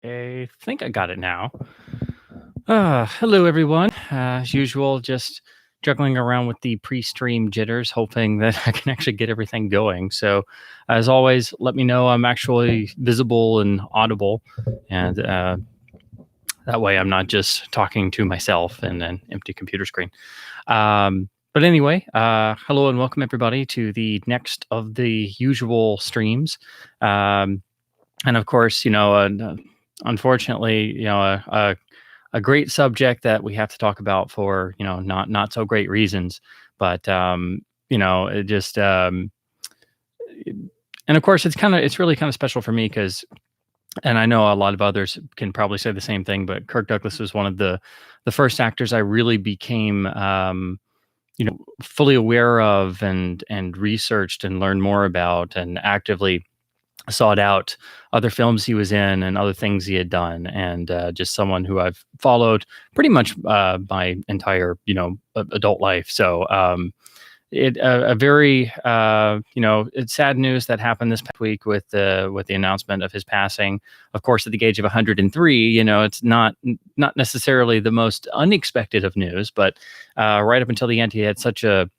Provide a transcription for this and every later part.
I think I got it now. Hello, everyone. As usual, just juggling around with the pre-stream jitters, hoping that I can actually get everything going. So, as always, let me know I'm actually visible and audible, and that way I'm not just talking to myself in an empty computer screen. But anyway, hello and welcome everybody to the next of the usual streams. And of course, unfortunately, a great subject that we have to talk about for not so great reasons, but it just and of course it's really kind of special for me because, and I know a lot of others can probably say the same thing, but Kirk Douglas was one of the first actors I really became fully aware of and researched and learned more about and actively sought out other films he was in and other things he had done, and just someone who I've followed pretty much my entire adult life. So a very it's sad news that happened this past week with the announcement of his passing. Of course, at the age of 103, it's not necessarily the most unexpected of news, but right up until the end, he had such a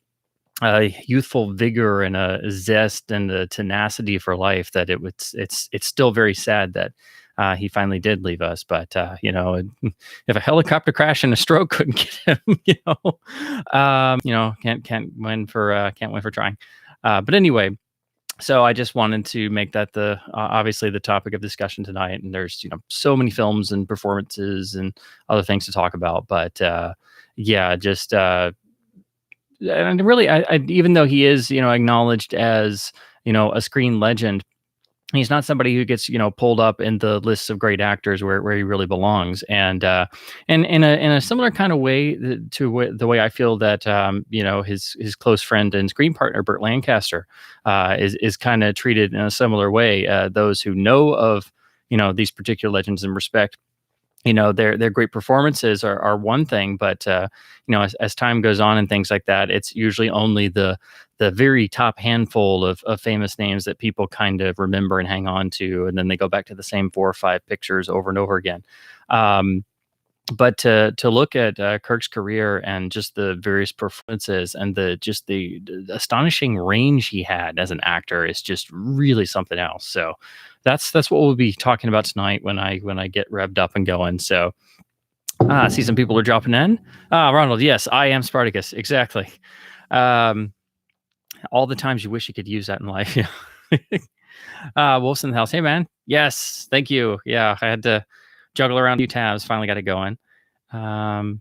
youthful vigor and a zest and a tenacity for life that it's still very sad that he finally did leave us. But if a helicopter crash and a stroke couldn't get him, can't win for trying. But anyway, so I just wanted to make that the obviously the topic of discussion tonight. And there's so many films and performances and other things to talk about. But and really, I even though he is, acknowledged as, a screen legend, he's not somebody who gets, pulled up in the lists of great actors where he really belongs. And in a similar kind of way to the way I feel that, his close friend and screen partner, Burt Lancaster, is kind of treated in a similar way. Those who know of, these particular legends and respect, their great performances are one thing, but as time goes on and things like that, it's usually only the very top handful of famous names that people kind of remember and hang on to, and then they go back to the same 4 or 5 pictures over and over again. But to look at Kirk's career and just the various performances and the astonishing range he had as an actor is just really something else. So that's what we'll be talking about tonight when I get revved up and going. So I see some people are dropping in. Ronald, yes, I am Spartacus. Exactly. All the times you wish you could use that in life. Wolf's in the house. Hey, man. Yes. Thank you. Yeah, I had to juggle around a few tabs. Finally got it going. Oh,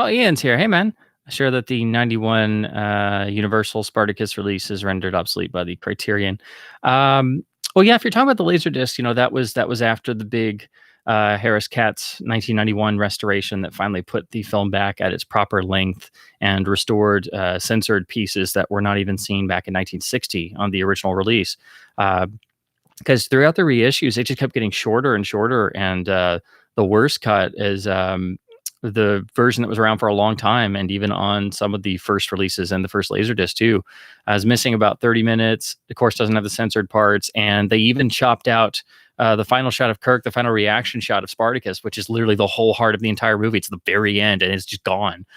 Ian's here. Hey, man. Sure that the 91 Universal Spartacus release is rendered obsolete by the Criterion. Well, yeah, if you're talking about the Laserdisc, that was after the big Harris Katz 1991 restoration that finally put the film back at its proper length and restored censored pieces that were not even seen back in 1960 on the original release. Because throughout the reissues, it just kept getting shorter and shorter, and the worst cut is the version that was around for a long time, and even on some of the first releases and the first Laserdisc too, is missing about 30 minutes. Of course, doesn't have the censored parts, and they even chopped out the final shot of Kirk, the final reaction shot of Spartacus, which is literally the whole heart of the entire movie. It's the very end, and it's just gone.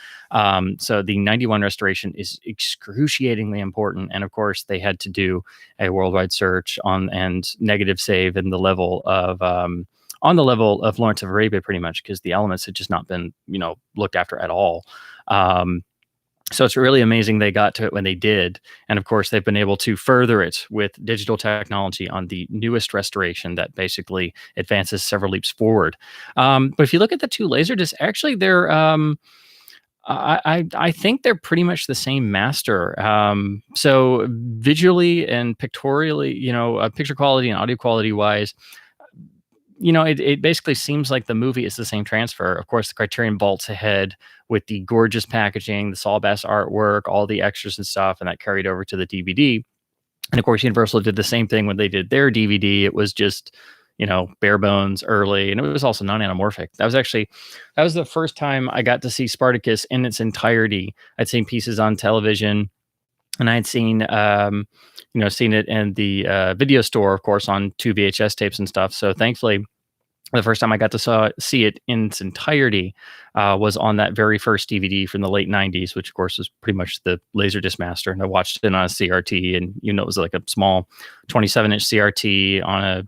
So the 91 restoration is excruciatingly important, and of course, they had to do a worldwide search and negative save in the level of on the level of Lawrence of Arabia, pretty much, because the elements had just not been, looked after at all. So it's really amazing they got to it when they did. And of course, they've been able to further it with digital technology on the newest restoration that basically advances several leaps forward. But if you look at the two Laserdiscs, actually, they're I think they're pretty much the same master. So visually and pictorially, picture quality and audio quality wise, it basically seems like the movie is the same transfer. Of course, the Criterion vaults ahead with the gorgeous packaging, the Saul Bass artwork, all the extras and stuff, and that carried over to the DVD. And of course, Universal did the same thing when they did their DVD. It was just, bare bones early, and it was also non-anamorphic. That was the first time I got to see Spartacus in its entirety. I'd seen pieces on television, and I had seen seen it in the video store, of course, on 2 VHS tapes and stuff. So thankfully, the first time I got to see it in its entirety was on that very first DVD from the late '90s, which of course was pretty much the Laserdisc master. And I watched it on a CRT, and it was like a small 27-inch CRT on a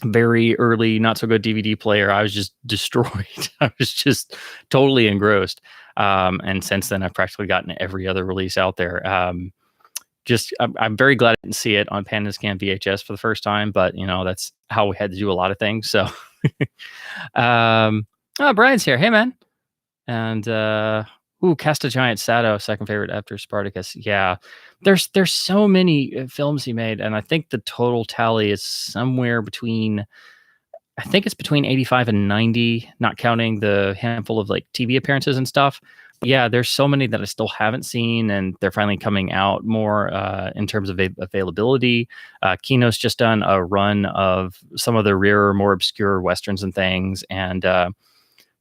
very early, not so good DVD player. I was just destroyed. I was just totally engrossed. And since then, I've practically gotten every other release out there. I'm very glad I didn't see it on Pan and Scan VHS for the first time, but that's how we had to do a lot of things. So, oh, Brian's here. Hey, man. And Cast a Giant Sado, second favorite after Spartacus. Yeah, there's so many films he made, and I think the total tally is somewhere between, I think it's between 85 and 90, not counting the handful of like TV appearances and stuff. Yeah, there's so many that I still haven't seen, and they're finally coming out more in terms of availability. Kino's just done a run of some of the rarer, more obscure westerns and things, and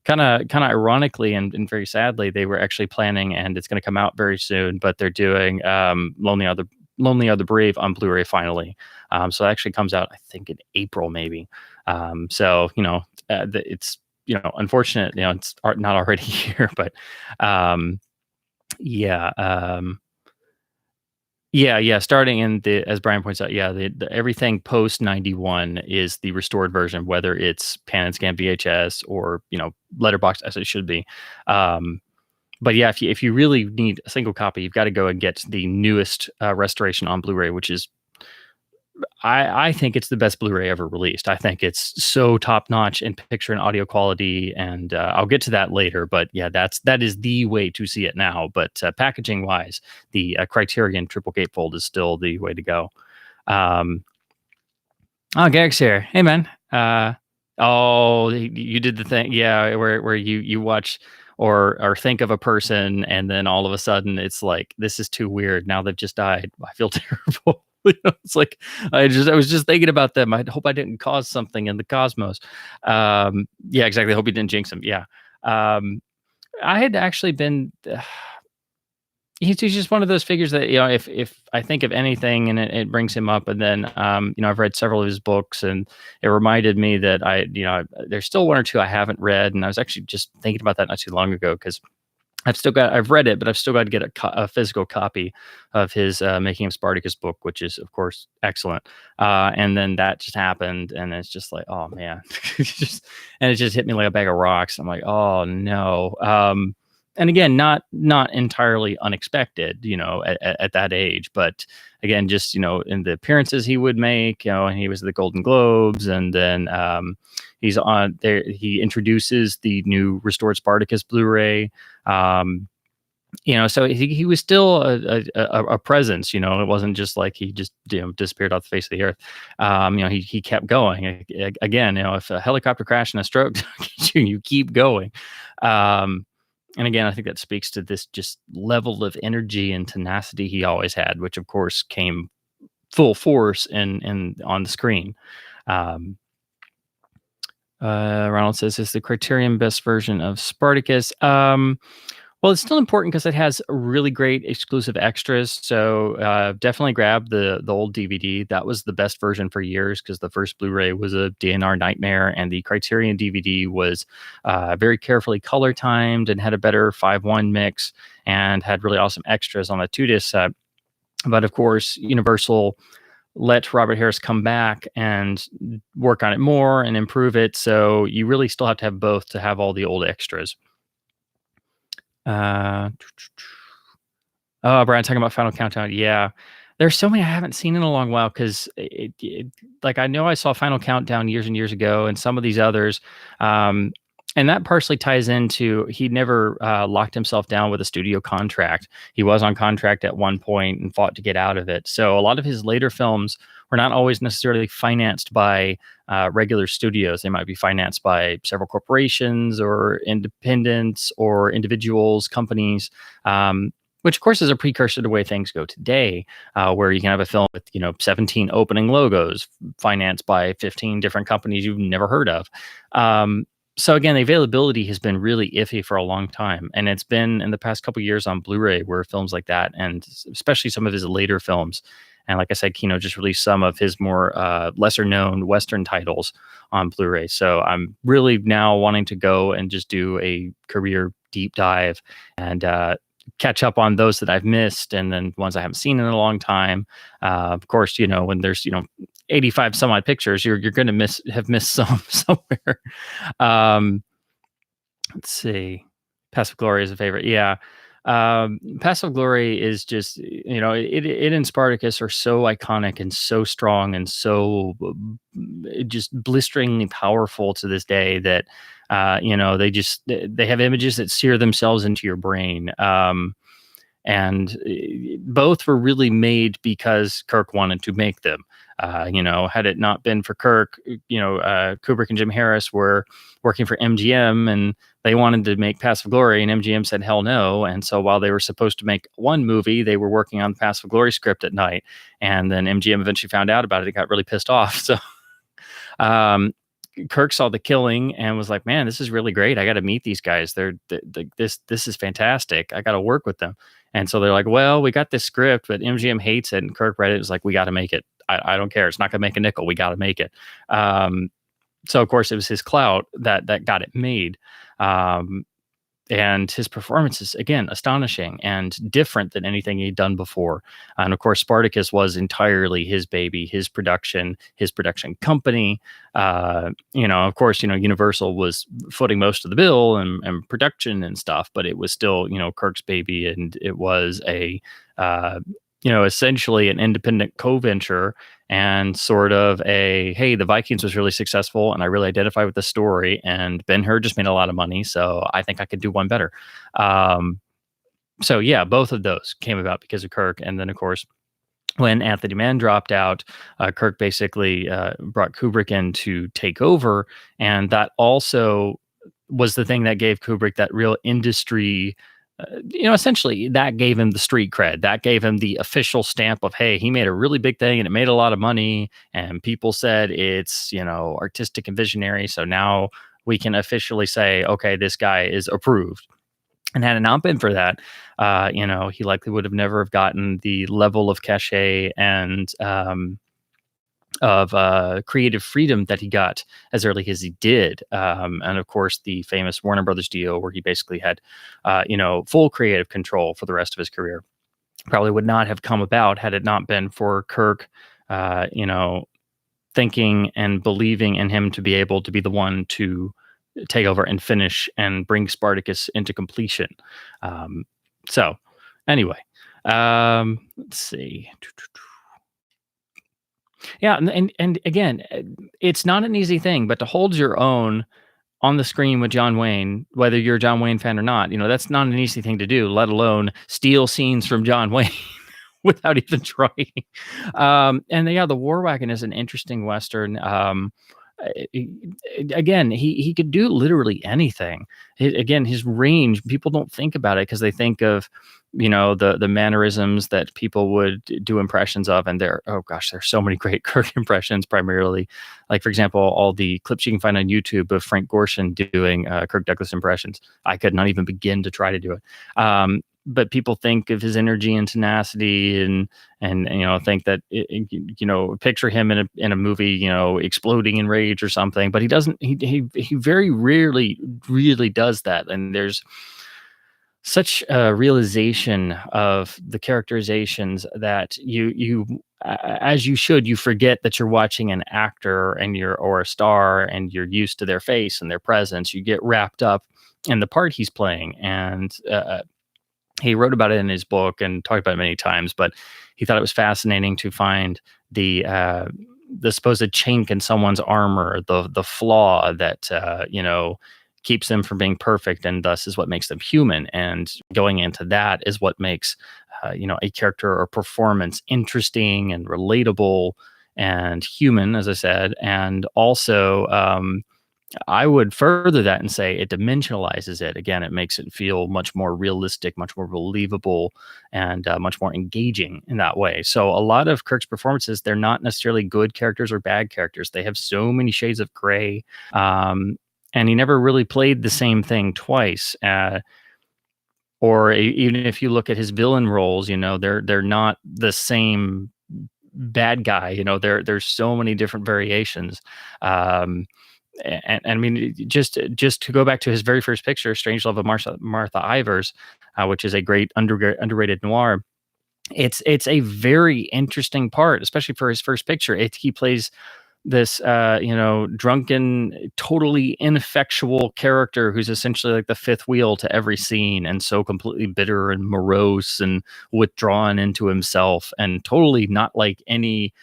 kind of ironically and very sadly, they were actually planning, and it's going to come out very soon, but they're doing Lonely Are the Brave on Blu-ray finally. So it actually comes out, I think, in April maybe. So it's unfortunate, it's not already here, but starting in as Brian points out, the everything post 91 is the restored version, whether it's Pan and Scan VHS or letterbox as it should be. But yeah, if you really need a single copy, you've got to go and get the newest restoration on Blu-ray, which is, I think it's the best Blu-ray ever released. I think it's so top notch in picture and audio quality, and I'll get to that later. But yeah, that is the way to see it now. But packaging wise, the Criterion triple gatefold is still the way to go. Garrick's here. Hey, man. You did the thing, yeah, where you watch or think of a person, and then all of a sudden it's like, this is too weird. Now they've just died. I feel terrible. It's like I was just thinking about them. I hope I didn't cause something in the cosmos. Yeah, exactly. I hope you didn't jinx them. Yeah. I had actually been. He's just one of those figures that if I think of anything and it brings him up, and then I've read several of his books, and it reminded me that there's still one or two I haven't read, and I was actually just thinking about that not too long ago, because I've read it, but I've still got to get a physical copy of his Making of Spartacus book, which is of course excellent. And then that just happened, and it's just like, oh man, it just hit me like a bag of rocks. I'm like, oh no. And again, not entirely unexpected, at that age, but again, just in the appearances he would make, and he was at the Golden Globes, and then he's on there. He introduces the new restored Spartacus Blu-ray. So he was still a presence. It wasn't just like he just disappeared off the face of the earth. He kept going. Again, if a helicopter crash and a stroke, you keep going. And again, I think that speaks to this just level of energy and tenacity he always had, which of course came full force in on the screen. Ronald says, is the Criterion best version of Spartacus? Well, it's still important because it has really great exclusive extras. So definitely grab the old DVD. That was the best version for years, because the first Blu-ray was a DNR nightmare, and the Criterion DVD was very carefully color timed and had a better 5:1 mix and had really awesome extras on the 2-disc set. But of course, Universal let Robert Harris come back and work on it more and improve it. So you really still have to have both to have all the old extras. Brian talking about Final Countdown. Yeah, there's so many I haven't seen in a long while, because like I know I saw Final Countdown years and years ago, and some of these others, and that partially ties into he never locked himself down with a studio contract. He was on contract at one point and fought to get out of it. So a lot of his later films were not always necessarily financed by regular studios. They might be financed by several corporations or independents or individuals, companies, which of course is a precursor to the way things go today, where you can have a film with 17 opening logos financed by 15 different companies you've never heard of. So again, the availability has been really iffy for a long time, and it's been in the past couple years on Blu-ray where films like that, and especially some of his later films, and like I said, Kino just released some of his more lesser known Western titles on Blu-ray. So I'm really now wanting to go and just do a career deep dive and catch up on those that I've missed, and then ones I haven't seen in a long time. Of course, when there's 85 some odd pictures, you're going to have missed some somewhere. Um, let's see. Passive Glory is a favorite. Yeah. Passive Glory is just, it and Spartacus are so iconic and so strong and so just blisteringly powerful to this day that, they have images that sear themselves into your brain. And both were really made because Kirk wanted to make them. Had it not been for Kirk, Kubrick and Jim Harris were working for MGM, and they wanted to make Passive Glory, and MGM said hell no. And so while they were supposed to make one movie, they were working on the Passive Glory script at night. And then MGM eventually found out about it and got really pissed off. So Kirk saw The Killing and was like, man, this is really great. I got to meet these guys. This is fantastic. I got to work with them. And so they're like, well, we got this script, but MGM hates it. And Kirk read it. It was like, we got to make it. I don't care. It's not going to make a nickel. We got to make it. So of course it was his clout that got it made. And his performance is, again, astonishing and different than anything he'd done before. And of course, Spartacus was entirely his baby, his production company. Of course, Universal was footing most of the bill and production and stuff, but it was still, Kirk's baby. And it was essentially an independent co-venture and sort of hey, the Vikings was really successful and I really identify with the story, and Ben-Hur just made a lot of money, so I think I could do one better. So yeah, both of those came about because of Kirk. And then of course, when Anthony Mann dropped out, Kirk basically brought Kubrick in to take over, and that also was the thing that gave Kubrick that real industry. Essentially that gave him the street cred. That gave him the official stamp of, hey, he made a really big thing and it made a lot of money. And people said it's, artistic and visionary. So now we can officially say, okay, this guy is approved. And had it not been for that, he likely would have never have gotten the level of cachet and of creative freedom that he got as early as he did. And of course, the famous Warner Brothers deal where he basically had, full creative control for the rest of his career, probably would not have come about had it not been for Kirk, thinking and believing in him to be able to be the one to take over and finish and bring Spartacus into completion. So anyway, let's see. Yeah, and again, it's not an easy thing, but to hold your own on the screen with John Wayne, whether you're a John Wayne fan or not, that's not an easy thing to do, let alone steal scenes from John Wayne without even trying. And the War Wagon is an interesting Western. Again, he could do literally anything. His range, people don't think about it because they think of, the mannerisms that people would do impressions of. And there's so many great Kirk impressions, primarily. Like, for example, all the clips you can find on YouTube of Frank Gorshin doing Kirk Douglas impressions. I could not even begin to try to do it. But people think of his energy and tenacity and think that picture him in a movie, exploding in rage or something, but he doesn't. He very rarely really does that. And there's such a realization of the characterizations that you as you should, you forget that you're watching an actor or a star, and you're used to their face and their presence. You get wrapped up in the part he's playing. And he wrote about it in his book and talked about it many times, but he thought it was fascinating to find the supposed chink in someone's armor, the flaw that, keeps them from being perfect, and thus is what makes them human. And going into that is what makes, a character or performance interesting and relatable and human, as I said. And also, I would further that and say it dimensionalizes it. Again, it makes it feel much more realistic, much more believable, and much more engaging in that way. So a lot of Kirk's performances, they're not necessarily good characters or bad characters. They have so many shades of gray. and he never really played the same thing twice. Or even if you look at his villain roles, they're not the same bad guy. There's so many different variations. Um, and I mean, just to go back to his very first picture, Strange Love of Martha Ivers, which is a great underrated noir. It's a very interesting part, especially for his first picture. He plays this drunken, totally ineffectual character who's essentially like the fifth wheel to every scene, and so completely bitter and morose and withdrawn into himself, and totally not like any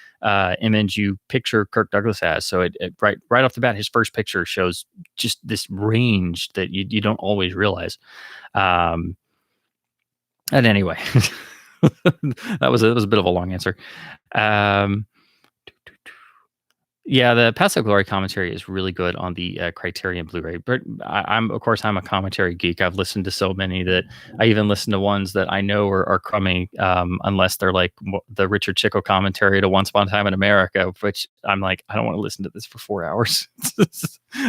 image you picture Kirk Douglas as. So it right off the bat, his first picture shows just this range that you don't always realize. um and anyway, that was a bit of a long answer. um Yeah, the Passive Glory commentary is really good on the Criterion Blu-ray. But of course, I'm a commentary geek. I've listened to so many that I even listen to ones that I know are crummy, unless they're like the Richard Chico commentary to Once Upon a Time in America, which I'm like, I don't want to listen to this for 4 hours.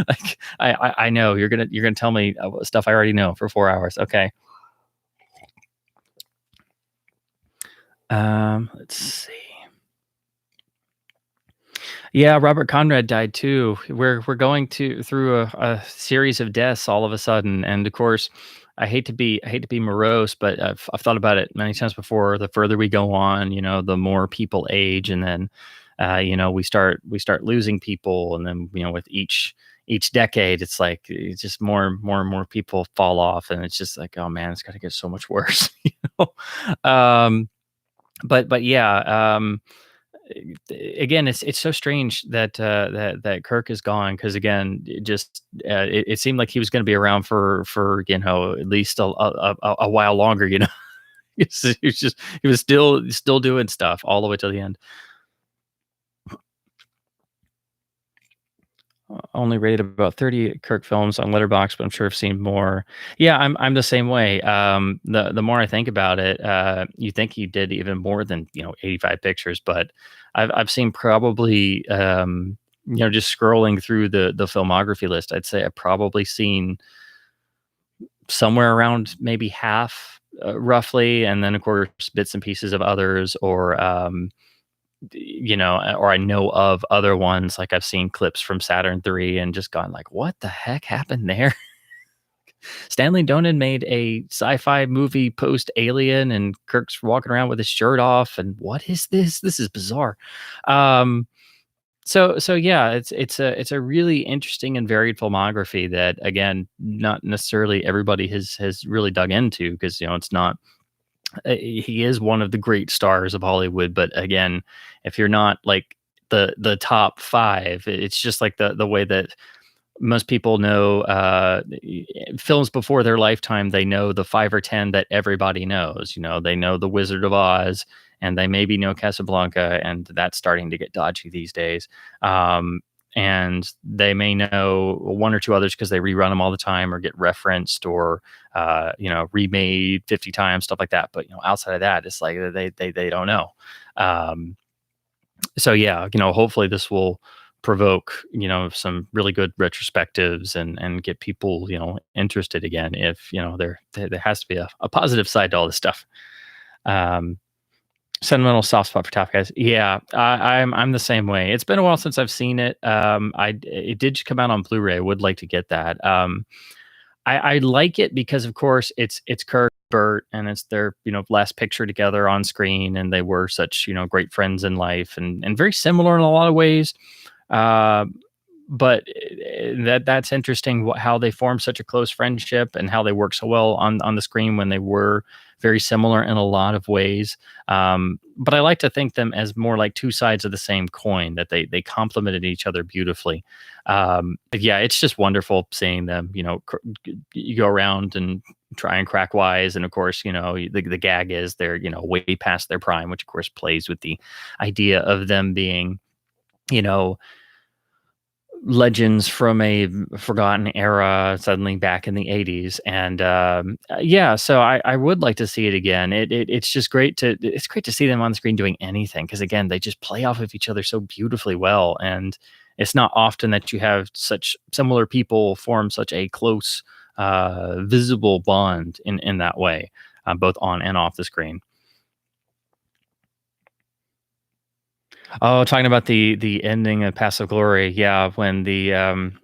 Like, I know you're gonna tell me stuff I already know for 4 hours. Okay. Let's see. Yeah, Robert Conrad died too. We're going through a series of deaths all of a sudden, and of course, I hate to be morose, but I've thought about it many times before. The further we go on, the more people age, and then we start losing people, and then with each decade, it's like it's just more and more people fall off, and it's just like, oh man, it's got to get so much worse. know? But yeah. Again, it's so strange that Kirk is gone, because again, it seemed like he was going to be around for at least a while longer. He was still doing stuff all the way to the end. Only rated about 30 Kirk films on Letterboxd, but I'm sure I've seen more. Yeah, I'm the same way. The more I think about it, you think he did even more than 85 pictures, but I've seen probably just scrolling through the filmography list, I'd say I've probably seen somewhere around maybe half, roughly, and then of course bits and pieces of others, or I know of other ones. Like I've seen clips from Saturn 3 and just gone like, what the heck happened there? Stanley Donen made a sci-fi movie post Alien, and Kirk's walking around with his shirt off, and what is this? This is bizarre. Um, so yeah, it's a really interesting and varied filmography that, again, not necessarily everybody has really dug into, because it's not. He is one of the great stars of Hollywood, but again, if you're not like the top five, it's just like the way that most people know films before their lifetime. They know the 5 or 10 that everybody knows. They know The Wizard of Oz, and they maybe know Casablanca, and that's starting to get dodgy these days. And they may know one or two others because they rerun them all the time, or get referenced, or remade 50 times, stuff like that. But outside of that, it's like they don't know. So yeah, hopefully this will provoke some really good retrospectives, and get people interested again. If there has to be a positive side to all this stuff. Sentimental soft spot for Top Guys. Yeah, I'm the same way. It's been a while since I've seen it. It did come out on Blu-ray. I would like to get that. I like it because, of course, it's Kirk, Burt, and it's their last picture together on screen, and they were such great friends in life, and very similar in a lot of ways. But that's interesting, how they formed such a close friendship, and how they work so well on the screen when they were very similar in a lot of ways. But I like to think them as more like two sides of the same coin, that they complemented each other beautifully. But yeah, it's just wonderful seeing them. You go around and try and crack wise, and of course, the gag is they're way past their prime, which of course plays with the idea of them being legends from a forgotten era suddenly back in the 80s. And yeah, so I would like to see it again. It's just great to see them on the screen doing anything, because again, they just play off of each other so beautifully well. And it's not often that you have such similar people form such a close, visible bond in that way, both on and off the screen. Oh, talking about the ending of Pass of Glory, yeah, when the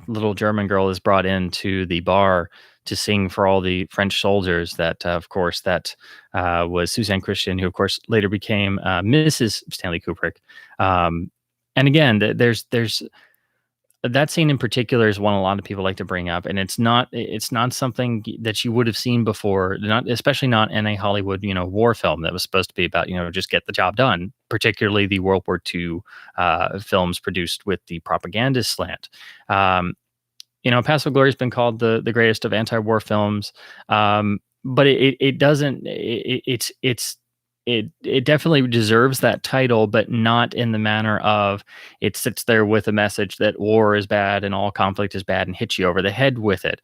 little German girl is brought into the bar to sing for all the French soldiers, that of course that was Suzanne Christian, who of course later became Mrs. Stanley Kubrick. Um, and again, there's that scene in particular is one a lot of people like to bring up, and it's not something that you would have seen before, not especially not in a Hollywood war film that was supposed to be about just get the job done. Particularly the World War II films produced with the propagandist slant. Um, Pass of Glory has been called the greatest of anti-war films, but it doesn't. It definitely deserves that title, but not in the manner of it sits there with a message that war is bad and all conflict is bad and hits you over the head with it,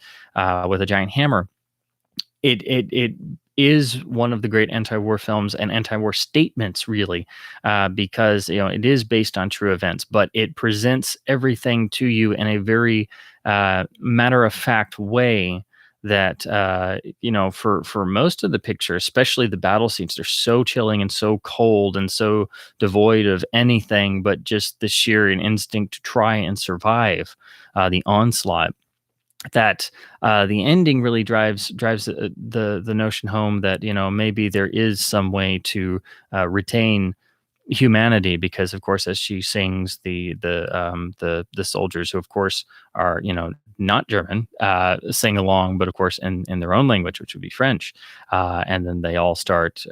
with a giant hammer. It is one of the great anti-war films and anti-war statements, really, because it is based on true events, but it presents everything to you in a very matter-of-fact way that for most of the picture, especially the battle scenes, they're so chilling and so cold and so devoid of anything but just the sheer instinct to try and survive the onslaught, that the ending really drives the notion home that maybe there is some way to retain humanity, because of course as she sings, the soldiers, who of course are not German, sing along, but of course in their own language, which would be French, and then they all start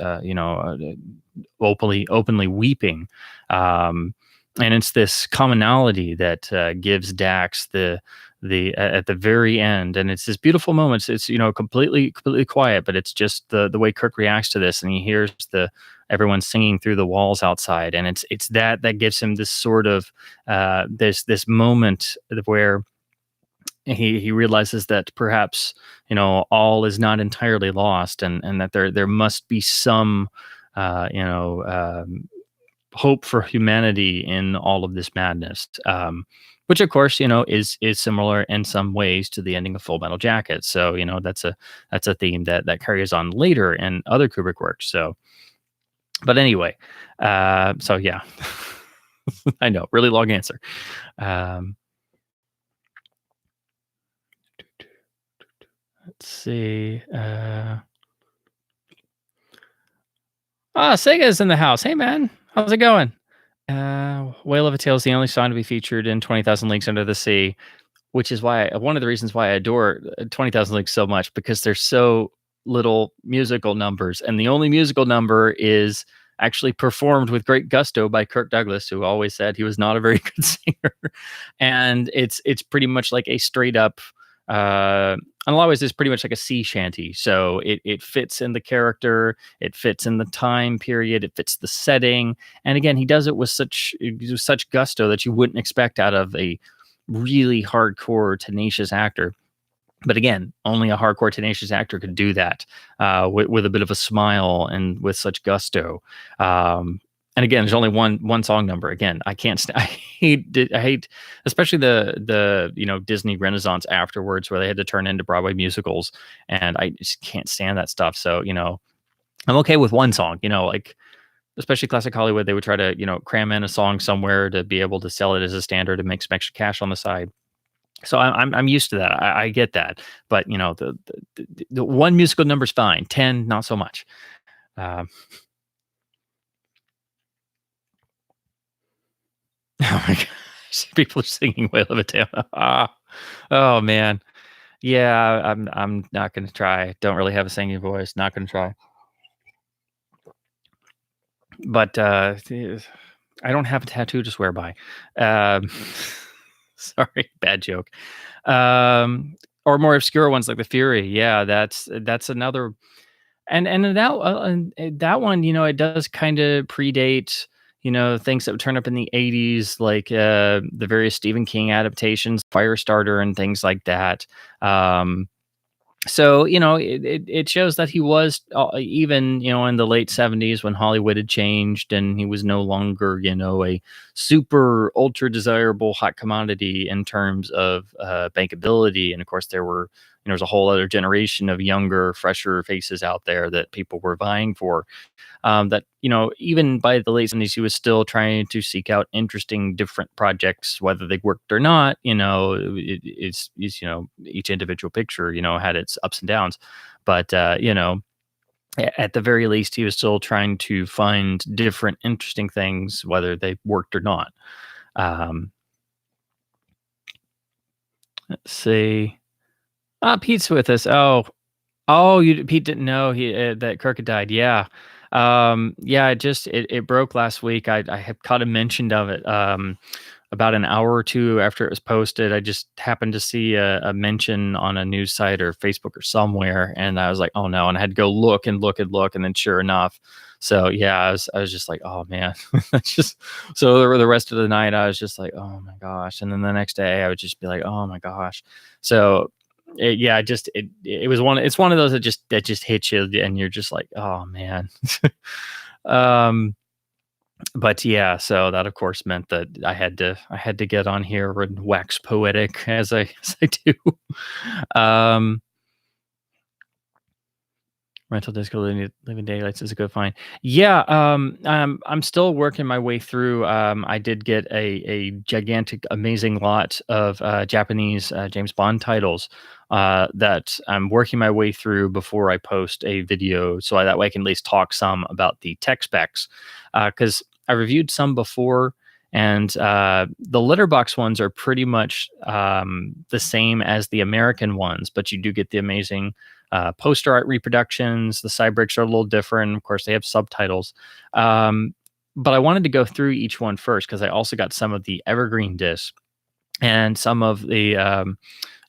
openly weeping, and it's this commonality that gives Dax the at the very end, and it's this beautiful moment. It's completely quiet, but it's just the way Kirk reacts to this, and he hears everyone singing through the walls outside, and it's that gives him this sort of this moment where he realizes that perhaps all is not entirely lost, and that there must be some hope for humanity in all of this madness, which of course is similar in some ways to the ending of Full Metal Jacket. So that's a theme that carries on later in other Kubrick works. So, but anyway, so yeah, I know, really long answer. Let's see. Sega's in the house. Hey man, how's it going? Whale of a Tale is the only song to be featured in 20,000 Leagues Under the Sea, which is why one of the reasons why I adore 20,000 Leagues so much, because there's so little musical numbers, and the only musical number is actually performed with great gusto by Kirk Douglas, who always said he was not a very good singer, and it's pretty much like a straight up. And always is pretty much like a sea shanty, so it fits in the character, it fits in the time period, it fits the setting, and again, he does it with such gusto that you wouldn't expect out of a really hardcore, tenacious actor. But again, only a hardcore, tenacious actor could do that with a bit of a smile and with such gusto. And again, there's only one song number. Again, I can't. I hate, especially the Disney Renaissance afterwards, where they had to turn into Broadway musicals, and I just can't stand that stuff. So I'm okay with one song. Like especially classic Hollywood, they would try to cram in a song somewhere to be able to sell it as a standard and make some extra cash on the side. So I'm used to that. I get that, but the one musical number's fine. 10, not so much. Oh my gosh, people are singing Whale of a Tale. Oh man, yeah. I'm not gonna try. Don't really have a singing voice. Not gonna try. But I don't have a tattoo to swear by. Um, sorry, bad joke. Or more obscure ones like the Fury. Yeah, that's another. And that one, it does kind of predate, things that would turn up in the 80s, like the various Stephen King adaptations, Firestarter, and things like that. So, it shows that he was, even, in the late 70s when Hollywood had changed and he was no longer, a super ultra desirable hot commodity in terms of bankability. And of course, there's a whole other generation of younger, fresher faces out there that people were vying for. That even by the late 70s, he was still trying to seek out interesting different projects, whether they worked or not. Each individual picture had its ups and downs, but at the very least, he was still trying to find different interesting things, whether they worked or not. um let's see. Pete's with us. Pete didn't know that Kirk had died. Yeah. Yeah, it broke last week. I had caught a mention of it about an hour or two after it was posted. I just happened to see a mention on a news site or Facebook or somewhere, and I was like, "Oh no!" And I had to go look and look and look, and then sure enough, so yeah, I was just like, "Oh man," that's just so the rest of the night I was just like, "Oh my gosh," and then the next day I would just be like, "Oh my gosh," so yeah, it's one of those that just hits you and you're just like, oh man. um but yeah, so that of course meant that I had to get on here and wax poetic as I do. um Rental Disco Living Daylights is a good find. Yeah, I'm still working my way through. I did get a gigantic, amazing lot of Japanese James Bond titles that I'm working my way through before I post a video, so that way I can at least talk some about the tech specs. Because I reviewed some before, and the letterbox ones are pretty much the same as the American ones, but you do get the amazing poster art reproductions. The side breaks are a little different. Of course, they have subtitles. Um, but I wanted to go through each one first because I also got some of the evergreen discs and some of the.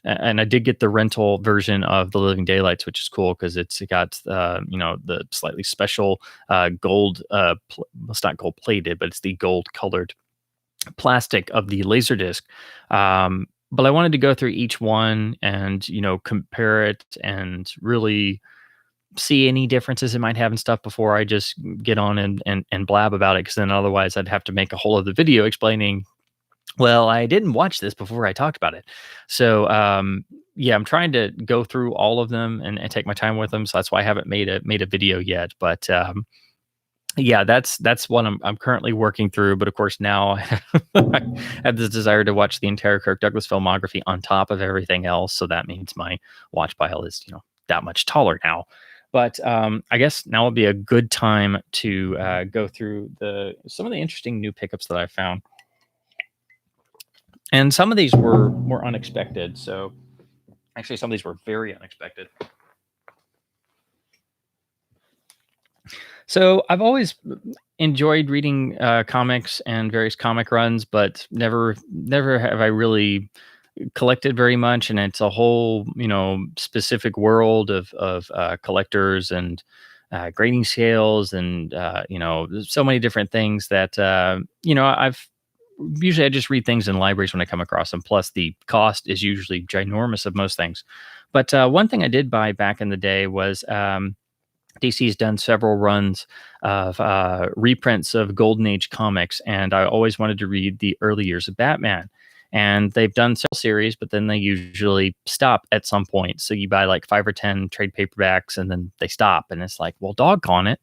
And I did get the rental version of the Living Daylights, which is cool because it's got the slightly special gold. It's not gold plated, but it's the gold colored plastic of the Laserdisc. But I wanted to go through each one and compare it and really see any differences it might have and stuff before I just get on and blab about it. Because then otherwise I'd have to make a whole other video explaining. Well, I didn't watch this before I talked about it. So yeah, I'm trying to go through all of them and take my time with them. So that's why I haven't made a video yet. But yeah, that's what I'm currently working through. But of course, now I have this desire to watch the entire Kirk Douglas filmography on top of everything else. So that means my watch pile is that much taller now. But I guess now would be a good time to go through some of the interesting new pickups that I found, and some of these were more unexpected. So actually, some of these were very unexpected. So I've always enjoyed reading comics and various comic runs, but never have I really collected very much. And it's a whole specific world of collectors and grading scales and so many different things that I've usually I just read things in libraries when I come across them. Plus, the cost is usually ginormous of most things. But one thing I did buy back in the day was. DC's done several runs of reprints of Golden Age comics, and I always wanted to read the early years of Batman. And they've done several series, but then they usually stop at some point. So you buy like 5 or 10 trade paperbacks, and then they stop, and it's like, well, doggone it.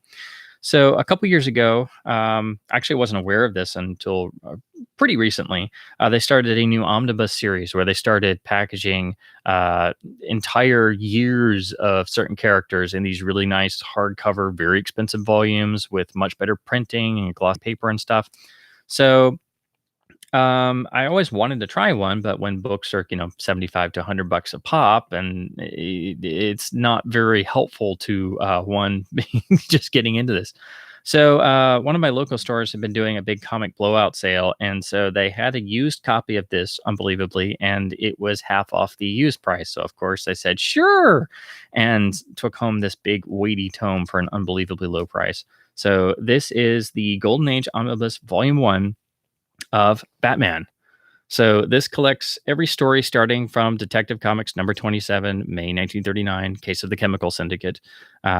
So a couple years ago, actually, I wasn't aware of this until pretty recently. They started a new omnibus series where they started packaging entire years of certain characters in these really nice hardcover, very expensive volumes with much better printing and gloss paper and stuff. So I always wanted to try one, but when books are 75 to $100 a pop, and it's not very helpful to one just getting into this. So one of my local stores had been doing a big comic blowout sale, and so they had a used copy of this, unbelievably, and it was half off the used price. So of course I said sure, and took home this big weighty tome for an unbelievably low price. So this is the Golden Age Omnibus Volume 1 of Batman. So this collects every story starting from Detective Comics number 27, May 1939, Case of the Chemical Syndicate,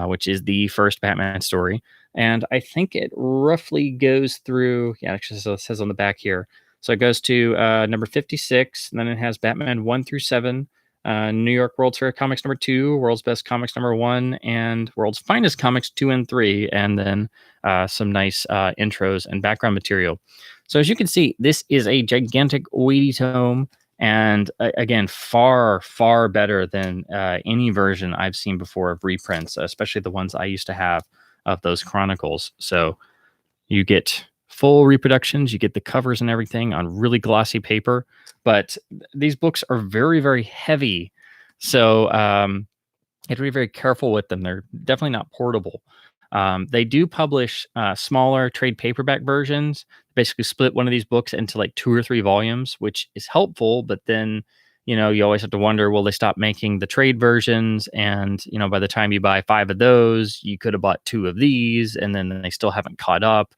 which is the first Batman story. And I think it roughly goes through, yeah, actually, so it says on the back here. So it goes to number 56, and then it has Batman 1 through 7, New York World's Fair Comics number 2, World's Best Comics number 1, and World's Finest Comics 2 and 3, and then some nice intros and background material. So as you can see, this is a gigantic weighty tome, and again, far, far better than any version I've seen before of reprints, especially the ones I used to have of those chronicles. So you get full reproductions, you get the covers and everything on really glossy paper, but these books are very, very heavy. So you have to be very careful with them. They're definitely not portable. They do publish smaller trade paperback versions, basically split one of these books into like 2 or 3 volumes, which is helpful. But then, you always have to wonder, will they stop making the trade versions? And, by the time you buy 5 of those, you could have bought 2 of these, and then they still haven't caught up.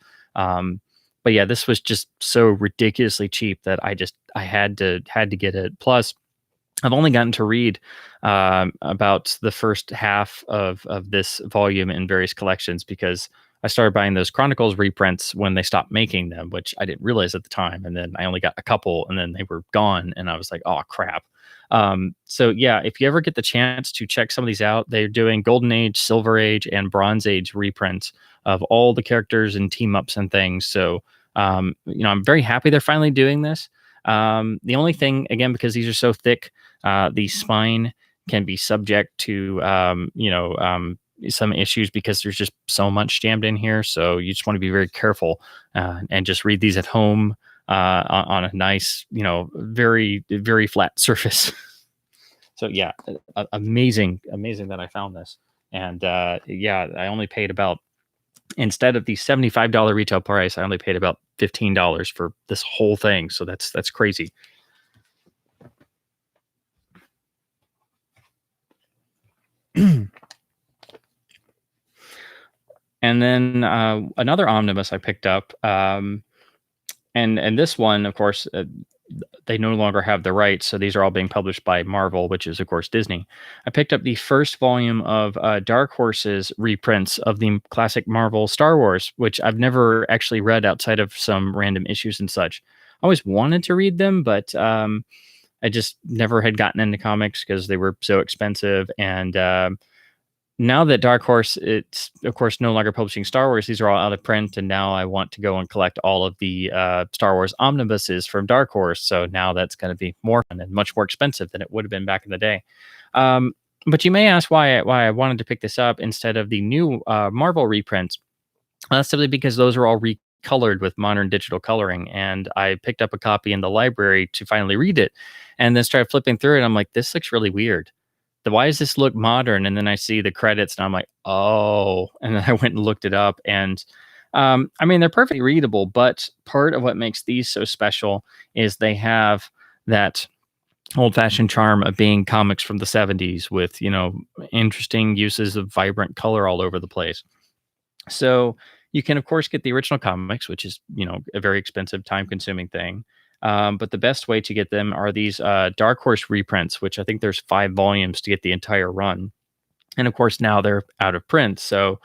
But yeah, this was just so ridiculously cheap that I had to get it. Plus, I've only gotten to read about the first half of this volume in various collections because I started buying those Chronicles reprints when they stopped making them, which I didn't realize at the time. And then I only got a couple, and then they were gone, and I was like, oh crap. So yeah, if you ever get the chance to check some of these out, they're doing Golden Age, Silver Age, and Bronze Age reprints of all the characters and team ups and things. So I'm very happy they're finally doing this. The only thing, again, because these are so thick, the spine can be subject to some issues because there's just so much jammed in here. So you just want to be very careful and just read these at home on a nice, very, very flat surface. So yeah, amazing that I found this. And I only paid about, instead of the $75 retail price, I only paid about $15 for this whole thing. So that's crazy. And then another omnibus I picked up, and this one, of course, they no longer have the rights, so these are all being published by Marvel, which is, of course, Disney. I picked up the first volume of Dark Horse's reprints of the classic Marvel Star Wars, which I've never actually read outside of some random issues and such. I always wanted to read them, but I just never had gotten into comics because they were so expensive. And now that Dark Horse, it's of course no longer publishing Star Wars, these are all out of print, and now I want to go and collect all of the Star Wars omnibuses from Dark Horse. So now that's going to be more fun and much more expensive than it would have been back in the day. But you may ask why I wanted to pick this up instead of the new Marvel reprints. That's simply because those are all recolored with modern digital coloring, and I picked up a copy in the library to finally read it, and then started flipping through it. I'm like, this looks really weird. Why does this look modern? And then I see the credits and I'm like, oh, and then I went and looked it up. And they're perfectly readable, but part of what makes these so special is they have that old-fashioned charm of being comics from the 70s with, interesting uses of vibrant color all over the place. So you can, of course, get the original comics, which is, a very expensive, time-consuming thing. But the best way to get them are these Dark Horse reprints, which I think there's 5 volumes to get the entire run. And of course, now they're out of print. So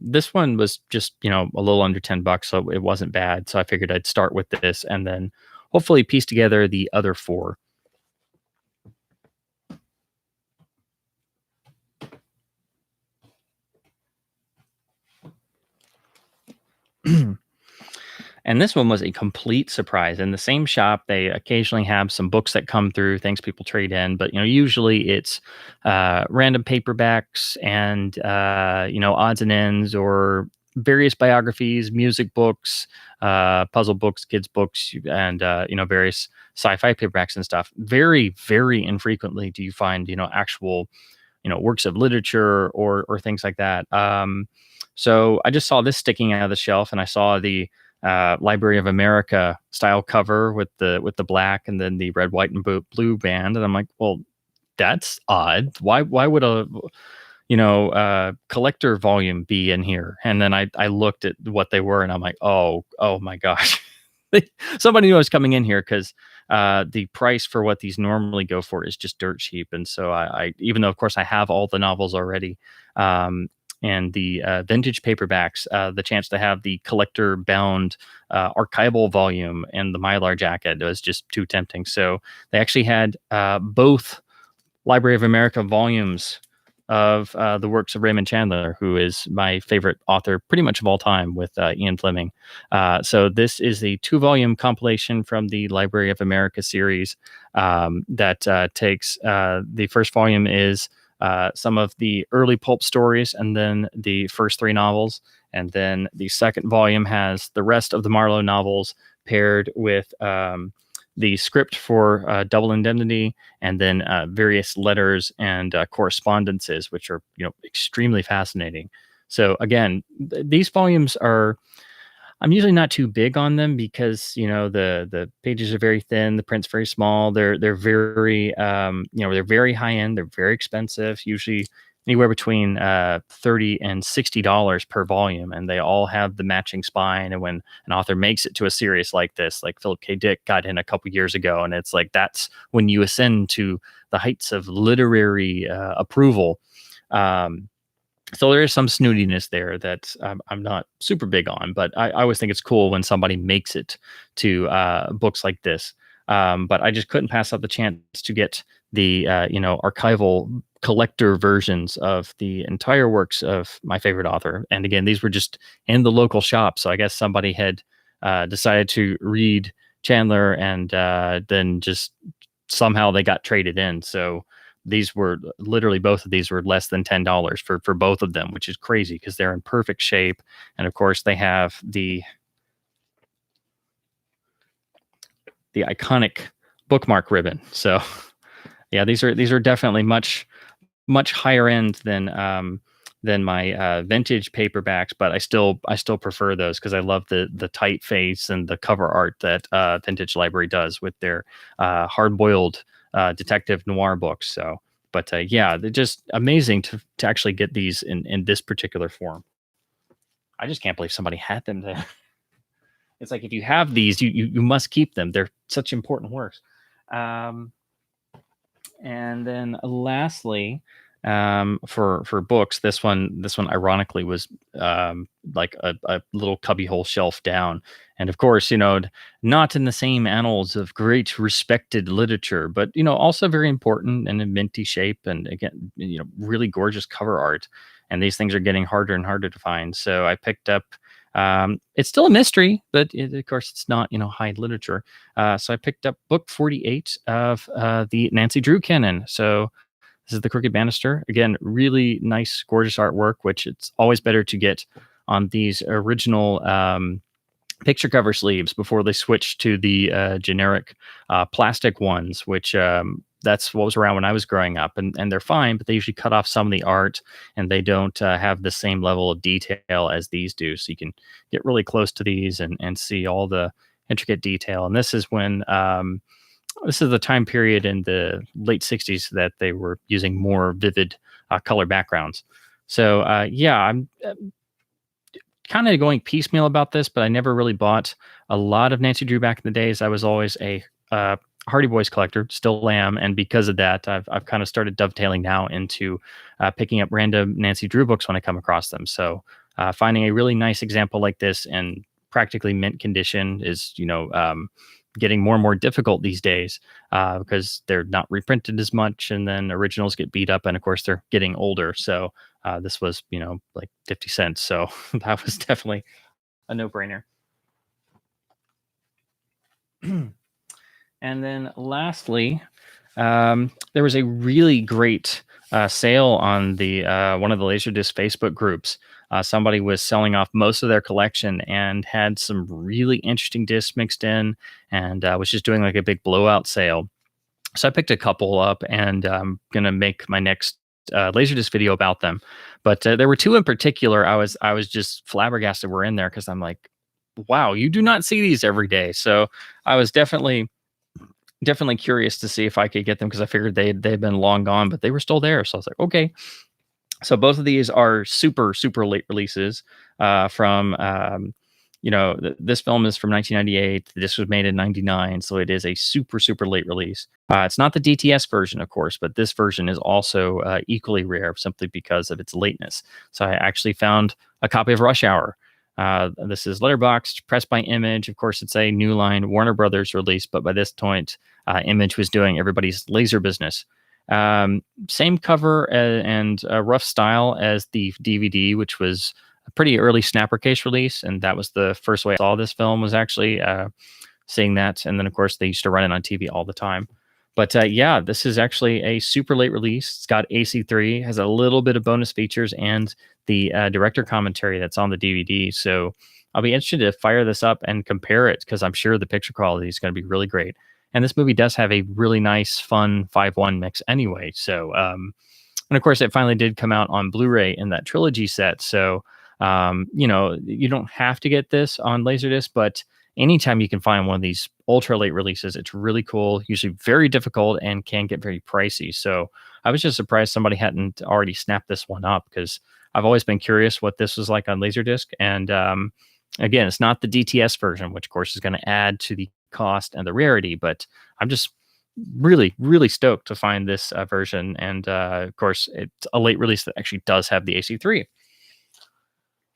this one was just, a little under $10, so it wasn't bad. So I figured I'd start with this and then hopefully piece together the other 4. And this one was a complete surprise. In the same shop, they occasionally have some books that come through, things people trade in, but usually it's random paperbacks and odds and ends or various biographies, music books, puzzle books, kids books, and various sci-fi paperbacks and stuff. Very, very infrequently do you find actual works of literature or things like that. So I just saw this sticking out of the shelf, and I saw the Library of America style cover with the black and then the red, white, and blue band, and I'm like, well, that's odd. Why would a collector volume be in here? And then I looked at what they were, and I'm like, oh my gosh. Somebody knew I was coming in here because the price for what these normally go for is just dirt cheap. And so I even though of course I have all the novels already, and the vintage paperbacks, the chance to have the collector bound archival volume and the Mylar jacket was just too tempting. So they actually had both Library of America volumes of the works of Raymond Chandler, who is my favorite author pretty much of all time, with Ian Fleming. So this is a 2-volume compilation from the Library of America series that takes the first volume is some of the early pulp stories and then the first 3 novels. And then the second volume has the rest of the Marlowe novels paired with the script for Double Indemnity, and then various letters and correspondences, which are extremely fascinating. So again, these volumes are. I'm usually not too big on them because the pages are very thin, the print's very small. They're very they're very high end. They're very expensive. Usually anywhere between $30 and $60 per volume, and they all have the matching spine. And when an author makes it to a series like this, like Philip K. Dick got in a couple years ago, and it's like that's when you ascend to the heights of literary approval. So there is some snootiness there that I'm not super big on, but I always think it's cool when somebody makes it to books like this. But I just couldn't pass up the chance to get the archival collector versions of the entire works of my favorite author. And again, these were just in the local shop, so I guess somebody had decided to read Chandler, and then just somehow they got traded in. So these were literally, both of these were less than $10 for both of them, which is crazy because they're in perfect shape. And of course they have the iconic bookmark ribbon. So yeah, these are definitely much higher end than my vintage paperbacks, but I still prefer those because I love the typeface and the cover art that Vintage Library does with their hard-boiled detective noir books. So, but yeah, they're just amazing to actually get these in this particular form. I just can't believe somebody had them there. It's like, if you have these, you must keep them. They're such important works. And then lastly, for books, this one ironically was like a little cubbyhole shelf down. And of course, not in the same annals of great respected literature, but also very important and in minty shape, and again, really gorgeous cover art. And these things are getting harder and harder to find. So I picked up. It's still a mystery, but of course it's not high literature. So I picked up book 48 of the Nancy Drew canon. So this is The Crooked Banister. Again, really nice, gorgeous artwork, which it's always better to get on these original picture cover sleeves before they switch to the generic plastic ones, which that's what was around when I was growing up. And they're fine, but they usually cut off some of the art, and they don't have the same level of detail as these do. So you can get really close to these and see all the intricate detail. And this is when... this is the time period in the late 60s that they were using more vivid color backgrounds. So yeah, I'm kind of going piecemeal about this, but I never really bought a lot of Nancy Drew back in the days. I was always a Hardy Boys collector, still am, and because of that, I've kind of started dovetailing now into picking up random Nancy Drew books when I come across them. So finding a really nice example like this in practically mint condition is getting more and more difficult these days because they're not reprinted as much, and then originals get beat up, and of course they're getting older. So this was like 50 cents, so that was definitely a no-brainer. And then lastly, there was a really great sale on the one of the Laserdisc Facebook groups. Somebody was selling off most of their collection and had some really interesting discs mixed in, and was just doing like a big blowout sale. So I picked a couple up, and I'm gonna make my next Laserdisc video about them. But there were two in particular I was just flabbergasted were in there, because I'm like, wow, you do not see these every day. So I was definitely curious to see if I could get them, because I figured they'd been long gone, but they were still there. So I was like, okay. So both of these are super late releases from this film is from 1998. This was made in 99, so it is a super, super late release. It's not the DTS version, of course, but this version is also equally rare simply because of its lateness. So I actually found a copy of Rush Hour. This is letterboxed, pressed by Image. Of course, it's a New Line Warner Brothers release, but by this point, Image was doing everybody's laser business. Same cover and rough style as the DVD, which was a pretty early snapper case release, and that was the first way I saw this film, was actually seeing that. And then, of course, they used to run it on TV all the time. But yeah, this is actually a super late release. It's got AC3, has a little bit of bonus features, and the director commentary that's on the DVD. So I'll be interested to fire this up and compare it, because I'm sure the picture quality is going to be really great. And this movie does have a really nice, fun 5:1 mix anyway. So, and of course, it finally did come out on Blu-ray in that trilogy set. So, you don't have to get this on Laserdisc, but anytime you can find one of these ultra late releases, it's really cool, usually very difficult, and can get very pricey. So I was just surprised somebody hadn't already snapped this one up, because I've always been curious what this was like on Laserdisc. And again, it's not the DTS version, which of course is going to add to the cost and the rarity, but I'm just really, really stoked to find this version. And of course, it's a late release that actually does have the AC3.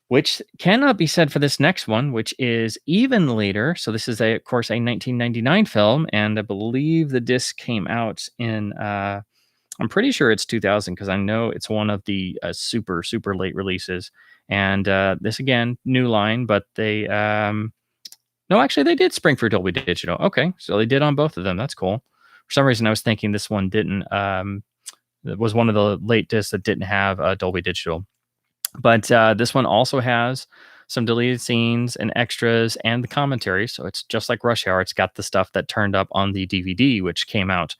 Which cannot be said for this next one, which is even later. So this is, of course, a 1999 film, and I believe the disc came out in, I'm pretty sure it's 2000, because I know it's one of the super, super late releases. And this, again, New Line, but they, no, actually, they did spring for Dolby Digital. Okay, so they did on both of them. That's cool. For some reason, I was thinking this one didn't, it was one of the late discs that didn't have Dolby Digital. But this one also has some deleted scenes and extras and the commentary. So it's just like Rush Hour. It's got the stuff that turned up on the DVD, which came out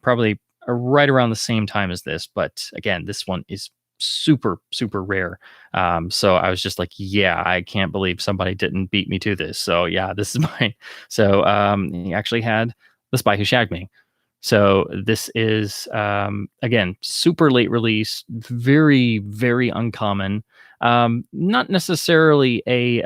probably right around the same time as this. But again, this one is super, super rare. So I was just like, yeah, I can't believe somebody didn't beat me to this. So yeah, this is mine. So he actually had The Spy Who Shagged Me. So this is, again, super late release, very, very uncommon. Not necessarily a,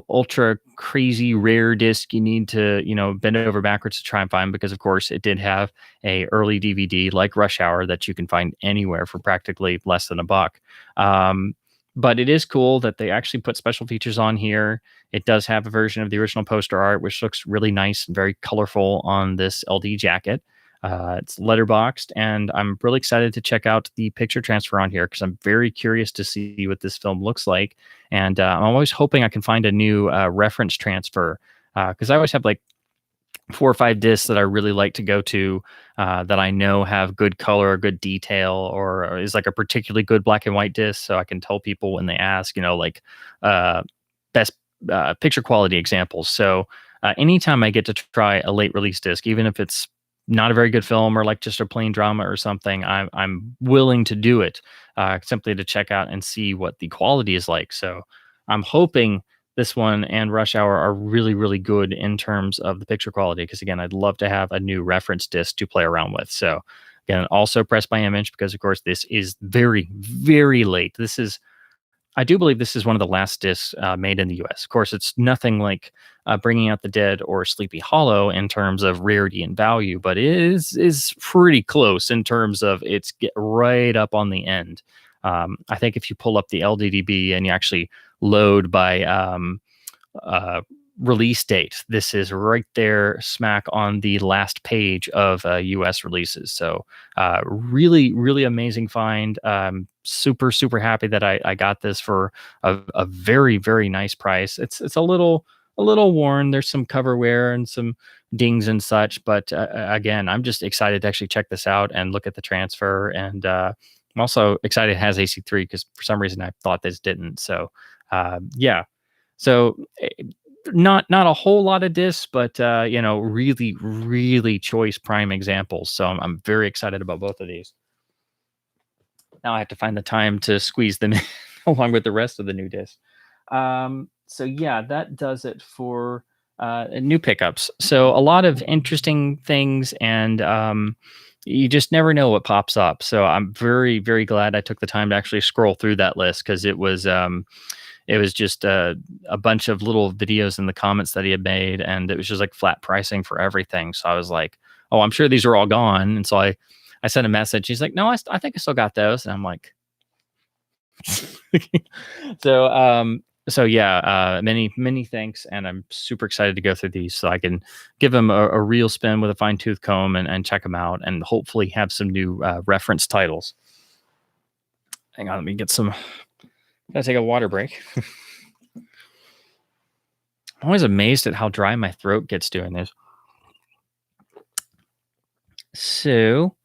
ultra crazy rare disc you need to, bend over backwards to try and find, because of course it did have a early DVD like Rush Hour that you can find anywhere for practically less than $1. But it is cool that they actually put special features on here. It does have a version of the original poster art, which looks really nice and very colorful on this LD jacket. It's letterboxed, and I'm really excited to check out the picture transfer on here, because I'm very curious to see what this film looks like. And I'm always hoping I can find a new reference transfer, because I always have like 4 or 5 discs that I really like to go to, that I know have good color, good detail, or is like a particularly good black and white disc. So I can tell people when they ask, best picture quality examples. So anytime I get to try a late release disc, even if it's not a very good film or like just a plain drama or something, I'm willing to do it, simply to check out and see what the quality is like. So I'm hoping this one and Rush Hour are really, really good in terms of the picture quality, because again, I'd love to have a new reference disc to play around with. So again, also pressed by Image, because of course this is very, very late. I do believe this is one of the last discs made in the US. Of course, it's nothing like Bringing Out the Dead or Sleepy Hollow in terms of rarity and value, but it is pretty close in terms of it's get right up on the end. I think if you pull up the LDDB and you actually load by release date, this is right there smack on the last page of US releases. So really, really amazing find. Super, super happy that I got this for a very, very nice price. It's a little worn. There's some cover wear and some dings and such, but again, I'm just excited to actually check this out and look at the transfer. And I'm also excited it has AC3, because for some reason I thought this didn't. So yeah. So not a whole lot of discs, but really, really choice prime examples. So I'm very excited about both of these. Now I have to find the time to squeeze them in along with the rest of the new disc. So yeah, that does it for new pickups. So a lot of interesting things, and you just never know what pops up. So I'm very, very glad I took the time to actually scroll through that list, because it was It was just a bunch of little videos in the comments that he had made, and it was just like flat pricing for everything. So I was like, oh, I'm sure these are all gone. And so I sent a message. He's like, no, I think I still got those. And I'm like, so yeah, many thanks, and I'm super excited to go through these so I can give them a real spin with a fine tooth comb and check them out, and hopefully have some new reference titles. Hang on, let me get some. Gotta take a water break. I'm always amazed at how dry my throat gets doing this. So,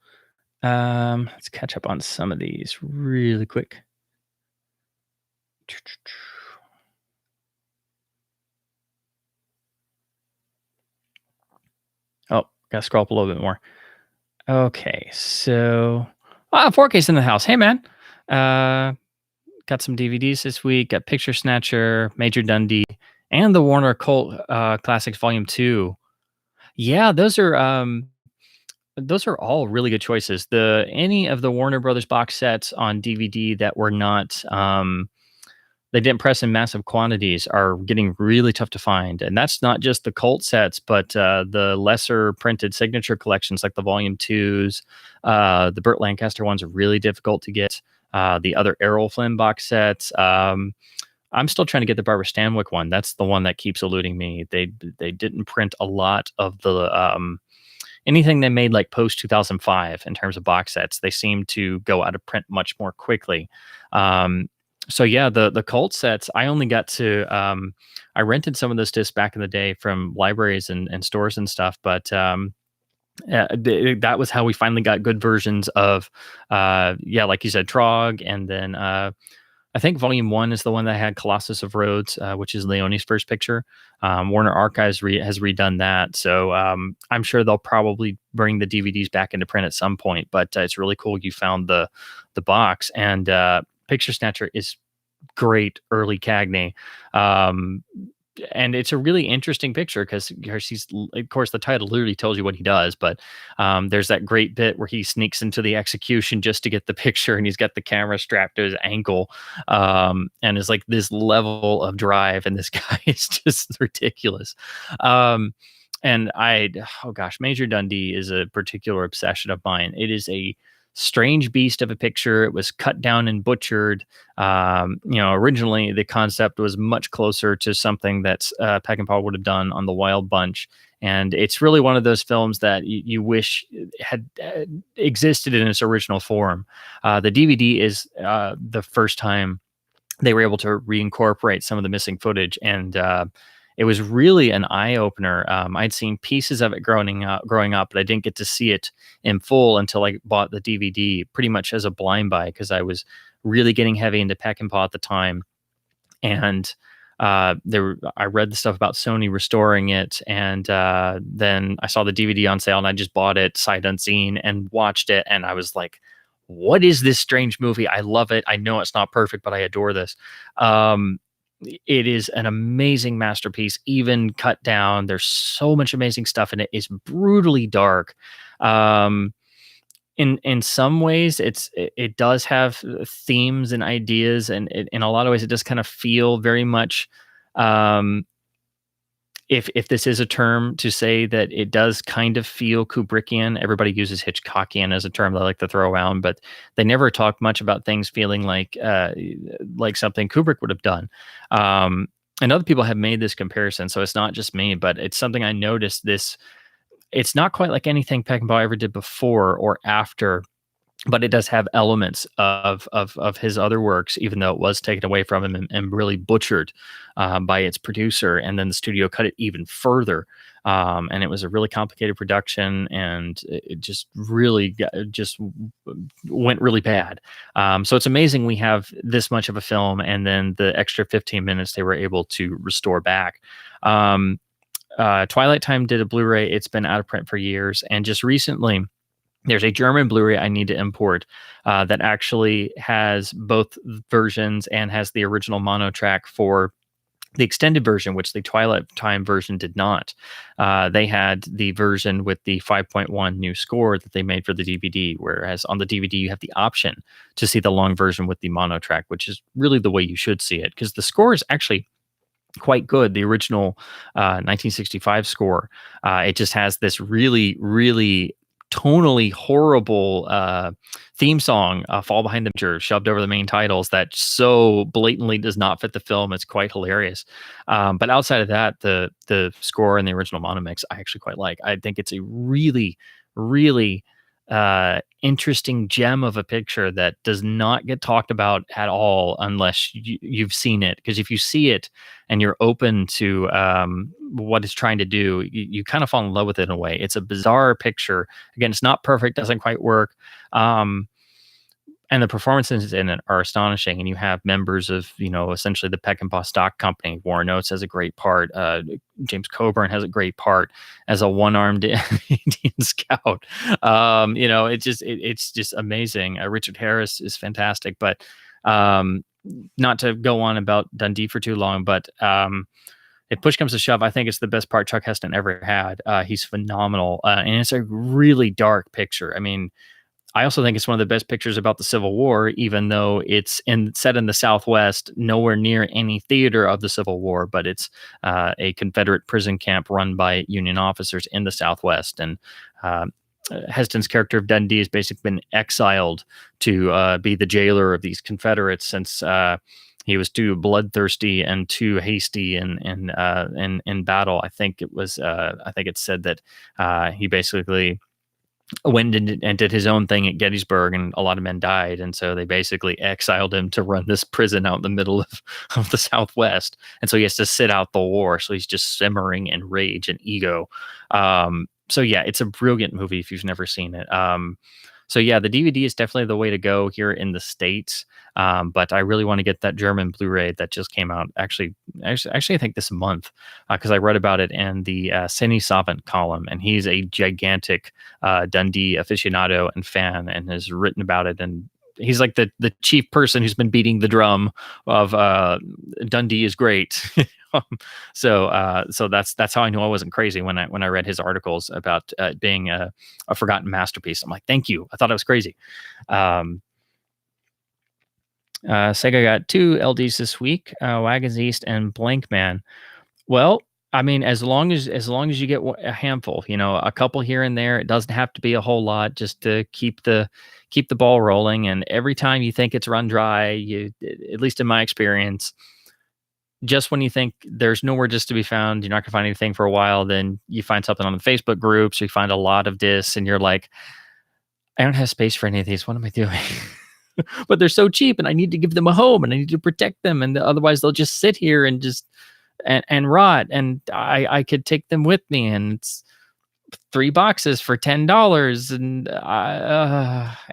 let's catch up on some of these really quick. Oh, gotta scroll up a little bit more. Okay, so 4K's in the house. Hey, man. Got some DVDs this week. Got Picture Snatcher, Major Dundee, and the Warner Cult Classics Volume 2. Yeah, those are all really good choices. Any of the Warner Brothers box sets on DVD that were not they didn't press in massive quantities are getting really tough to find. And that's not just the cult sets, but the lesser printed signature collections like the Volume 2s, the Burt Lancaster ones are really difficult to get. The other Errol Flynn box sets. I'm still trying to get the Barbara Stanwyck one. That's the one that keeps eluding me. They didn't print a lot of the anything they made like post 2005 in terms of box sets. They seem to go out of print much more quickly. So yeah, the cult sets, I only got to I rented some of those discs back in the day from libraries and stores and stuff, but that was how we finally got good versions of like you said, Trog, and then I think Volume 1 is the one that had Colossus of Rhodes, which is Leone's first picture. Warner Archives has redone that, so I'm sure they'll probably bring the DVDs back into print at some point, but it's really cool you found the box. And Picture Snatcher is great early Cagney. And it's a really interesting picture because he's, of course, the title literally tells you what he does, but there's that great bit where he sneaks into the execution just to get the picture, and he's got the camera strapped to his ankle, and is like this level of drive, and this guy is just ridiculous. And Major Dundee is a particular obsession of mine. It is a strange beast of a picture. It was cut down and butchered. Originally the concept was much closer to something that Peckinpah would have done on The Wild Bunch, and it's really one of those films that you wish had existed in its original form. The DVD is the first time they were able to reincorporate some of the missing footage, and it was really an eye-opener. I'd seen pieces of it growing up, but I didn't get to see it in full until I bought the DVD, pretty much as a blind buy, because I was really getting heavy into Peckinpah at the time. And I read the stuff about Sony restoring it, and then I saw the DVD on sale, and I just bought it sight unseen and watched it, and I was like, what is this strange movie? I love it. I know it's not perfect, but I adore this. It is an amazing masterpiece, even cut down. There's so much amazing stuff in it. It's brutally dark. In some ways, it does have themes and ideas, and in a lot of ways, it does kind of feel very much. If this is a term to say that, it does kind of feel Kubrickian. Everybody uses Hitchcockian as a term they like to throw around, but they never talk much about things feeling like something Kubrick would have done. And other people have made this comparison, so it's not just me, but it's something I noticed. It's not quite like anything Peckinpah ever did before or after, but it does have elements of his other works, even though it was taken away from him and really butchered by its producer. And then the studio cut it even further. And it was a really complicated production, and it just really went really bad. So it's amazing we have this much of a film, and then the extra 15 minutes they were able to restore back. Twilight Time did a Blu-ray. It's been out of print for years. And just recently, there's a German Blu-ray I need to import that actually has both versions and has the original mono track for The extended version, which the Twilight Time version did not, they had the version with the 5.1 new score that they made for the DVD. Whereas on the DVD, you have the option to see the long version with the mono track, which is really the way you should see it, because the score is actually quite good. The original 1965 score, it just has this really, really tonally horrible theme song, "Fall Behind the Picture," shoved over the main titles that so blatantly does not fit the film. It's quite hilarious. But outside of that, the score and the original mono mix, I actually quite like. I think it's a really, really interesting gem of a picture that does not get talked about at all unless you've seen it. Because if you see it and you're open to what it's trying to do, you kind of fall in love with it in a way. It's a bizarre picture. Again, it's not perfect, doesn't quite work. And the performances in it are astonishing. And you have members of, essentially the Peckinpah stock company. Warren Oates has a great part. James Coburn has a great part as a one-armed Indian scout. It's just amazing. Richard Harris is fantastic. But not to go on about Dundee for too long, but if push comes to shove, I think it's the best part Chuck Heston ever had. He's phenomenal. And it's a really dark picture. I mean, I also think it's one of the best pictures about the Civil War, even though it's set in the Southwest, nowhere near any theater of the Civil War, but it's a Confederate prison camp run by Union officers in the Southwest. And Heston's character of Dundee has basically been exiled to be the jailer of these Confederates since he was too bloodthirsty and too hasty in battle. I think it's said that he basically went and did his own thing at Gettysburg, and a lot of men died, and so they basically exiled him to run this prison out in the middle of the Southwest, and so he has to sit out the war. So he's just simmering in rage and ego. So yeah, it's a brilliant movie if you've never seen it. So yeah, the DVD is definitely the way to go here in the States. But I really want to get that German Blu-ray that just came out. Actually, I think this month, because I read about it in the Cine Savant column, and he's a gigantic Dundee aficionado and fan, and has written about it. And he's like the chief person who's been beating the drum of Dundee is great. So that's how I knew I wasn't crazy when I read his articles about being a forgotten masterpiece. I'm like, thank you. I thought I was crazy. Sega got 2 LDs this week, Wagons East and Blank Man. Well, I mean, as long as you get a handful, a couple here and there, it doesn't have to be a whole lot, just to keep the ball rolling. And every time you think it's run dry, at least in my experience, just when you think there's nowhere just to be found, you're not gonna find anything for a while, then you find something on the Facebook groups, or you find a lot of discs, and you're like, I don't have space for any of these. What am I doing? But they're so cheap, and I need to give them a home, and I need to protect them, and otherwise they'll just sit here and just and rot. And I could take them with me, and it's 3 boxes for $10,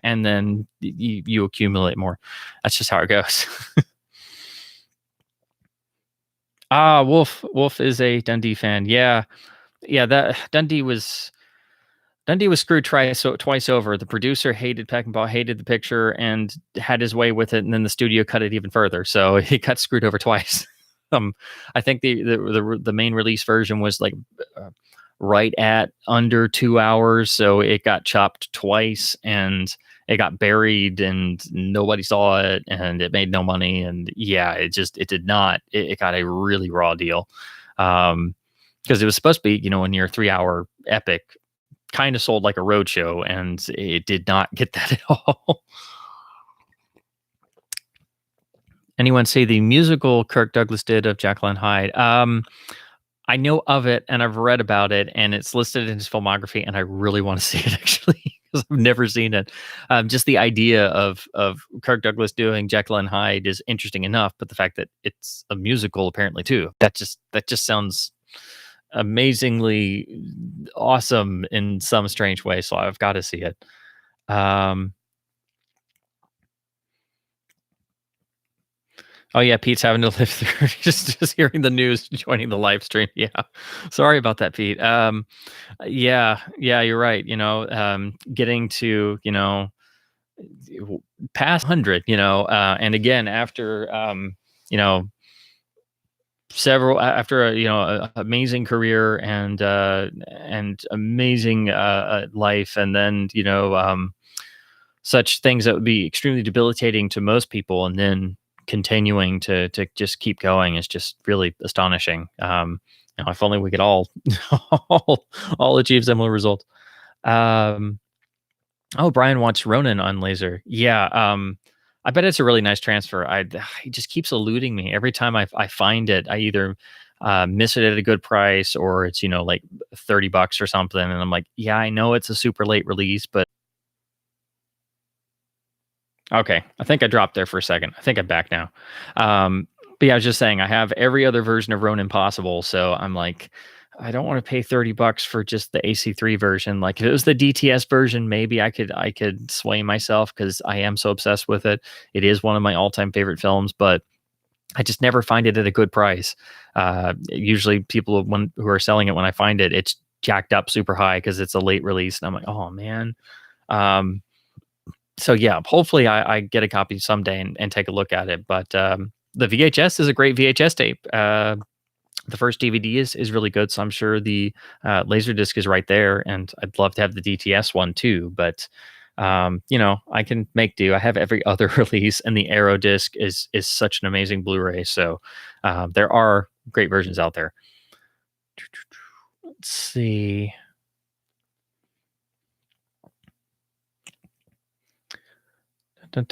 and then you accumulate more. That's just how it goes. Wolf is a Dundee fan. Yeah. That Dundee was screwed twice over. The producer hated Peckinpah, hated the picture, and had his way with it, and then the studio cut it even further. So he got screwed over twice. I think the main release version was like right at under 2 hours, so it got chopped twice, and it got buried, and nobody saw it, and it made no money. And yeah, it did not. It got a really raw deal, because it was supposed to be, a near 3-hour epic, kind of sold like a roadshow, and it did not get that at all. Anyone see the musical Kirk Douglas did of Jekyll and Hyde? I know of it, and I've read about it, and it's listed in his filmography, and I really want to see it, actually, because I've never seen it. Just the idea of Kirk Douglas doing Jekyll and Hyde is interesting enough, but the fact that it's a musical apparently too, that just sounds amazingly awesome in some strange way. So I've got to see it. Oh yeah, Pete's having to live through just hearing the news, joining the live stream. Yeah, sorry about that, Pete. Yeah, you're right. Getting to past 100. And again after after a amazing career and amazing life, and then such things that would be extremely debilitating to most people, and then continuing to just keep going is just really astonishing. If only we could all all achieve similar results. Um, oh, Brian wants Ronin on laser. Yeah, I bet it's a really nice transfer. It just keeps eluding me every time I find it. I either miss it at a good price, or it's like $30 or something, and I'm like, yeah, I know it's a super late release, but okay, I think I dropped there for a second. I think I'm back now. But yeah, I was just saying I have every other version of Ronin possible, so I'm like, I don't want to pay $30 for just the AC3 version. Like if it was the DTS version, maybe I could sway myself because I am so obsessed with it. It is one of my all-time favorite films, but I just never find it at a good price. Usually people who are selling it, when I find it, it's jacked up super high because it's a late release, and I'm like, oh man. Um, so yeah, hopefully I get a copy someday and take a look at it. But the VHS is a great VHS tape. The first DVD is really good, so I'm sure the Laserdisc is right there, and I'd love to have the DTS one too. But I can make do. I have every other release, and the Aero disc is such an amazing Blu-ray. So there are great versions out there. Let's see.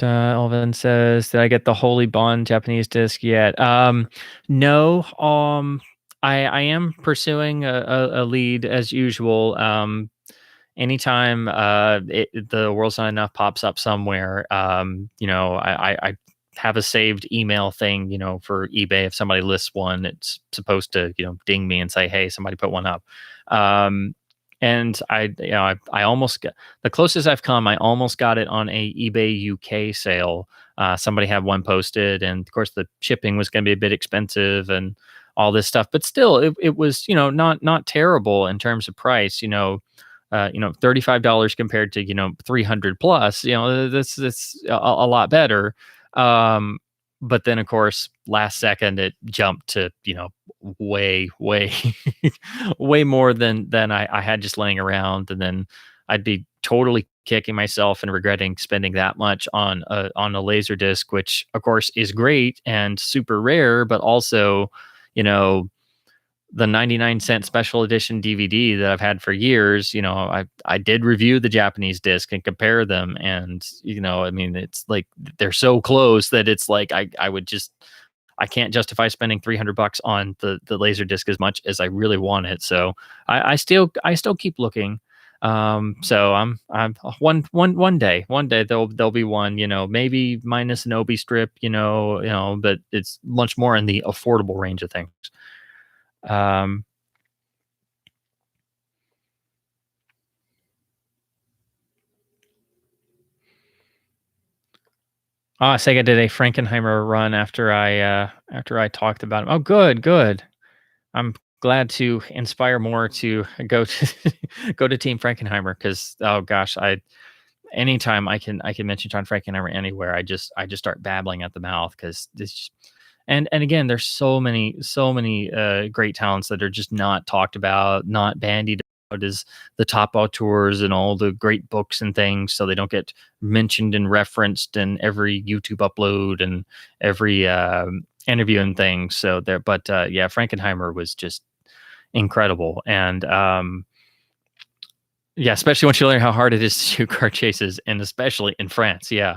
Elvin says, "Did I get the Holy Bond Japanese disc yet?" No. I am pursuing a lead as usual. Anytime the World's Not Enough pops up somewhere, I have a saved email thing, for eBay. If somebody lists one, it's supposed to, ding me and say, "Hey, somebody put one up." Um, and I almost got the closest I've come. I almost got it on a eBay UK sale. Somebody had one posted, and of course the shipping was going to be a bit expensive and all this stuff. But still, it was not terrible in terms of price. $35 compared to 300 plus. That's a lot better. Um, but then of course last second it jumped to way way more than I had just laying around, and then I'd be totally kicking myself and regretting spending that much on a laser disc, which of course is great and super rare, but also you know the 99-cent special edition DVD that I've had for years. I did review the Japanese disc and compare them, and I mean, it's like they're so close that it's like I can't justify spending $300 on the laser disc as much as I really want it. So I still keep looking. So I'm one day there'll be one, maybe minus an Obi strip, but it's much more in the affordable range of things. Um, Sega did a Frankenheimer run after I talked about him. Oh, good. I'm glad to inspire more to go to go to Team Frankenheimer, because oh gosh, anytime I can mention John Frankenheimer anywhere, I just start babbling at the mouth, because this. And again, there's so many great talents that are just not talked about, not bandied about as the top auteurs and all the great books and things, so they don't get mentioned and referenced in every YouTube upload and every interview and things. So there, but yeah, Frankenheimer was just incredible, and yeah, especially once you learn how hard it is to shoot car chases, and especially in France. Yeah.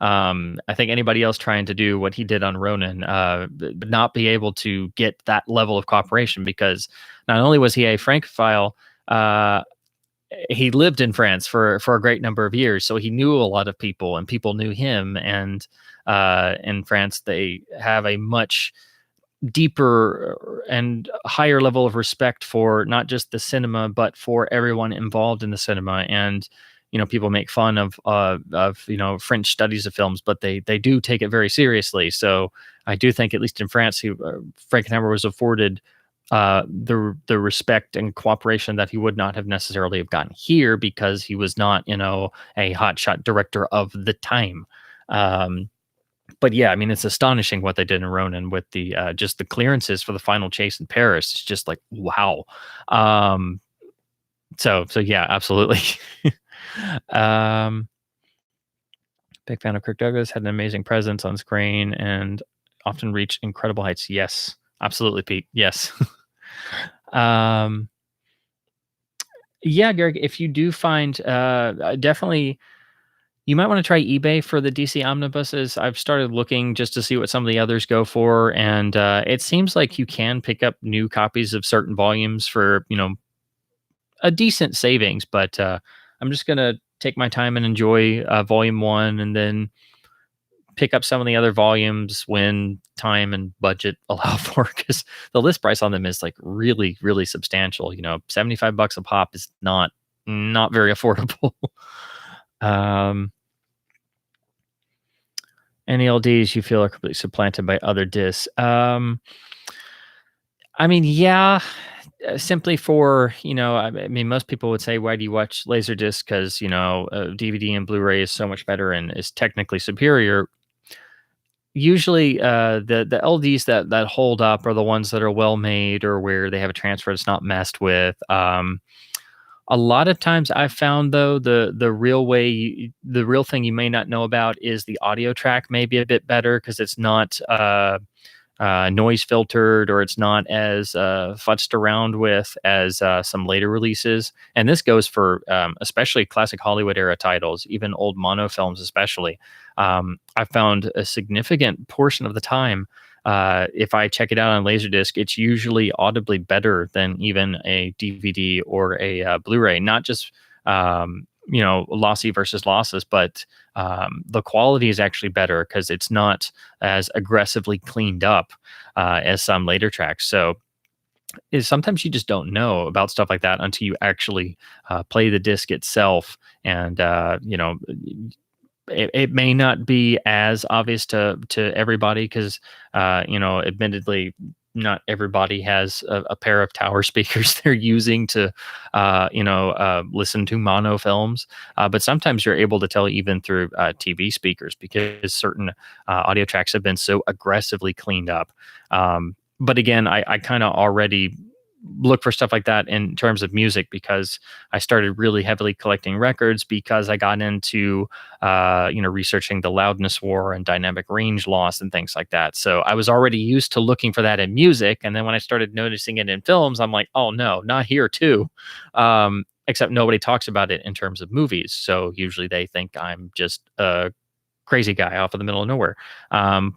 I think anybody else trying to do what he did on Ronin, but not be able to get that level of cooperation, because not only was he a Francophile, he lived in France for a great number of years, so he knew a lot of people, and people knew him. And in France, they have a much deeper and higher level of respect for not just the cinema, but for everyone involved in the cinema. And people make fun of French studies of films, but they do take it very seriously. So I do think, at least in France, Frankenheimer was afforded the respect and cooperation that he would not have necessarily have gotten here, because he was not a hotshot director of the time. But yeah, I mean, it's astonishing what they did in Ronin with the just the clearances for the final chase in Paris. It's just like wow. Um, so yeah, absolutely. um, Big fan of Kirk Douglas. Had an amazing presence on screen and often reached incredible heights. Yes, absolutely, Pete. Yes. um, yeah, Greg. If you do find, definitely you might want to try eBay for the DC omnibuses. I've started looking just to see what some of the others go for, and it seems like you can pick up new copies of certain volumes for a decent savings. But I'm just gonna take my time and enjoy Volume One, and then pick up some of the other volumes when time and budget allow for. Because the list price on them is like really, really substantial. 75 bucks a pop is not very affordable. um, Any LDs you feel are completely supplanted by other discs? I mean, yeah, simply for, I mean, most people would say, why do you watch Laserdisc? Because, DVD and Blu-ray is so much better and is technically superior. Usually, the LDs that hold up are the ones that are well made or where they have a transfer that's not messed with. A lot of times I've found though the real thing you may not know about is the audio track may be a bit better because it's not noise filtered or it's not as futzed around with as some later releases. And this goes for especially classic Hollywood era titles, even old mono films especially. I've found a significant portion of the time, if I check it out on Laserdisc, it's usually audibly better than even a DVD or a Blu-ray. Not just lossy versus losses, but the quality is actually better because it's not as aggressively cleaned up as some later tracks. So sometimes you just don't know about stuff like that until you actually play the disc itself, and it may not be as obvious to everybody because admittedly not everybody has a pair of tower speakers they're using to listen to mono films, but sometimes you're able to tell even through TV speakers because certain audio tracks have been so aggressively cleaned up. But again, I kind of already look for stuff like that in terms of music because I started really heavily collecting records because I got into researching the loudness war and dynamic range loss and things like that. So I was already used to looking for that in music, and then when I started noticing it in films, I'm like, oh no, not here too. Except nobody talks about it in terms of movies, so usually they think I'm just a crazy guy off in the middle of nowhere,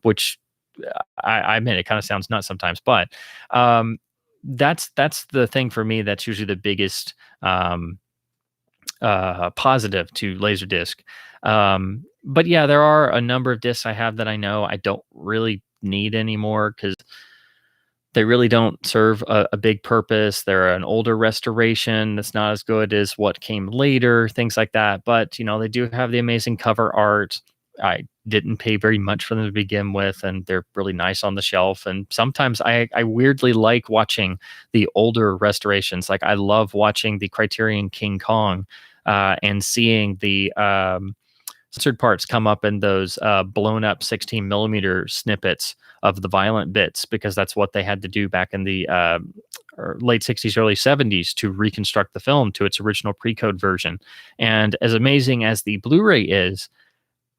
which I admit it kind of sounds nuts sometimes, but that's the thing for me. That's usually the biggest positive to Laserdisc. But yeah, there are a number of discs I have that I know I don't really need anymore because they really don't serve a big purpose. They're an older restoration that's not as good as what came later, things like that. But they do have the amazing cover art. I didn't pay very much for them to begin with, and they're really nice on the shelf. And sometimes I weirdly like watching the older restorations. Like I love watching the Criterion King Kong and seeing the censored parts come up in those blown up 16 millimeter snippets of the violent bits because that's what they had to do back in the late 60s, early 70s to reconstruct the film to its original pre-code version. And as amazing as the Blu-ray is,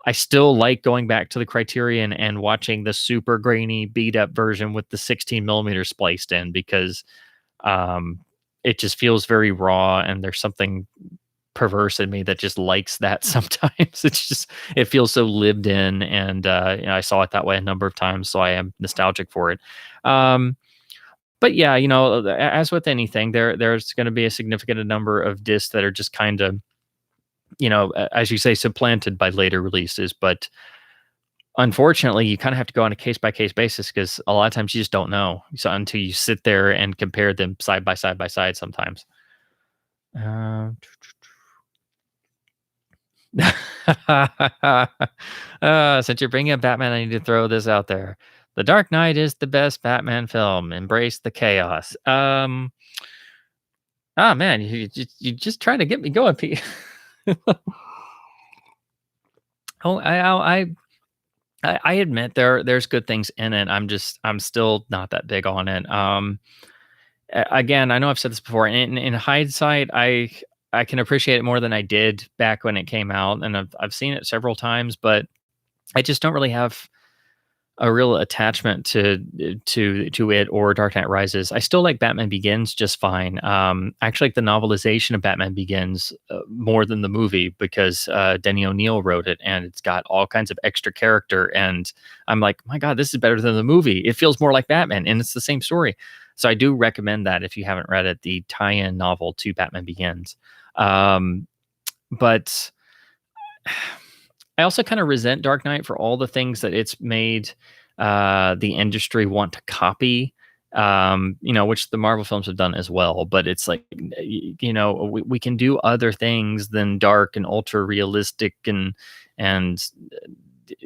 I still like going back to the Criterion and watching the super grainy, beat up version with the 16 millimeters spliced in because it just feels very raw, and there's something perverse in me that just likes that sometimes. It feels so lived in, and I saw it that way a number of times, so I am nostalgic for it. But yeah, as with anything, there's going to be a significant number of discs that are just kind of as you say, supplanted by later releases. But unfortunately, you kind of have to go on a case by case basis because a lot of times you just don't know. So until you sit there and compare them side by side sometimes. Since you're bringing up Batman, I need to throw this out there. The Dark Knight is the best Batman film. Embrace the chaos. Man, you just trying to get me going, Pete. Oh, I admit there's good things in it. I'm still not that big on it. Again, I know I've said this before. In hindsight, I can appreciate it more than I did back when it came out, and I've seen it several times, but I just don't really have a real attachment to it or Dark Knight Rises. I still like Batman Begins just fine. I actually like the novelization of Batman Begins more than the movie because Denny O'Neil wrote it and it's got all kinds of extra character. And I'm like, my God, this is better than the movie. It feels more like Batman and it's the same story. So I do recommend that if you haven't read it, the tie-in novel to Batman Begins. But I also kind of resent Dark Knight for all the things that it's made the industry want to copy, which the Marvel films have done as well. But it's like, we can do other things than dark and ultra realistic and and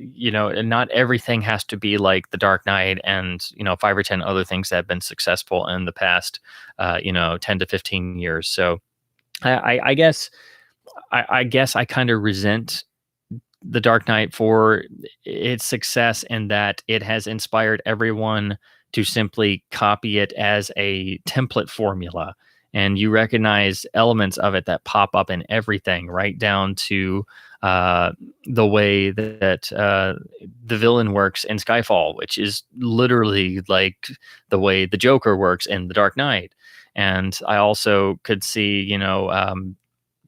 not everything has to be like the Dark Knight and 5 or 10 other things that have been successful in the past 10 to 15 years. So I guess I kind of resent the Dark Knight for its success in that it has inspired everyone to simply copy it as a template formula. And you recognize elements of it that pop up in everything, right down to the way that the villain works in Skyfall, which is literally like the way the Joker works in The Dark Knight. And I also could see,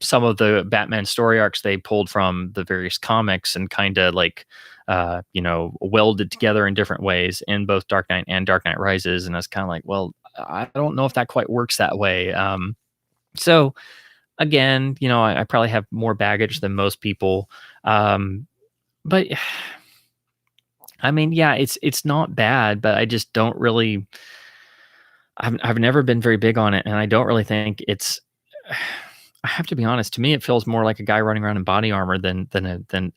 some of the Batman story arcs they pulled from the various comics and kind of like, welded together in different ways in both Dark Knight and Dark Knight Rises. And I was kind of like, well, I don't know if that quite works that way. So again, I probably have more baggage than most people. But I mean, yeah, it's not bad, but I just don't really, I've never been very big on it. And I don't really think it's, I have to be honest. To me, it feels more like a guy running around in body armor than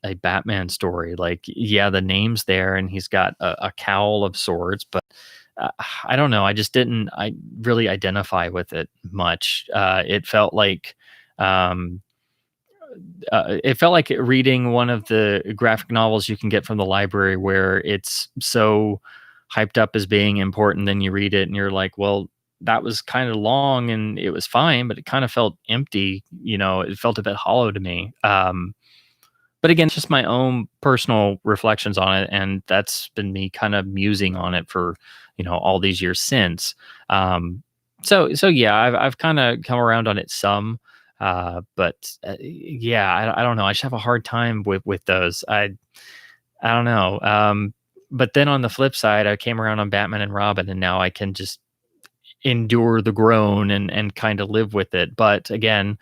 a Batman story. Like, yeah, the name's there, and he's got a cowl of sorts, but I don't know. I really identify with it much. It felt like reading one of the graphic novels you can get from the library, where it's so hyped up as being important. Then you read it, and you're like, well, that was kind of long and it was fine, but it kind of felt empty. It felt a bit hollow to me. But again, it's just my own personal reflections on it. And that's been me kind of musing on it for, all these years since. So yeah, I've kind of come around on it some, but yeah, I don't know. I just have a hard time with those. I don't know. But then on the flip side, I came around on Batman and Robin, and now I can just endure the groan and kind of live with it. But again,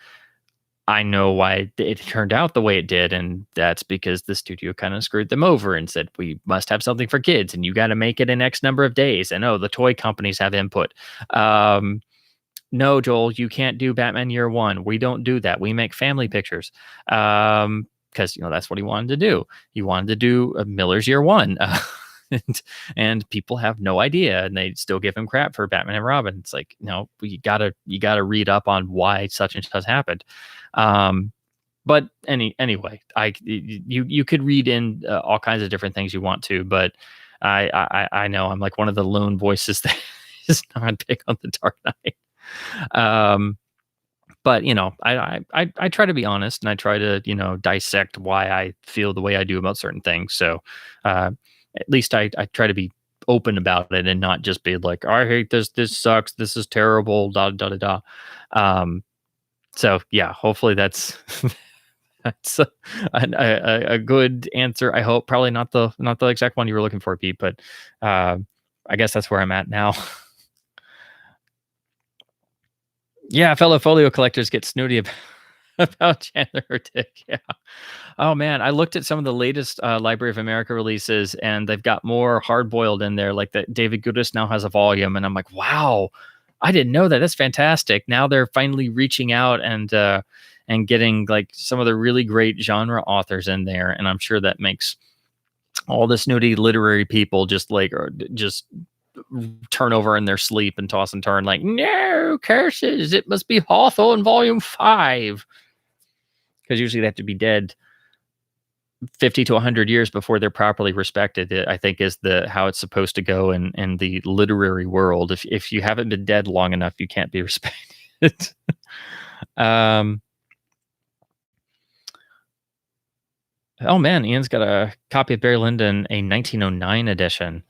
I know why it turned out the way it did, and that's because the studio kind of screwed them over and said, we must have something for kids and you got to make it in X number of days, and the toy companies have input. No, Joel, you can't do Batman Year One. We don't do that. We make family pictures. Because that's what he wanted to do. He wanted to do Miller's Year One. And people have no idea, and they still give him crap for Batman and Robin. It's like, no, you gotta read up on why such and such happened. But anyway, you could read in all kinds of different things you want to, but I know I'm like one of the lone voices that is not big on the Dark Knight. But I try to be honest, and I try to dissect why I feel the way I do about certain things. So at least I try to be open about it and not just be like, I hate this. This sucks. This is terrible. Da da da da. So yeah, hopefully that's that's a good answer. I hope. Probably not the exact one you were looking for, Pete, but I guess that's where I'm at now. Yeah, fellow folio collectors get snooty about Chandler Dick. Yeah. Oh man, I looked at some of the latest Library of America releases, and they've got more hard boiled in there. Like that, David Goodis now has a volume, and I'm like, wow, I didn't know that. That's fantastic. Now they're finally reaching out and getting like some of the really great genre authors in there, and I'm sure that makes all the snooty literary people just turn over in their sleep and toss and turn like, no, curses, it must be Hawthorne volume 5. Because usually they have to be dead 50 to 100 years before they're properly respected, I think is the how it's supposed to go in the literary world. If you haven't been dead long enough, you can't be respected. um, oh man, Ian's got a copy of Barry Lyndon, a 1909 edition.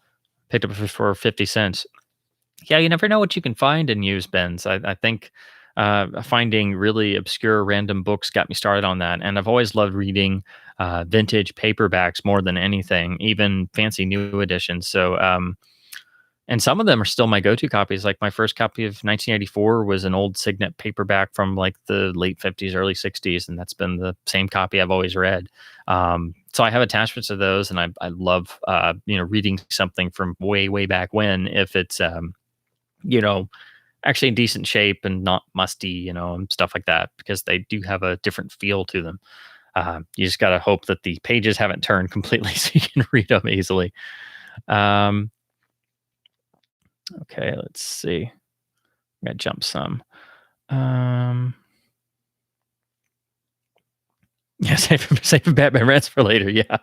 Picked up for 50 cents. Yeah, you never know what you can find in used bins. I think finding really obscure random books got me started on that. And I've always loved reading vintage paperbacks more than anything, even fancy new editions. So, and some of them are still my go-to copies. Like my first copy of 1984 was an old Signet paperback from like the late 50s, early 60s, and that's been the same copy I've always read. So I have attachments to those, and I love reading something from way back when if it's you know actually in decent shape and not musty, and stuff like that, because they do have a different feel to them. You just got to hope that the pages haven't turned completely so you can read them easily. Um, Okay, let's see. I'm gonna jump some. Um, yeah, save Batman rants for later. Yeah.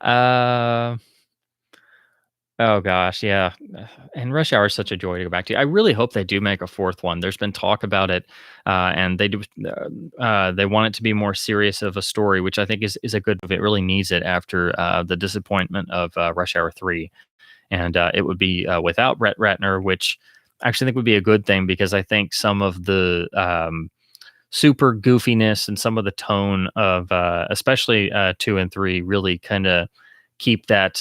Uh, oh gosh, yeah. And Rush Hour is such a joy to go back to. I really hope they do make a fourth one. There's been talk about it, and they do. They want it to be more serious of a story, which I think is a good. It really needs it after the disappointment of Rush Hour 3. And it would be without Brett Ratner, which I actually think would be a good thing, because I think some of the super goofiness and some of the tone of especially 2 and 3 really kind of keep that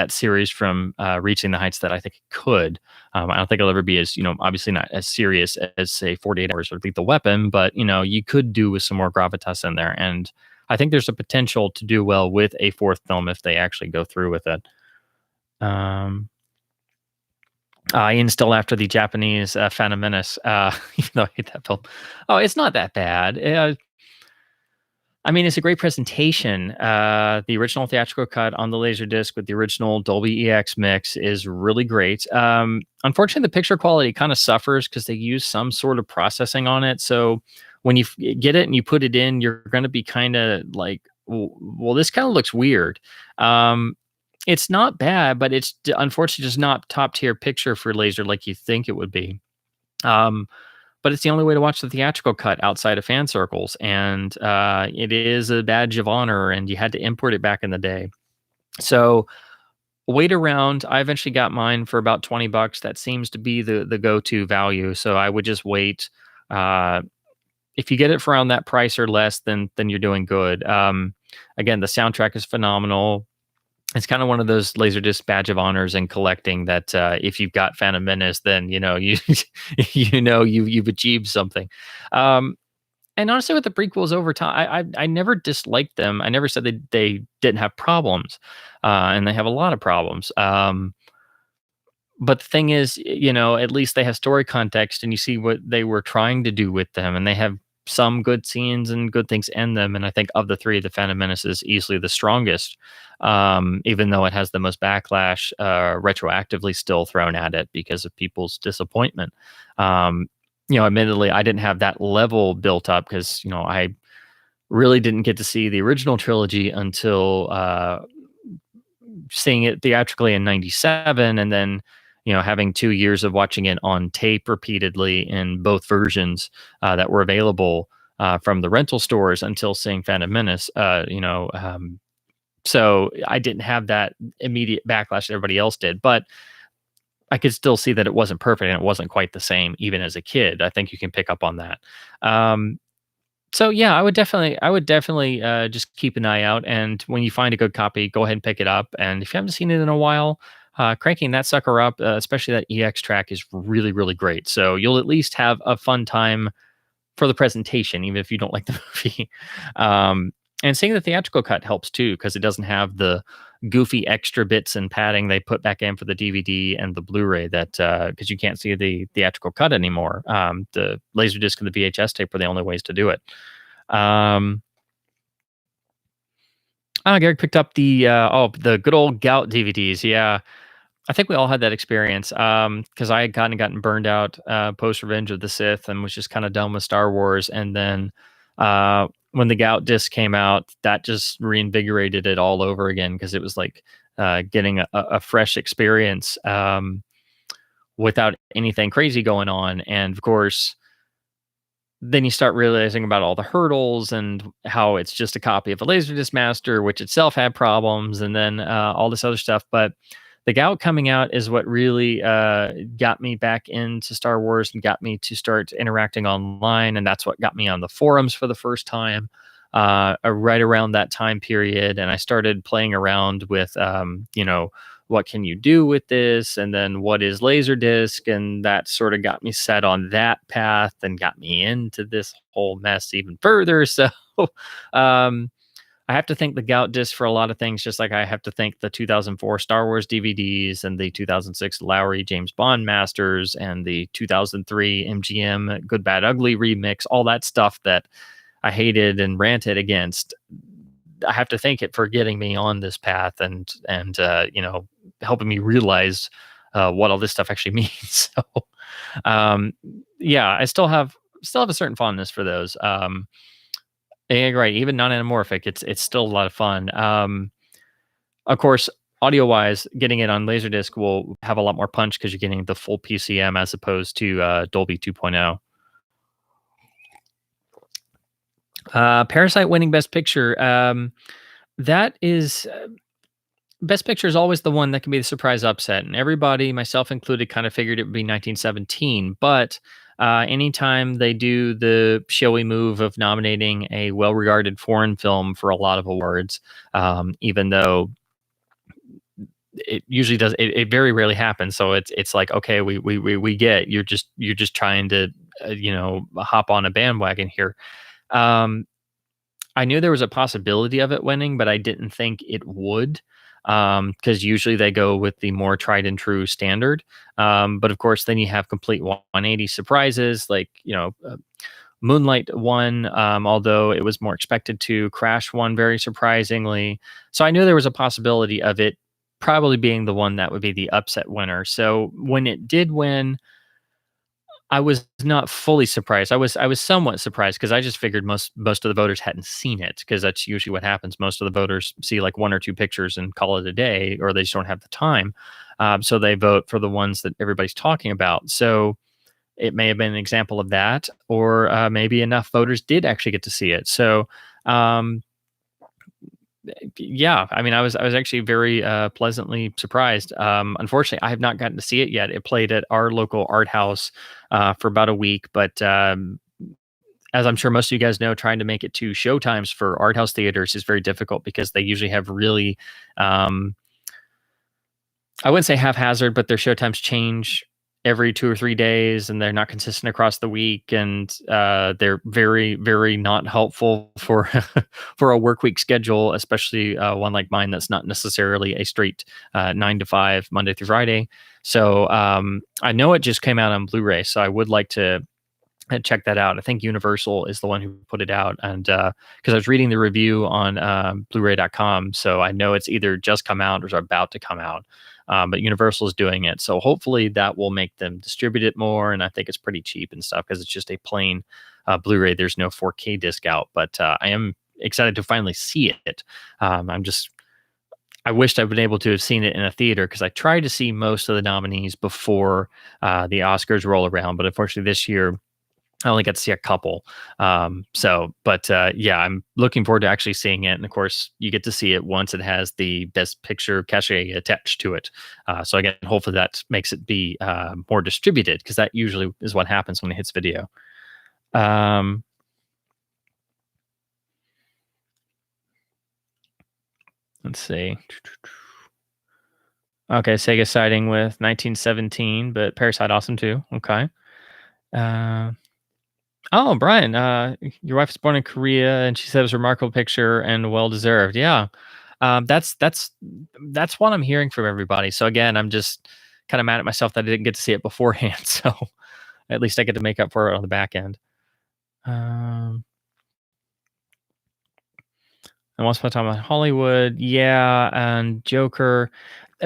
series from reaching the heights that I think it could. I don't think it'll ever be as, obviously not as serious as say 48 Hours or Lethal Weapon, but you could do with some more gravitas in there, and I think there's a potential to do well with a fourth film if they actually go through with it. Ian's still after the Japanese Phantom Menace, even though I hate that film. Oh, it's not that bad. I mean, it's a great presentation. The original theatrical cut on the Laserdisc with the original Dolby EX mix is really great. Unfortunately, the picture quality kind of suffers because they use some sort of processing on it. So when you get it and you put it in, you're going to be kind of like, well, this kind of looks weird. It's not bad, but it's unfortunately just not top tier picture for laser like you think it would be. But it's the only way to watch the theatrical cut outside of fan circles, and it is a badge of honor, and you had to import it back in the day. So wait around. I eventually got mine for about $20. That seems to be the go-to value. So I would just wait. If you get it for around that price or less, then you're doing good. Again, the soundtrack is phenomenal. It's kind of one of those Laserdisc badge of honors in collecting that if you've got Phantom Menace, then you've achieved something. And honestly, with the prequels over time, I never disliked them. I never said they didn't have problems, and they have a lot of problems. But the thing is, at least they have story context, and you see what they were trying to do with them, and they have some good scenes and good things in them. And I think of the three, the Phantom Menace is easily the strongest, even though it has the most backlash retroactively still thrown at it because of people's disappointment. Admittedly, I didn't have that level built up because, I really didn't get to see the original trilogy until seeing it theatrically in 97, and then having 2 years of watching it on tape repeatedly in both versions that were available from the rental stores until seeing Phantom Menace. So I didn't have that immediate backlash that everybody else did, but I could still see that it wasn't perfect and it wasn't quite the same even as a kid. I think you can pick up on that. So yeah, I would definitely just keep an eye out, and when you find a good copy, go ahead and pick it up. And if you haven't seen it in a while, cranking that sucker up, especially that EX track, is really, really great. So you'll at least have a fun time for the presentation, even if you don't like the movie. And seeing the theatrical cut helps too, because it doesn't have the goofy extra bits and padding they put back in for the DVD and the Blu-ray that because you can't see the theatrical cut anymore. The Laserdisc and the VHS tape were the only ways to do it. Garrick picked up the good old Gout DVDs. Yeah, I think we all had that experience because I had gotten burned out post Revenge of the Sith and was just kind of done with Star Wars. And then when the Gout disc came out, that just reinvigorated it all over again because it was like getting a fresh experience without anything crazy going on. And of course, then you start realizing about all the hurdles and how it's just a copy of a Laserdisc Master, which itself had problems, and then all this other stuff. But the Gout coming out is what really got me back into Star Wars and got me to start interacting online, and that's what got me on the forums for the first time, right around that time period. And I started playing around with, what can you do with this, and then what is Laserdisc, and that sort of got me set on that path and got me into this whole mess even further. So um, I have to thank the Gout disc for a lot of things, just like I have to thank the 2004 Star Wars DVDs and the 2006 Lowry James Bond Masters and the 2003 MGM Good Bad Ugly remix, all that stuff that I hated and ranted against. I have to thank it for getting me on this path and helping me realize what all this stuff actually means. So yeah, I still have a certain fondness for those. Yeah, right. Even non-anamorphic, it's still a lot of fun. Of course, audio-wise, getting it on Laserdisc will have a lot more punch because you're getting the full PCM as opposed to Dolby 2.0. Parasite winning Best Picture. That is Best Picture is always the one that can be the surprise upset, and everybody, myself included, kind of figured it would be 1917. But anytime they do the showy move of nominating a well-regarded foreign film for a lot of awards, even though it usually does, it very rarely happens. So it's like, okay, we get you're just trying to hop on a bandwagon here. I knew there was a possibility of it winning, but I didn't think it would, because usually they go with the more tried and true standard. But of course, then you have complete 180 surprises, like Moonlight won, although it was more expected to. Crash won very surprisingly. So I knew there was a possibility of it probably being the one that would be the upset winner. So when it did win, I was not fully surprised. I was somewhat surprised because I just figured most of the voters hadn't seen it, because that's usually what happens. Most of the voters see like one or two pictures and call it a day, or they just don't have the time. So they vote for the ones that everybody's talking about. So it may have been an example of that, or maybe enough voters did actually get to see it. So yeah, I mean, I was actually very pleasantly surprised. Unfortunately, I have not gotten to see it yet. It played at our local art house for about a week, but as I'm sure most of you guys know, trying to make it to show times for art house theaters is very difficult because they usually have really, I wouldn't say haphazard, but their show times change every 2 or 3 days, and they're not consistent across the week, and they're very, very not helpful for for a work week schedule, especially one like mine that's not necessarily a straight 9 to 5 Monday through Friday. So I know it just came out on Blu-ray, so I would like to check that out. I think Universal is the one who put it out, and because I was reading the review on Blu-ray.com, so I know it's either just come out or is about to come out. But Universal is doing it, so hopefully that will make them distribute it more. And I think it's pretty cheap and stuff because it's just a plain Blu-ray. There's no 4K disc out, but I am excited to finally see it. I wished I'd been able to have seen it in a theater, because I tried to see most of the nominees before the Oscars roll around, but unfortunately this year I only got to see a couple. Yeah, I'm looking forward to actually seeing it. And of course, you get to see it once it has the Best Picture cachet attached to it. So again, hopefully that makes it be more distributed, because that usually is what happens when it hits video. Let's see. Okay, Sega siding with 1917, but Parasite awesome too. Okay. Oh, Brian, your wife was born in Korea, and she said it was a remarkable picture and well deserved. Yeah, that's what I'm hearing from everybody. So again, I'm just kind of mad at myself that I didn't get to see it beforehand. So at least I get to make up for it on the back end. And once upon a time in Hollywood, yeah, and Joker.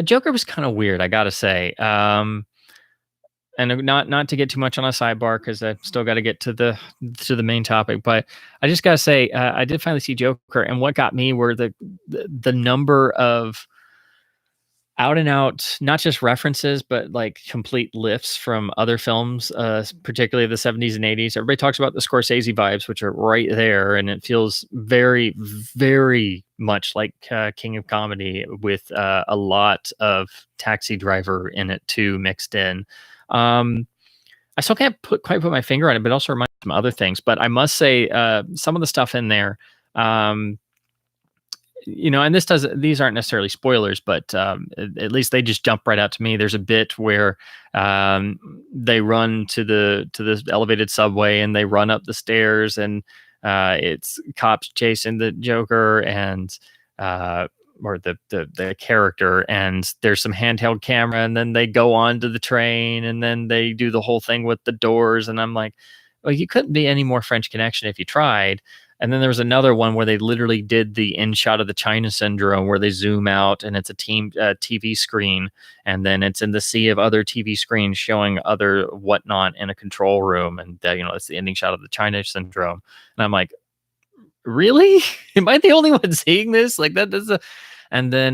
Joker was kind of weird, I gotta say. and not to get too much on a sidebar because I still got to get to the main topic, but I just gotta say I did finally see Joker, and what got me were the number of out and out, not just references, but like complete lifts from other films, particularly the 70s and 80s. Everybody talks about the Scorsese vibes, which are right there. And it feels very, very much like King of Comedy with a lot of Taxi Driver in it too, mixed in. I still can't quite put my finger on it, but it also reminds me of some other things. But I must say, some of the stuff in there, and these aren't necessarily spoilers, but at least they just jump right out to me. There's a bit where they run to the elevated subway and they run up the stairs, and it's cops chasing the Joker and or the character, and there's some handheld camera, and then they go on to the train, and then they do the whole thing with the doors, and I'm like, well, you couldn't be any more French Connection if you tried. And then there was another one where they literally did the in shot of the China Syndrome, where they zoom out and it's a TV screen, and then it's in the sea of other TV screens showing other whatnot in a control room, and it's the ending shot of the China Syndrome. And I'm like, really? Am I the only one seeing this? Like that does and then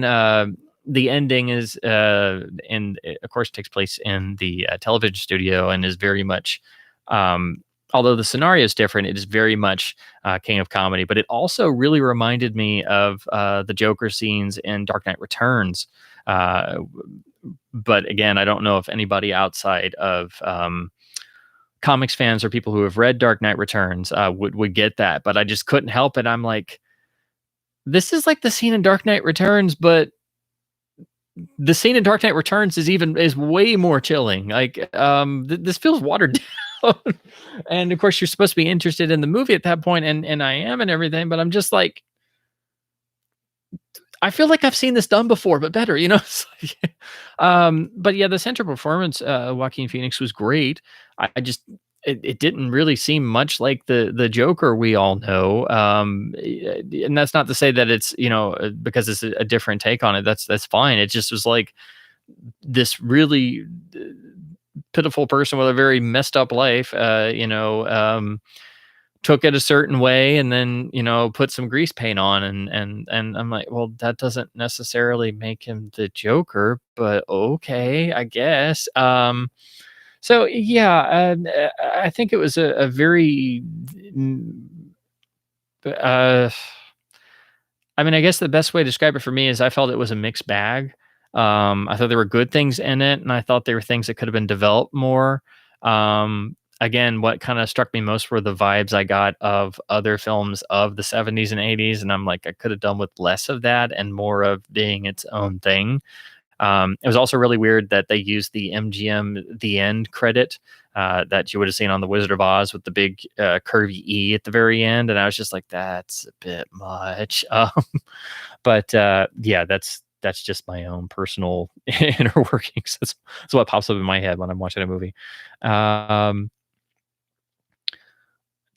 the ending is and it, of course, takes place in the television studio and is very much. Although the scenario is different, it is very much King of Comedy. But it also really reminded me of the Joker scenes in Dark Knight Returns. But again, I don't know if anybody outside of comics fans or people who have read Dark Knight Returns would get that. But I just couldn't help it. I'm like, this is like the scene in Dark Knight Returns, but the scene in Dark Knight Returns is way more chilling. Like this feels watered down. And of course, you're supposed to be interested in the movie at that point, and I am and everything, but I'm just like, I feel like I've seen this done before, but better, but yeah, the central performance, Joaquin Phoenix was great. I just it didn't really seem much like the Joker we all know. And that's not to say that it's because it's a different take on it. That's fine. It just was like this really pitiful person with a very messed up life, took it a certain way and then, put some grease paint on and I'm like, well, that doesn't necessarily make him the Joker, but okay, I guess. So yeah, I think it was a very, I guess the best way to describe it for me is I felt it was a mixed bag. I thought there were good things in it, and I thought there were things that could have been developed more. Again, what kind of struck me most were the vibes I got of other films of the 70s and 80s, and I'm like, I could have done with less of that and more of being its own thing. It was also really weird that they used the MGM The End credit that you would have seen on The Wizard of Oz with the big curvy E at the very end, and I was just like, that's a bit much. But yeah, that's just my own personal inner workings. That's what pops up in my head when I'm watching a movie. Let's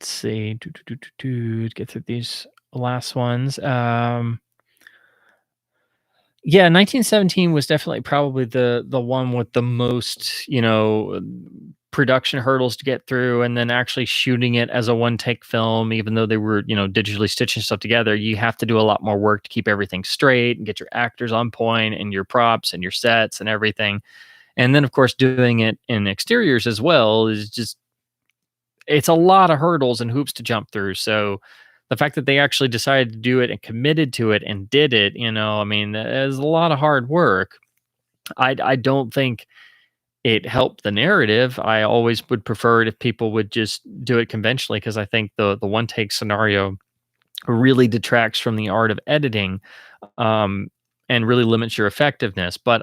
see. Get through these last ones. Yeah, 1917 was definitely probably the one with the most, production hurdles to get through, and then actually shooting it as a one take film, even though they were, digitally stitching stuff together, you have to do a lot more work to keep everything straight and get your actors on point and your props and your sets and everything. And then of course doing it in exteriors as well is just, it's a lot of hurdles and hoops to jump through. So the fact that they actually decided to do it and committed to it and did it, there's a lot of hard work. I don't think it helped the narrative. I always would prefer it if people would just do it conventionally, because I think the one take scenario really detracts from the art of editing, and really limits your effectiveness. But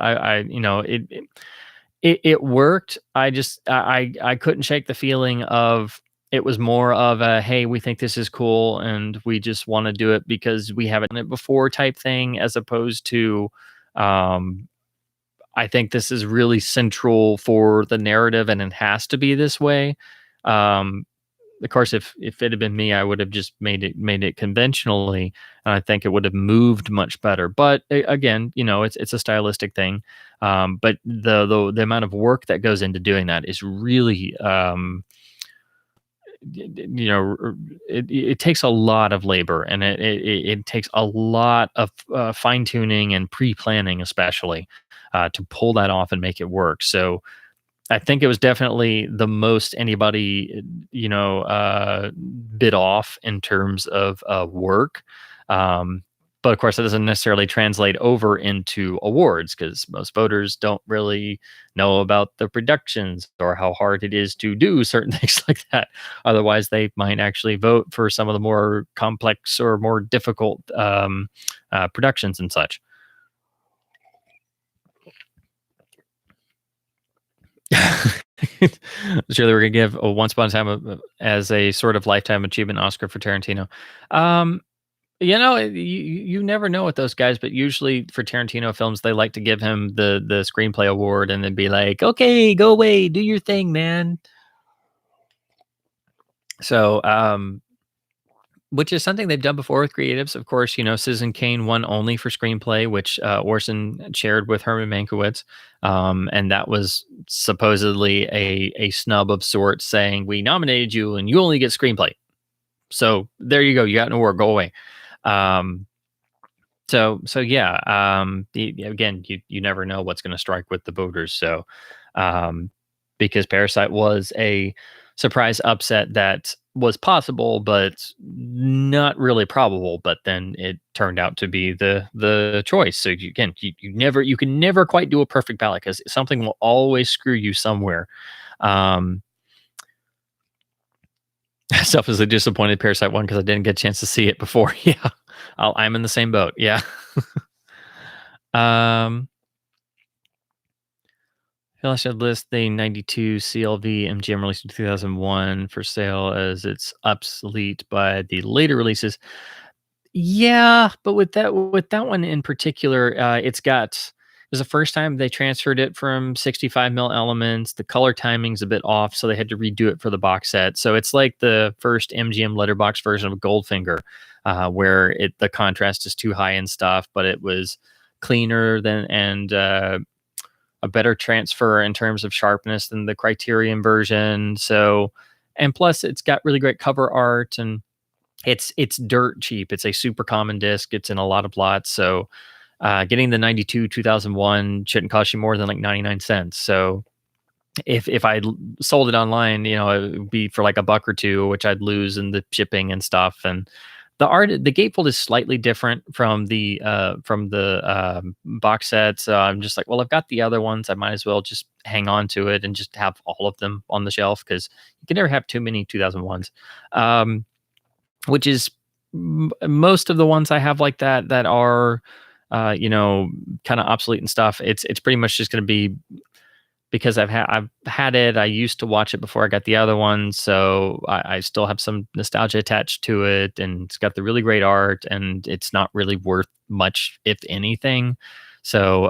it worked. I couldn't shake the feeling of, it was more of a, hey, we think this is cool and we just want to do it because we haven't done it before type thing, as opposed to I think this is really central for the narrative and it has to be this way. of course, if it had been me, I would have just made it conventionally, and I think it would have moved much better. But again, it's a stylistic thing. But the amount of work that goes into doing that is really, it takes a lot of labor, and it takes a lot of fine tuning and pre planning, especially to pull that off and make it work. So I think it was definitely the most anybody, bit off in terms of work. Um, but of course, that doesn't necessarily translate over into awards because most voters don't really know about the productions or how hard it is to do certain things like that. Otherwise, they might actually vote for some of the more complex or more difficult productions and such. Sure, they were gonna give a Once Upon a Time as a sort of lifetime achievement Oscar for Tarantino. Um, you never know with those guys, but usually for Tarantino films, they like to give him the screenplay award and then be like, "Okay, go away, do your thing, man." So, which is something they've done before with creatives. Of course, Citizen Kane won only for screenplay, which Orson shared with Herman Mankiewicz. And that was supposedly a snub of sorts saying, we nominated you and you only get screenplay. So there you go. You got an award. Go away. Um, so yeah, again, you never know what's going to strike with the voters. So, because Parasite was a surprise upset that was possible, but not really probable. But then it turned out to be the choice. So you can never quite do a perfect ballot because something will always screw you somewhere. Um, Selfishly disappointed Parasite one because I didn't get a chance to see it before. Yeah, I'm in the same boat. Yeah. Um, I should list the 92 CLV MGM released in 2001 for sale as it's obsolete by the later releases. Yeah, but with that one in particular, it was the first time they transferred it from 65 mil elements. The color timing's a bit off, so they had to redo it for the box set. So it's like the first MGM letterbox version of Goldfinger, where the contrast is too high and stuff, but it was cleaner than and a better transfer in terms of sharpness than the Criterion version. So, and plus it's got really great cover art and it's dirt cheap. It's a super common disc. It's in a lot of lots. So, getting the 92 2001 shouldn't cost you more than like 99 cents. So if I sold it online, it would be for like a buck or two, which I'd lose in the shipping and stuff. And the gatefold is slightly different from the box set. So I'm just like, well, I've got the other ones. I might as well just hang on to it and just have all of them on the shelf because you can never have too many 2001s. Which is most of the ones I have like that are, kind of obsolete and stuff. It's pretty much just going to be because I've had it. I used to watch it before I got the other one, so I still have some nostalgia attached to it, and it's got the really great art, and it's not really worth much, if anything. So,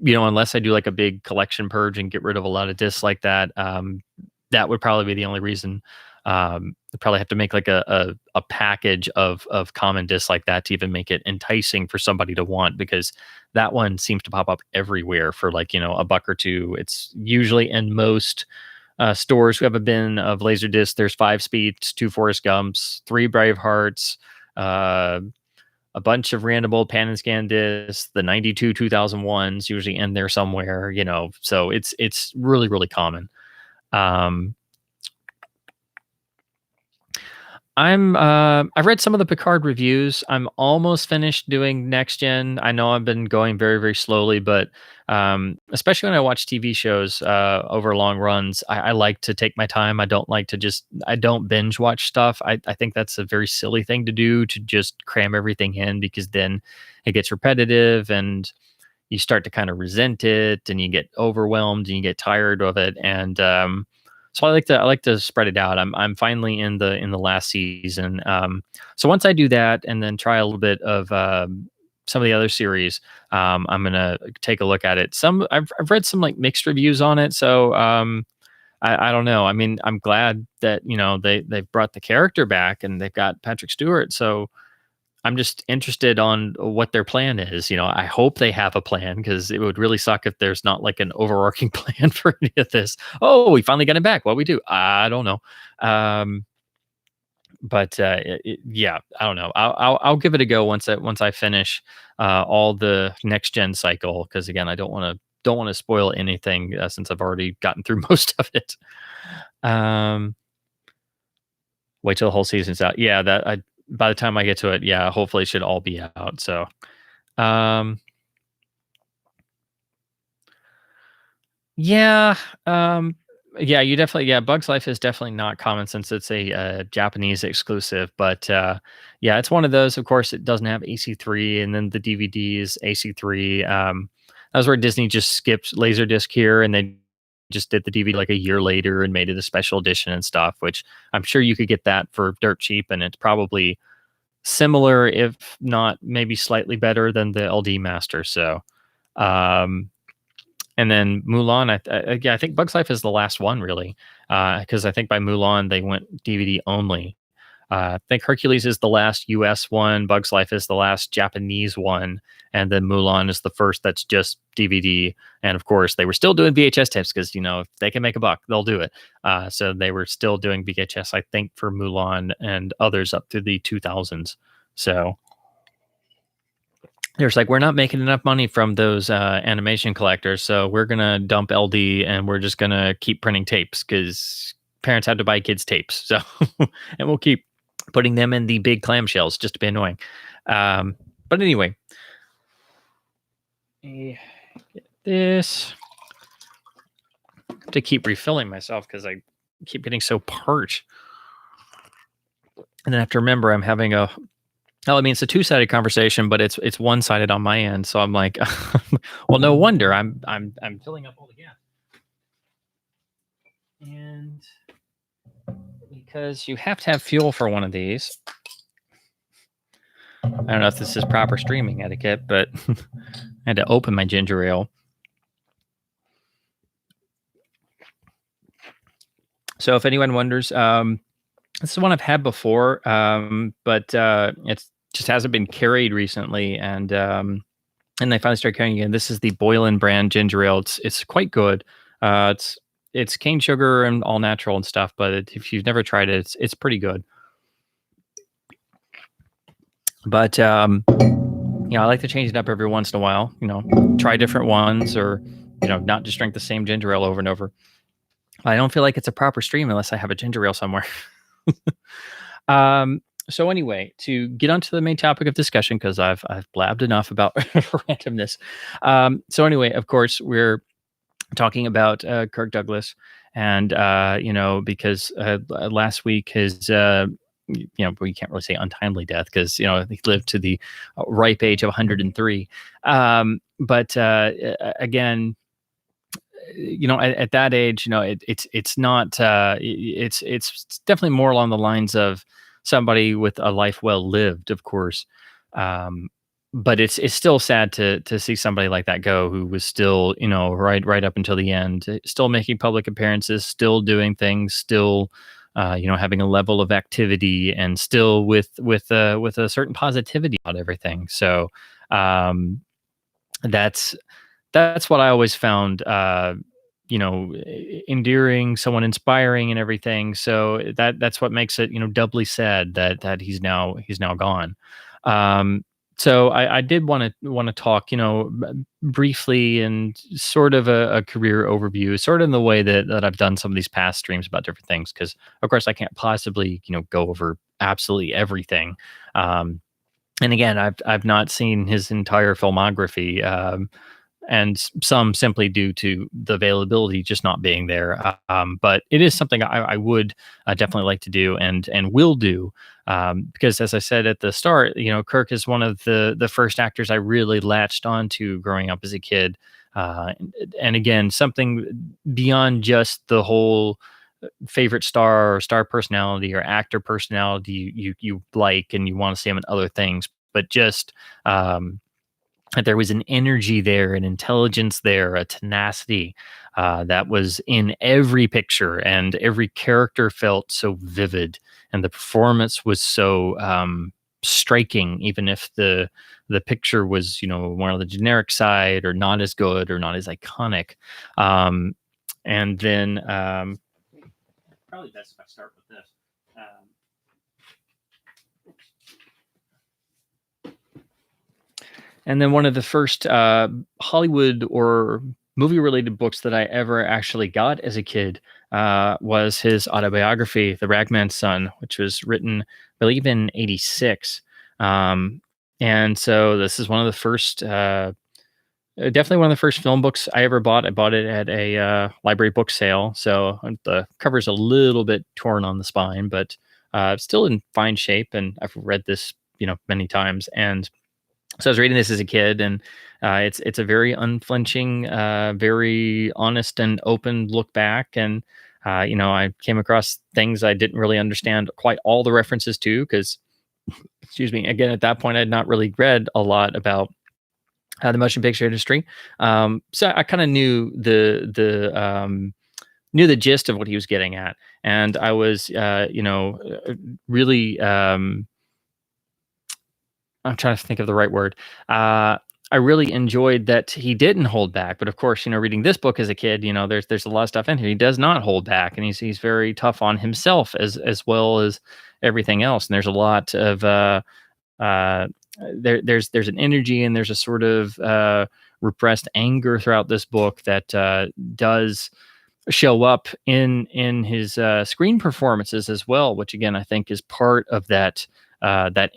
unless I do like a big collection purge and get rid of a lot of discs like that, that would probably be the only reason. I'd probably have to make like a package of common discs like that to even make it enticing for somebody to want, because that one seems to pop up everywhere for like, a buck or two. It's usually in most stores who have a bin of Laserdisc. There's 5 Speeds, 2 Forrest Gumps, 3 Bravehearts, a bunch of random old pan and scan discs, the 92 2001s usually in there somewhere, so it's really, really common. I've read some of the Picard reviews. I'm almost finished doing next gen. I know I've been going very, very slowly, but especially when I watch TV shows over long runs, I like to take my time. I don't binge watch stuff. I think that's a very silly thing to do, to just cram everything in, because then it gets repetitive and you start to kind of resent it and you get overwhelmed and you get tired of it. And so I like to spread it out. I'm finally in the last season. So once I do that and then try a little bit of some of the other series, I'm gonna take a look at it. I've read some like mixed reviews on it. So I don't know. I mean, I'm glad that, they've brought the character back and they've got Patrick Stewart. So I'm just interested on what their plan is. I hope they have a plan, because it would really suck if there's not like an overarching plan for any of this. Oh, we finally got him back. What we do? I don't know. Um, but yeah, I don't know. I'll give it a go once I finish all the next gen cycle, because again, I don't want to spoil anything, since I've already gotten through most of it. Um, Wait till the whole season's out. Yeah, by the time I get to it, yeah, hopefully it should all be out. So, um, yeah, um, yeah, Bugs Life is definitely not common, since it's a Japanese exclusive. But yeah, it's one of those. Of course, it doesn't have AC3, and then the DVD is AC3. That was where Disney just skipped Laserdisc here, and they just did the DVD like a year later and made it a special edition and stuff. Which I'm sure you could get that for dirt cheap, and it's probably similar, if not maybe slightly better than the LD Master. So, um, and then Mulan, yeah, I think Bugs Life is the last one, really, because I think by Mulan they went DVD only. I think Hercules is the last US one, Bugs Life is the last Japanese one, and then Mulan is the first that's just DVD. And of course, they were still doing VHS tapes, because if they can make a buck, they'll do it. So they were still doing VHS, I think, for Mulan and others up through the 2000s. So there's like, we're not making enough money from those animation collectors, so we're gonna dump LD and we're just gonna keep printing tapes, because parents have to buy kids tapes. So and we'll keep putting them in the big clamshells just to be annoying. But anyway, get this to keep refilling myself, because I keep getting so parched, and then I have to remember I'm having a. Oh, I mean, it's a two-sided conversation, but it's one-sided on my end. So I'm like, well, no wonder I'm filling up all the gas. And because you have to have fuel for one of these. I don't know if this is proper streaming etiquette, but I had to open my ginger ale. So if anyone wonders, this is one I've had before, but it just hasn't been carried recently, and they finally started carrying it again. This is the Boylan brand ginger ale. It's quite good. It's cane sugar and all natural and stuff, but if you've never tried it, it's pretty good. But I like to change it up every once in a while. Try different ones, or not just drink the same ginger ale over and over. I don't feel like it's a proper stream unless I have a ginger ale somewhere. So anyway, to get onto the main topic of discussion, because I've blabbed enough about randomness. So anyway, of course, we're talking about Kirk Douglas, and because last week his we can't really say untimely death, because he lived to the ripe age of 103. But again, at that age, it's not it's definitely more along the lines of somebody with a life well lived, of course. But it's still sad to see somebody like that go, who was still right up until the end, still making public appearances, still doing things, still having a level of activity, and still with a certain positivity about everything. So that's what I always found, endearing, someone inspiring, and everything. So that's what makes it, doubly sad that he's now gone. So I did want to talk, briefly, and sort of a career overview, sort of in the way that I've done some of these past streams about different things, because of course I can't possibly, go over absolutely everything. And again, I've not seen his entire filmography, and some simply due to the availability just not being there. But it is something I would definitely like to do, and will do, because as I said at the start, Kirk is one of the first actors I really latched onto growing up as a kid. And again, something beyond just the whole favorite star or star personality or actor personality you like and you want to see him in other things, but just that there was an energy there, an intelligence there, a tenacity that was in every picture, and every character felt so vivid, and the performance was so striking, even if the picture was, more on the generic side, or not as good, or not as iconic. Um, and then probably best if I start with this. And then one of the first Hollywood or movie related books that I ever actually got as a kid was his autobiography, The Ragman's Son, which was written, I believe, in '86. Um, and so this is one of the first, definitely one of the first film books I ever bought. I bought it at a library book sale. So the cover's a little bit torn on the spine, but still in fine shape. And I've read this, many times. And so I was reading this as a kid, and it's a very unflinching, very honest and open look back. And I came across things I didn't really understand quite all the references to, because, excuse me, again, at that point I had not really read a lot about the motion picture industry. So I kind of knew the gist of what he was getting at, and I was really. I'm trying to think of the right word. I really enjoyed that he didn't hold back. But of course, reading this book as a kid, there's a lot of stuff in here. He does not hold back, and he's very tough on himself as well as everything else. And there's a lot of uh, there's an energy, and there's a sort of repressed anger throughout this book that does show up in his screen performances as well, which again I think is part of that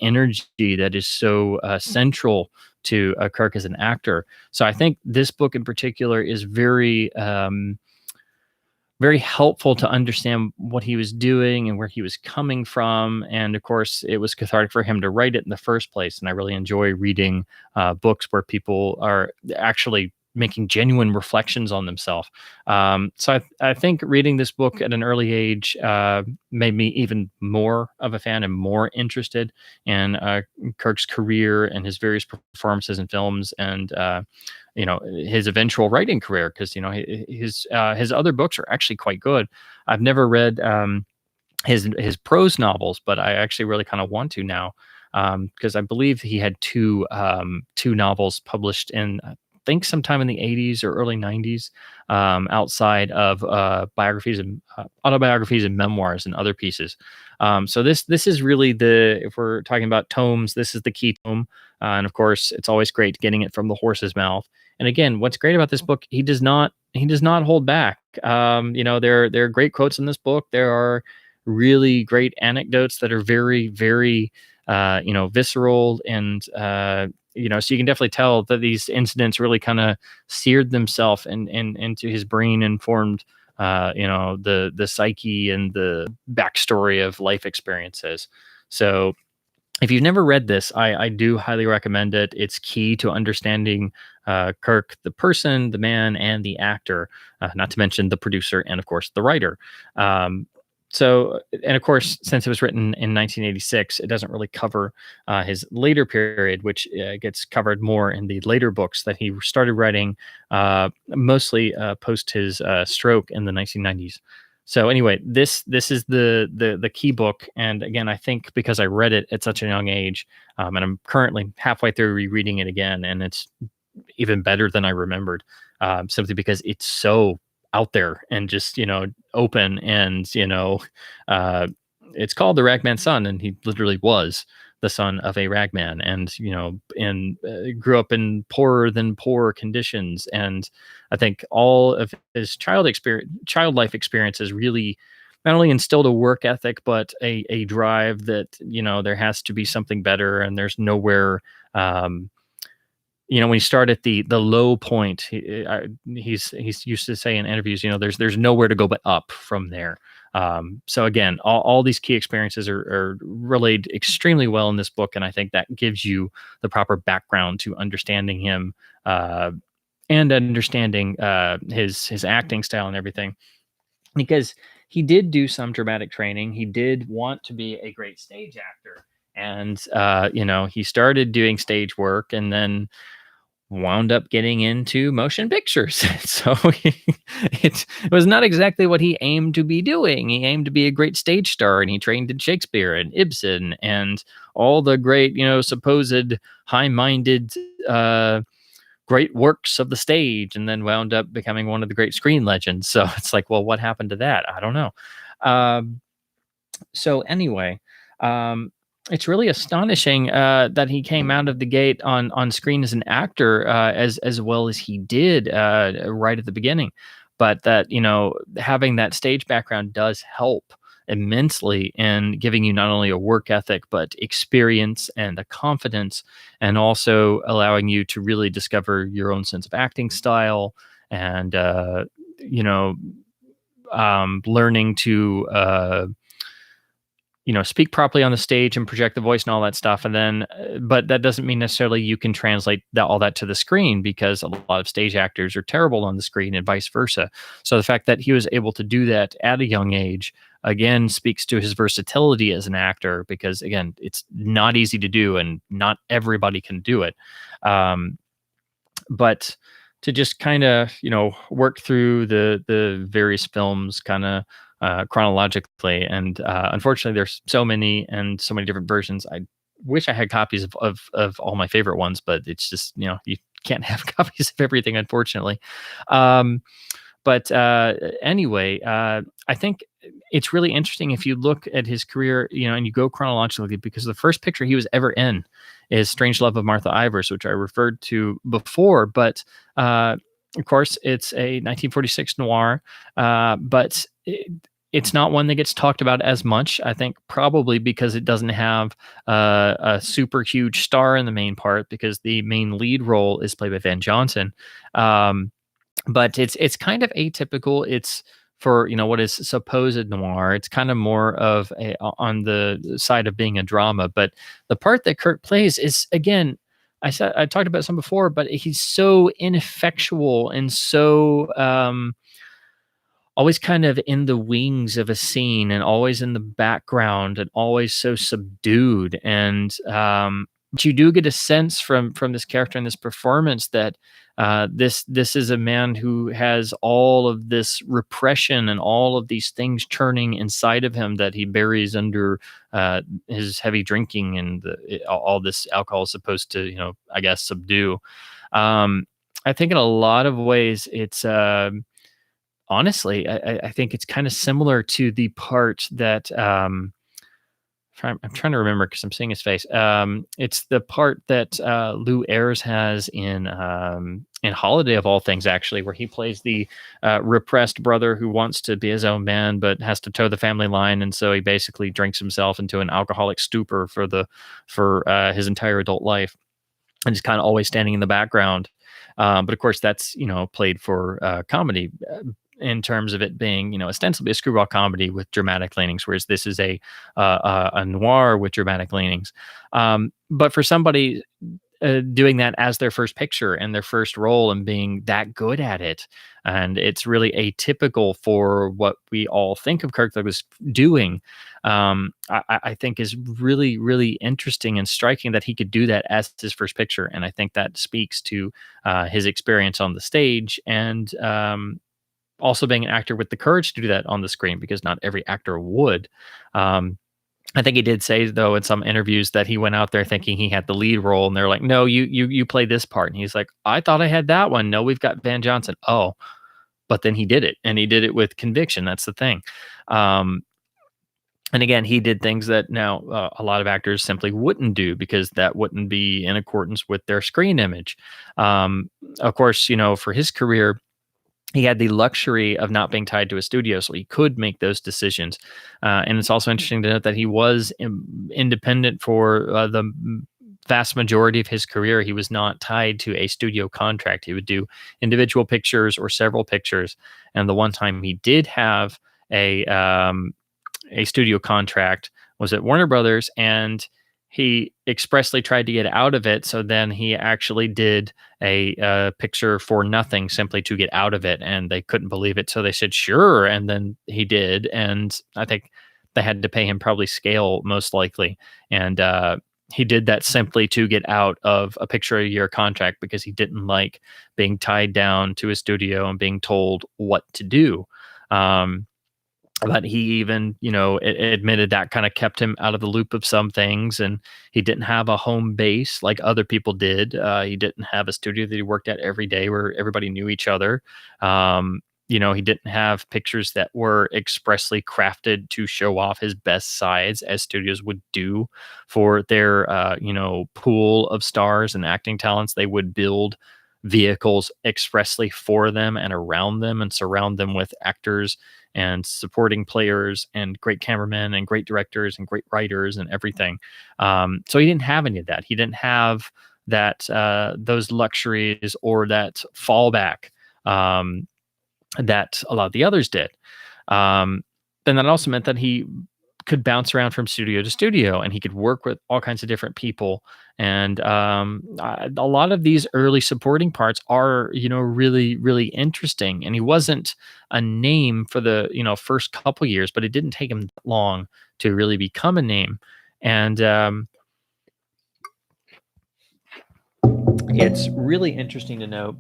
energy that is so central to Kirk as an actor. So I think this book in particular is very helpful to understand what he was doing and where he was coming from. And of course, it was cathartic for him to write it in the first place. And I really enjoy reading books where people are actually making genuine reflections on themselves. So I think reading this book at an early age made me even more of a fan and more interested in Kirk's career and his various performances in films, and his eventual writing career, because his other books are actually quite good. I've never read his prose novels, but I actually really kind of want to now, because I believe he had two novels published in, I think, sometime in the '80s or early '90s, outside of biographies and autobiographies and memoirs and other pieces. So this is really if we're talking about tomes, this is the key tome, and of course, it's always great getting it from the horse's mouth. And again, what's great about this book, he does not hold back. There are great quotes in this book. There are really great anecdotes that are very, very, visceral, and so you can definitely tell that these incidents really kind of seared themselves into his brain, and formed, the psyche and the backstory of life experiences. So if you've never read this, I do highly recommend it. It's key to understanding Kirk, the person, the man, and the actor, not to mention the producer and, of course, the writer. And of course, since it was written in 1986, it doesn't really cover his later period, which gets covered more in the later books that he started writing, mostly post his stroke in the 1990s. So anyway, this is the key book, and again, I think because I read it at such a young age, and I'm currently halfway through rereading it again, and it's even better than I remembered, simply because it's so out there and just open, and it's called The Ragman's Son, and he literally was the son of a ragman, and grew up in poorer than poor conditions. And I think all of his child life experiences really not only instilled a work ethic, but a drive that there has to be something better, and there's nowhere. When you start at the low point, he's used to say in interviews, there's nowhere to go but up from there. So again, all these key experiences are relayed extremely well in this book, and I think that gives you the proper background to understanding him, and understanding his acting style and everything. Because he did do some dramatic training, he did want to be a great stage actor, and he started doing stage work, and then wound up getting into motion pictures. So it was not exactly what he aimed to be doing. He aimed to be a great stage star, and he trained in Shakespeare and Ibsen and all the great, supposed high-minded, great works of the stage, and then wound up becoming one of the great screen legends. So it's like, well, what happened to that? I don't know. Um, so anyway, um, it's really astonishing that he came out of the gate on screen as an actor as well as he did right at the beginning. But that having that stage background does help immensely in giving you not only a work ethic but experience and a confidence, and also allowing you to really discover your own sense of acting style and you know learning to speak properly on the stage and project the voice and all that stuff. And then, but that doesn't mean necessarily you can translate all that to the screen, because a lot of stage actors are terrible on the screen and vice versa. So the fact that he was able to do that at a young age, again, speaks to his versatility as an actor, because again, it's not easy to do and not everybody can do it. But to just kind of, work through the various films kind of chronologically. And unfortunately, there's so many and so many different versions. I wish I had copies of all my favorite ones, but it's just, you can't have copies of everything, unfortunately. But anyway, I think it's really interesting if you look at his career, and you go chronologically, because the first picture he was ever in is Strange Love of Martha Ivers, which I referred to before. But of course, it's a 1946 noir, but it's not one that gets talked about as much, I think, probably because it doesn't have a super huge star in the main part, because the main lead role is played by Van Johnson. But it's kind of atypical. It's for what is supposed noir. It's kind of more of on the side of being a drama. But the part that Kirk plays is, again, I talked about some before, but he's so ineffectual and so always kind of in the wings of a scene, and always in the background, and always so subdued. And but you do get a sense from this character and this performance that this is a man who has all of this repression and all of these things churning inside of him that he buries under his heavy drinking, and all this alcohol is supposed to, I guess, subdue. I think in a lot of ways it's honestly, I think it's kind of similar to the part that I'm trying to remember because I'm seeing his face. It's the part that Lou Ayres has in Holiday of all things, actually, where he plays the repressed brother who wants to be his own man but has to toe the family line, and so he basically drinks himself into an alcoholic stupor for his entire adult life, and just kind of always standing in the background. But of course, that's played for comedy. In terms of it being, ostensibly a screwball comedy with dramatic leanings, whereas this is a noir with dramatic leanings. But for somebody doing that as their first picture and their first role and being that good at it, and it's really atypical for what we all think of Kirk Douglas doing, I think is really, really interesting and striking that he could do that as his first picture. And I think that speaks to his experience on the stage, and also being an actor with the courage to do that on the screen, because not every actor would. I think he did say, though, in some interviews that he went out there thinking he had the lead role, and they're like, "No, you play this part." And he's like, "I thought I had that one. No, we've got Van Johnson." Oh, but then he did it, and he did it with conviction. That's the thing. And again, he did things that now a lot of actors simply wouldn't do, because that wouldn't be in accordance with their screen image. Of course, for his career, he had the luxury of not being tied to a studio, so he could make those decisions. And it's also interesting to note that he was independent for the vast majority of his career. He was not tied to a studio contract. He would do individual pictures or several pictures. And the one time he did have a studio contract was at Warner Brothers, and he expressly tried to get out of it. So then he actually did a picture for nothing, simply to get out of it. And they couldn't believe it. So they said, sure. And then he did. And I think they had to pay him probably scale, most likely. And he did that simply to get out of a picture a year contract because he didn't like being tied down to a studio and being told what to do. Um, but he even, admitted that kind of kept him out of the loop of some things, and he didn't have a home base like other people did. He didn't have a studio that he worked at every day where everybody knew each other. He didn't have pictures that were expressly crafted to show off his best sides, as studios would do for their, pool of stars and acting talents. They would build vehicles expressly for them and around them and surround them with actors and supporting players and great cameramen and great directors and great writers and everything. So he didn't have any of that. He didn't have that those luxuries or that fallback that a lot of the others did. Then that also meant that he could bounce around from studio to studio, and he could work with all kinds of different people. And a lot of these early supporting parts are, really, really interesting. And he wasn't a name for the, first couple years, but it didn't take him that long to really become a name. And it's really interesting to note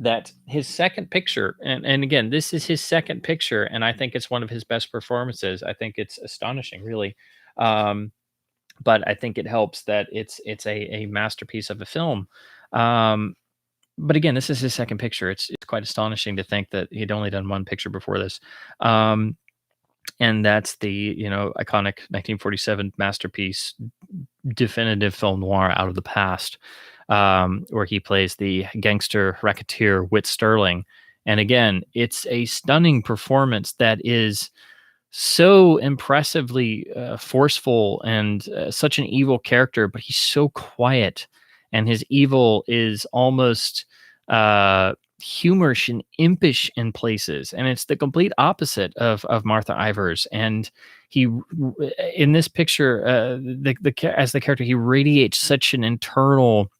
that his second picture, and again, this is his second picture, and I think it's one of his best performances. I think it's astonishing, really. But I think it helps that it's a masterpiece of a film. But again, this is his second picture. It's quite astonishing to think that he'd only done one picture before this. And that's the, iconic 1947 masterpiece, definitive film noir Out of the Past, where he plays the gangster racketeer Whit Sterling. And again, it's a stunning performance that is so impressively forceful and such an evil character, but he's so quiet, and his evil is almost humorous and impish in places, and it's the complete opposite of Martha Ivers. And he, in this picture, as the character, he radiates such an internal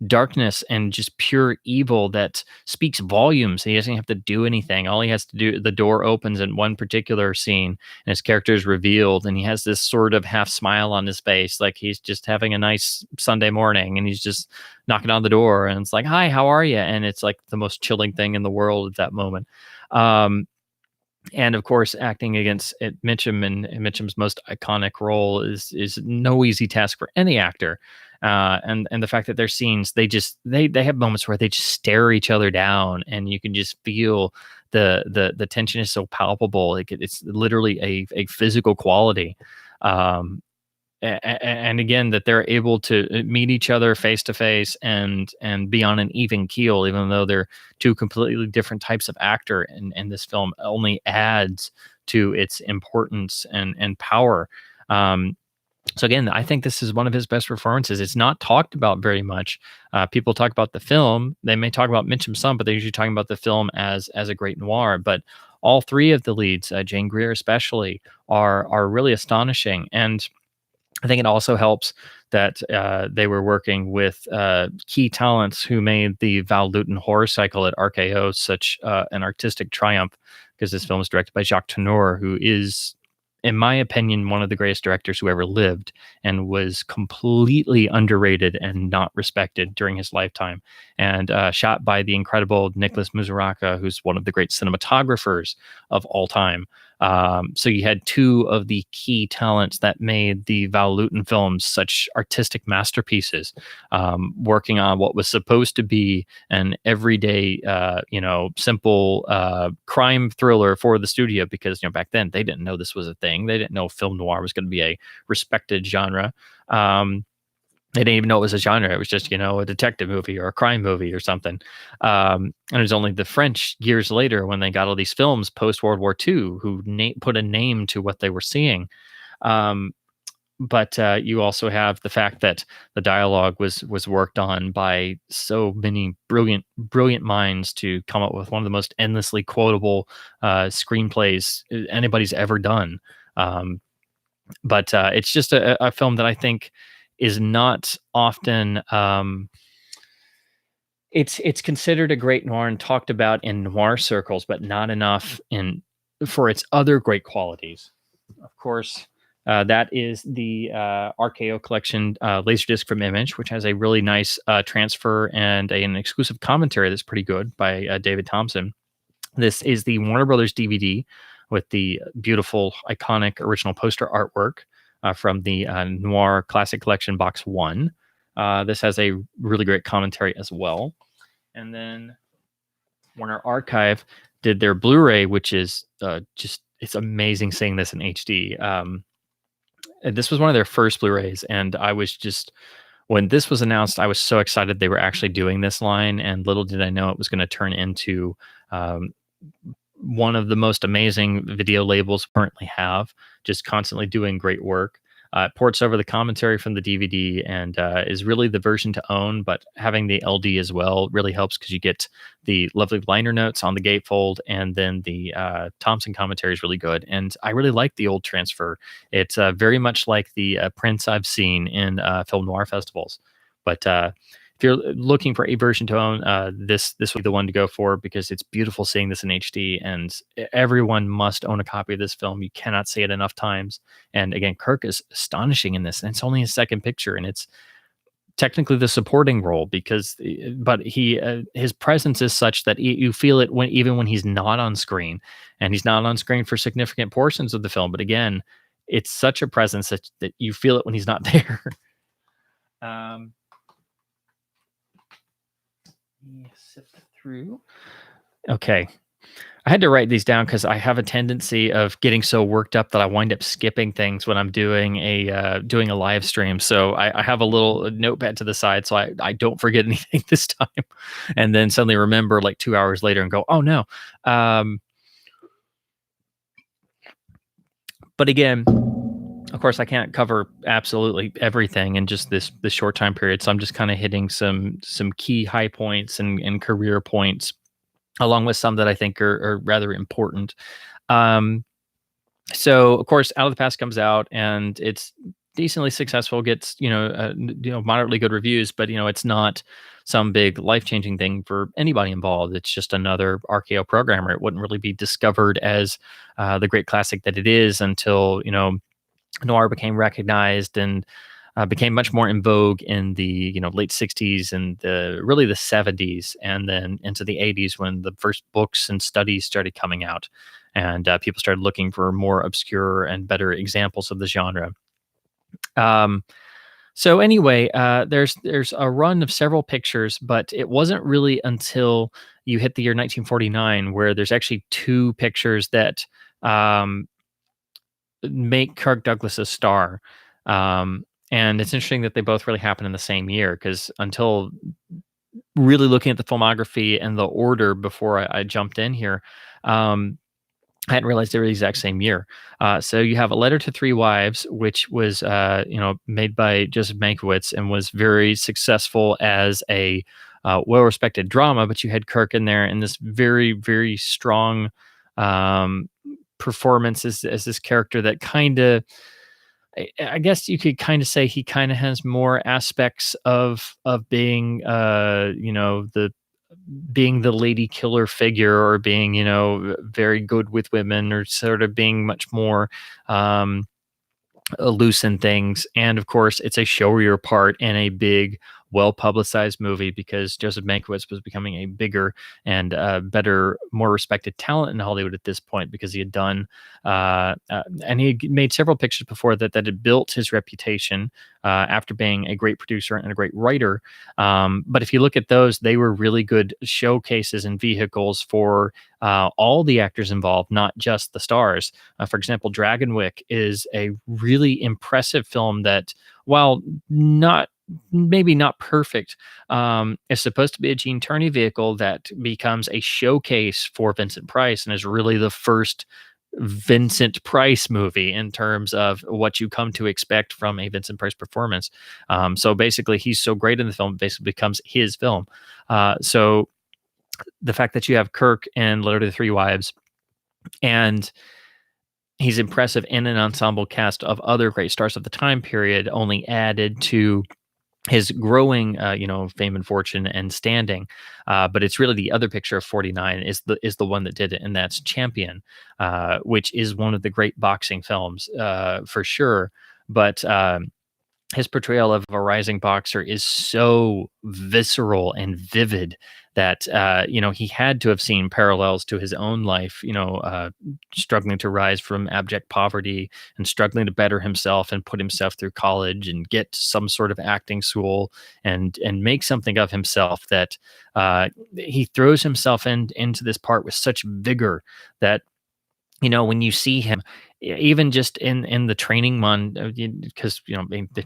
darkness and just pure evil that speaks volumes. He doesn't have to do anything. All he has to do, the door opens in one particular scene and his character is revealed, and he has this sort of half smile on his face, like he's just having a nice Sunday morning, and he's just knocking on the door, and it's like, "Hi, how are you?" And it's like the most chilling thing in the world at that moment. And of course, acting against Mitchum, and Mitchum's most iconic role is no easy task for any actor. And the fact that their scenes, they have moments where they just stare each other down, and you can just feel the tension is so palpable. It's literally a physical quality. And again, that they're able to meet each other face to face and be on an even keel, even though they're two completely different types of actor. And this film only adds to its importance and power. So again, I think this is one of his best performances. It's not talked about very much. People talk about the film. They may talk about Mitchum some, but they're usually talking about the film as a great noir. But all three of the leads, Jane Greer especially, are really astonishing. And I think it also helps that they were working with key talents who made the Val Lewton horror cycle at RKO such an artistic triumph, because this film was directed by Jacques Tourneur, who is, in my opinion, one of the greatest directors who ever lived, and was completely underrated and not respected during his lifetime. And shot by the incredible Nicholas Musuraca, who's one of the great cinematographers of all time. So you had two of the key talents that made the Val Lewton films such artistic masterpieces, working on what was supposed to be an everyday, simple crime thriller for the studio, because back then they didn't know this was a thing. They didn't know film noir was going to be a respected genre. They didn't even know it was a genre. It was just, a detective movie or a crime movie or something. And it was only the French years later, when they got all these films post World War II, who put a name to what they were seeing. But you also have the fact that the dialogue was worked on by so many brilliant minds to come up with one of the most endlessly quotable screenplays anybody's ever done. But it's just a film that I think is not often. It's considered a great noir and talked about in noir circles, but not enough for its other great qualities. Of course, That is the RKO collection Laserdisc from Image, which has a really nice transfer and an exclusive commentary that's pretty good by David Thompson. This is the Warner Brothers DVD with the beautiful, iconic original poster artwork from the Noir Classic Collection Box 1. This has a really great commentary as well. And then Warner Archive did their Blu-ray, which is it's amazing seeing this in HD. And this was one of their first Blu-rays, and I was just, when this was announced, I was so excited they were actually doing this line, and little did I know it was going to turn into one of the most amazing video labels currently have, just constantly doing great work. It ports over the commentary from the DVD and is really the version to own, but having the LD as well really helps because you get the lovely liner notes on the gatefold, and then the Thompson commentary is really good. And I really like the old transfer. It's very much like the prints I've seen in film noir festivals. But if you're looking for a version to own, this will be the one to go for, because it's beautiful seeing this in HD, and everyone must own a copy of this film. You cannot see it enough times. And again, Kirk is astonishing in this, and it's only his second picture, and it's technically the supporting role but his presence is such that you feel it even when he's not on screen, and he's not on screen for significant portions of the film. But again, it's such a presence that you feel it when he's not there. Sift through. Okay. I had to write these down because I have a tendency of getting so worked up that I wind up skipping things when I'm doing a live stream. So I have a little notepad to the side so I don't forget anything this time, and then suddenly remember like 2 hours later and go, oh no. But again, of course, I can't cover absolutely everything in just this short time period. So I'm just kind of hitting some key high points and career points, along with some that I think are rather important. So of course, Out of the Past comes out, and it's decently successful, gets moderately good reviews, but it's not some big life-changing thing for anybody involved. It's just another RKO programmer. It wouldn't really be discovered as the great classic that it is until noir became recognized and became much more in vogue in the late 60s and really the 70s, and then into the 80s when the first books and studies started coming out, and people started looking for more obscure and better examples of the genre. So anyway, there's a run of several pictures, but it wasn't really until you hit the year 1949 where there's actually two pictures that make Kirk Douglas a star. And it's interesting that they both really happen in the same year, because until really looking at the filmography and the order before I jumped in here, I hadn't realized they were the exact same year. So you have A Letter to Three Wives, which was made by Joseph Mankiewicz and was very successful as a well-respected drama, but you had Kirk in there in this very, very strong performance as this character that kind of, I guess you could kind of say he kind of has more aspects of being being the lady killer figure, or being very good with women, or sort of being much more loose in things. And of course, it's a showier part in a big, well-publicized movie, because Joseph Mankiewicz was becoming a bigger and better, more respected talent in Hollywood at this point, because he had done and he had made several pictures before that had built his reputation after being a great producer and a great writer. But if you look at those, they were really good showcases and vehicles for all the actors involved, not just the stars. For example, Dragonwyck is a really impressive film that, while maybe not perfect, is supposed to be a Gene Tierney vehicle that becomes a showcase for Vincent Price, and is really the first Vincent Price movie in terms of what you come to expect from a Vincent Price performance. So basically, he's so great in the film, it basically becomes his film. So the fact that you have Kirk in Letter to the Three Wives, and he's impressive in an ensemble cast of other great stars of the time period, only added to his growing, fame and fortune and standing. But it's really the other picture of 49 is the one that did it, and that's Champion, which is one of the great boxing films, for sure. But his portrayal of a rising boxer is so visceral and vivid that he had to have seen parallels to his own life, struggling to rise from abject poverty and struggling to better himself and put himself through college and get some sort of acting school and make something of himself. That he throws himself into this part with such vigor that, when you see him, even just in the training because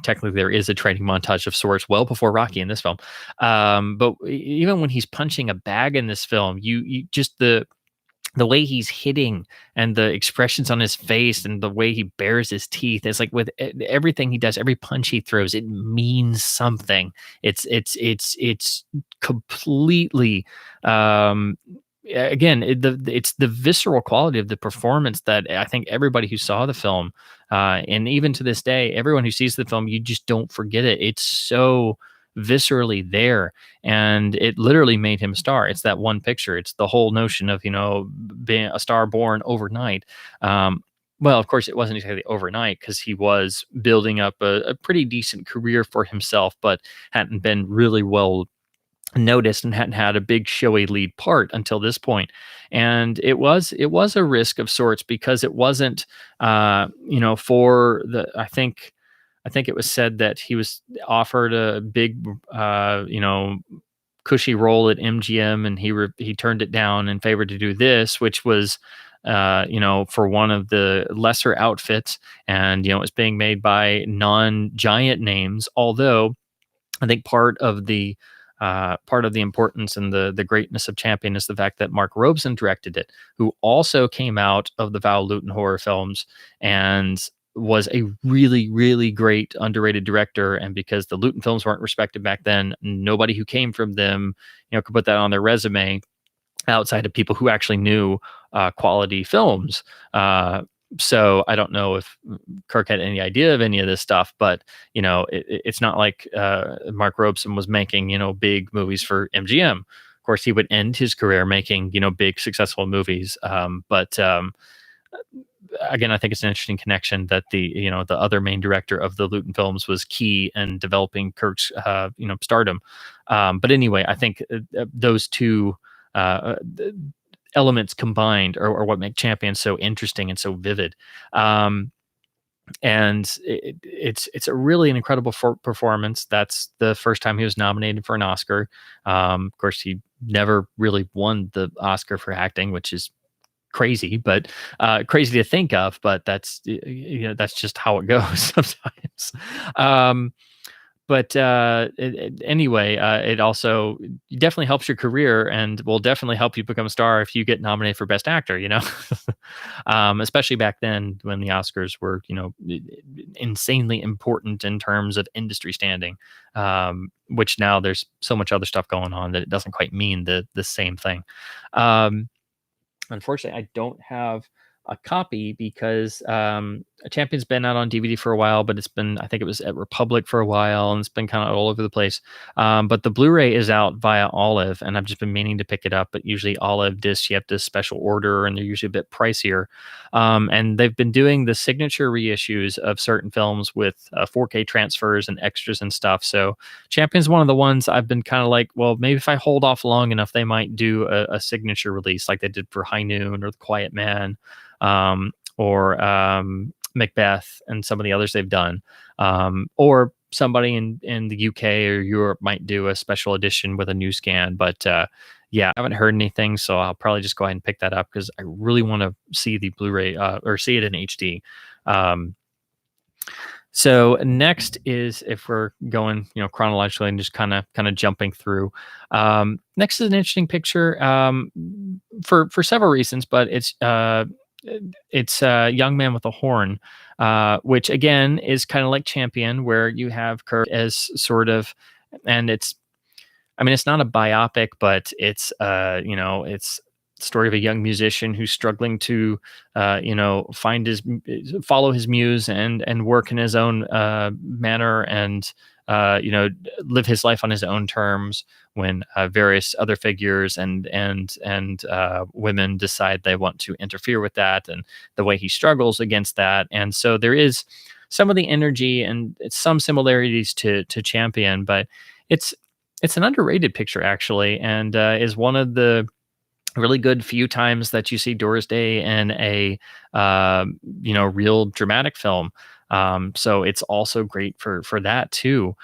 technically there is a training montage of sorts well before Rocky in this film, but even when he's punching a bag in this film, you just the way he's hitting and the expressions on his face and the way he bares his teeth, it's like with everything he does, every punch he throws, it means something. It's completely, again, it's the visceral quality of the performance that I think everybody who saw the film, and even to this day, everyone who sees the film, you just don't forget it. It's so viscerally there, and it literally made him a star. It's that one picture. It's the whole notion of being a star born overnight. Well, of course, it wasn't exactly overnight because he was building up a pretty decent career for himself, but hadn't been really well noticed and hadn't had a big showy lead part until this point. And it was a risk of sorts because it wasn't for the I think it was said that he was offered a big cushy role at MGM, and he turned it down in favor to do this, which was for one of the lesser outfits, and it was being made by non-giant names, although I think part of the importance and the greatness of Champion is the fact that Mark Robeson directed it, who also came out of the Val Lewton horror films and was a really, really great underrated director. And because the Lewton films weren't respected back then, nobody who came from them, could put that on their resume outside of people who actually knew quality films. So I don't know if Kirk had any idea of any of this stuff, but it's not like Mark Robeson was making big movies for MGM. Of course, he would end his career making big successful movies. But again, I think it's an interesting connection that the other main director of the Lewton films was key in developing Kirk's stardom. But anyway, I think those two elements combined are what make Champion so interesting and so vivid. And it's a really an incredible performance. That's the first time he was nominated for an Oscar. Of course, he never really won the Oscar for acting, which is crazy, but crazy to think of. But that's that's just how it goes sometimes. But anyway, it also definitely helps your career and will definitely help you become a star if you get nominated for Best Actor, especially back then when the Oscars were, insanely important in terms of industry standing, which now there's so much other stuff going on that it doesn't quite mean the same thing. Unfortunately, I don't have a copy because Champion's been out on DVD for a while, but I think it was at Republic for a while, and it's been kind of all over the place. But the Blu-ray is out via Olive, and I've just been meaning to pick it up, but usually Olive discs, you have to special order, and they're usually a bit pricier. And they've been doing the signature reissues of certain films with 4K transfers and extras and stuff. So Champion's one of the ones I've been kind of like, well, maybe if I hold off long enough, they might do a signature release like they did for High Noon or The Quiet Man. Or Macbeth and some of the others they've done, or somebody in the UK or Europe might do a special edition with a new scan. But yeah, I haven't heard anything, so I'll probably just go ahead and pick that up because I really want to see the Blu-ray or see it in HD. So next is, if we're going, chronologically and just kind of jumping through. Next is an interesting picture for several reasons, but it's a Young Man with a Horn, which again is kind of like Champion, where you have Kirk as sort of, and it's not a biopic, but it's it's the story of a young musician who's struggling to follow his muse and work in his own manner and live his life on his own terms when various other figures and women decide they want to interfere with that, and the way he struggles against that. And so there is some of the energy and some similarities to Champion, but it's an underrated picture actually, and is one of the really good few times that you see Doris Day in a real dramatic film. So it's also great for that too.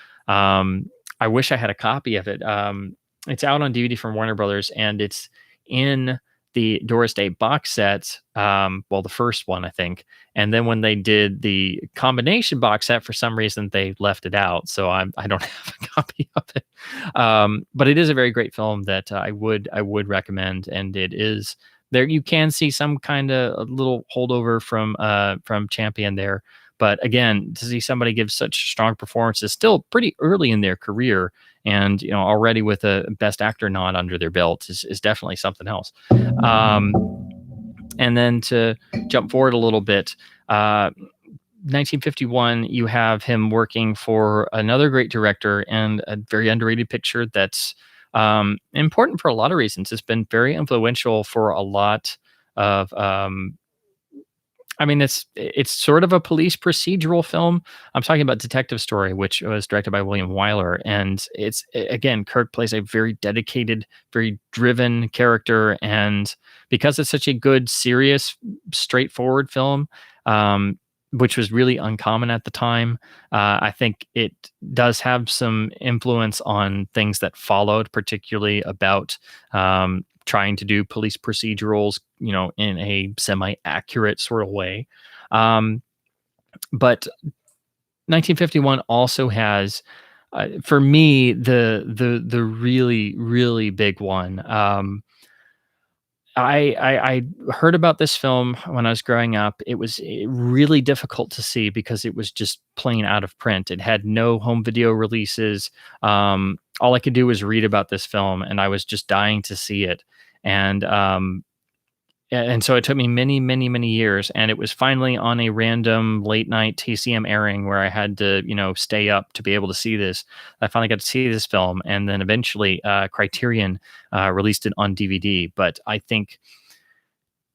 I wish I had a copy of it. It's out on DVD from Warner Brothers, and it's in the Doris Day box set. Well, the first one, I think. And then when they did the combination box set, for some reason they left it out. So I don't have a copy of it. But it is a very great film that I would recommend. And it is there. You can see some kind of a little holdover from Champion there. But again, to see somebody give such strong performances still pretty early in their career, and already with a Best Actor nod under their belt is definitely something else. And then to jump forward a little bit, 1951, you have him working for another great director and a very underrated picture that's important for a lot of reasons. It's been very influential for a lot of it's sort of a police procedural film. I'm talking about Detective Story, which was directed by William Wyler. And it's, again, Kirk plays a very dedicated, very driven character. And because it's such a good, serious, straightforward film, which was really uncommon at the time, I think it does have some influence on things that followed, particularly about trying to do police procedurals, in a semi-accurate sort of way. But 1951 also has, for me, the really, really big one. I heard about this film when I was growing up. It was really difficult to see because it was just plain out of print. It had no home video releases. All I could do was read about this film, and I was just dying to see it. And so it took me many, many, many years, and it was finally on a random late night TCM airing where I had to, stay up to be able to see this. I finally got to see this film, and then eventually Criterion released it on DVD. But I think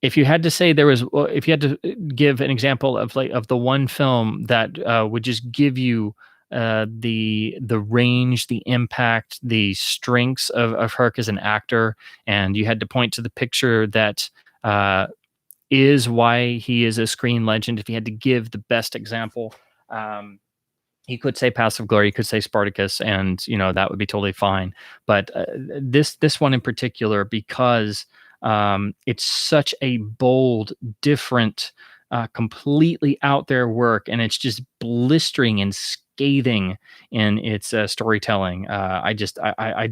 if you had to say if you had to give an example of the one film that would just give you the range, the impact, the strengths of Herc as an actor, and you had to point to the picture that is why he is a screen legend. If he had to give the best example, he could say Paths of Glory, he could say Spartacus, and that would be totally fine. But this one in particular, because it's such a bold, different, completely out there work, and it's just blistering and scathing in its storytelling. I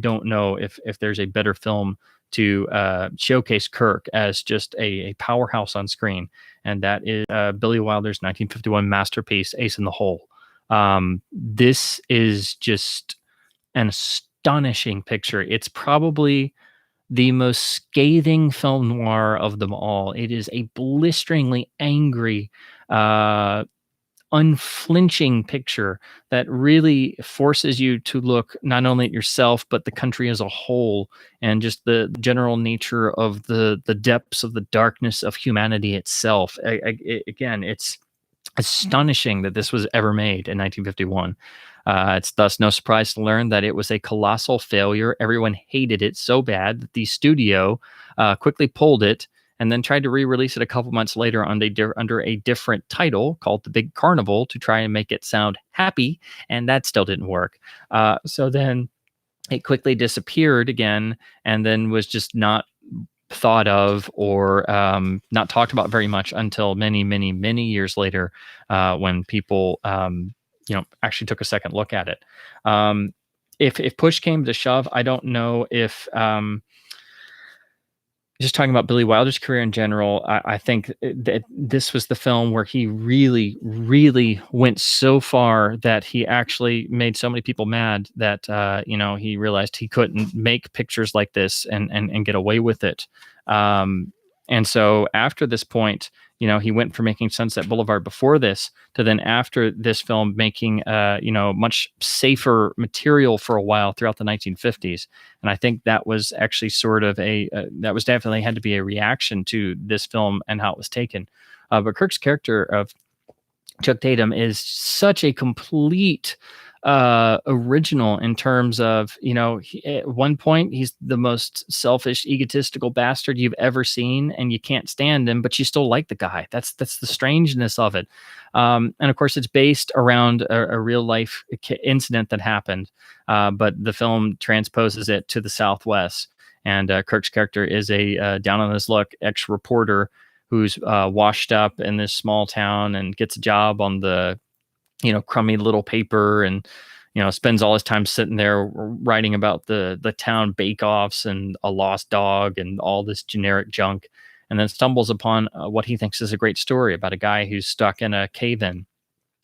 don't know if there's a better film to showcase Kirk as just a powerhouse on screen, and that is Billy Wilder's 1951 masterpiece, Ace in the Hole. This is just an astonishing picture. It's probably the most scathing film noir of them all. It is a blisteringly angry, unflinching picture that really forces you to look not only at yourself but the country as a whole, and just the general nature of the depths of the darkness of humanity itself. Again, it's astonishing that this was ever made in 1951. It's thus no surprise to learn that it was a colossal failure. Everyone hated it so bad that the studio quickly pulled it and then tried to re-release it a couple months later under a different title called The Big Carnival to try and make it sound happy, and that still didn't work. So then it quickly disappeared again, and then was just not thought of or not talked about very much until many, many, many years later, when people actually took a second look at it. If push came to shove, I don't know if just talking about Billy Wilder's career in general, I think that this was the film where he really, really went so far that he actually made so many people mad that he realized he couldn't make pictures like this and get away with it. And so after this point, he went from making Sunset Boulevard before this to then after this film making much safer material for a while throughout the 1950s. And I think that was actually sort of that was definitely had to be a reaction to this film and how it was taken. But Kirk's character of Chuck Tatum is such a complete original in terms of, at one point he's the most selfish, egotistical bastard you've ever seen, and you can't stand him, but you still like the guy. That's the strangeness of it. And of course, it's based around a real life incident that happened, but the film transposes it to the Southwest. And Kirk's character is a down on his luck ex-reporter who's washed up in this small town and gets a job on the crummy little paper, and spends all his time sitting there writing about the town bake-offs and a lost dog and all this generic junk, and then stumbles upon what he thinks is a great story about a guy who's stuck in a cave-in,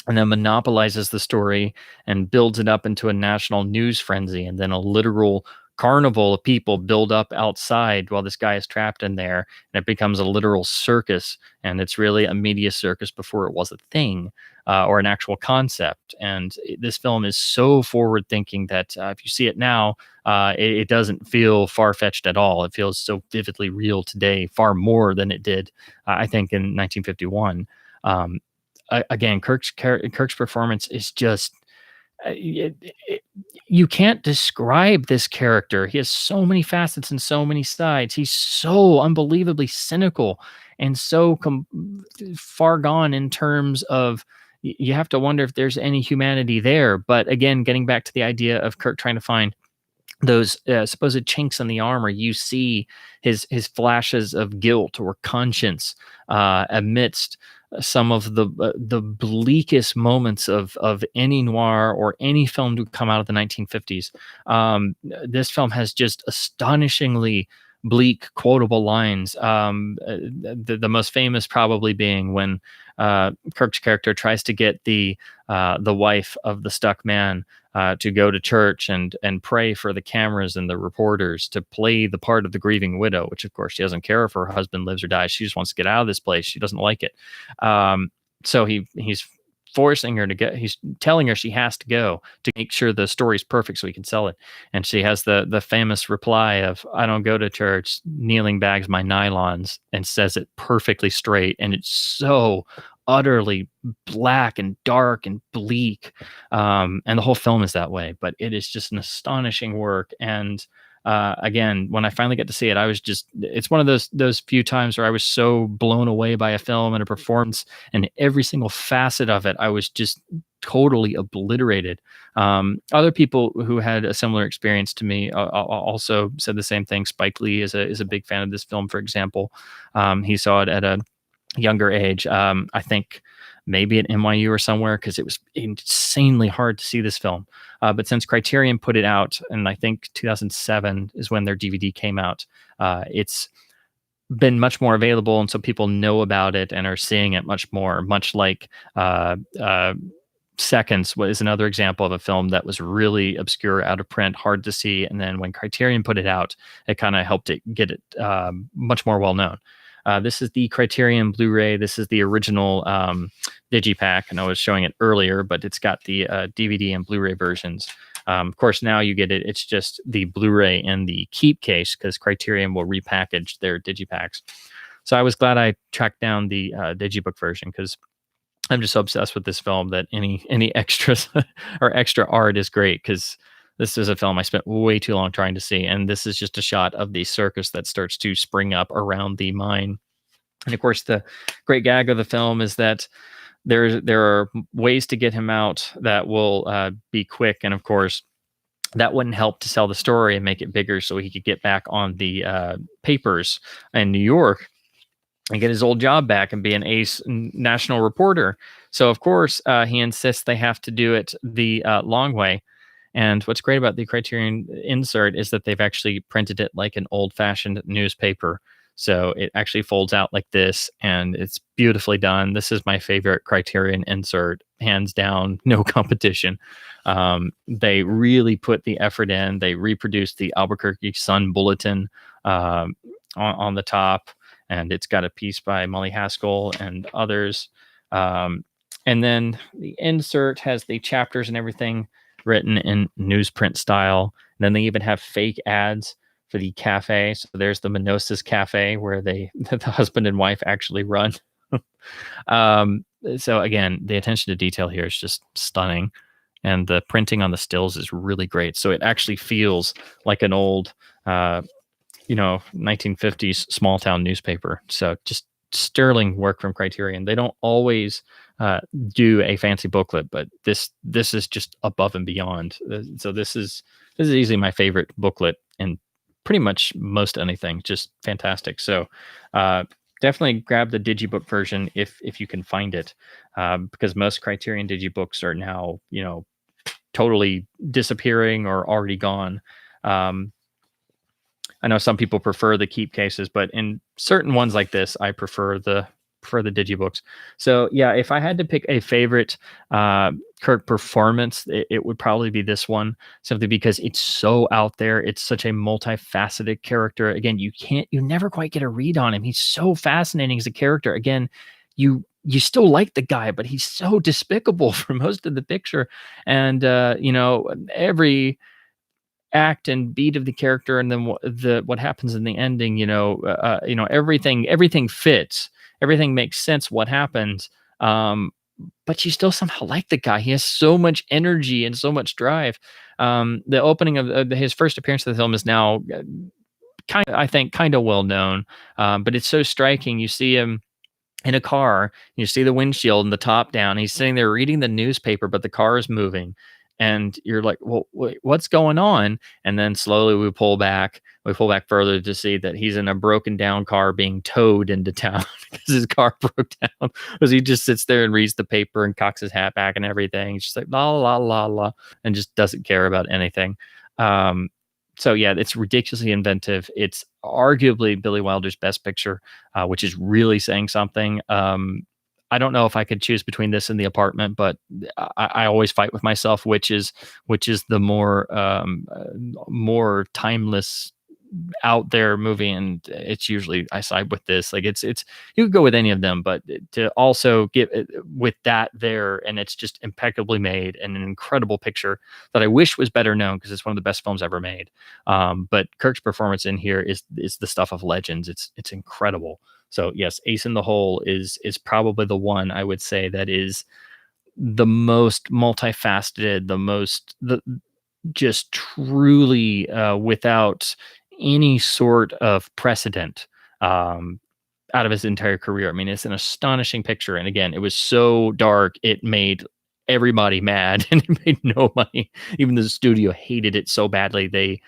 and then monopolizes the story and builds it up into a national news frenzy, and then a literal carnival of people build up outside while this guy is trapped in there, and it becomes a literal circus. And it's really a media circus before it was a thing, or an actual concept. And this film is so forward thinking that if you see it now, it doesn't feel far-fetched at all. It feels so vividly real today, far more than it did, I think, in 1951. Again, Kirk's performance is just you can't describe this character. He has so many facets and so many sides. He's so unbelievably cynical and so far gone in terms of you have to wonder if there's any humanity there. But again, getting back to the idea of Kirk trying to find those supposed chinks in the armor, you see his flashes of guilt or conscience amidst some of the bleakest moments of any noir or any film to come out of the 1950s. This film has just astonishingly bleak, quotable lines. The most famous probably being when Kirk's character tries to get the wife of the stuck man to go to church and pray for the cameras and the reporters to play the part of the grieving widow, which of course she doesn't care if her husband lives or dies. She just wants to get out of this place. She doesn't like it. So he's forcing her to go. He's telling her she has to go to make sure the story's perfect so he can sell it. And she has the famous reply of, "I don't go to church, kneeling bags my nylons," and says it perfectly straight. And it's so utterly black and dark and bleak. And the whole film is that way, but it is just an astonishing work. And again, when I finally get to see it, it's one of those few times where I was so blown away by a film and a performance and every single facet of it. I was just totally obliterated. Other people who had a similar experience to me also said the same thing. Spike Lee is a big fan of this film, for example. He saw it at a younger age. I think maybe at NYU or somewhere, because it was insanely hard to see this film. But since Criterion put it out, and I think 2007 is when their DVD came out, it's been much more available, and so people know about it and are seeing it much more, much like Seconds is another example of a film that was really obscure, out of print, hard to see, and then when Criterion put it out, it kind of helped it get it much more well-known. This is the Criterion Blu-ray. This is the original digipack. I know I was showing it earlier, but it's got the DVD and Blu-ray versions. Of course, now you get it. It's just the Blu-ray in the keep case because Criterion will repackage their digipacks. So I was glad I tracked down the digibook version because I'm just so obsessed with this film that any extras or extra art is great, because this is a film I spent way too long trying to see. And this is just a shot of the circus that starts to spring up around the mine. And of course, the great gag of the film is that there are ways to get him out that will be quick. And of course, that wouldn't help to sell the story and make it bigger so he could get back on the papers in New York and get his old job back and be an ace national reporter. So of course, he insists they have to do it the long way. And what's great about the Criterion insert is that they've actually printed it like an old-fashioned newspaper. So it actually folds out like this, and it's beautifully done. This is my favorite Criterion insert, hands down, no competition. They really put the effort in. They reproduced the Albuquerque Sun Bulletin on the top. and it's got a piece by Molly Haskell and others. Um, and then the insert has the chapters and everything written in newsprint style. And then they even have fake ads for the cafe. So there's the Minosis Cafe where the husband and wife actually run. So again, the attention to detail here is just stunning, and the printing on the stills is really great. So it actually feels like an old, 1950s small town newspaper. So just sterling work from Criterion. They don't always do a fancy booklet, but this is just above and beyond. So this is easily my favorite booklet in pretty much most anything. Just fantastic. So definitely grab the digibook version if you can find it, because most Criterion digibooks are now totally disappearing or already gone. I know some people prefer the keep cases, but in certain ones like this, I prefer the digibooks. So yeah, if I had to pick a favorite Kirk performance, it would probably be this one, simply because it's so out there. It's such a multifaceted character. Again, you never quite get a read on him. He's so fascinating as a character. Again, you still like the guy, but he's so despicable for most of the picture. And every act and beat of the character, and then what happens in the ending, everything fits, everything makes sense what happens, but you still somehow like the guy. He has so much energy and so much drive. The opening of his first appearance in the film is now kind of well known, but it's so striking. You see him in a car, you see the windshield and the top down. He's sitting there reading the newspaper, but the car is moving. And you're like, well, wait, what's going on? And then slowly we pull back further to see that he's in a broken down car being towed into town because his car broke down. Because he just sits there and reads the paper and cocks his hat back and everything. He's just like, la, la, la, la, and just doesn't care about anything. So yeah, it's ridiculously inventive. It's arguably Billy Wilder's best picture, which is really saying something. I don't know if I could choose between this and The Apartment, but I always fight with myself, which is the more timeless, out there movie, and it's usually I side with this. Like it's you could go with any of them, but to also get with that there, and it's just impeccably made and an incredible picture that I wish was better known because it's one of the best films ever made. But Kirk's performance in here is the stuff of legends. It's incredible. So yes, Ace in the Hole is probably the one I would say that is the most multifaceted, the just truly without any sort of precedent out of his entire career. I mean, it's an astonishing picture. And again, it was so dark, it made everybody mad and it made no money. Even the studio hated it so badly, they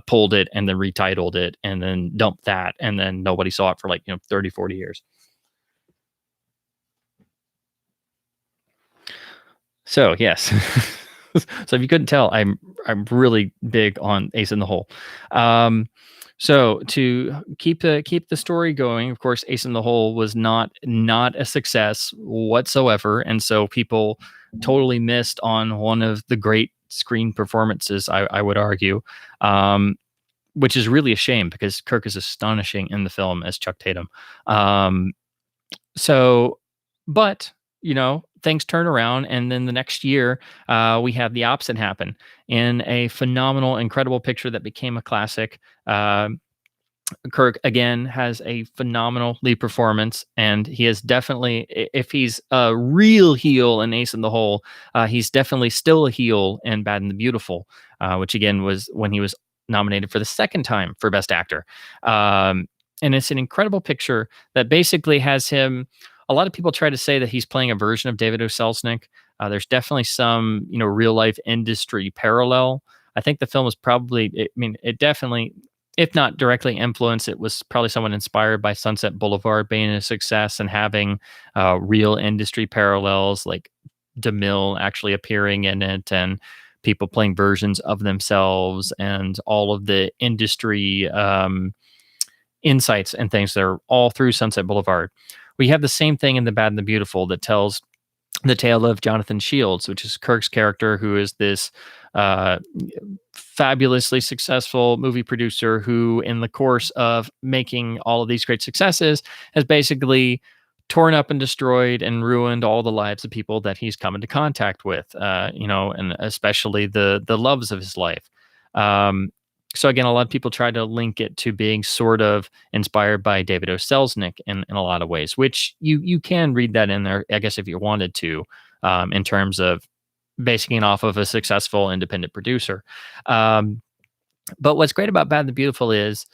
pulled it and then retitled it and then dumped that. And then nobody saw it for 30, 40 years. So yes. So if you couldn't tell, I'm really big on Ace in the Hole. So to keep the story going, of course, Ace in the Hole was not a success whatsoever, and so people totally missed on one of the great screen performances. I would argue, which is really a shame because Kirk is astonishing in the film as Chuck Tatum. But things turn around, and then the next year we have the opposite happen in a phenomenal, incredible picture that became a classic. Kirk again has a phenomenal lead performance, and he is definitely, if he's a real heel in Ace in the Hole, he's definitely still a heel in Bad and the Beautiful, which again was when he was nominated for the second time for Best Actor. And it's an incredible picture that basically has him. A lot of people try to say that he's playing a version of David O. Selznick. There's definitely some, real life industry parallel. I think the film is probably, it definitely, if not directly influenced, it was probably someone inspired by Sunset Boulevard being a success and having real industry parallels, like DeMille actually appearing in it and people playing versions of themselves and all of the industry insights and things that are all through Sunset Boulevard. We have the same thing in The Bad and the Beautiful that tells the tale of Jonathan Shields, which is Kirk's character, who is this fabulously successful movie producer who, in the course of making all of these great successes, has basically torn up and destroyed and ruined all the lives of people that he's come into contact with, and especially the loves of his life. So again, a lot of people try to link it to being sort of inspired by David O. Selznick in a lot of ways, which you can read that in there, I guess, if you wanted to, in terms of basing it off of a successful independent producer. But what's great about Bad and the Beautiful is,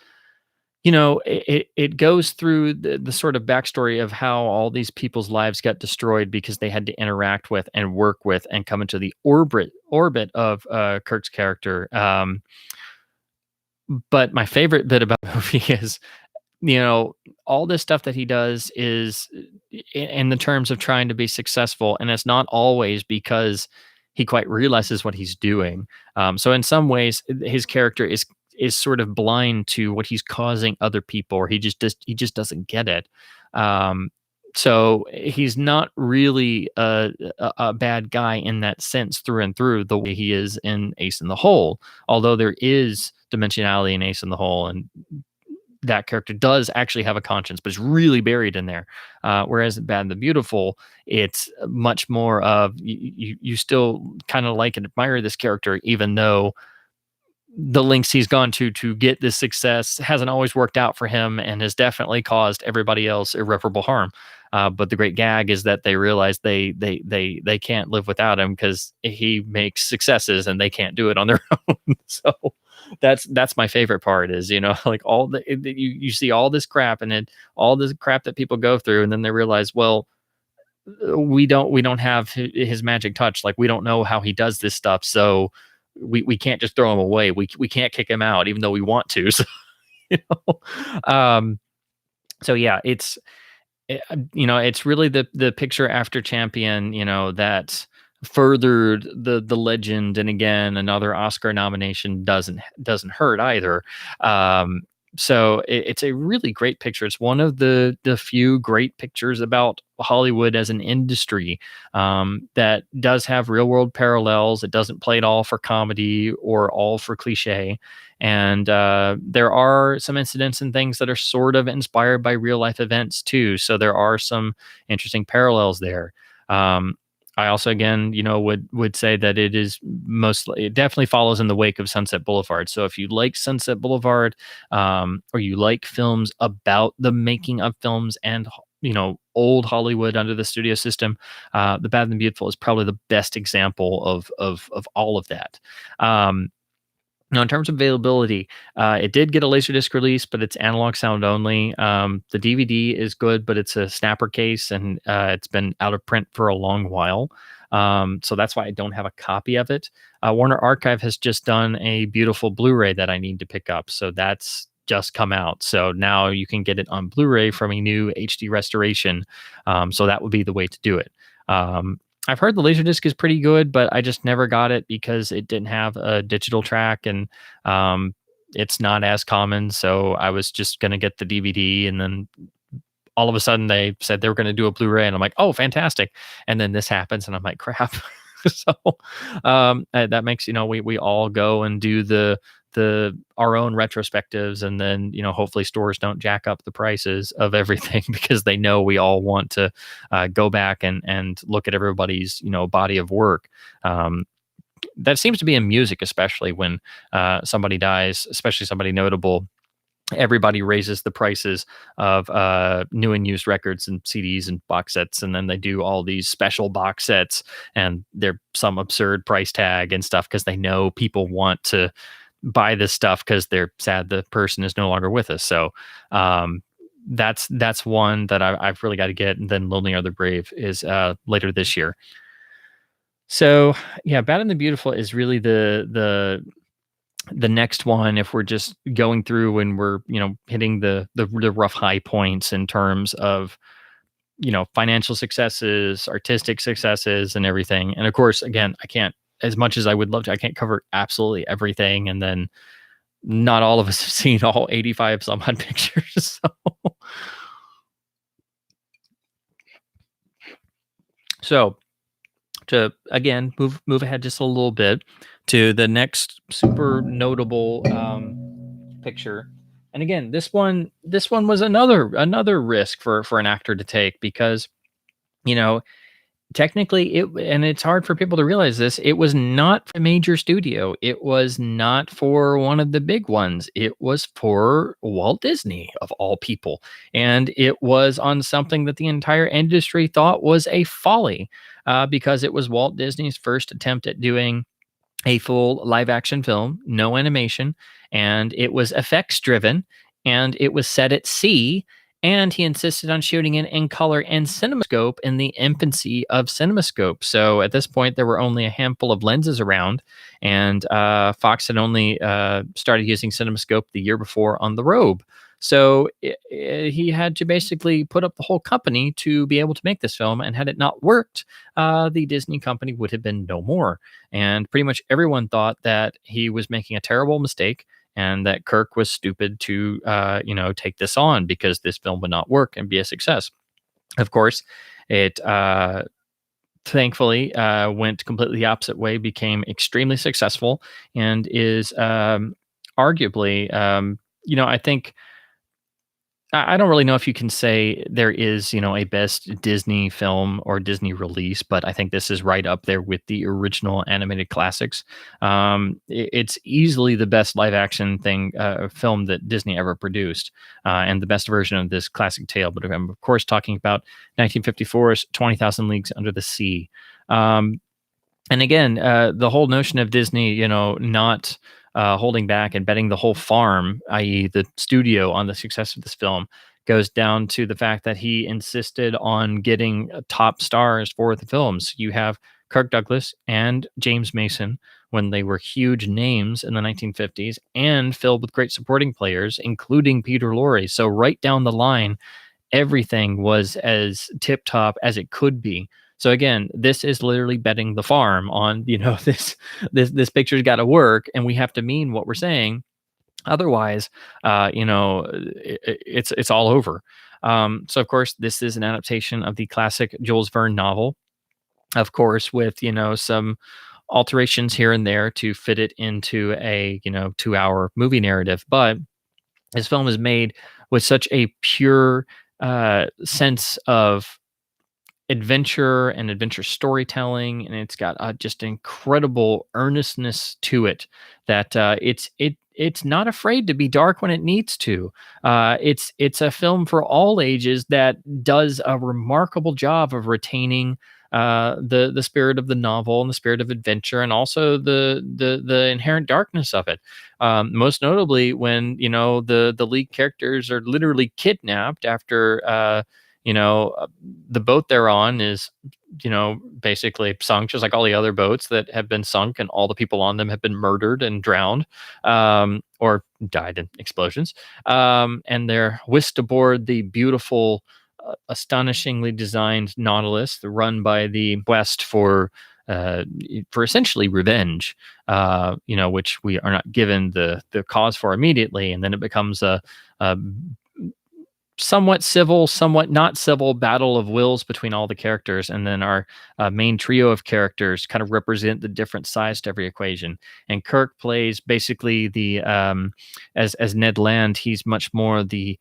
it goes through the sort of backstory of how all these people's lives got destroyed because they had to interact with and work with and come into the orbit of Kirk's character. But my favorite bit about the movie is, all this stuff that he does is in the terms of trying to be successful, and it's not always because he quite realizes what he's doing. So in some ways, his character is sort of blind to what he's causing other people, or he just doesn't get it. So he's not really a bad guy in that sense through and through, the way he is in Ace in the Hole. Although there is dimensionality in Ace in the Hole, and that character does actually have a conscience, but it's really buried in there. Whereas in Bad and the Beautiful, it's much more of you still kind of like and admire this character, even though the lengths he's gone to get this success hasn't always worked out for him and has definitely caused everybody else irreparable harm. But the great gag is that they realize they can't live without him because he makes successes and they can't do it on their own. So that's my favorite part is, like you see all this crap and then all this crap that people go through, and then they realize, well, we don't have his magic touch. Like, we don't know how he does this stuff. So we can't just throw him away. We can't kick him out, even though we want to. So, you know, so yeah, it's really the picture after Champion, that furthered the legend. And again, another Oscar nomination doesn't hurt either. So it's a really great picture. It's one of the few great pictures about Hollywood as an industry that does have real world parallels. It doesn't play it all for comedy or all for cliche. And there are some incidents and things that are sort of inspired by real life events too. So there are some interesting parallels there. I also, again, would say that it definitely follows in the wake of Sunset Boulevard. So if you like Sunset Boulevard, or you like films about the making of films and, old Hollywood under the studio system, The Bad and the Beautiful is probably the best example of all of that. Now, in terms of availability, it did get a Laserdisc release, but it's analog sound only. The DVD is good, but it's a snapper case, and it's been out of print for a long while. So that's why I don't have a copy of it. Warner Archive has just done a beautiful Blu-ray that I need to pick up. So that's just come out. So now you can get it on Blu-ray from a new HD restoration. So that would be the way to do it. I've heard the Laserdisc is pretty good, but I just never got it because it didn't have a digital track, and it's not as common. So I was just going to get the DVD, and then all of a sudden they said they were going to do a Blu-ray, and I'm like, oh, fantastic. And then this happens, and I'm like, crap. So that makes, we all go and do our own retrospectives, and then hopefully stores don't jack up the prices of everything because they know we all want to go back and look at everybody's body of work. That seems to be in music, especially when somebody dies, especially somebody notable. Everybody raises the prices of new and used records and CDs and box sets, and then they do all these special box sets, and they're some absurd price tag and stuff because they know people want to buy this stuff because they're sad the person is no longer with us. So that's one that I've really got to get. And then Lonely Are the Brave is later this year. So yeah, Bad and the Beautiful is really the next one if we're just going through and we're hitting the rough high points in terms of financial successes, artistic successes, and everything. And of course, again, I can't, as much as I would love to, I can't cover absolutely everything. And then not all of us have seen all 85 some odd pictures. So to again move ahead just a little bit to the next super notable picture. And again, this one was another risk for an actor to take, because you know technically and it's hard for people to realize this, it was not for a major studio, it was not for one of the big ones, it was for Walt Disney of all people, and it was on something that the entire industry thought was a folly, because it was Walt Disney's first attempt at doing a full live action film, no animation, and it was effects driven, and it was set at sea, and he insisted on shooting it in color and cinemascope in the infancy of cinemascope. So at this point, there were only a handful of lenses around, and Fox had only started using cinemascope the year before on the Robe. So he had to basically put up the whole company to be able to make this film, and had it not worked, the Disney company would have been no more. And pretty much everyone thought that he was making a terrible mistake, and that Kirk was stupid to, take this on, because this film would not work and be a success. Of course, it thankfully went completely the opposite way, became extremely successful, and is arguably, I think. I don't really know if you can say there is, a best Disney film or Disney release, but I think this is right up there with the original animated classics. It's easily the best live action film that Disney ever produced, and the best version of this classic tale. But I'm, of course, talking about 1954's 20,000 Leagues Under the Sea. And again, the whole notion of Disney, not holding back and betting the whole farm, i.e., the studio, on the success of this film, goes down to the fact that he insisted on getting top stars for the films. You have Kirk Douglas and James Mason, when they were huge names in the 1950s and filled with great supporting players, including Peter Lorre. So right down the line, everything was as tip top as it could be. So again, this is literally betting the farm on, this picture's got to work, and we have to mean what we're saying. Otherwise, it's all over. So of course, this is an adaptation of the classic Jules Verne novel, of course, with, some alterations here and there to fit it into a, 2-hour movie narrative. But this film is made with such a pure sense of adventure and adventure storytelling, and it's got just incredible earnestness to it, that it's not afraid to be dark when it needs to. It's a film for all ages that does a remarkable job of retaining the spirit of the novel and the spirit of adventure, and also the inherent darkness of it. Most notably, when the lead characters are literally kidnapped after the boat they're on is basically sunk, just like all the other boats that have been sunk, and all the people on them have been murdered and drowned, or died in explosions, and they're whisked aboard the beautiful, astonishingly designed Nautilus, run by the West for essentially revenge, which we are not given the cause for immediately, and then it becomes a somewhat civil, somewhat not civil battle of wills between all the characters, and then our main trio of characters kind of represent the different sides to every equation. And Kirk plays basically the as Ned Land. He's much more the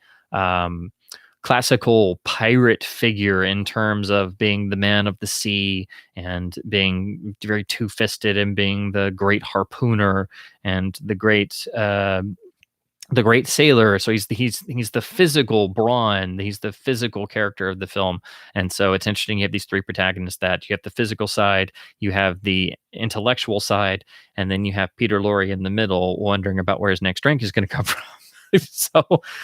classical pirate figure, in terms of being the man of the sea and being very two-fisted, and being the great harpooner and the great sailor. So he's the physical brawn, he's the physical character of the film. And so it's interesting, you have these three protagonists, that you have the physical side, you have the intellectual side, and then you have Peter Lorre in the middle, wondering about where his next drink is going to come from. So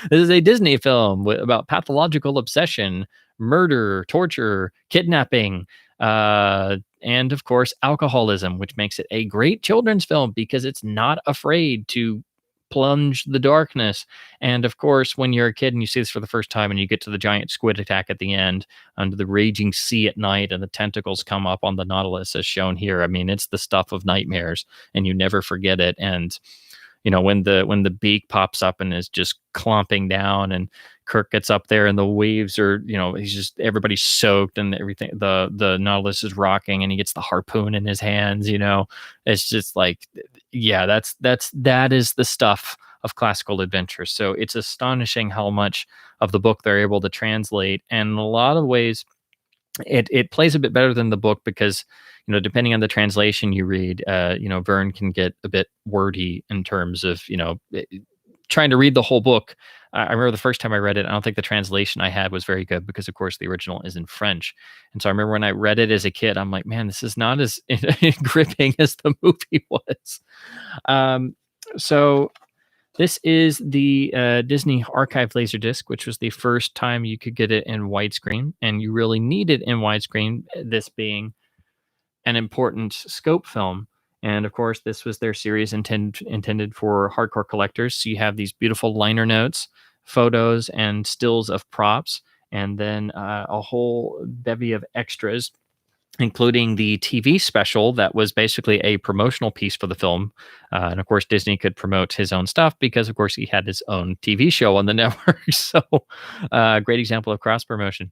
this is a Disney film about pathological obsession, murder, torture, kidnapping, and of course alcoholism, which makes it a great children's film because it's not afraid to plunge the darkness. And of course, when you're a kid and you see this for the first time, and you get to the giant squid attack at the end under the raging sea at night, and the tentacles come up on the Nautilus as shown here, I mean, it's the stuff of nightmares, and you never forget it. And when the beak pops up and is just clomping down, and Kirk gets up there and the waves are, he's just, everybody's soaked and everything. The Nautilus is rocking and he gets the harpoon in his hands. It's just like, yeah, that is the stuff of classical adventure. So it's astonishing how much of the book they're able to translate, and in a lot of ways it plays a bit better than the book because depending on the translation you read, Verne can get a bit wordy in terms of trying to read the whole book. I remember the first time I read it, I don't think the translation I had was very good because, of course, the original is in French. And so I remember when I read it as a kid, I'm like, man, this is not as gripping as the movie was. So this is the Disney Archive Laserdisc, which was the first time you could get it in widescreen, and you really need it in widescreen, this being an important scope film. And of course, this was their series intended for hardcore collectors. So you have these beautiful liner notes, photos, and stills of props, and then a whole bevy of extras, including the TV special that was basically a promotional piece for the film. And of course, Disney could promote his own stuff because, of course, he had his own TV show on the network. So, great example of cross promotion.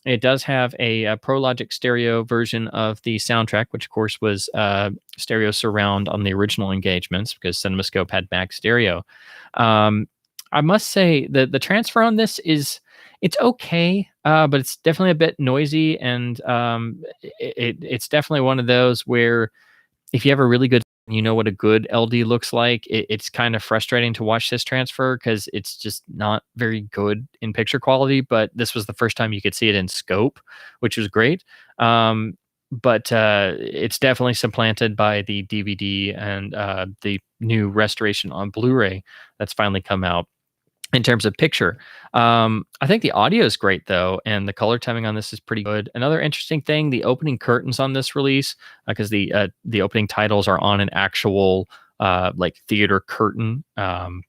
It does have a Prologic stereo version of the soundtrack, which, of course, was stereo surround on the original engagements because CinemaScope had back stereo. I must say that the transfer on this it's okay, but it's definitely a bit noisy, and it's definitely one of those where if you have a really good, what a good LD looks like, it's kind of frustrating to watch this transfer because it's just not very good in picture quality. But this was the first time you could see it in scope, which was great. But it's definitely supplanted by the DVD and the new restoration on Blu-ray that's finally come out. In terms of picture, I think the audio is great though, and the color timing on this is pretty good. Another interesting thing: the opening curtains on this release, because the opening titles are on an actual like theater curtain,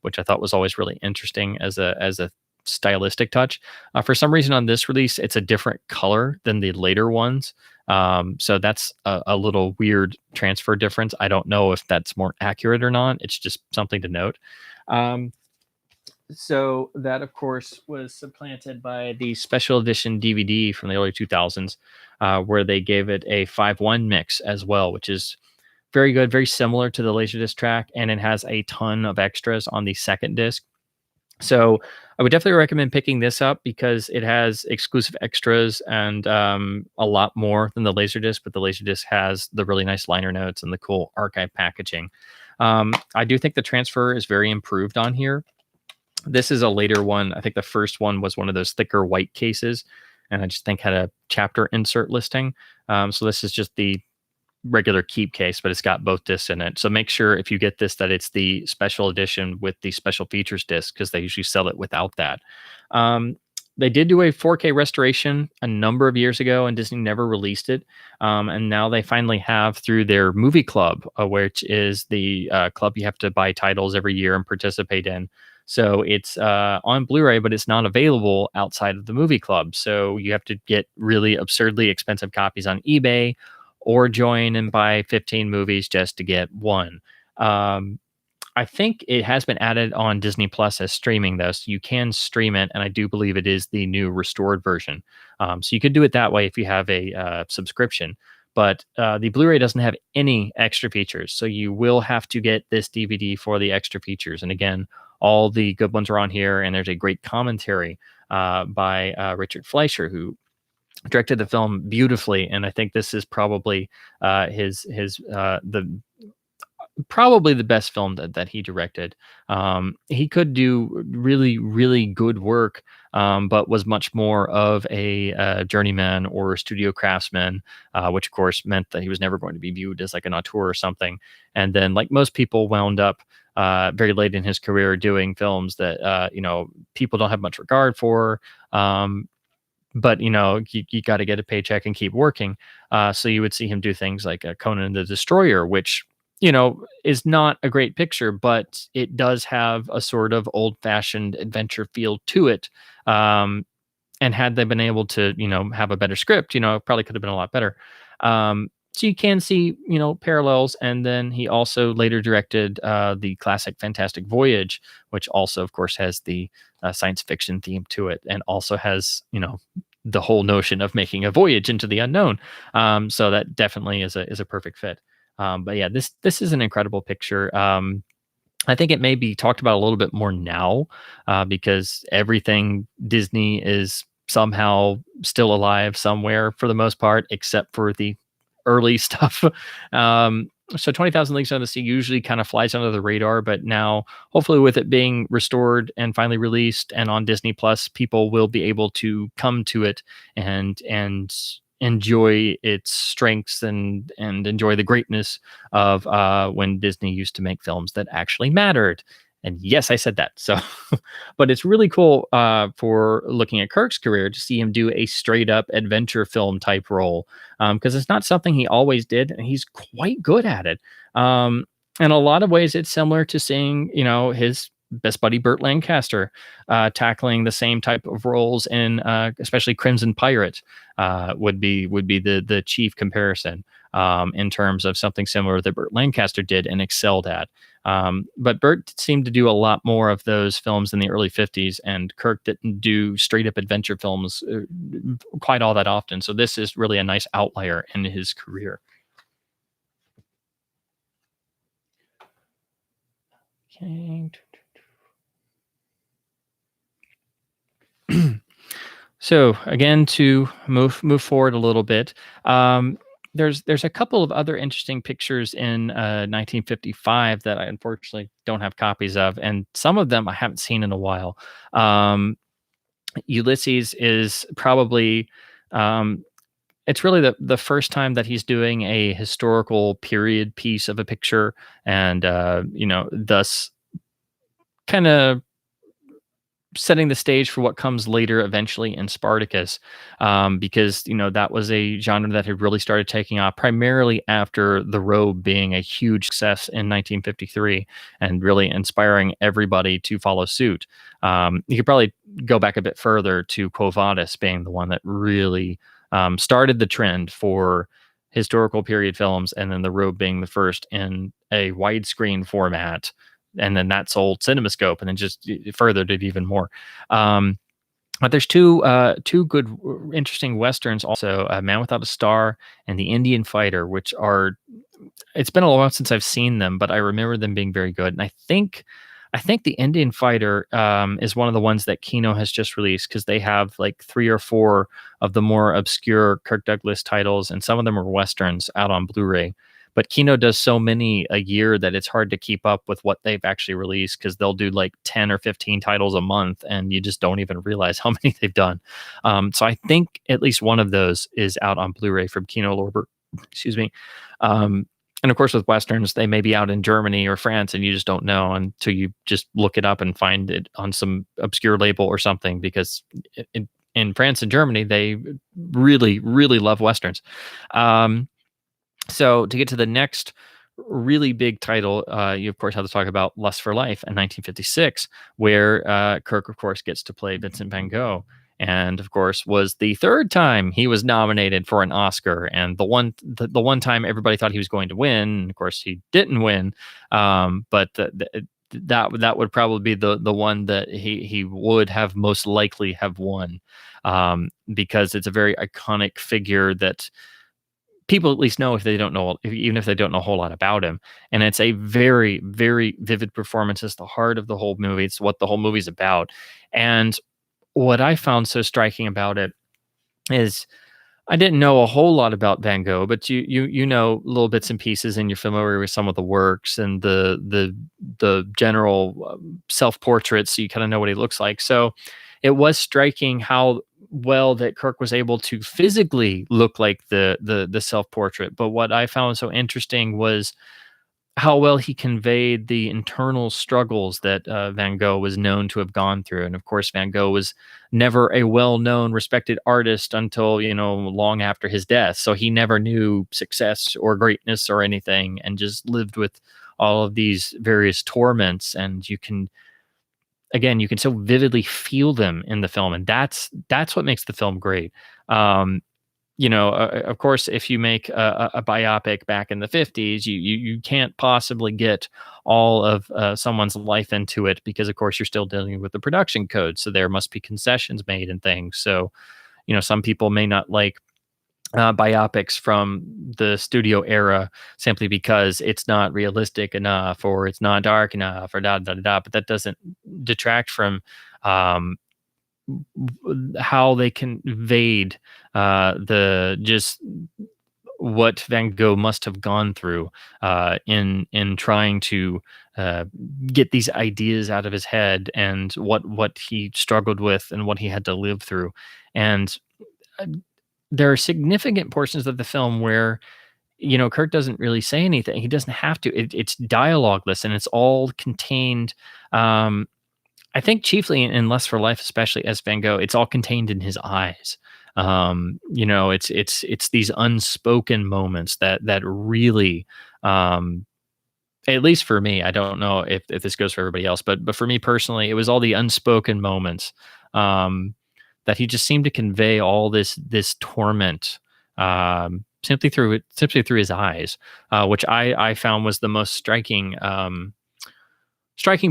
which I thought was always really interesting as a stylistic touch. For some reason on this release, it's a different color than the later ones. So that's a little weird transfer difference. I don't know if that's more accurate or not. It's just something to note. So that, of course, was supplanted by the special edition DVD from the early 2000s, where they gave it a 5:1 mix as well, which is very good, very similar to the Laserdisc track, and it has a ton of extras on the second disc. So I would definitely recommend picking this up because it has exclusive extras and a lot more than the Laserdisc, but the Laserdisc has the really nice liner notes and the cool archive packaging. I do think the transfer is very improved on here. This is a later one. I think the first one was one of those thicker white cases, and I just think had a chapter insert listing. So this is just the regular keep case, but it's got both discs in it. So make sure if you get this that it's the special edition with the special features disc, because they usually sell it without that. They did do a 4K restoration a number of years ago, and Disney never released it. And now they finally have through their movie club, which is the club you have to buy titles every year and participate in. So it's on Blu-ray, but it's not available outside of the movie club. So you have to get really absurdly expensive copies on eBay or join and buy 15 movies just to get one. I think it has been added on Disney Plus as streaming, though, so you can stream it, and I do believe it is the new restored version. So you could do it that way if you have a subscription. But the Blu-ray doesn't have any extra features, so you will have to get this DVD for the extra features. And again, all the good ones are on here, and there's a great commentary by Richard Fleischer, who directed the film beautifully. And I think this is probably probably the best film that he directed. He could do really, really good work, but was much more of a journeyman or studio craftsman, which of course meant that he was never going to be viewed as like an auteur or something. And then, like most people, wound up very late in his career doing films that people don't have much regard for. But you got to get a paycheck and keep working. So you would see him do things like Conan the Destroyer, which is not a great picture, but it does have a sort of old-fashioned adventure feel to it. And had they been able to, have a better script, it probably could have been a lot better. So you can see, parallels. And then he also later directed the classic Fantastic Voyage, which also, of course, has the science fiction theme to it, and also has, the whole notion of making a voyage into the unknown. So that definitely is a perfect fit. But yeah, this is an incredible picture. I think it may be talked about a little bit more now, because everything Disney is somehow still alive somewhere for the most part, except for the early stuff. So 20,000 Leagues Under the Sea usually kind of flies under the radar, but now, hopefully, with it being restored and finally released and on Disney Plus, people will be able to come to it and enjoy its strengths and enjoy the greatness of when Disney used to make films that actually mattered. And yes, I said that. So, but it's really cool for looking at Kirk's career to see him do a straight up adventure film type role, because it's not something he always did, and he's quite good at it. In a lot of ways, it's similar to seeing, his best buddy Burt Lancaster tackling the same type of roles in, especially Crimson Pirate, would be the chief comparison, in terms of something similar that Burt Lancaster did and excelled at. But Burt seemed to do a lot more of those films in the early 50s, and Kirk didn't do straight up adventure films quite all that often. So this is really a nice outlier in his career. Okay. So again, to move forward a little bit, there's a couple of other interesting pictures in 1955 that I unfortunately don't have copies of, and some of them I haven't seen in a while. Ulysses is probably, it's really the first time that he's doing a historical period piece of a picture, and thus kind of setting the stage for what comes later eventually in Spartacus, because that was a genre that had really started taking off primarily after The Robe being a huge success in 1953 and really inspiring everybody to follow suit. You could probably go back a bit further to Quo Vadis being the one that really started the trend for historical period films, and then The Robe being the first in a widescreen format, and then that sold CinemaScope, and then just furthered it even more. But there's two good, interesting westerns also: Man Without a Star and The Indian Fighter, which are. It's been a while since I've seen them, but I remember them being very good. And I think The Indian Fighter is one of the ones that Kino has just released, because they have like 3 or 4 of the more obscure Kirk Douglas titles, and some of them are westerns out on Blu-ray. But Kino does so many a year that it's hard to keep up with what they've actually released, because they'll do like 10 or 15 titles a month, and you just don't even realize how many they've done. So I think at least one of those is out on Blu-ray from Kino Lorber. Excuse me. And of course, with westerns, they may be out in Germany or France, and you just don't know until you just look it up and find it on some obscure label or something, because in France and Germany, they really, really love westerns. So to get to the next really big title, you of course have to talk about Lust for Life in 1956, where Kirk, of course, gets to play Vincent Van Gogh, and of course was the third time he was nominated for an Oscar, and the one time everybody thought he was going to win. And of course, he didn't win, but that would probably be the one that he would have most likely have won, because it's a very iconic figure that people at least know, even if they don't know a whole lot about him. And it's a very, very vivid performance. It's the heart of the whole movie. It's what the whole movie's about. And what I found so striking about it is, I didn't know a whole lot about Van Gogh, but you know little bits and pieces, and you're familiar with some of the works and the general self portraits, so you kind of know what he looks like. So it was striking how well that Kirk was able to physically look like the self portrait. But what I found so interesting was how well he conveyed the internal struggles that Van Gogh was known to have gone through. And of course, Van Gogh was never a well-known, respected artist until, long after his death. So he never knew success or greatness or anything, and just lived with all of these various torments. And you can so vividly feel them in the film. And that's what makes the film great. of course, if you make a biopic back in the 50s, you can't possibly get all of someone's life into it because, of course, you're still dealing with the production code. So there must be concessions made and things. So, some people may not like biopics from the studio era simply because it's not realistic enough or it's not dark enough or da da da da. But that doesn't detract from um, how they conveyed the just what Van Gogh must have gone through in trying to get these ideas out of his head, and what he struggled with and what he had to live through. And uh, there are significant portions of the film where Kirk doesn't really say anything. He doesn't have to. It's dialogueless, and it's all contained. I think chiefly in Lust for Life, especially as Van Gogh, it's all contained in his eyes. It's these unspoken moments that really, at least for me, I don't know if this goes for everybody else, but for me personally, it was all the unspoken moments that he just seemed to convey all this torment simply through his eyes, which I found was the most striking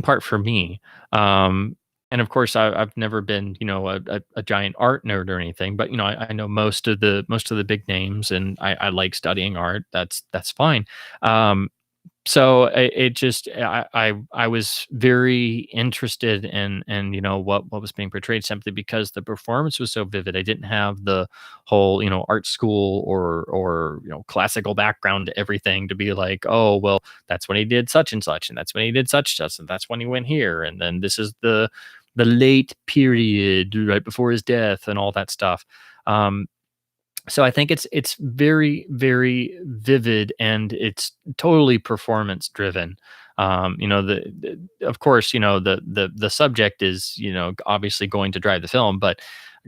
part for me. And of course, I've never been, a giant art nerd or anything, but I know most of the big names, and I like studying art. That's fine. So it just I was very interested in what was being portrayed, simply because the performance was so vivid. I didn't have the whole art school or classical background to everything to be like, oh well, that's when he did such and such, and that's when he did such and that's when he went here, and then this is the late period right before his death and all that stuff. So I think it's very, very vivid, and it's totally performance driven. Of course, the subject is obviously going to drive the film, but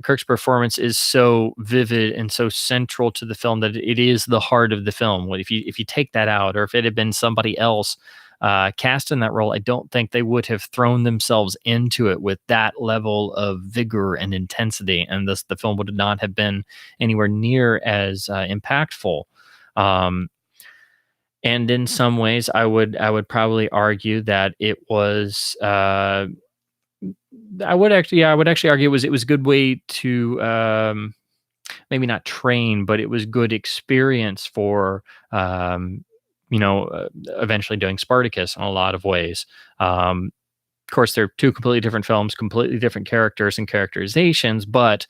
Kirk's performance is so vivid and so central to the film that it is the heart of the film. What if you take that out, or if it had been somebody else cast in that role, I don't think they would have thrown themselves into it with that level of vigor and intensity, and the film would not have been anywhere near as impactful. Um, and in some ways, I would probably argue that it was. I would actually argue it was a good way to maybe not train, but it was good experience for eventually doing Spartacus in a lot of ways. Of course, they're two completely different films, completely different characters and characterizations, but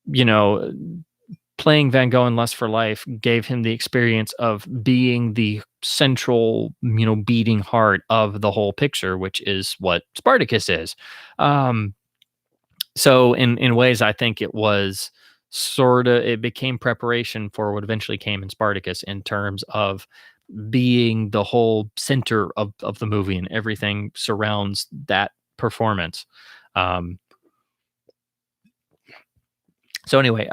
you know, playing Van Gogh in Lust for Life gave him the experience of being the central, beating heart of the whole picture, which is what Spartacus is. Um, so in ways, I think it became preparation for what eventually came in Spartacus, in terms of being the whole center of the movie, and everything surrounds that performance. Um, so anyway,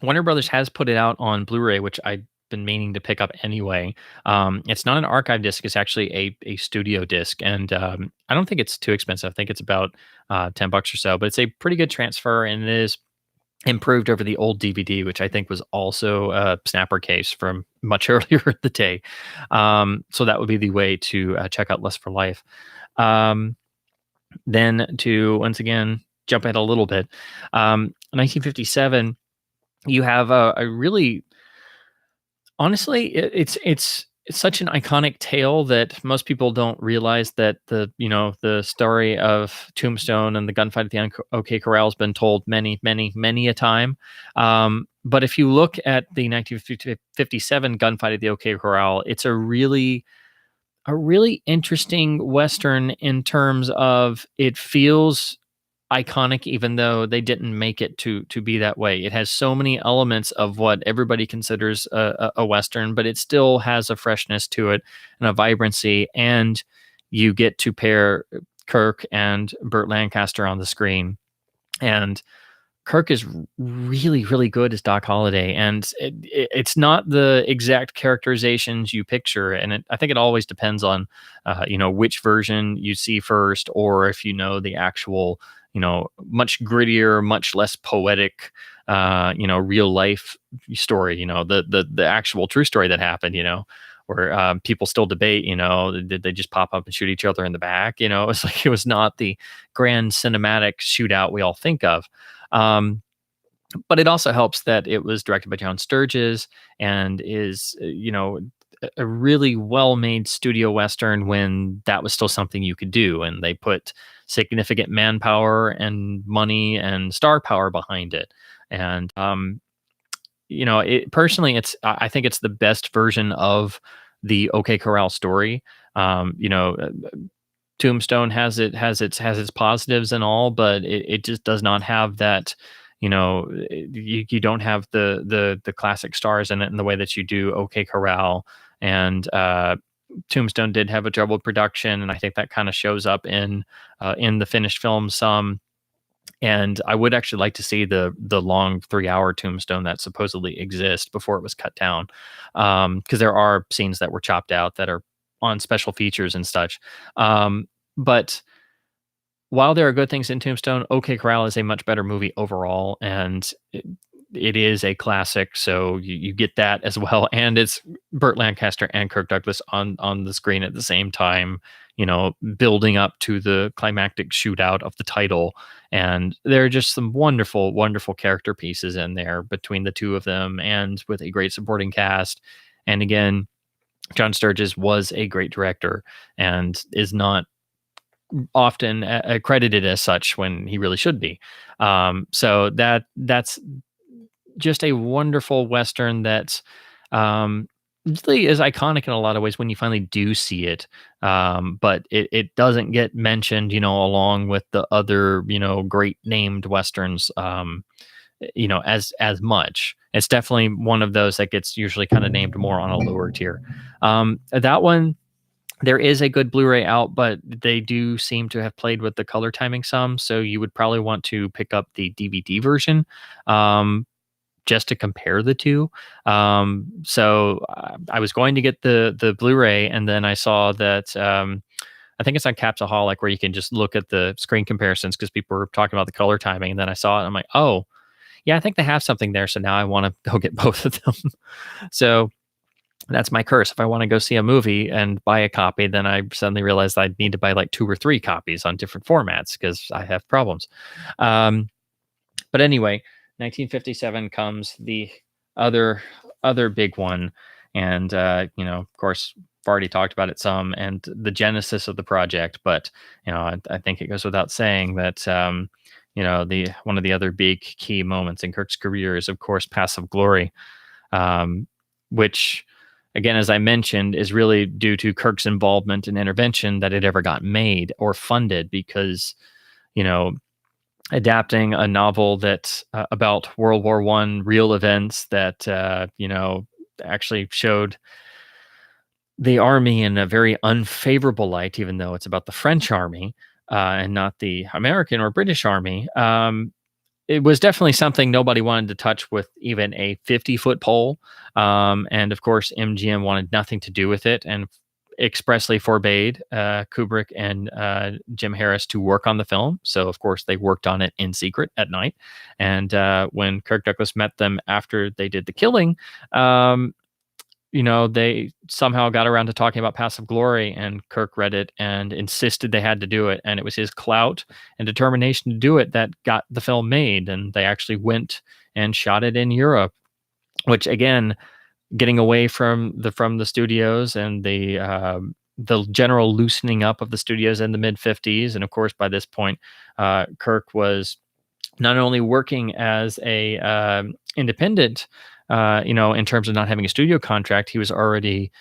Warner Brothers has put it out on Blu-ray, which I've been meaning to pick up anyway. It's not an archive disc; it's actually a studio disc, and I don't think it's too expensive. I think it's about $10 or so, but it's a pretty good transfer, and it is improved over the old DVD, which I think was also a snapper case from much earlier in the day. So that would be the way to check out Lust for Life. Um, then to once again jump ahead a little bit, 1957. You have a really, honestly, it's such an iconic tale that most people don't realize that the story of Tombstone and the gunfight at the OK Corral has been told many, many, many a time. But if you look at the 1957 gunfight at the OK Corral, it's a really interesting Western, in terms of it feels iconic, even though they didn't make it to be that way. It has so many elements of what everybody considers a Western, but it still has a freshness to it and a vibrancy. And you get to pair Kirk and Burt Lancaster on the screen. And Kirk is really, really good as Doc Holliday, and it's not the exact characterizations you picture, and I think it always depends on, which version you see first, or if you know the actual, much grittier, much less poetic, real life story, the actual true story that happened, where people still debate, did they just pop up and shoot each other in the back? It's like it was not the grand cinematic shootout we all think of. But it also helps that it was directed by John Sturges and is, a really well-made studio western when that was still something you could do, and they put significant manpower and money and star power behind it. And personally, I think it's the best version of the OK Corral story. Tombstone has its positives and all, but it just does not have that. You don't have the classic stars in it in the way that you do OK Corral. And Tombstone did have a troubled production, and I think that kind of shows up in the finished film some. And I would actually like to see the long 3-hour Tombstone that supposedly exists before it was cut down, because there are scenes that were chopped out that are on special features and such. But while there are good things in Tombstone, OK Corral is a much better movie overall, and it is a classic, so you get that as well. And it's Burt Lancaster and Kirk Douglas on the screen at the same time, building up to the climactic shootout of the title. And there are just some wonderful, wonderful character pieces in there between the two of them, and with a great supporting cast. And again, John Sturges was a great director and is not often credited as such when he really should be. So that's just a wonderful Western that really is iconic in a lot of ways when you finally do see it. But it doesn't get mentioned, along with the other, great named Westerns, as much. It's definitely one of those that gets usually kind of named more on a lower tier. That one, there is a good Blu-ray out, but they do seem to have played with the color timing some. So you would probably want to pick up the DVD version, just to compare the two. So I was going to get the Blu-ray, and then I saw that I think it's on Capsaholic, where you can just look at the screen comparisons because people were talking about the color timing. And then I saw it, and I'm like, oh, yeah, I think they have something there. So now I want to go get both of them. So that's my curse. If I want to go see a movie and buy a copy, then I suddenly realized I need to buy like 2 or 3 copies on different formats because I have problems. But anyway, 1957 comes the other big one, and of course, I've already talked about it some, and the genesis of the project. But I think it goes without saying that the one of the other big key moments in Kirk's career is, of course, Paths of Glory, which, again, as I mentioned, is really due to Kirk's involvement and intervention that it ever got made or funded, because adapting a novel that about World War I real events that actually showed the army in a very unfavorable light, even though it's about the French army and not the American or British army. It was definitely something nobody wanted to touch with even a 50-foot pole. And of course, MGM wanted nothing to do with it and expressly forbade Kubrick and Jim Harris to work on the film. So, of course, they worked on it in secret at night. And when Kirk Douglas met them after they did The Killing, they somehow got around to talking about Paths of Glory, and Kirk read it and insisted they had to do it. And it was his clout and determination to do it that got the film made. And they actually went and shot it in Europe, which, again, getting away from the studios and the general loosening up of the studios in the mid 50s. And of course, by this point, Kirk was not only working as a independent, in terms of not having a studio contract, he was already,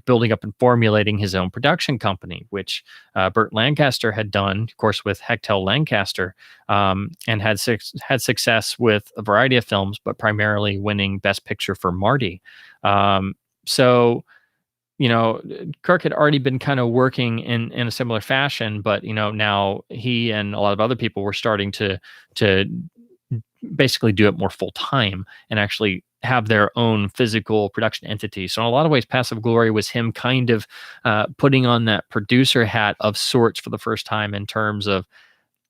building up and formulating his own production company, which Burt Lancaster had done, of course, with Hechtel Lancaster, and had success with a variety of films, but primarily winning Best Picture for Marty. So, Kirk had already been kind of working in a similar fashion, but, now he and a lot of other people were starting to basically do it more full time and actually have their own physical production entity. So in a lot of ways, Paths of Glory was him kind of putting on that producer hat of sorts for the first time, in terms of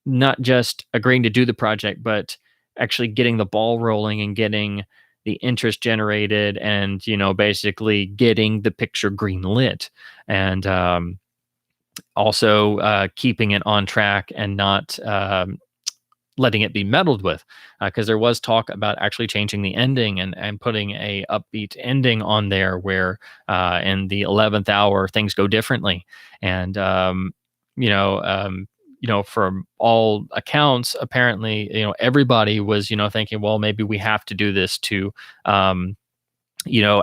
not just agreeing to do the project, but actually getting the ball rolling and getting the interest generated, and basically getting the picture green lit, and also keeping it on track and not letting it be meddled with, because there was talk about actually changing the ending and putting a upbeat ending on there where in the 11th hour things go differently. And you know um, from all accounts, apparently everybody was thinking, well, maybe we have to do this to um,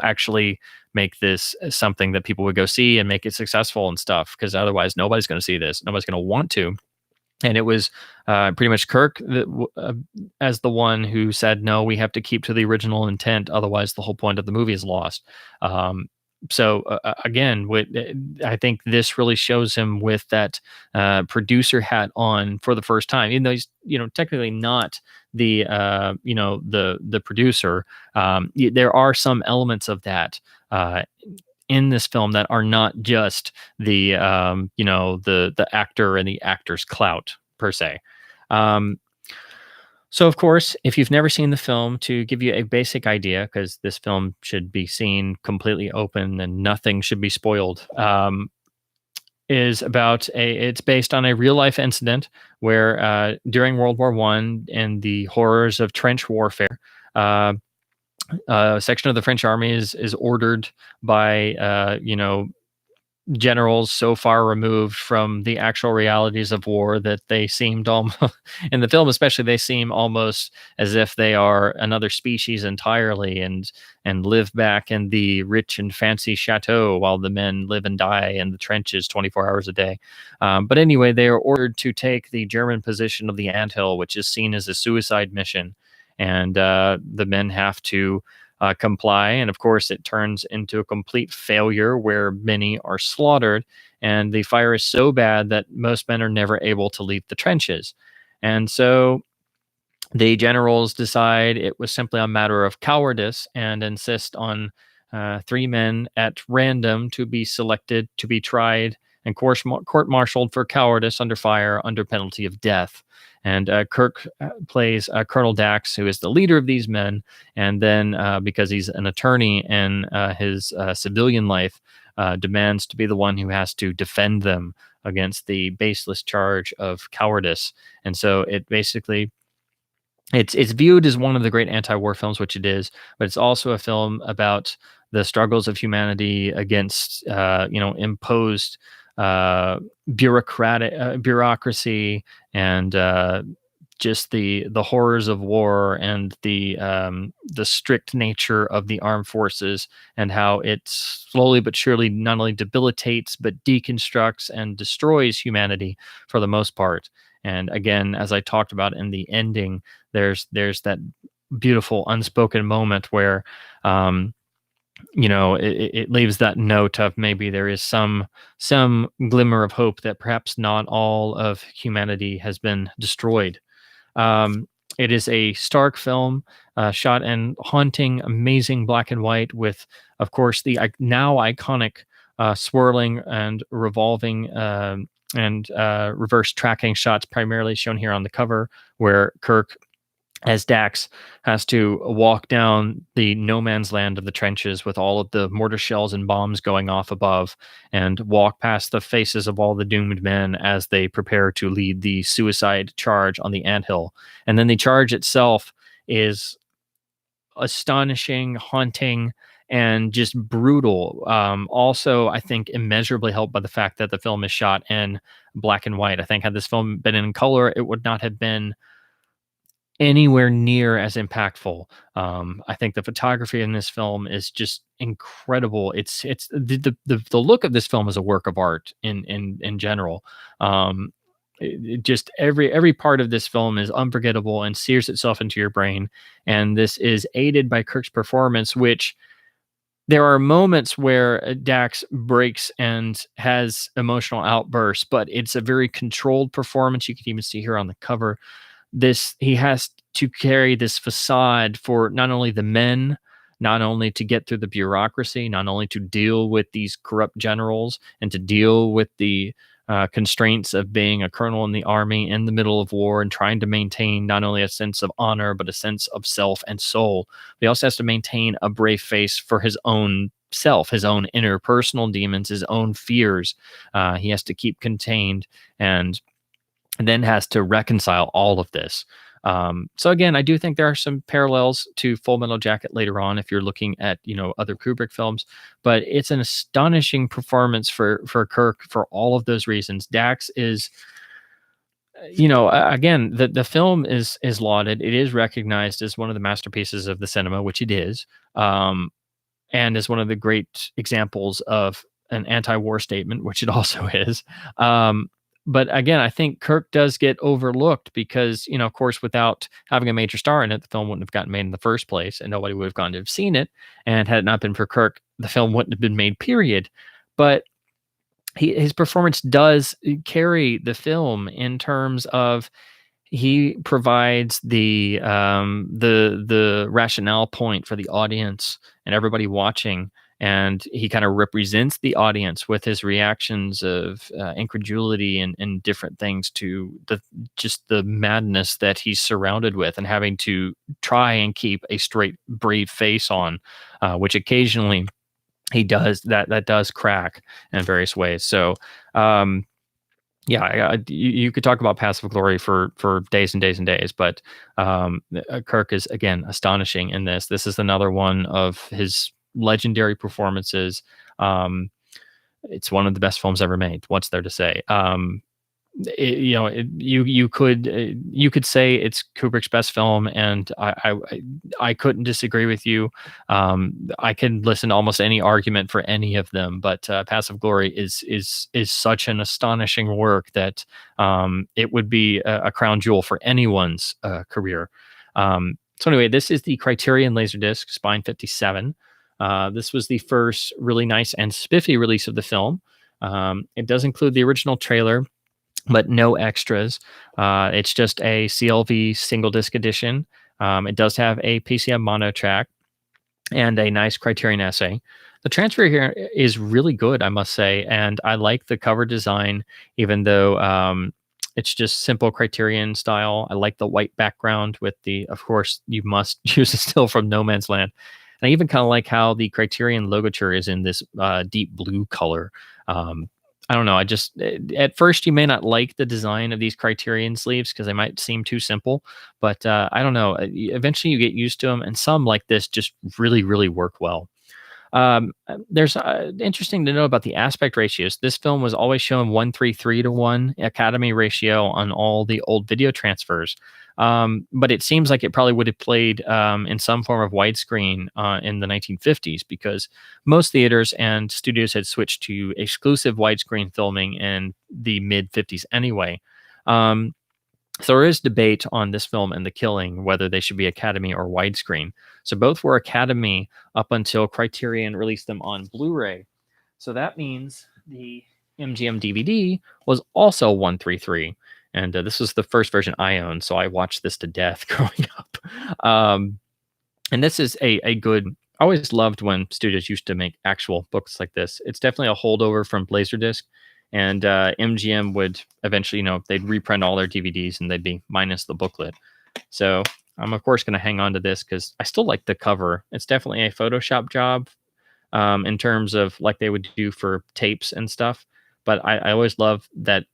actually make this something that people would go see and make it successful and stuff, because otherwise nobody's going to see this, nobody's going to want to. And it was pretty much Kirk as the one who said, no, we have to keep to the original intent. Otherwise, the whole point of the movie is lost. Again, I think this really shows him with that producer hat on for the first time, even though he's, technically not the, the producer. There are some elements of that in this film that are not just the the actor and the actor's clout per se. Um, so of course, if you've never seen the film, to give you a basic idea, because this film should be seen completely open and nothing should be spoiled, it's based on a real life incident where during World War One and the horrors of trench warfare, uh, a section of the French army is ordered by generals so far removed from the actual realities of war that they seemed almost in the film, especially, they seem almost as if they are another species entirely, and live back in the rich and fancy chateau while the men live and die in the trenches 24 hours a day. But anyway, they are ordered to take the German position of the anthill, which is seen as a suicide mission, and the men have to comply. And of course, it turns into a complete failure where many are slaughtered. And the fire is so bad that most men are never able to leave the trenches. And so the generals decide it was simply a matter of cowardice and insist on three men at random to be selected to be tried and court-martialed for cowardice under fire under penalty of death. And Kirk plays Colonel Dax, who is the leader of these men. And then, because he's an attorney in his civilian life, demands to be the one who has to defend them against the baseless charge of cowardice. And so it basically, it's viewed as one of the great anti-war films, which it is, but it's also a film about the struggles of humanity against, imposed bureaucracy, and just the horrors of war, and the strict nature of the armed forces, and how it slowly but surely not only debilitates but deconstructs and destroys humanity for the most part. And again, as I talked about in the ending, there's that beautiful unspoken moment where it leaves that note of maybe there is some glimmer of hope that perhaps not all of humanity has been destroyed. It is a stark film, shot in haunting, amazing black and white, with, of course, the now iconic swirling and revolving and reverse tracking shots, primarily shown here on the cover, where Kirk, as Dax, has to walk down the no man's land of the trenches with all of the mortar shells and bombs going off above, and walk past the faces of all the doomed men as they prepare to lead the suicide charge on the anthill. And then the charge itself is astonishing, haunting, and just brutal. Also, I think immeasurably helped by the fact that the film is shot in black and white. I think had this film been in color, it would not have been anywhere near as impactful. I think the photography in this film is just incredible. It's the look of this film is a work of art in general. Just every part of this film is unforgettable and sears itself into your brain. And this is aided by Kirk's performance, which there are moments where Dax breaks and has emotional outbursts, but it's a very controlled performance. You can even see here on the cover. He has to carry this facade for not only the men, not only to get through the bureaucracy, not only to deal with these corrupt generals and to deal with the constraints of being a colonel in the army in the middle of war and trying to maintain not only a sense of honor, but a sense of self and soul. He also has to maintain a brave face for his own self, his own interpersonal demons, his own fears. He has to keep contained and then has to reconcile all of this. So again, I do think there are some parallels to Full Metal Jacket later on if you're looking at other Kubrick films, but it's an astonishing performance for Kirk for all of those reasons. Dax is, again, the film is lauded. It is recognized as one of the masterpieces of the cinema, which it is, and is one of the great examples of an anti-war statement, which it also is. But again, I think Kirk does get overlooked because, of course, without having a major star in it, the film wouldn't have gotten made in the first place, and nobody would have gone to have seen it. And had it not been for Kirk, the film wouldn't have been made, period. But his performance does carry the film in terms of he provides the rationale point for the audience and everybody watching, and he kind of represents the audience with his reactions of incredulity and different things to the madness that he's surrounded with, and having to try and keep a straight, brave face on, which occasionally he does that does crack in various ways. So yeah, you could talk about Passive Glory for days and days and days, but Kirk is, again, astonishing in this. This is another one of his legendary performances. It's one of the best films ever made. What's there to say? You could say it's Kubrick's best film, and I couldn't disagree with you. I can listen to almost any argument for any of them, but Passive Glory is such an astonishing work that it would be a crown jewel for anyone's career. So anyway, this is the Criterion Laserdisc Spine 57. This was the first really nice and spiffy release of the film. It does include the original trailer, but no extras. It's just a CLV single disc edition. It does have a PCM mono track and a nice Criterion essay. The transfer here is really good, I must say, and I like the cover design, even though it's just simple Criterion style. I like the white background with of course, you must use a still from No Man's Land. And I even kind of like how the Criterion logotype is in this deep blue color. I don't know. At first you may not like the design of these Criterion sleeves because they might seem too simple, but I don't know. Eventually you get used to them, and some like this just really, really work well. There's interesting to know about the aspect ratios. This film was always shown 1:3:3 to 1 Academy ratio on all the old video transfers. But it seems like it probably would have played in some form of widescreen in the 1950s, because most theaters and studios had switched to exclusive widescreen filming in the mid 50s anyway. So there is debate on this film and The Killing whether they should be Academy or widescreen. So both were Academy up until Criterion released them on Blu-ray. So that means the MGM DVD was also 1:3:3. And this was the first version I owned, so I watched this to death growing up. And this is a good... I always loved when studios used to make actual books like this. It's definitely a holdover from Laserdisc. And MGM would eventually, they'd reprint all their DVDs and they'd be minus the booklet. So I'm, of course, going to hang on to this because I still like the cover. It's definitely a Photoshop job in terms of like they would do for tapes and stuff. But I always love that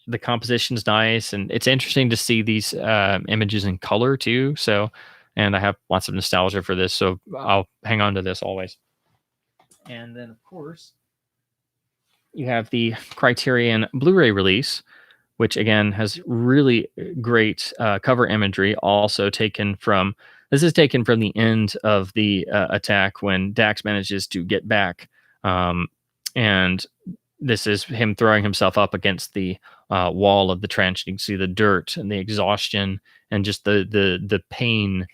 the composition's nice, and it's interesting to see these images in color too. So, and I have lots of nostalgia for this, so I'll hang on to this always. And then, of course, you have the Criterion Blu-ray release, which again has really great cover imagery. Also this is taken from the end of the attack when Dax manages to get back, and this is him throwing himself up against the wall of the trench. You can see the dirt and the exhaustion and just the pain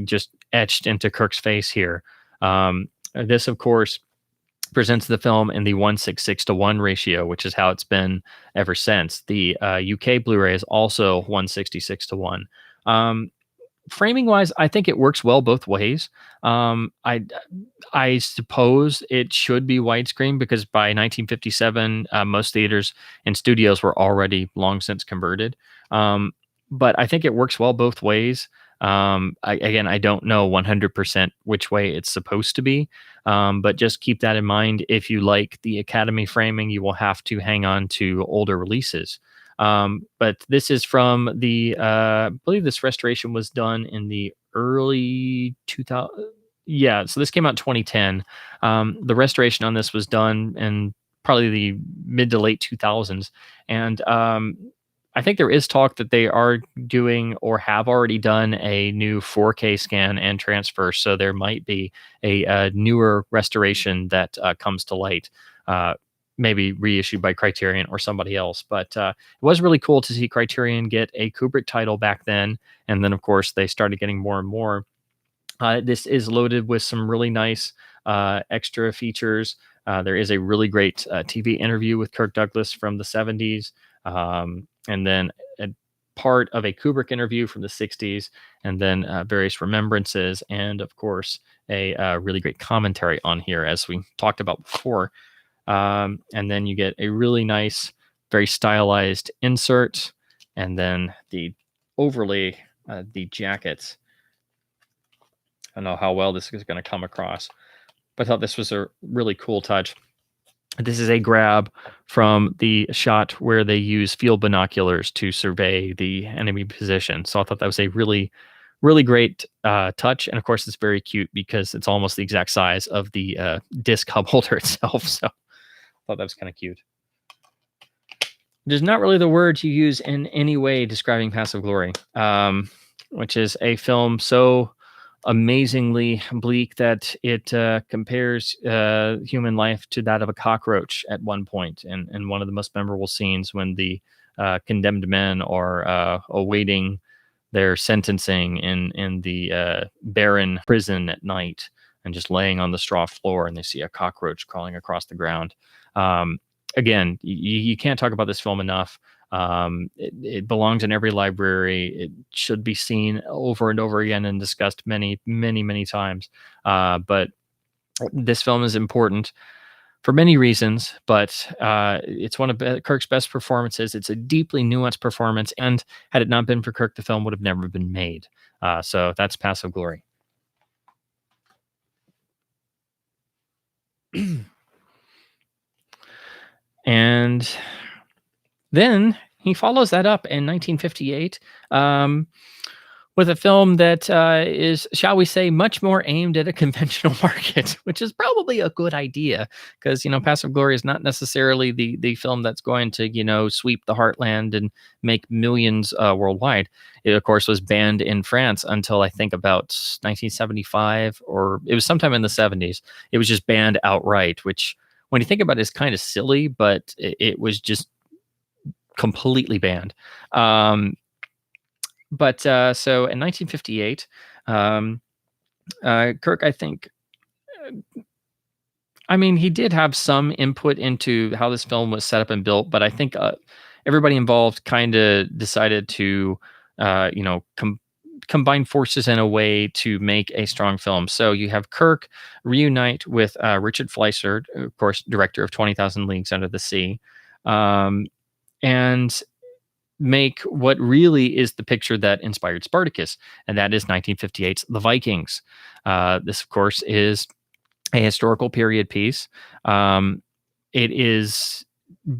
just etched into Kirk's face here. This, of course, presents the film in the 1:6:6 to 1 ratio, which is how it's been ever since. The UK Blu-ray is also 1:66 to 1. Framing wise, I think it works well both ways. I suppose it should be widescreen because by 1957, most theaters and studios were already long since converted. Um, but I think it works well both ways. Again, I don't know 100% which way it's supposed to be, but just keep that in mind. If you like the Academy framing, you will have to hang on to older releases. But this is from I believe this restoration was done in the early 2000. Yeah, so this came out in 2010. The restoration on this was done in probably the mid to late 2000s. And I think there is talk that they are doing or have already done a new 4K scan and transfer. So there might be a newer restoration that comes to light. Maybe reissued by Criterion or somebody else. But it was really cool to see Criterion get a Kubrick title back then. And then, of course, they started getting more and more. This is loaded with some really nice extra features. There is a really great TV interview with Kirk Douglas from the 70s, and then a part of a Kubrick interview from the 60s, and then various remembrances, and of course, a really great commentary on here, as we talked about before. And then you get a really nice, very stylized insert, and then the overlay, the jackets. I don't know how well this is going to come across, but I thought this was a really cool touch. This is a grab from the shot where they use field binoculars to survey the enemy position. So I thought that was a really, really great touch. And of course, it's very cute because it's almost the exact size of the disc hub holder itself. So I thought that was kind of cute. There's not really the words you use in any way describing Passive Glory, which is a film so amazingly bleak that it compares human life to that of a cockroach at one point. And one of the most memorable scenes when the condemned men are awaiting their sentencing in the barren prison at night and just laying on the straw floor, and they see a cockroach crawling across the ground. Again, you can't talk about this film enough. It belongs in every library. It should be seen over and over again and discussed many, many, many times. But this film is important for many reasons, but it's one of Kirk's best performances. It's a deeply nuanced performance, and had it not been for Kirk, the film would have never been made. So that's Passive Glory. And then he follows that up in 1958 with a film that is, shall we say, much more aimed at a conventional market, which is probably a good idea because, Passive Glory is not necessarily the film that's going to, sweep the heartland and make millions worldwide. It, of course, was banned in France until I think about 1975, or it was sometime in the 70s. It was just banned outright, which when you think about it is kind of silly, but it was just completely banned. But so in 1958, Kirk, I think, he did have some input into how this film was set up and built, but I think everybody involved kind of decided to, combine forces in a way to make a strong film. So you have Kirk reunite with Richard Fleischer, of course, director of 20,000 Leagues Under the Sea, and make what really is the picture that inspired Spartacus, and that is 1958's The Vikings. This, of course, is a historical period piece. It is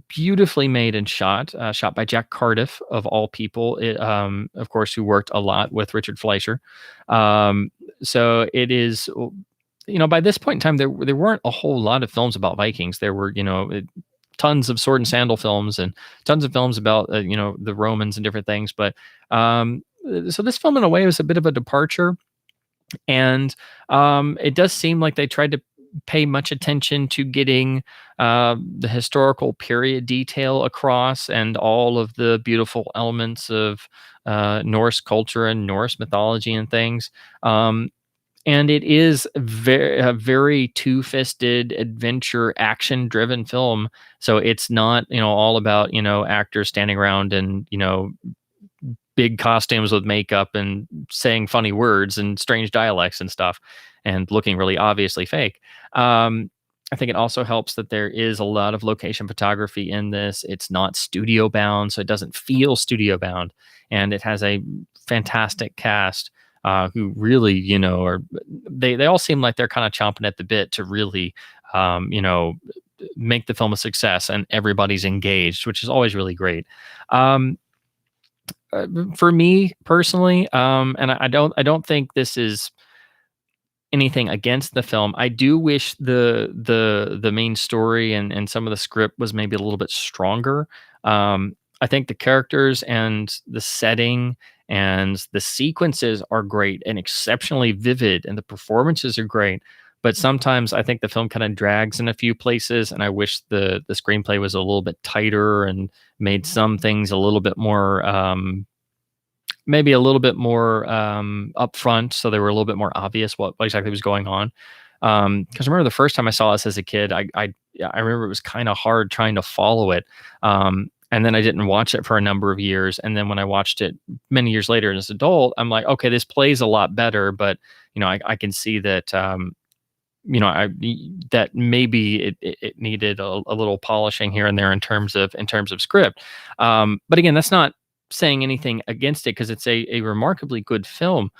beautifully made and shot by Jack Cardiff, of all people, of course, who worked a lot with Richard Fleischer. So it is, by this point in time, there weren't a whole lot of films about Vikings. There were, tons of sword and sandal films and tons of films about the Romans and different things, but so this film in a way was a bit of a departure, and it does seem like they tried to pay much attention to getting the historical period detail across and all of the beautiful elements of Norse culture and Norse mythology and things. And it is a very two-fisted adventure action-driven film. So it's not, all about, actors standing around and, big costumes with makeup and saying funny words and strange dialects and stuff, and looking really obviously fake. I think it also helps that there is a lot of location photography in this. It's not studio bound, so it doesn't feel studio bound, and it has a fantastic cast who really, are they all seem like they're kind of chomping at the bit to really, make the film a success, and everybody's engaged, which is always really great. Um, for me personally, and I don't think this is anything against the film. I do wish the main story and some of the script was maybe a little bit stronger. I think the characters and the setting and the sequences are great and exceptionally vivid, and the performances are great. But sometimes I think the film kind of drags in a few places, and I wish the screenplay was a little bit tighter and made some things a little bit more maybe a little bit more upfront, so they were a little bit more obvious what exactly was going on. Because I remember the first time I saw this as a kid, I remember it was kind of hard trying to follow it. And then I didn't watch it for a number of years, and then when I watched it many years later as an adult, I'm like, okay, this plays a lot better, but I can see that. That maybe it needed a little polishing here and there in terms of script. But again, that's not saying anything against it, because it's a remarkably good film.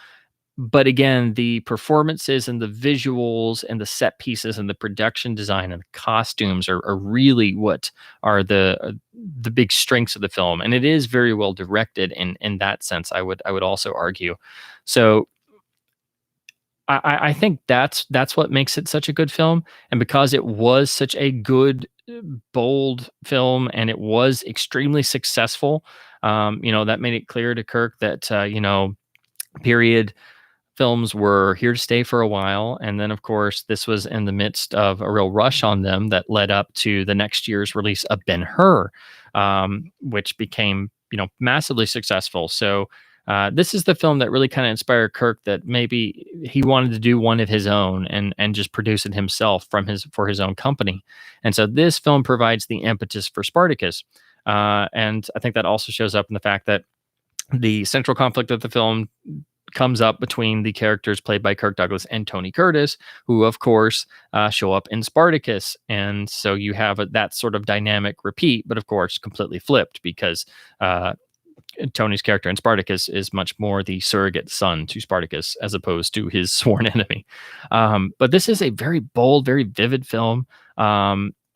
But again, the performances and the visuals and the set pieces and the production design and the costumes are really what are the big strengths of the film, and it is very well directed in that sense. I would also argue. So I think that's what makes it such a good film, and because it was such a good, bold film, and it was extremely successful, that made it clear to Kirk that period films were here to stay for a while, and then of course this was in the midst of a real rush on them that led up to the next year's release of Ben-Hur, which became massively successful. So this is the film that really kind of inspired Kirk that maybe he wanted to do one of his own and just produce it himself for his own company. And so this film provides the impetus for Spartacus. And I think that also shows up in the fact that the central conflict of the film comes up between the characters played by Kirk Douglas and Tony Curtis, who of course show up in Spartacus. And so you have that sort of dynamic repeat, but of course completely flipped, because Tony's character in Spartacus is much more the surrogate son to Spartacus as opposed to his sworn enemy. But this is a very bold, very vivid film.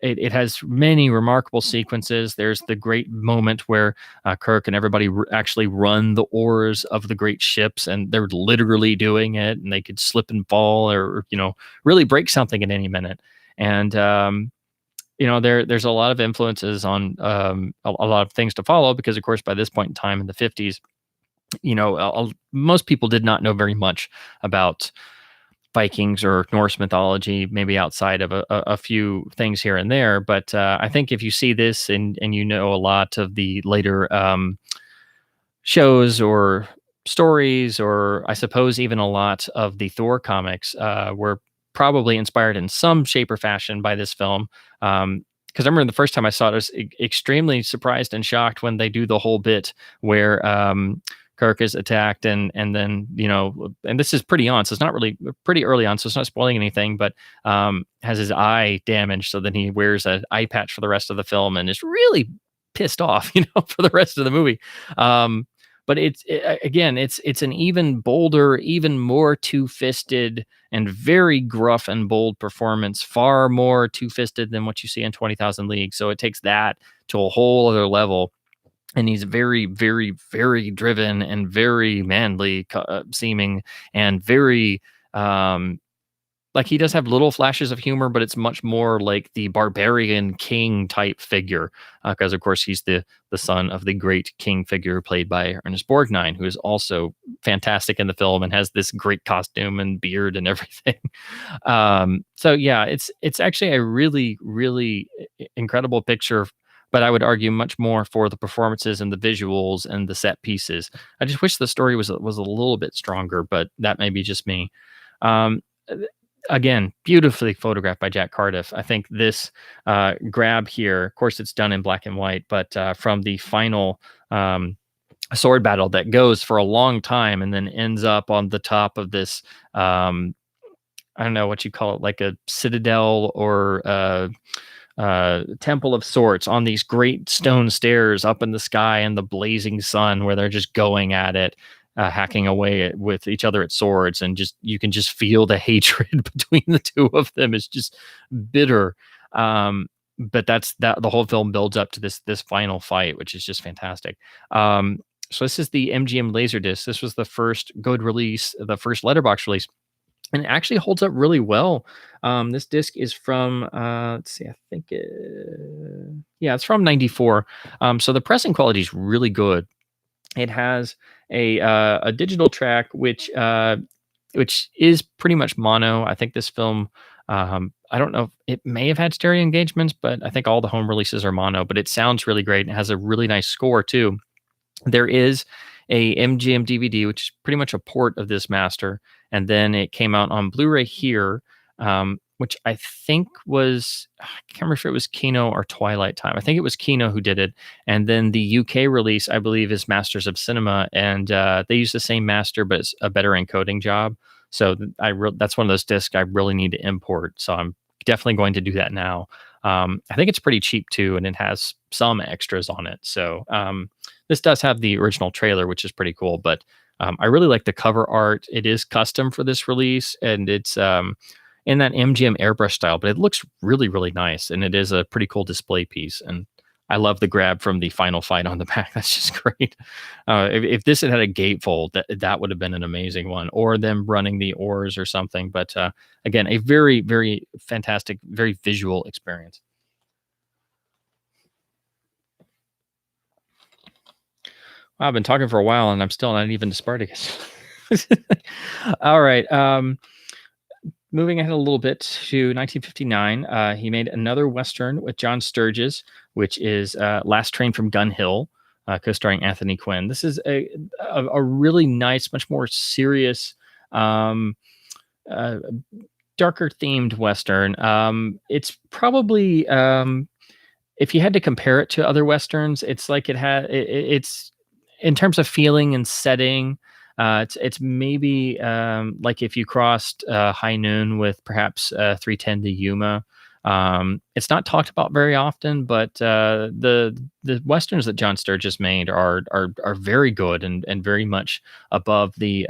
It has many remarkable sequences. There's the great moment where Kirk and everybody actually run the oars of the great ships, and they're literally doing it, and they could slip and fall or really break something at any minute. And there's a lot of influences on a lot of things to follow, because of course by this point in time in the 50s, most people did not know very much about Vikings or Norse mythology, maybe outside of a few things here and there. But I think if you see this and a lot of the later shows or stories, or I suppose even a lot of the Thor comics were probably inspired in some shape or fashion by this film. Because I remember the first time I saw it, I was extremely surprised and shocked when they do the whole bit where Kirk is attacked, and then and this is pretty early on, so it's not spoiling anything, but has his eye damaged, so then he wears an eye patch for the rest of the film and is really pissed off, for the rest of the movie. But it's an even bolder, even more two-fisted and very gruff and bold performance, far more two-fisted than what you see in 20,000 Leagues. So it takes that to a whole other level. And he's very, very, very driven and very manly seeming, and very like he does have little flashes of humor, but it's much more like the barbarian king type figure, because of course he's the son of the great king figure played by Ernest Borgnine, who is also fantastic in the film and has this great costume and beard and everything. So yeah, it's actually a really, really incredible picture. But I would argue much more for the performances and the visuals and the set pieces. I just wish the story was a little bit stronger, but that may be just me. Again, beautifully photographed by Jack Cardiff. I think this grab here, of course, it's done in black and white, but from the final a sword battle that goes for a long time and then ends up on the top of this, I don't know what you call it, like a citadel or temple of sorts, on these great stone stairs up in the sky and the blazing sun, where they're just going at it, hacking away with each other at swords, and just you can just feel the hatred between the two of them. It's just bitter. Um, but that's that. The whole film builds up to this final fight, which is just fantastic. So this is the MGM Laserdisc. This was the first good release, the first letterbox release, and it actually holds up really well. This disc is from, let's see, I think, yeah, it's from '94. So the pressing quality is really good. It has a digital track, which is pretty much mono. I think this film, I don't know, it may have had stereo engagements, but I think all the home releases are mono. But it sounds really great and it has a really nice score too. There is a MGM DVD, which is pretty much a port of this master, and then it came out on Blu-ray here, which I think was, I can't remember if it was Kino or Twilight Time. I think it was Kino who did it, and then the UK release, I believe, is Masters of Cinema, and they use the same master, but it's a better encoding job. So that's one of those discs I really need to import. So I'm definitely going to do that now. I think it's pretty cheap too, and it has some extras on it. So this does have the original trailer, which is pretty cool. But I really like the cover art. It is custom for this release, and it's in that MGM airbrush style, but it looks really, really nice, and it is a pretty cool display piece. And I love the grab from the final fight on the back. That's just great. If this had a gatefold, that would have been an amazing one, or them running the oars or something. But again, a very, very fantastic, very visual experience. Wow, I've been talking for a while, and I'm still not even to Spartacus. All right. Moving ahead a little bit to 1959, he made another Western with John Sturges, which is Last Train from Gun Hill, co-starring Anthony Quinn. This is a really nice, much more serious, um, uh, darker themed Western. It's probably, if you had to compare it to other Westerns, it's like it's in terms of feeling and setting. It's maybe like if you crossed High Noon with perhaps 310 to Yuma. It's not talked about very often, but the westerns that John Sturges made are very good and very much above the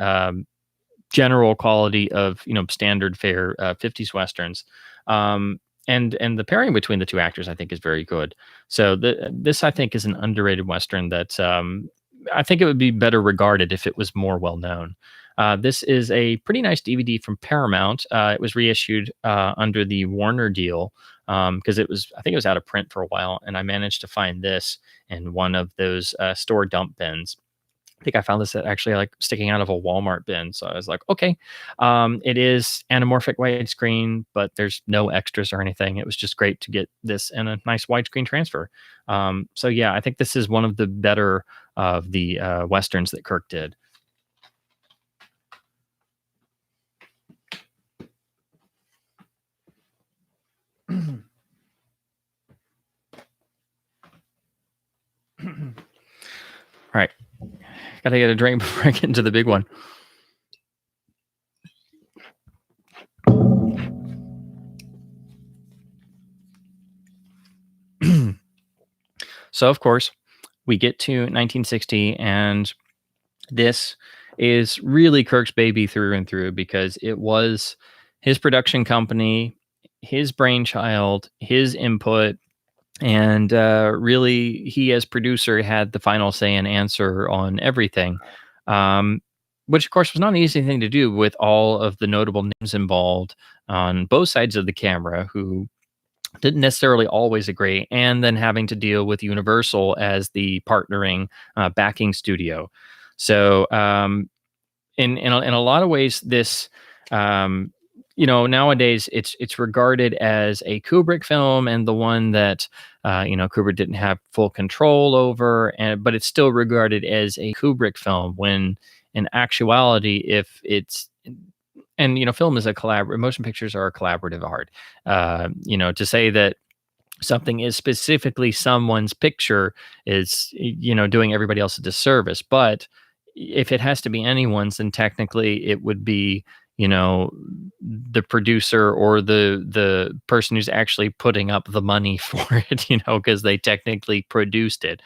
general quality of standard fare 50s westerns. And the pairing between the two actors, I think, is very good. So this, I think, is an underrated western that I think it would be better regarded if it was more well known. This is a pretty nice DVD from Paramount. It was reissued under the Warner deal because I think it was out of print for a while, and I managed to find this in one of those store dump bins. I think I found this actually like sticking out of a Walmart bin. So I was like, okay, it is anamorphic widescreen, but there's no extras or anything. It was just great to get this in a nice widescreen transfer. So yeah, I think this is one of the better of the Westerns that Kirk did. All right. Gotta get a drink before I get into the big one. So, of course, we get to 1960, and this is really Kirk's baby through and through because it was his production company, his brainchild, his input, and really he as producer had the final say and answer on everything, which of course was not an easy thing to do with all of the notable names involved on both sides of the camera who didn't necessarily always agree, and then having to deal with Universal as the partnering backing studio. So in a lot of ways, this nowadays it's regarded as a Kubrick film, and the one that Kubrick didn't have full control over, but it's still regarded as a Kubrick film, when in actuality, if it's film is a motion pictures are a collaborative art. To say that something is specifically someone's picture is, doing everybody else a disservice. But if it has to be anyone's, then technically it would be, the producer or the person who's actually putting up the money for it, because they technically produced it,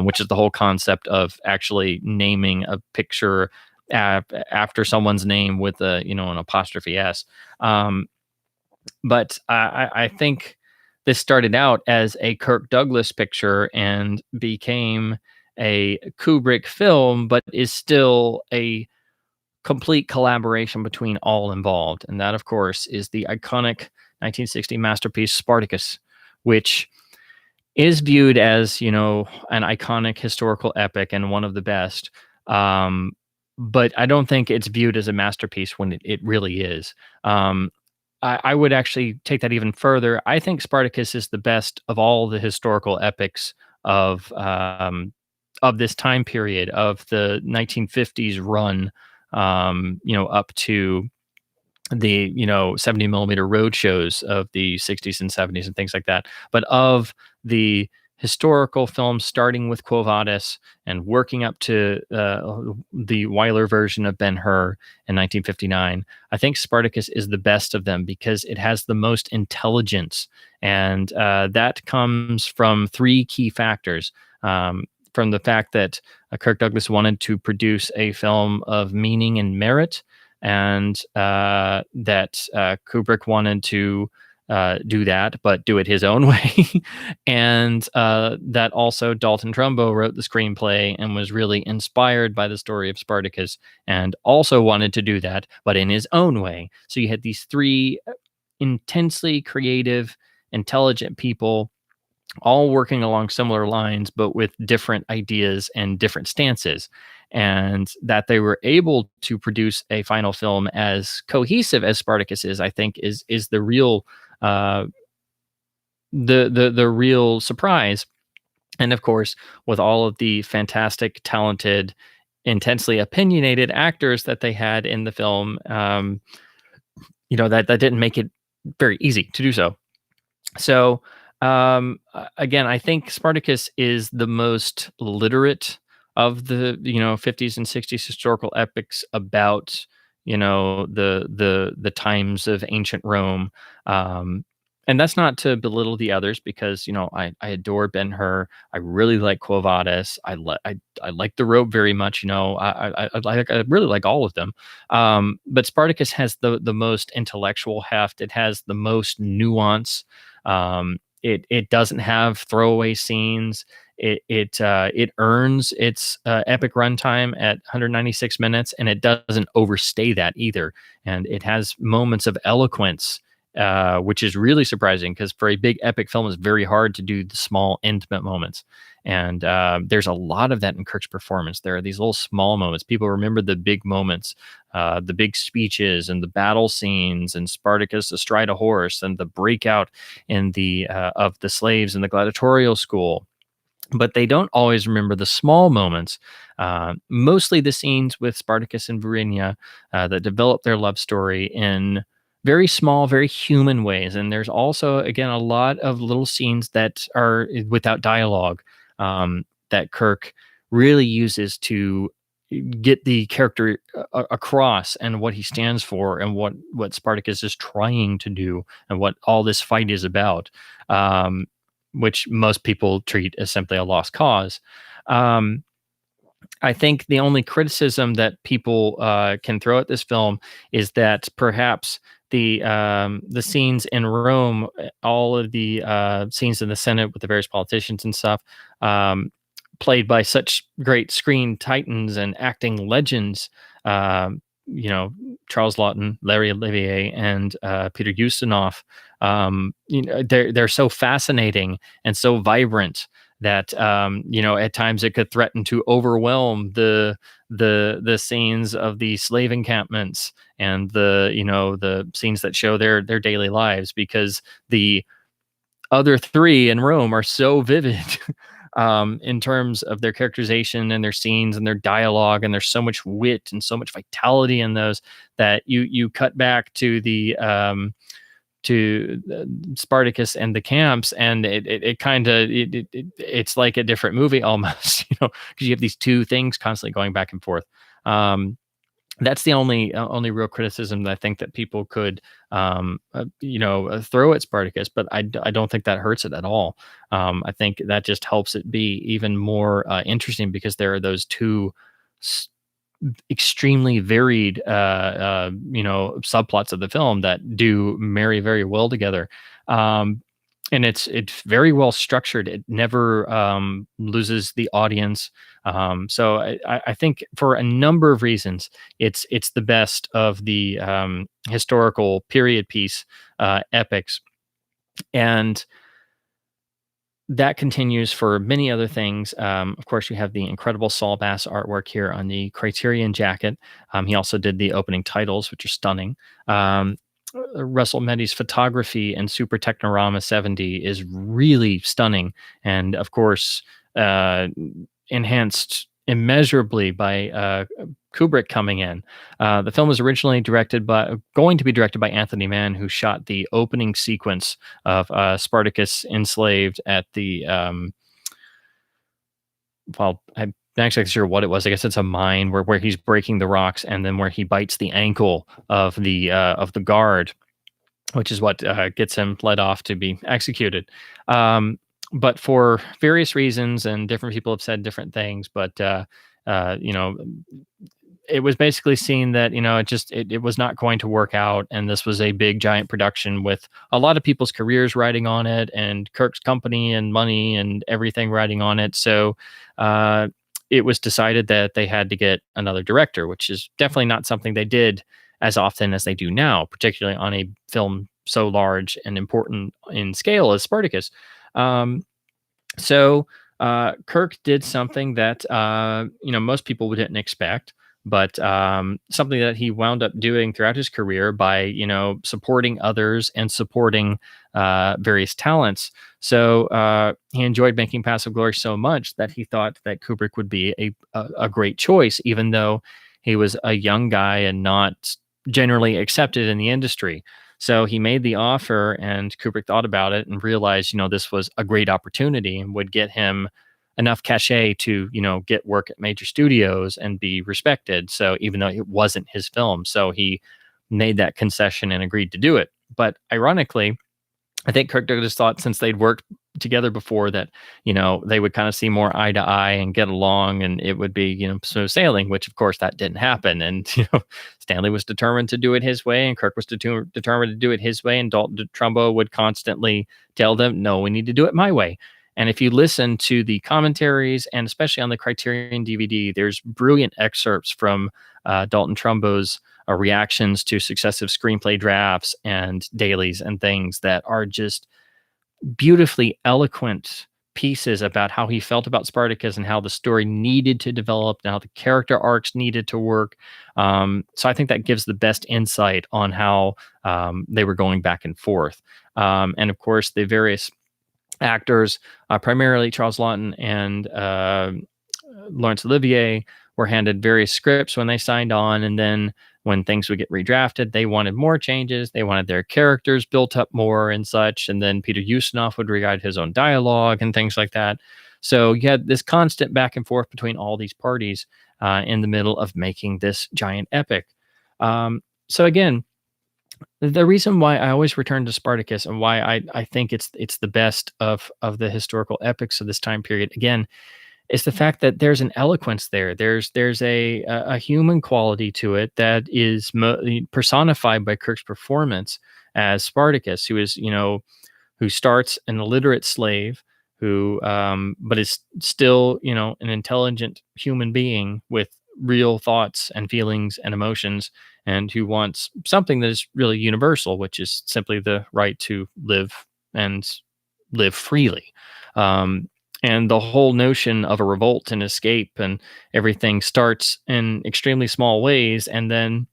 which is the whole concept of actually naming a picture after someone's name with an apostrophe S. But I think this started out as a Kirk Douglas picture and became a Kubrick film, but is still a complete collaboration between all involved. And that, of course, is the iconic 1960 masterpiece Spartacus, which is viewed as, an iconic historical epic and one of the best. But I don't think it's viewed as a masterpiece when it really is. I would actually take that even further. I think Spartacus is the best of all the historical epics of this time period of the 1950s run, up to the 70 millimeter road shows of the 60s and 70s and things like that. But of the historical films, starting with Quo Vadis and working up to the Weiler version of Ben-Hur in 1959, I think Spartacus is the best of them because it has the most intelligence, and that comes from three key factors. From the fact that Kirk Douglas wanted to produce a film of meaning and merit, and that Kubrick wanted to do that, but do it his own way. And that also Dalton Trumbo wrote the screenplay and was really inspired by the story of Spartacus and also wanted to do that, but in his own way. So you had these three intensely creative, intelligent people all working along similar lines, but with different ideas and different stances. And that they were able to produce a final film as cohesive as Spartacus is, I think, is the real the real surprise. And of course, with all of the fantastic, talented, intensely opinionated actors that they had in the film, that didn't make it very easy to do so. So again, I think Spartacus is the most literate of the 50s and 60s historical epics about the times of ancient Rome. And that's not to belittle the others, because I adore Ben-Hur. I really like Quo Vadis. I like The Rope very much. I really like all of them. But Spartacus has the most intellectual heft. It has the most nuance. It doesn't have throwaway scenes. It earns its epic runtime at 196 minutes, and it doesn't overstay that either. And it has moments of eloquence, which is really surprising, because for a big epic film, it's very hard to do the small, intimate moments. And there's a lot of that in Kirk's performance. There are these little small moments. People remember the big moments, the big speeches and the battle scenes, and Spartacus astride a horse, and the breakout in the of the slaves in the gladiatorial school. But they don't always remember the small moments, mostly the scenes with Spartacus and Varinia that develop their love story in very small, very human ways. And there's also, again, a lot of little scenes that are without dialogue, that Kirk really uses to get the character across, and what he stands for, and what Spartacus is trying to do, and what all this fight is about, which most people treat as simply a lost cause. I think the only criticism that people can throw at this film is that perhaps the scenes in Rome, all of the scenes in the Senate with the various politicians and stuff, played by such great screen titans and acting legends, Charles Laughton, Larry Olivier, and Peter Ustinov. They're so fascinating and so vibrant that at times it could threaten to overwhelm the scenes of the slave encampments and the scenes that show their daily lives, because the other three in Rome are so vivid in terms of their characterization and their scenes and their dialogue, and there's so much wit and so much vitality in those, that you cut back to Spartacus and the camps, and it kind of it's like a different movie almost, because you have these two things constantly going back and forth. Um, that's the only real criticism that I think that people could throw at Spartacus, but I don't think that hurts it at all. I think that just helps it be even more interesting, because there are those two s- extremely varied subplots of the film that do marry very well together. And it's very well structured. It never loses the audience. So I think for a number of reasons, it's the best of the historical period piece epics, and that continues for many other things. Of course, you have the incredible Saul Bass artwork here on the Criterion jacket. He also did the opening titles, which are stunning. Russell Meddy's photography in Super Technorama 70 is really stunning. And of course, enhanced immeasurably by Kubrick coming in. The film was originally going to be directed by Anthony Mann, who shot the opening sequence of Spartacus enslaved at the I'm not exactly sure what it was. I guess it's a mine where he's breaking the rocks, and then where he bites the ankle of the guard, which is what gets him led off to be executed. But for various reasons, and different people have said different things, but you know, it was basically seen that it was not going to work out, and this was a big giant production with a lot of people's careers riding on it, and Kirk's company and money and everything riding on it. So it was decided that they had to get another director, which is definitely not something they did as often as they do now, particularly on a film so large and important in scale as Spartacus. So Kirk did something that most people didn't expect, but something that he wound up doing throughout his career by supporting others and supporting various talents. So he enjoyed making Paths of Glory so much that he thought that Kubrick would be a great choice, even though he was a young guy and not generally accepted in the industry. So he made the offer, and Kubrick thought about it and realized, this was a great opportunity and would get him enough cachet to, get work at major studios and be respected. So even though it wasn't his film, so he made that concession and agreed to do it. But ironically, I think Kirk Douglas thought, since they'd worked together before, that they would kind of see more eye to eye and get along, and it would be smooth sailing. Which of course that didn't happen, and Stanley was determined to do it his way, and Kirk was determined to do it his way, and Dalton Trumbo would constantly tell them, "No, we need to do it my way." And if you listen to the commentaries, and especially on the Criterion DVD, there's brilliant excerpts from Dalton Trumbo's reactions to successive screenplay drafts and dailies and things that are just beautifully eloquent pieces about how he felt about Spartacus and how the story needed to develop and how the character arcs needed to work. So I think that gives the best insight on how they were going back and forth. And of course, the various actors, primarily Charles Lawton and Laurence Olivier, were handed various scripts when they signed on, and then when things would get redrafted, they wanted more changes. They wanted their characters built up more and such, and then Peter Ustinov would rewrite his own dialogue and things like that. So you had this constant back and forth between all these parties in the middle of making this giant epic. So again, the reason why I always return to Spartacus, and why I think it's the best of the historical epics of this time period, again, is the fact that there's an eloquence there. There's a human quality to it that is personified by Kirk's performance as Spartacus, who starts an illiterate slave, who but is still an intelligent human being with real thoughts and feelings and emotions, and who wants something that is really universal, which is simply the right to live and live freely. And the whole notion of a revolt and escape and everything starts in extremely small ways. And then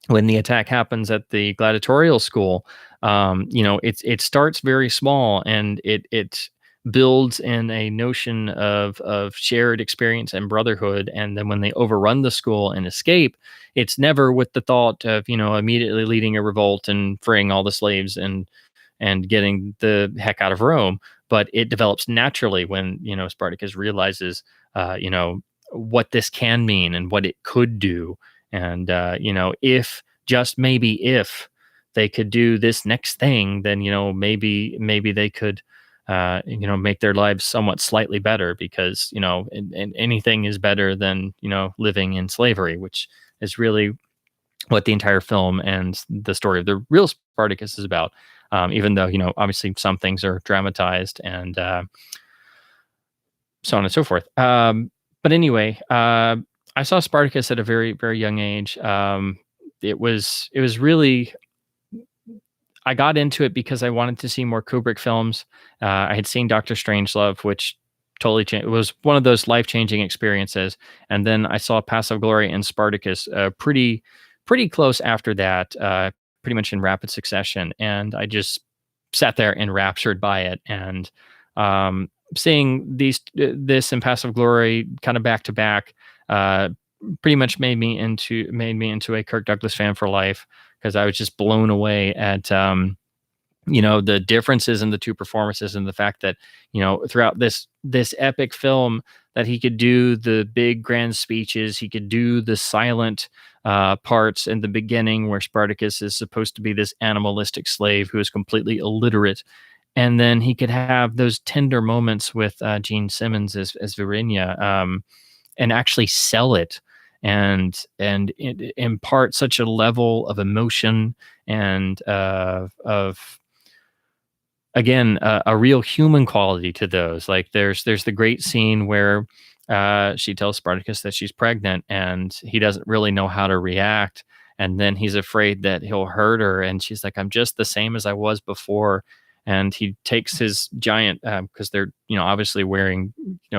when the attack happens at the gladiatorial school, it starts very small, and it builds in a notion of shared experience and brotherhood, and then when they overrun the school and escape, it's never with the thought of, immediately leading a revolt and freeing all the slaves and getting the heck out of Rome. But it develops naturally when, Spartacus realizes, what this can mean and what it could do. And, if just maybe if they could do this next thing, then, maybe they could, make their lives somewhat slightly better, because, and anything is better than, living in slavery, which is really what the entire film and the story of the real Spartacus is about. Even though, obviously some things are dramatized and so on and so forth. But anyway, I saw Spartacus at a very, very young age. It was really, I got into it because I wanted to see more Kubrick films. I had seen Doctor Strangelove, which totally changed. It was one of those life-changing experiences. And then I saw Passive Glory and Spartacus pretty close after that, pretty much in rapid succession. And I just sat there enraptured by it. And seeing this and Passive Glory kind of back to back, pretty much made me into a Kirk Douglas fan for life, because I was just blown away at the differences in the two performances, and the fact that, throughout this epic film, that he could do the big grand speeches, he could do the silent parts in the beginning where Spartacus is supposed to be this animalistic slave who is completely illiterate, and then he could have those tender moments with Gene Simmons as Varinia, and actually sell it and impart such a level of emotion and of again a real human quality to those. Like there's the great scene where she tells Spartacus that she's pregnant, and he doesn't really know how to react, and then he's afraid that he'll hurt her, and she's like, I'm just the same as I was before. And he takes his giant, because they're obviously wearing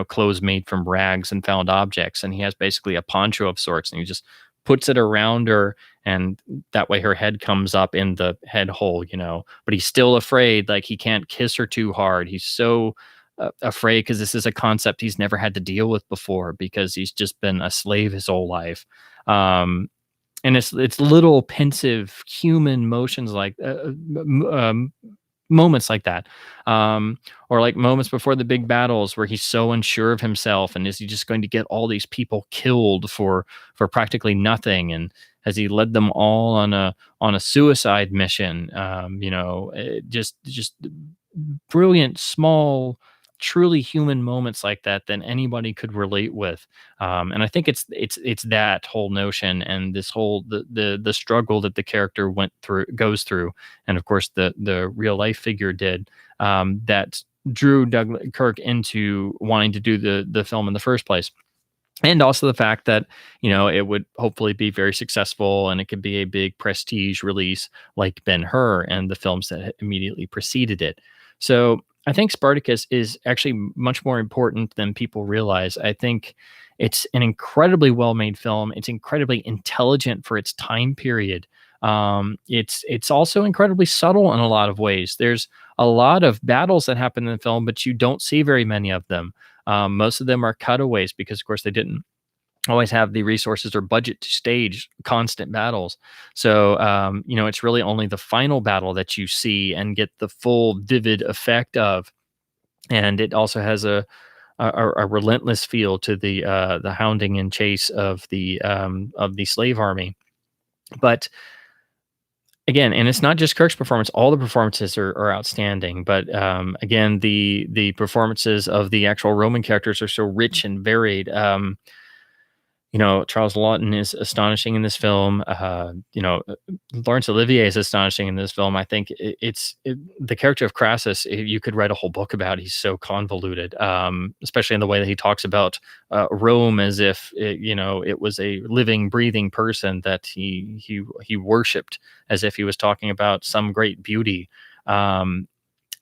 clothes made from rags and found objects, and he has basically a poncho of sorts, and he just puts it around her, and that way her head comes up in the head hole, but he's still afraid, like he can't kiss her too hard. He's so afraid, because this is a concept he's never had to deal with before, because he's just been a slave his whole life. And it's little pensive human motions like moments like that, or like moments before the big battles where he's so unsure of himself, and is he just going to get all these people killed for practically nothing, and has he led them all on a suicide mission? Just brilliant, small, truly human moments like that anybody could relate with. And I think it's that whole notion, and this whole the struggle that the character goes through, and of course the real life figure did, that drew Kirk into wanting to do the film in the first place. And also the fact that, it would hopefully be very successful, and it could be a big prestige release like Ben-Hur and the films that immediately preceded it. So I think Spartacus is actually much more important than people realize. I think it's an incredibly well-made film. It's incredibly intelligent for its time period. It's also incredibly subtle in a lot of ways. There's a lot of battles that happen in the film, but you don't see very many of them. Most of them are cutaways, because, of course, they didn't always have the resources or budget to stage constant battles. So, it's really only the final battle that you see and get the full vivid effect of. And it also has a relentless feel to the hounding and chase of the slave army. But again, and it's not just Kirk's performance; all the performances are outstanding. But again, the performances of the actual Roman characters are so rich and varied. Charles Lawton is astonishing in this film. Laurence Olivier is astonishing in this film. I think the character of Crassus, you could write a whole book about. He's so convoluted, especially in the way that he talks about Rome as if it was a living, breathing person that he worshipped, as if he was talking about some great beauty.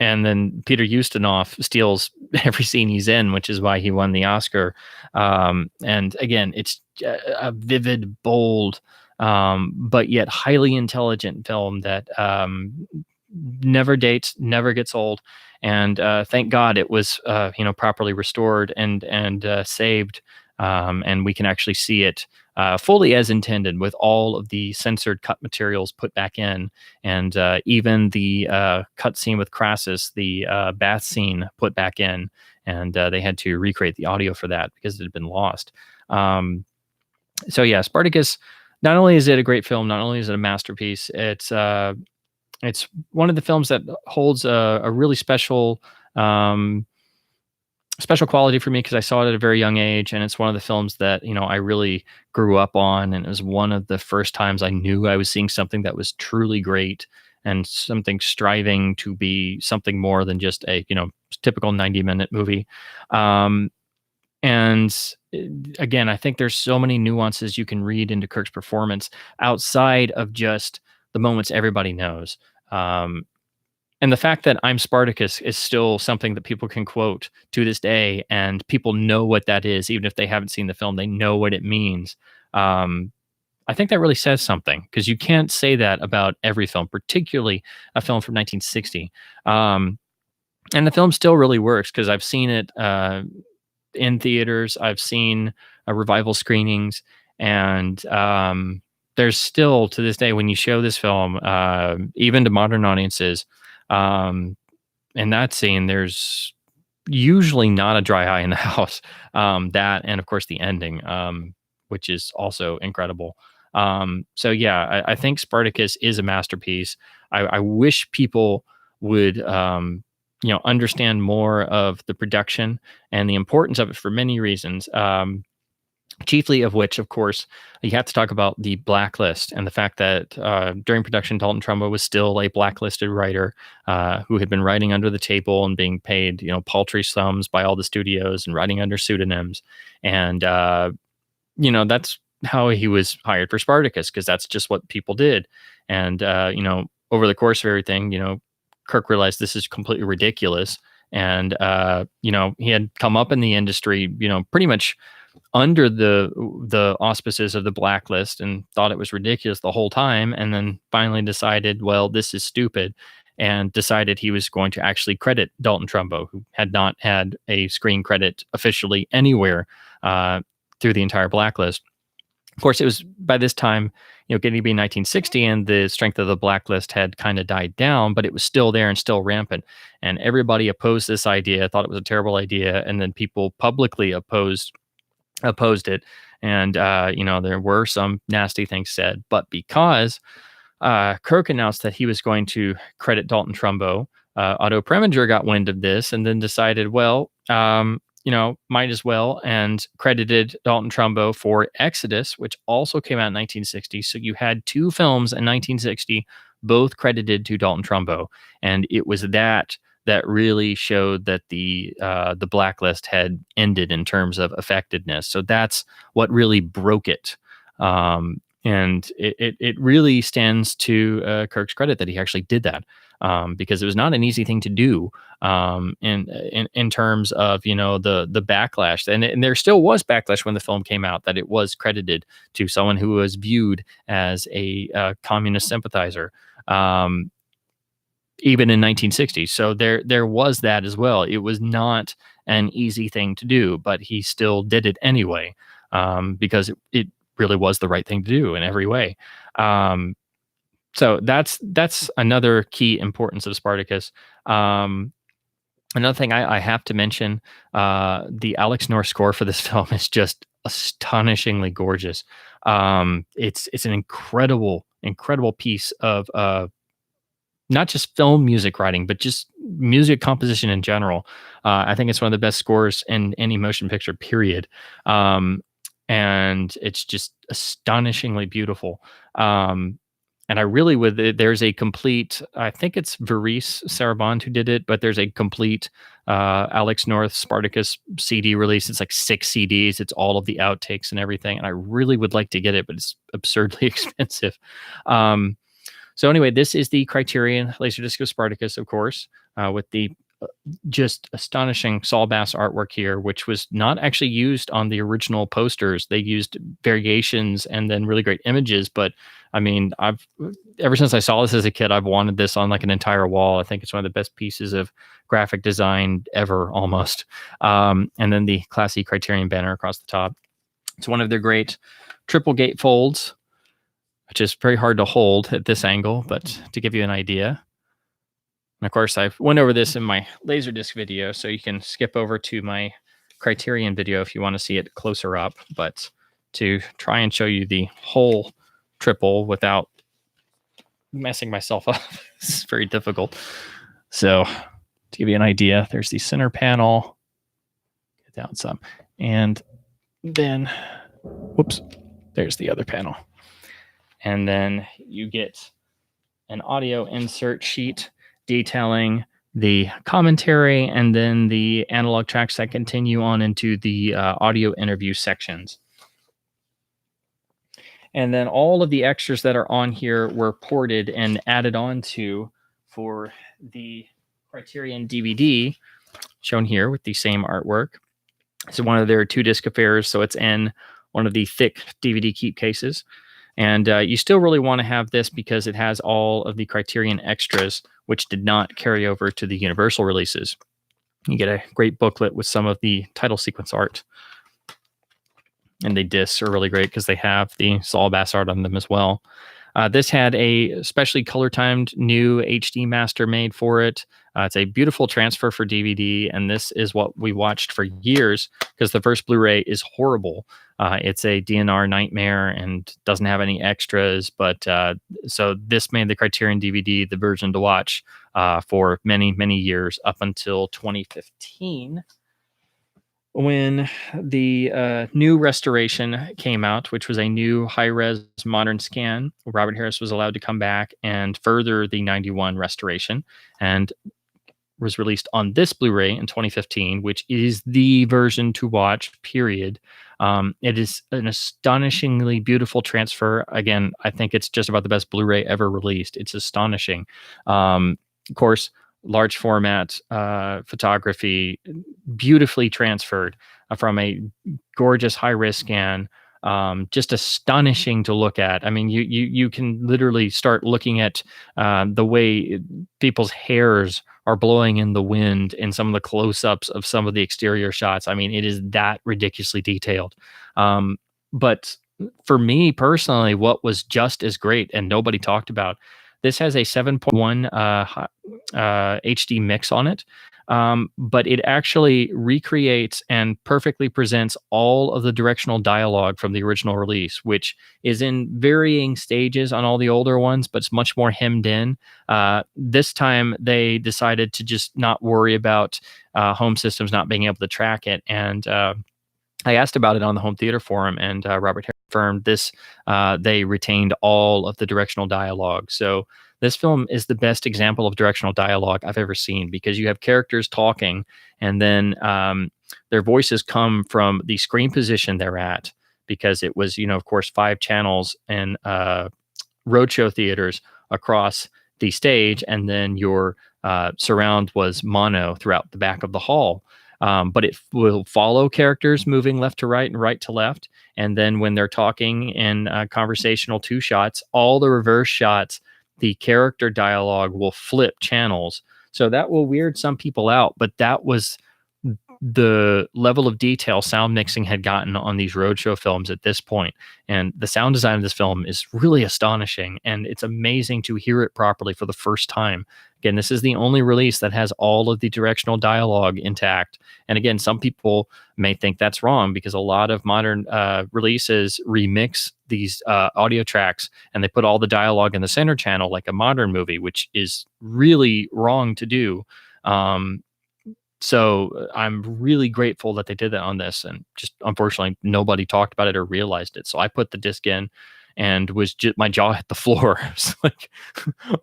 And then Peter Ustinov steals every scene he's in, which is why he won the Oscar. And again, it's a vivid, bold, but yet highly intelligent film that never dates, never gets old. and thank God it was properly restored and saved, and we can actually see it fully as intended, with all of the censored cut materials put back in, and even the cut scene with Crassus, the bath scene, put back in, and they had to recreate the audio for that because it had been lost. So yeah, Spartacus. Not only is it a great film, not only is it a masterpiece, it's one of the films that holds a really special quality for me, because I saw it at a very young age, and it's one of the films that I really grew up on, and it was one of the first times I knew I was seeing something that was truly great, and something striving to be something more than just a typical 90-minute movie. And again, I think there's so many nuances you can read into Kirk's performance outside of just the moments everybody knows. And the fact that I'm Spartacus is still something that people can quote to this day, and people know what that is, even if they haven't seen the film, they know what it means. I think that really says something, because you can't say that about every film, particularly a film from 1960. And the film still really works, because I've seen it in theaters, I've seen revival screenings, and there's still, to this day, when you show this film, even to modern audiences, in that scene, there's usually not a dry eye in the house. That, and of course the ending, which is also incredible. So yeah, I think Spartacus is a masterpiece. I wish people would understand more of the production and the importance of it for many reasons. Chiefly of which, of course, you have to talk about the blacklist, and the fact that during production, Dalton Trumbo was still a blacklisted writer who had been writing under the table and being paid, paltry sums by all the studios, and writing under pseudonyms. And that's how he was hired for Spartacus, because that's just what people did. And over the course of everything, Kirk realized this is completely ridiculous, and he had come up in the industry, pretty much under the auspices of the blacklist, and thought it was ridiculous the whole time, and then finally decided, well, this is stupid, and decided he was going to actually credit Dalton Trumbo, who had not had a screen credit officially anywhere through the entire blacklist. Of course, it was by this time, getting to be 1960, and the strength of the blacklist had kind of died down, but it was still there and still rampant. And everybody opposed this idea, thought it was a terrible idea, and then people publicly opposed it. And there were some nasty things said, but because Kirk announced that he was going to credit Dalton Trumbo, Otto Preminger got wind of this, and then decided, well, might as well, and credited Dalton Trumbo for Exodus, which also came out in 1960. So you had two films in 1960, both credited to Dalton Trumbo, and it was that really showed that the blacklist had ended in terms of effectiveness. So that's what really broke it. And it really stands to Kirk's credit that he actually did that, because it was not an easy thing to do in terms of the backlash, and there still was backlash when the film came out, that it was credited to someone who was viewed as a communist sympathizer. Even in 1960. So there was that as well. It was not an easy thing to do, but he still did it anyway, because it really was the right thing to do in every way. So that's another key importance of Spartacus. Another thing I have to mention, the Alex North score for this film is just astonishingly gorgeous. It's an incredible piece of not just film music writing, but just music composition in general. I think it's one of the best scores in any motion picture, period. And it's just astonishingly beautiful. And I really there's a complete, I think it's Varis Sarabande who did it, but there's a complete Alex North Spartacus CD release. It's like 6 CDs. It's all of the outtakes and everything. And I really would like to get it, but it's absurdly expensive. So anyway, this is the Criterion Laserdisc of Spartacus, of course, with the just astonishing Saul Bass artwork here, which was not actually used on the original posters. They used variations and then really great images. But I mean, I've ever since I saw this as a kid, I've wanted this on like an entire wall. I think it's one of the best pieces of graphic design ever, almost. And then the classy Criterion banner across the top. It's one of their great triple gate folds, which is very hard to hold at this angle, but to give you an idea. And of course, I went over this in my Laserdisc video, so you can skip over to my Criterion video if you want to see it closer up. But to try and show you the whole triple without messing myself up, it's very difficult. So to give you an idea, there's the center panel. Get down some. And then, whoops, there's the other panel. And then you get an audio insert sheet detailing the commentary and then the analog tracks that continue on into the audio interview sections. And then all of the extras that are on here were ported and added on to for the Criterion DVD, shown here with the same artwork. It's one of their 2-disc affairs, so it's in one of the thick DVD keep cases. And you still really want to have this because it has all of the Criterion extras, which did not carry over to the Universal releases. You get a great booklet with some of the title sequence art. And the discs are really great because they have the Saul Bass art on them as well. This had a specially color-timed new HD master made for it. It's a beautiful transfer for DVD, and this is what we watched for years because the first Blu-ray is horrible. It's a DNR nightmare and doesn't have any extras, but so this made the Criterion DVD the version to watch for many, many years up until 2015. When the new restoration came out, which was a new high-res modern scan, Robert Harris was allowed to come back and further the 91 restoration and was released on this Blu-ray in 2015, which is the version to watch, period. It is an astonishingly beautiful transfer. Again, I think it's just about the best Blu-ray ever released. It's astonishing. Of course, large format photography, beautifully transferred from a gorgeous high-res scan. Just astonishing to look at. I mean, you can literally start looking at the way people's hairs are blowing in the wind in some of the close-ups of some of the exterior shots. I mean, it is that ridiculously detailed. But for me personally, what was just as great and nobody talked about, this has a 7.1 HD mix on it. But it actually recreates and perfectly presents all of the directional dialogue from the original release, which is in varying stages on all the older ones, but it's much more hemmed in. This time they decided to just not worry about home systems not being able to track it. And I asked about it on the Home Theater Forum, and Robert confirmed this. They retained all of the directional dialogue. So this film is the best example of directional dialogue I've ever seen, because you have characters talking and then their voices come from the screen position they're at, because it was, of course, 5 channels and roadshow theaters across the stage. And then your surround was mono throughout the back of the hall. But it will follow characters moving left to right and right to left. And then when they're talking in conversational 2 shots, all the reverse shots, the character dialogue will flip channels. So that will weird some people out, but that was the level of detail sound mixing had gotten on these roadshow films at this point. And the sound design of this film is really astonishing, and it's amazing to hear it properly for the first time. Again, this is the only release that has all of the directional dialogue intact. And again, some people may think that's wrong, because a lot of modern releases remix these audio tracks and they put all the dialogue in the center channel like a modern movie, which is really wrong to do. So I'm really grateful that they did that on this, and just unfortunately nobody talked about it or realized it. So I put the disc in and was just, my jaw hit the floor. It's like,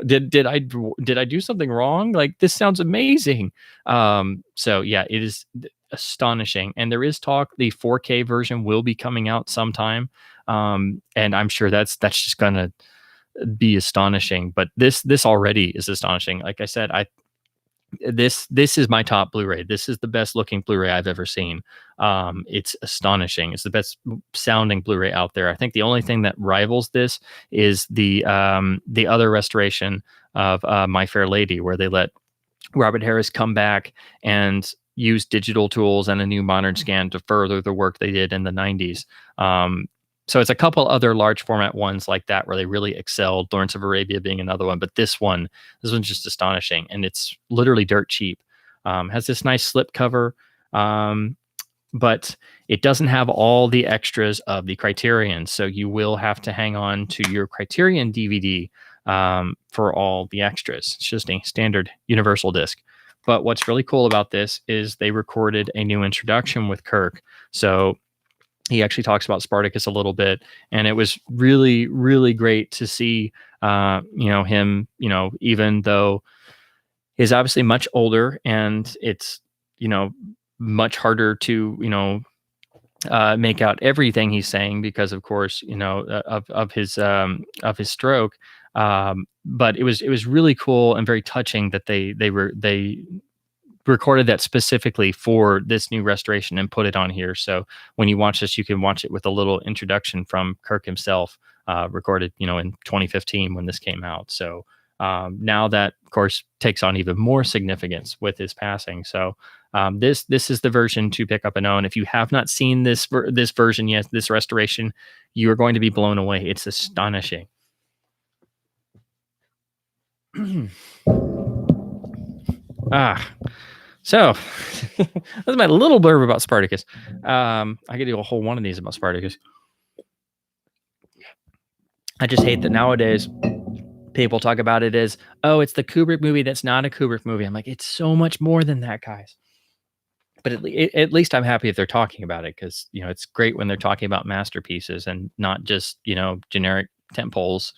did I do something wrong? Like, this sounds amazing. So yeah, it is astonishing. And there is talk the 4K version will be coming out sometime. And I'm sure that's just gonna be astonishing. But this already is astonishing. Like I said, This is my top Blu-ray. This is the best looking Blu-ray I've ever seen. It's astonishing. It's the best sounding Blu-ray out there. I think the only thing that rivals this is the other restoration of My Fair Lady, where they let Robert Harris come back and use digital tools and a new modern scan to further the work they did in the 90s. So it's a couple other large format ones like that where they really excelled, Lawrence of Arabia being another one. But this one's just astonishing, and it's literally dirt cheap. Has this nice slip cover, but it doesn't have all the extras of the Criterion. So you will have to hang on to your Criterion DVD for all the extras. It's just a standard universal disc. But what's really cool about this is they recorded a new introduction with Kirk. So he actually talks about Spartacus a little bit, and it was really, really great to see, him, even though he's obviously much older and it's, much harder to, make out everything he's saying because, of course, of his stroke. But it was really cool and very touching that they recorded that specifically for this new restoration and put it on here. So when you watch this, you can watch it with a little introduction from Kirk himself, recorded, in 2015 when this came out. So now that, of course, takes on even more significance with his passing. So this is the version to pick up and own. If you have not seen this version yet, this restoration, you are going to be blown away. It's astonishing. So that's my little blurb about Spartacus. I could do a whole one of these about Spartacus. I just hate that nowadays people talk about it as, oh, it's the Kubrick movie that's not a Kubrick movie. I'm like, it's so much more than that, guys. But at least I'm happy if they're talking about it, because it's great when they're talking about masterpieces and not just generic tentpoles.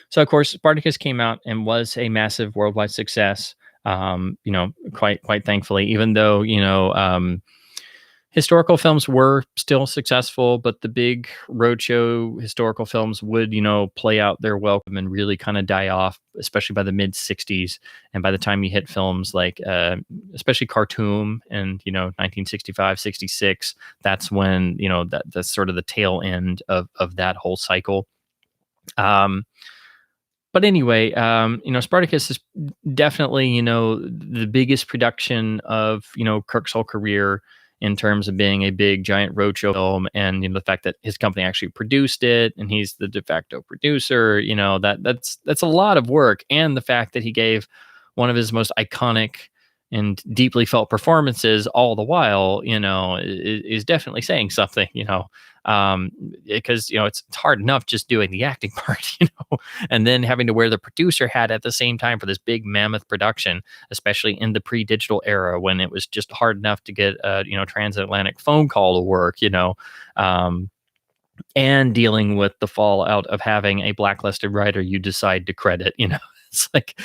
So, of course, Spartacus came out and was a massive worldwide success, quite thankfully, even though, historical films were still successful, but the big roadshow historical films would, play out their welcome and really kind of die off, especially by the mid 60s. And by the time you hit films like, especially Khartoum and, 1965, 66, that's when, that's sort of the tail end of that whole cycle. But anyway, Spartacus is definitely, the biggest production of, Kirk's whole career in terms of being a big giant roadshow film, and the fact that his company actually produced it and he's the de facto producer, that's a lot of work. And the fact that he gave one of his most iconic and deeply felt performances all the while, is definitely saying something, because, it's hard enough just doing the acting part, and then having to wear the producer hat at the same time for this big mammoth production, especially in the pre-digital era when it was just hard enough to get a, transatlantic phone call to work, and dealing with the fallout of having a blacklisted writer you decide to credit, it's like,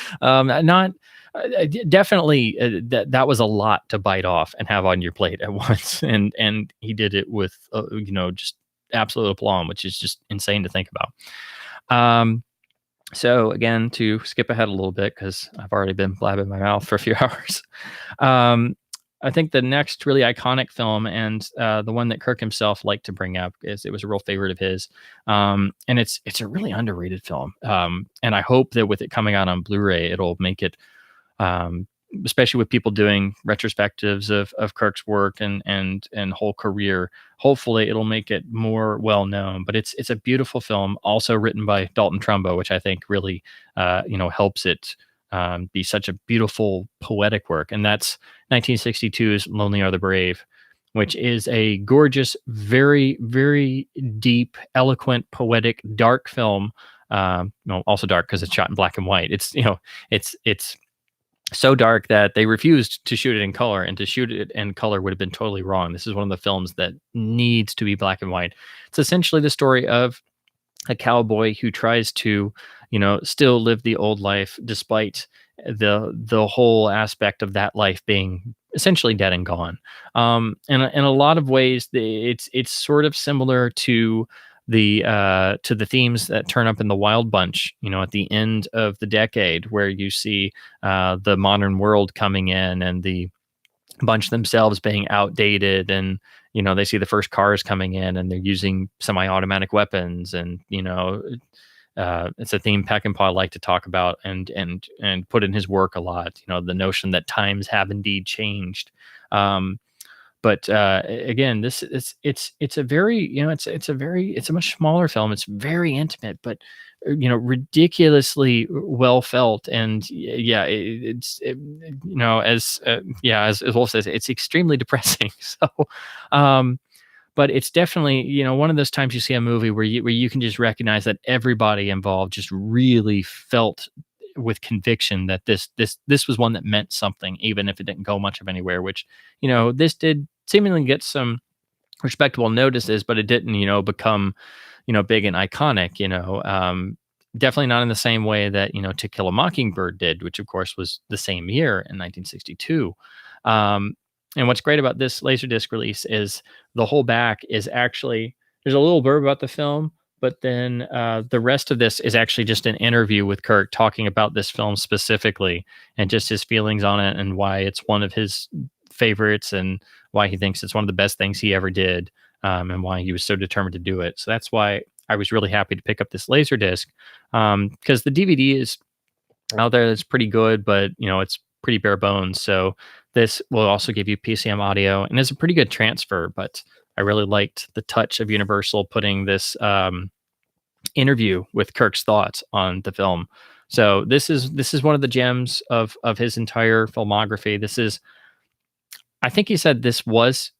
definitely that was a lot to bite off and have on your plate at once, and he did it with just absolute aplomb, which is just insane to think about. So again, to skip ahead a little bit, because I've already been blabbing my mouth for a few hours, I think the next really iconic film, and the one that Kirk himself liked to bring up, is it was a real favorite of his, and it's a really underrated film, and I hope that with it coming out on Blu-ray, it'll make it, especially with people doing retrospectives of Kirk's work and whole career, hopefully it'll make it more well known. But it's a beautiful film, also written by Dalton Trumbo, which I think really helps it be such a beautiful poetic work. And that's 1962's Lonely Are the Brave, which is a gorgeous, very, very deep, eloquent, poetic, dark film. Also dark because it's shot in black and white. It's so dark that they refused to shoot it in color, and to shoot it in color would have been totally wrong. This is one of the films that needs to be black and white. It's essentially the story of a cowboy who tries to, still live the old life despite the whole aspect of that life being essentially dead and gone. And in a lot of ways, it's sort of similar to to the themes that turn up in the Wild Bunch, at the end of the decade, where you see the modern world coming in and the bunch themselves being outdated, and they see the first cars coming in and they're using semi-automatic weapons, and it's a theme Peckinpah liked to talk about and put in his work a lot. The notion that times have indeed changed. But again, this it's a very it's a much smaller film. It's very intimate, but ridiculously well felt. And yeah, as Wolf says, it's extremely depressing. So, but it's definitely one of those times you see a movie where you can just recognize that everybody involved just really felt with conviction that this was one that meant something, even if it didn't go much of anywhere. Which this did seemingly get some respectable notices, but it didn't become big and iconic. Definitely not in the same way that To Kill a Mockingbird did, which of course was the same year in 1962. And what's great about this Laserdisc release is the whole back is actually, there's a little blurb about the film, but then the rest of this is actually just an interview with Kirk talking about this film specifically and just his feelings on it and why it's one of his favorites and why he thinks it's one of the best things he ever did, and why he was so determined to do it. So that's why I was really happy to pick up this Laserdisc, because the DVD is out there that's pretty good, but it's pretty bare bones. So this will also give you PCM audio and is a pretty good transfer. But I really liked the touch of Universal putting this interview with Kirk's thoughts on the film. So this is one of the gems of his entire filmography. This is, I think he said this was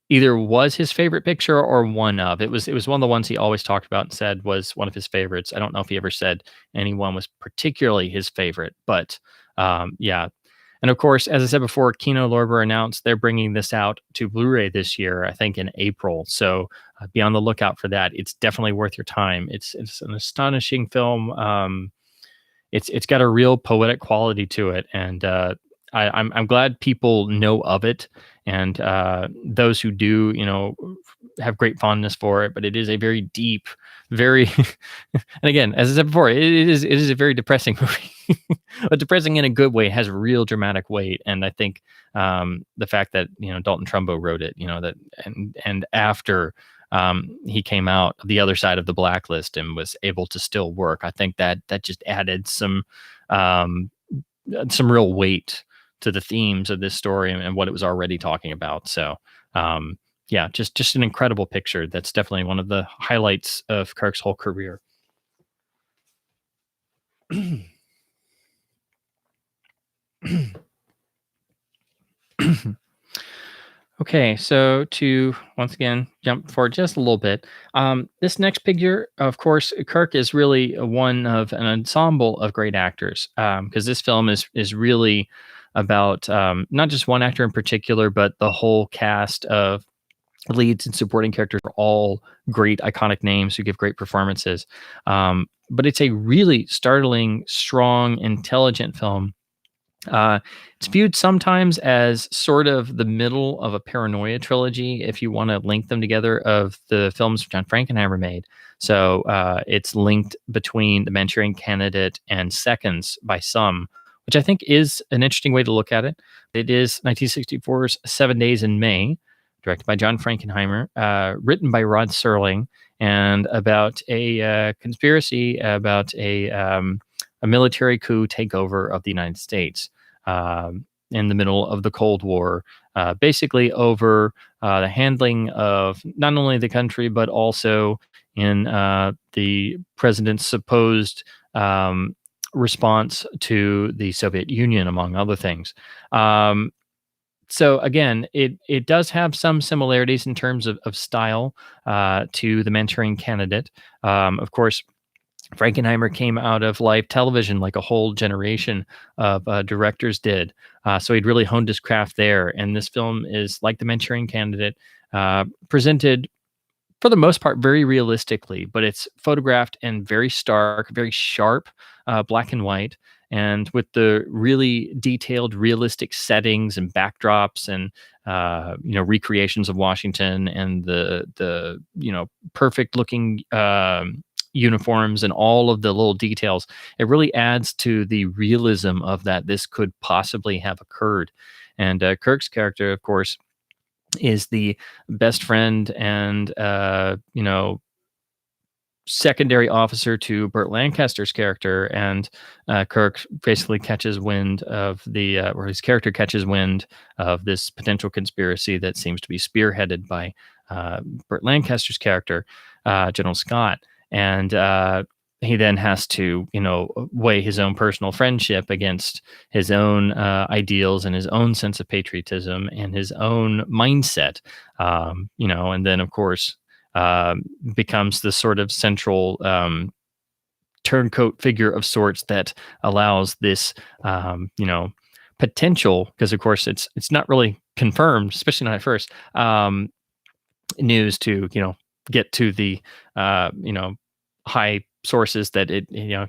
his favorite picture or one of. It was one of the ones he always talked about and said was one of his favorites. I don't know if he ever said anyone was particularly his favorite, but yeah. And of course, as I said before, Kino Lorber announced they're bringing this out to Blu-ray this year, I think in April. So be on the lookout for that. It's definitely worth your time. It's an astonishing film. It's got a real poetic quality to it, and I'm glad people know of it, and those who do, have great fondness for it. But it is a very deep, very, and again, as I said before, it is a very depressing movie, but depressing in a good way. It has real dramatic weight, and I think the fact that Dalton Trumbo wrote it, that and after he came out the other side of the blacklist and was able to still work, I think that just added some real weight to the themes of this story and what it was already talking about. So, yeah, just an incredible picture. That's definitely one of the highlights of Kirk's whole career. Okay, so to once again jump forward just a little bit, this next figure, of course, Kirk is really one of an ensemble of great actors, because this film is really about not just one actor in particular, but the whole cast of leads and supporting characters are all great, iconic names who give great performances. But it's a really startling, strong, intelligent film. It's viewed sometimes as sort of the middle of a Paranoia trilogy, if you want to link them together, of the films John Frankenheimer made. So it's linked between The Manchurian Candidate and Seconds by some, which I think is an interesting way to look at it. It is 1964's 7 Days in May, directed by John Frankenheimer, written by Rod Serling, and about a conspiracy about a military coup takeover of the United States in the middle of the Cold War, basically over the handling of not only the country, but also in the president's supposed response to the Soviet Union, among other things. So again, it does have some similarities in terms of style to The Manchurian Candidate. Of course, Frankenheimer came out of live television like a whole generation of directors did. So he'd really honed his craft there. And this film is like The Manchurian Candidate, presented for the most part very realistically, but it's photographed in very stark, very sharp black and white. and with the really detailed, realistic settings and backdrops, and recreations of Washington, and the perfect looking uniforms, and all of the little details, it really adds to the realism of that this could possibly have occurred. And Kirk's character, of course, is the best friend and secondary officer to Burt Lancaster's character. And Kirk basically catches wind of or his character catches wind of this potential conspiracy that seems to be spearheaded by Burt Lancaster's character, General Scott. And he then has to, weigh his own personal friendship against his own ideals and his own sense of patriotism and his own mindset. And then, of course, becomes the sort of central turncoat figure of sorts that allows this, potential, because of course it's not really confirmed, especially not at first, news to get to the high sources that it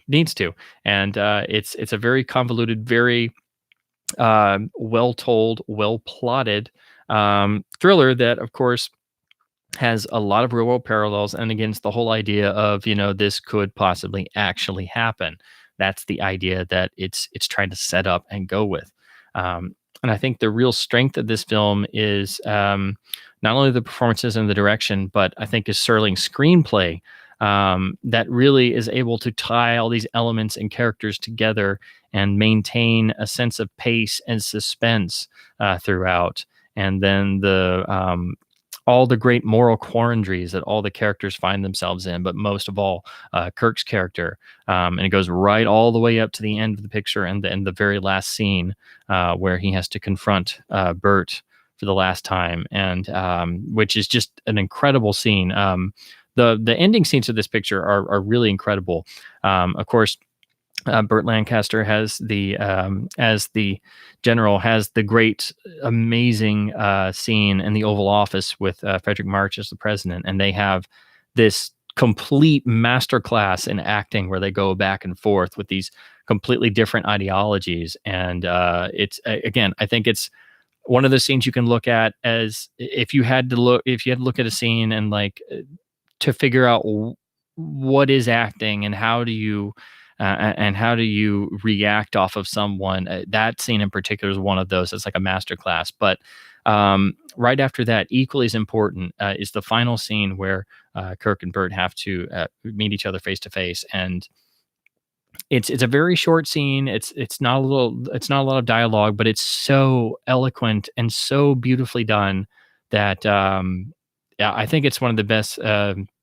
needs to. And it's a very convoluted, very well told, well plotted thriller that, of course, has a lot of real world parallels, and against the whole idea of this could possibly actually happen. That's the idea that it's trying to set up and go with. And I think the real strength of this film is not only the performances and the direction, but I think is Serling's screenplay, that really is able to tie all these elements and characters together and maintain a sense of pace and suspense throughout. And then all the great moral quandaries that all the characters find themselves in, but most of all, Kirk's character. And it goes right all the way up to the end of the picture, and the very last scene where he has to confront Burt for the last time, and which is just an incredible scene. The ending scenes of this picture are really incredible. Of course, Burt Lancaster has as the general, has the great, amazing scene in the Oval Office with Frederick March as the president, and they have this complete masterclass in acting where they go back and forth with these completely different ideologies. And it's again, I think it's one of the scenes you can look at as if you had to look at a scene and to figure out what is acting and how do you react off of someone. That scene in particular is one of those. It's like a masterclass. But right after that, equally as important, is the final scene where Kirk and Burt have to meet each other face to face, and it's a very short scene. It's not a lot of dialogue, but it's so eloquent and so beautifully done that yeah, I think it's one of the best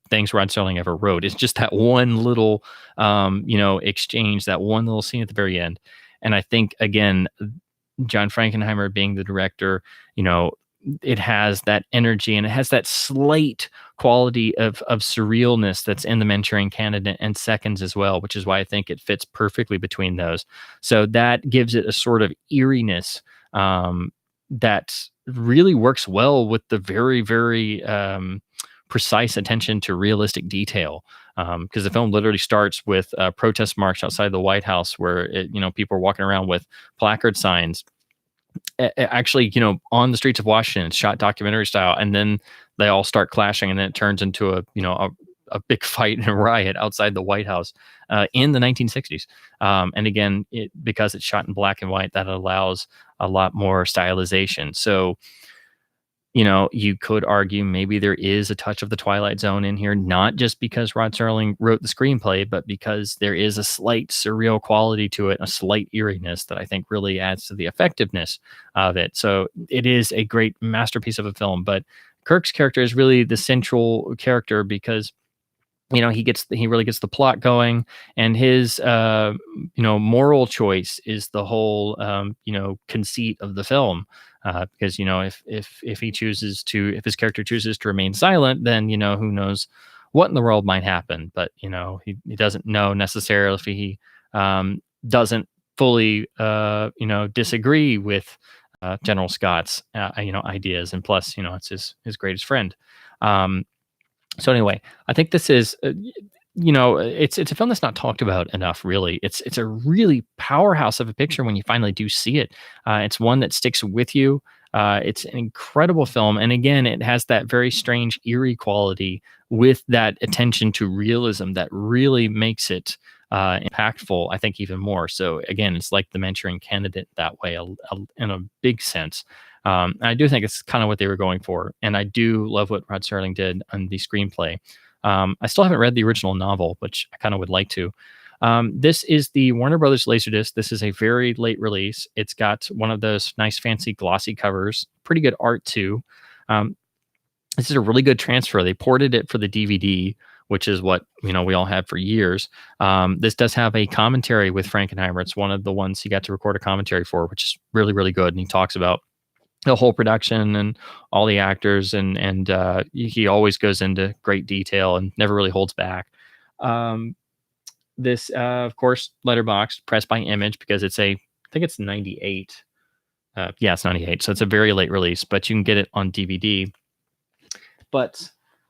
things Rod Serling ever wrote. It's just that one little exchange, that one little scene at the very end. And I think, again, John Frankenheimer being the director, it has that energy, and it has that slight quality of surrealness that's in The Manchurian Candidate and Seconds as well, which is why I think it fits perfectly between those. So that gives it a sort of eeriness that really works well with the very, very precise attention to realistic detail. Because the film literally starts with a protest march outside the White House where people are walking around with placard signs. Actually, on the streets of Washington, it's shot documentary style, and then they all start clashing, and then it turns into a big fight and a riot outside the White House in the 1960s. And again, because it's shot in black and white, that allows a lot more stylization. So, you could argue maybe there is a touch of the Twilight Zone in here, not just because Rod Serling wrote the screenplay, but because there is a slight surreal quality to it, a slight eeriness that I think really adds to the effectiveness of it. So it is a great masterpiece of a film, but Kirk's character is really the central character because he really gets the plot going, and his moral choice is the whole conceit of the film. Because if his character chooses to remain silent, then who knows what in the world might happen. But he doesn't know necessarily if he doesn't fully disagree with General Scott's ideas, and plus it's his greatest friend. So anyway, I think this is it's a film that's not talked about enough, really. It's a really powerhouse of a picture when you finally do see it. It's one that sticks with you. It's an incredible film, and again, it has that very strange, eerie quality with that attention to realism that really makes it impactful. I think even more. So again, it's like The Manchurian Candidate that way, in a big sense. And I do think it's kind of what they were going for, and I do love what Rod Serling did on the screenplay. I still haven't read the original novel, which I kind of would like to. This is the Warner Brothers Laserdisc. This is a very late release. It's got one of those nice, fancy, glossy covers. Pretty good art too. Um, this is a really good transfer. They ported it for the DVD, which is what we all had for years. This does have a commentary with Frankenheimer. It's one of the ones he got to record a commentary for, which is really, really good. And he talks about the whole production and all the actors, and he always goes into great detail and never really holds back. This of course, letterboxed, pressed by Image, because I think it's 98. Yeah, it's 98, so it's a very late release, but you can get it on DVD. But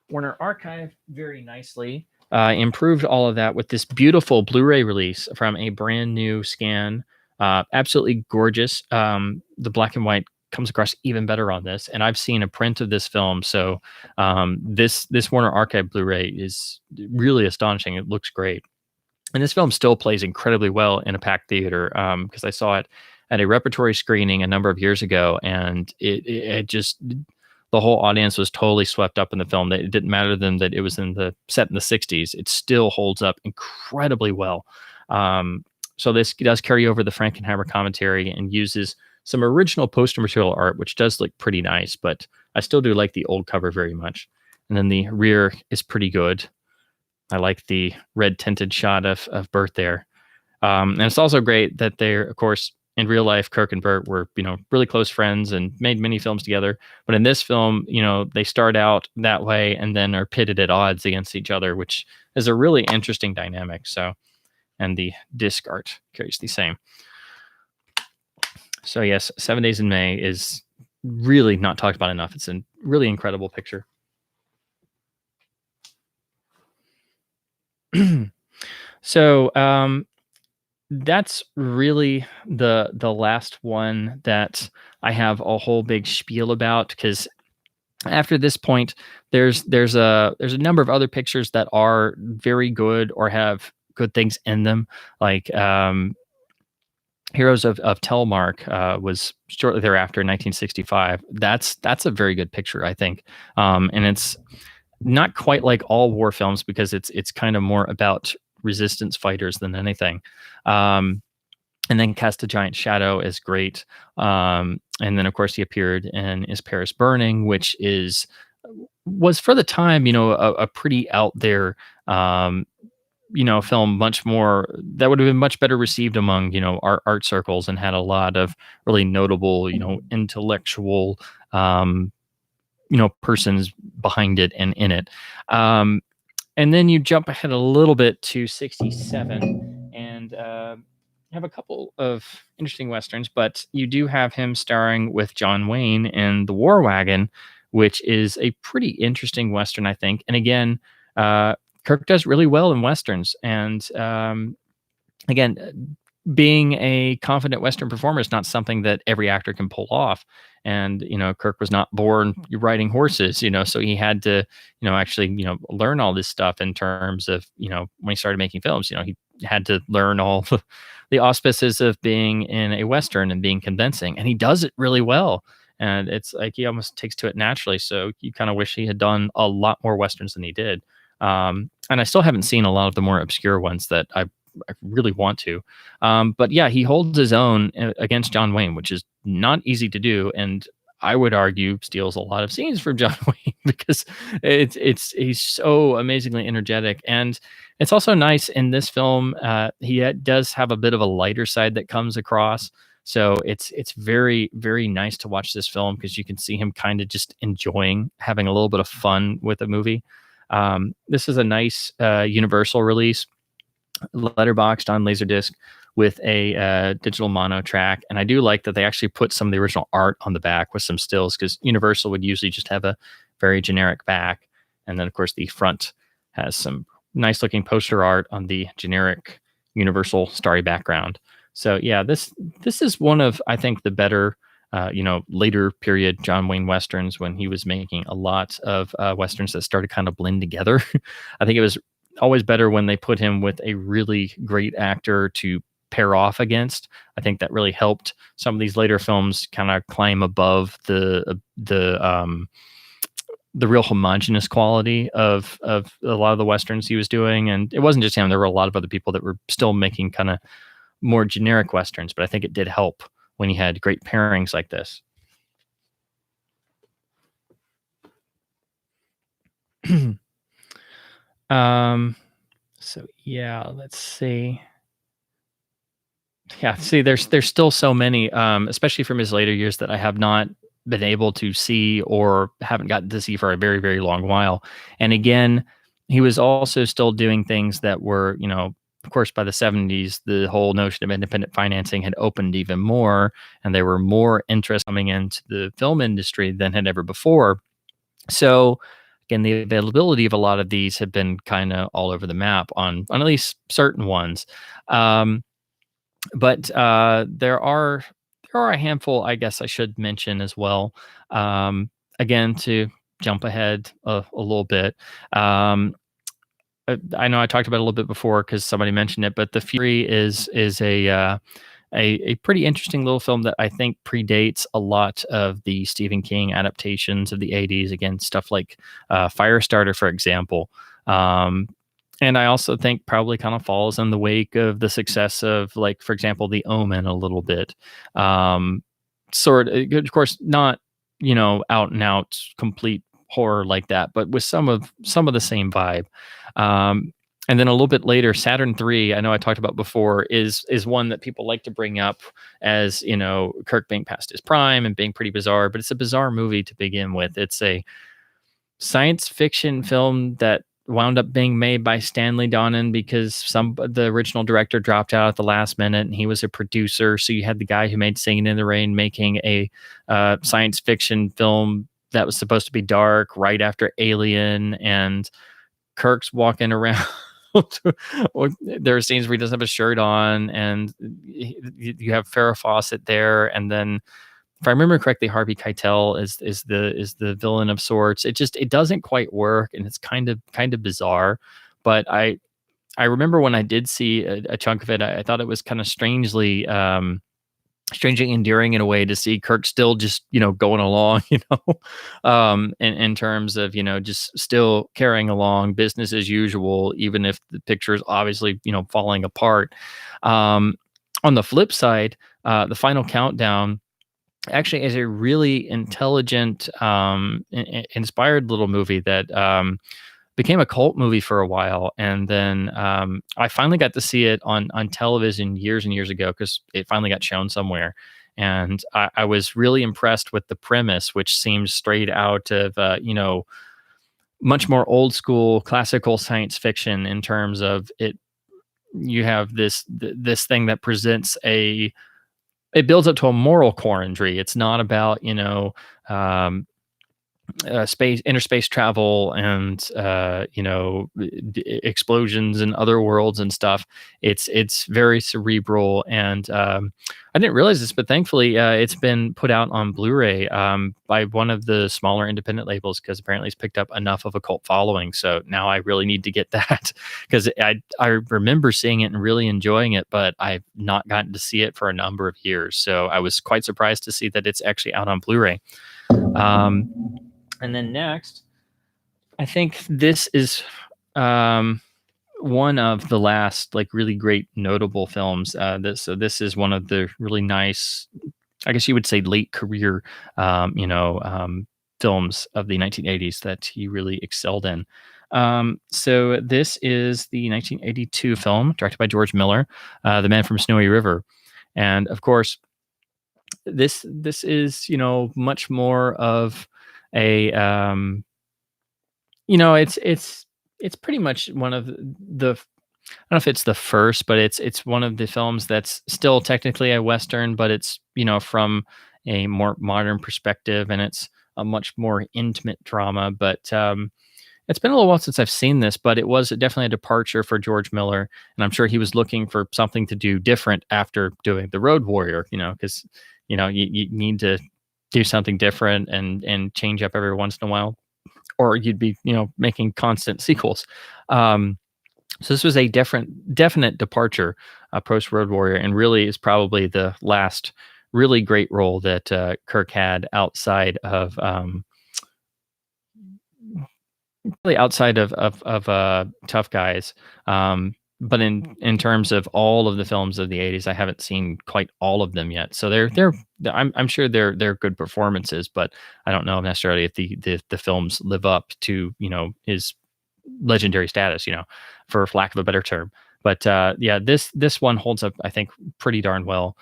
Warner Archive very nicely improved all of that with this beautiful Blu-ray release from a brand new scan. Absolutely gorgeous. The black and white comes across even better on this, and I've seen a print of this film, so this Warner Archive Blu-ray is really astonishing. It looks great, and this film still plays incredibly well in a packed theater, because I saw it at a repertory screening a number of years ago, and it just, the whole audience was totally swept up in the film. That it didn't matter to them that it was set in the 60s. It still holds up incredibly well. So this does carry over the Frankenheimer commentary and uses some original poster material art, which does look pretty nice, but I still do like the old cover very much. And then the rear is pretty good. I like the red tinted shot of Burt there. And it's also great that they're, of course, in real life, Kirk and Burt were, really close friends and made many films together. But in this film, they start out that way and then are pitted at odds against each other, which is a really interesting dynamic. So, and the disc art carries the same. So yes, 7 Days in May is really not talked about enough. It's a really incredible picture. So that's really the last one that I have a whole big spiel about, because after this point, there's a number of other pictures that are very good or have good things in them, like Heroes of Telemark was shortly thereafter in 1965. That's a very good picture, I think, and it's not quite like all war films, because it's kind of more about resistance fighters than anything. And then Cast a Giant Shadow is great. And then of course he appeared in Is Paris Burning, which was for the time, a pretty out there film, much more that would have been much better received among art circles, and had a lot of really notable intellectual persons behind it and in it. And then you jump ahead a little bit to 67 and have a couple of interesting westerns, but you do have him starring with John Wayne in The War Wagon, which is a pretty interesting western, I think. And again, Kirk does really well in westerns, and again, being a confident western performer is not something that every actor can pull off. And Kirk was not born riding horses, so he had to actually learn all this stuff in terms of when he started making films. He had to learn all the auspices of being in a western and being convincing, and he does it really well. And it's like he almost takes to it naturally. So you kind of wish he had done a lot more westerns than he did. And I still haven't seen a lot of the more obscure ones that I really want to. But yeah, he holds his own against John Wayne, which is not easy to do. And I would argue steals a lot of scenes from John Wayne, because he's so amazingly energetic. And it's also nice in this film. He does have a bit of a lighter side that comes across. So it's very, very nice to watch this film, because you can see him kind of just enjoying having a little bit of fun with the movie. This is a nice Universal release, letterboxed on Laserdisc with a digital mono track. And I do like that they actually put some of the original art on the back with some stills, because Universal would usually just have a very generic back. And then, of course, the front has some nice looking poster art on the generic universal starry background. So yeah, this is one of, I think, the better later period John Wayne westerns, when he was making a lot of westerns that started kind of blend together. I think it was always better when they put him with a really great actor to pair off against. I think that really helped some of these later films kind of climb above the real homogenous quality of a lot of the westerns he was doing. And it wasn't just him; there were a lot of other people that were still making kind of more generic westerns. But I think it did help when he had great pairings like this. So yeah, let's see. Yeah, see, there's still so many, especially from his later years, that I have not been able to see or haven't gotten to see for a very, very long while. And again, he was also still doing things that were, of course, by the 70s, the whole notion of independent financing had opened even more, and there were more interest coming into the film industry than had ever before. So again, the availability of a lot of these have been kind of all over the map on at least certain ones. But there are a handful, I guess I should mention as well. Again, to jump ahead a little bit. I know I talked about it a little bit before because somebody mentioned it, but The Fury is a pretty interesting little film that I think predates a lot of the Stephen King adaptations of the 80s. Again, stuff like Firestarter, for example. And I also think probably kind of falls in the wake of the success of, like, for example, The Omen a little bit. Of course, not, out and out complete horror like that, but with some of the same vibe. And then a little bit later, Saturn 3, I know I talked about before, is one that people like to bring up as, Kirk being past his prime and being pretty bizarre, but it's a bizarre movie to begin with. It's a science fiction film that wound up being made by Stanley Donen because the original director dropped out at the last minute, and he was a producer. So you had the guy who made Singing in the Rain making a science fiction film that was supposed to be dark right after Alien, and Kirk's walking around. There are scenes where he doesn't have a shirt on, and you have Farrah Fawcett there, and then, if I remember correctly, Harvey Keitel is the villain of sorts. It doesn't quite work, and it's kind of bizarre. But I remember when I did see a chunk of it, I thought it was kind of strangely endearing in a way to see Kirk still just going along, in terms of just still carrying along business as usual, even if the picture is obviously falling apart. On the flip side, The Final Countdown actually is a really intelligent, inspired little movie that became a cult movie for a while. And then I finally got to see it on television years and years ago because it finally got shown somewhere. And I was really impressed with the premise, which seems straight out of, much more old school classical science fiction in terms of it. You have this thing that presents it builds up to a moral quandary. It's not about, interspace travel and, explosions in other worlds and stuff. It's very cerebral. And I didn't realize this, but thankfully it's been put out on Blu-ray by one of the smaller independent labels, because apparently it's picked up enough of a cult following. So now I really need to get that, because I remember seeing it and really enjoying it, but I've not gotten to see it for a number of years. So I was quite surprised to see that it's actually out on Blu-ray. And then next, I think this is one of the last really great notable films. This is one of the really nice, I guess you would say, late career, films of the 1980s that he really excelled in. So this is the 1982 film directed by George Miller, The Man from Snowy River, and of course, this is much more of a it's pretty much one of the, I don't know if it's the first, but it's one of the films that's still technically a Western, but it's from a more modern perspective, and it's a much more intimate drama. But It's been a little while since I've seen this, but it was definitely a departure for George Miller, and I'm sure he was looking for something to do different after doing The Road Warrior. Because you need to do something different and change up every once in a while, or you'd be making constant sequels. So this was a definite departure post Road Warrior, and really is probably the last really great role that Kirk had outside of really outside of Tough Guys. But in terms of all of the films of the 80s, I haven't seen quite all of them yet. So I'm sure they're good performances, but I don't know necessarily if the films live up to his legendary status, for lack of a better term. But yeah, this one holds up, I think, pretty darn well.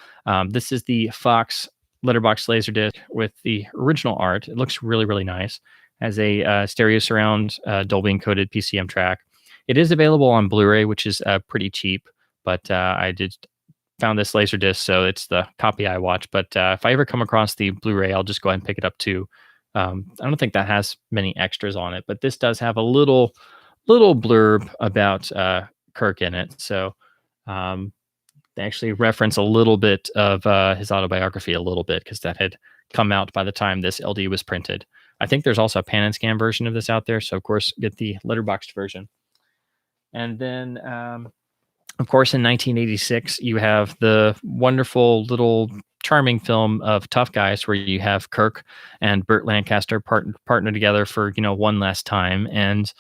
This is the Fox Letterbox Laserdisc with the original art. It looks really, really nice. Has a stereo surround Dolby encoded PCM track. It is available on Blu-ray, which is pretty cheap, but I found this Laserdisc, so it's the copy I watch. But if I ever come across the Blu-ray, I'll just go ahead and pick it up too. I don't think that has many extras on it, but this does have a little blurb about Kirk in it. So they actually reference a little bit of his autobiography a little bit, because that had come out by the time this LD was printed. I think there's also a pan and scan version of this out there, so of course get the letterboxed version. And then, of course, in 1986, you have the wonderful little charming film of Tough Guys, where you have Kirk and Burt Lancaster partner together for one last time. And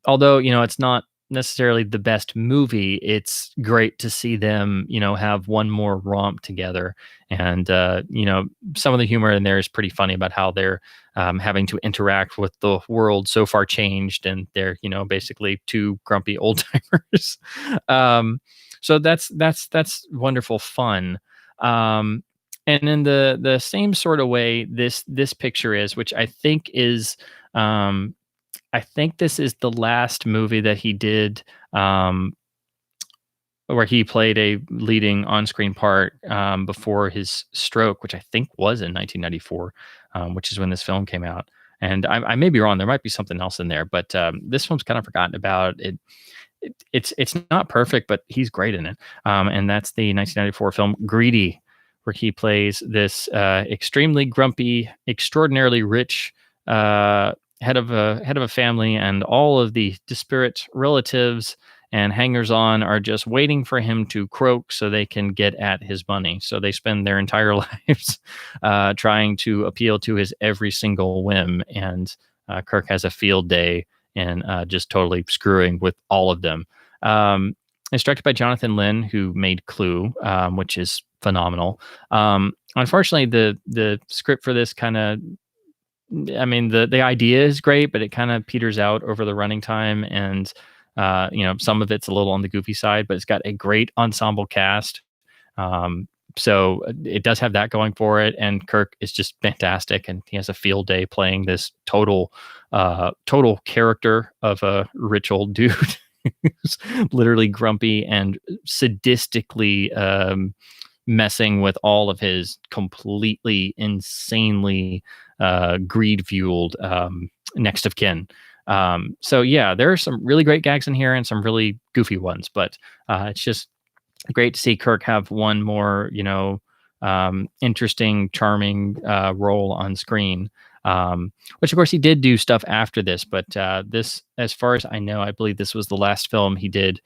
although it's not necessarily the best movie, it's great to see them have one more romp together. And some of the humor in there is pretty funny about how they're having to interact with the world so far changed, and they're basically two grumpy old timers. So that's wonderful fun. And in the same sort of way, this picture is, which I think is I think this is the last movie that he did where he played a leading on-screen part before his stroke, which I think was in 1994, which is when this film came out. And I may be wrong. There might be something else in there, but this film's kind of forgotten about. It's not perfect, but he's great in it. And that's the 1994 film Greedy, where he plays this extremely grumpy, extraordinarily rich head of a family, and all of the disparate relatives and hangers-on are just waiting for him to croak so they can get at his money. So they spend their entire lives trying to appeal to his every single whim, and Kirk has a field day and just totally screwing with all of them. It's directed by Jonathan Lynn, who made Clue, which is phenomenal. Unfortunately, the script for this kind of, the idea is great, but it kind of peters out over the running time, and some of it's a little on the goofy side, but it's got a great ensemble cast. So it does have that going for it, and Kirk is just fantastic, and he has a field day playing this total character of a rich old dude who's literally grumpy and sadistically messing with all of his completely insanely greed-fueled next of kin. So yeah, there are some really great gags in here and some really goofy ones, but it's just great to see Kirk have one more, interesting, charming role on screen. Which of course he did do stuff after this, but this, as far as I know, I believe this was the last film he did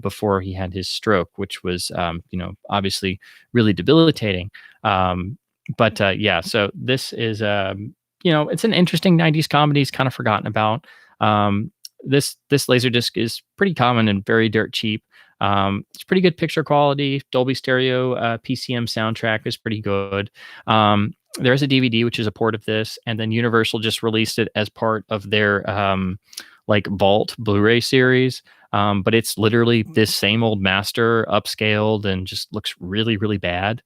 before he had his stroke, which was, obviously really debilitating. But yeah, so this is, it's an interesting 90s comedy. It's kind of forgotten about. This Laserdisc is pretty common and very dirt cheap. It's pretty good picture quality. Dolby Stereo PCM soundtrack is pretty good. There is a DVD, which is a port of this, and then Universal just released it as part of their Vault Blu-ray series. But it's literally this same old master upscaled and just looks really, really bad.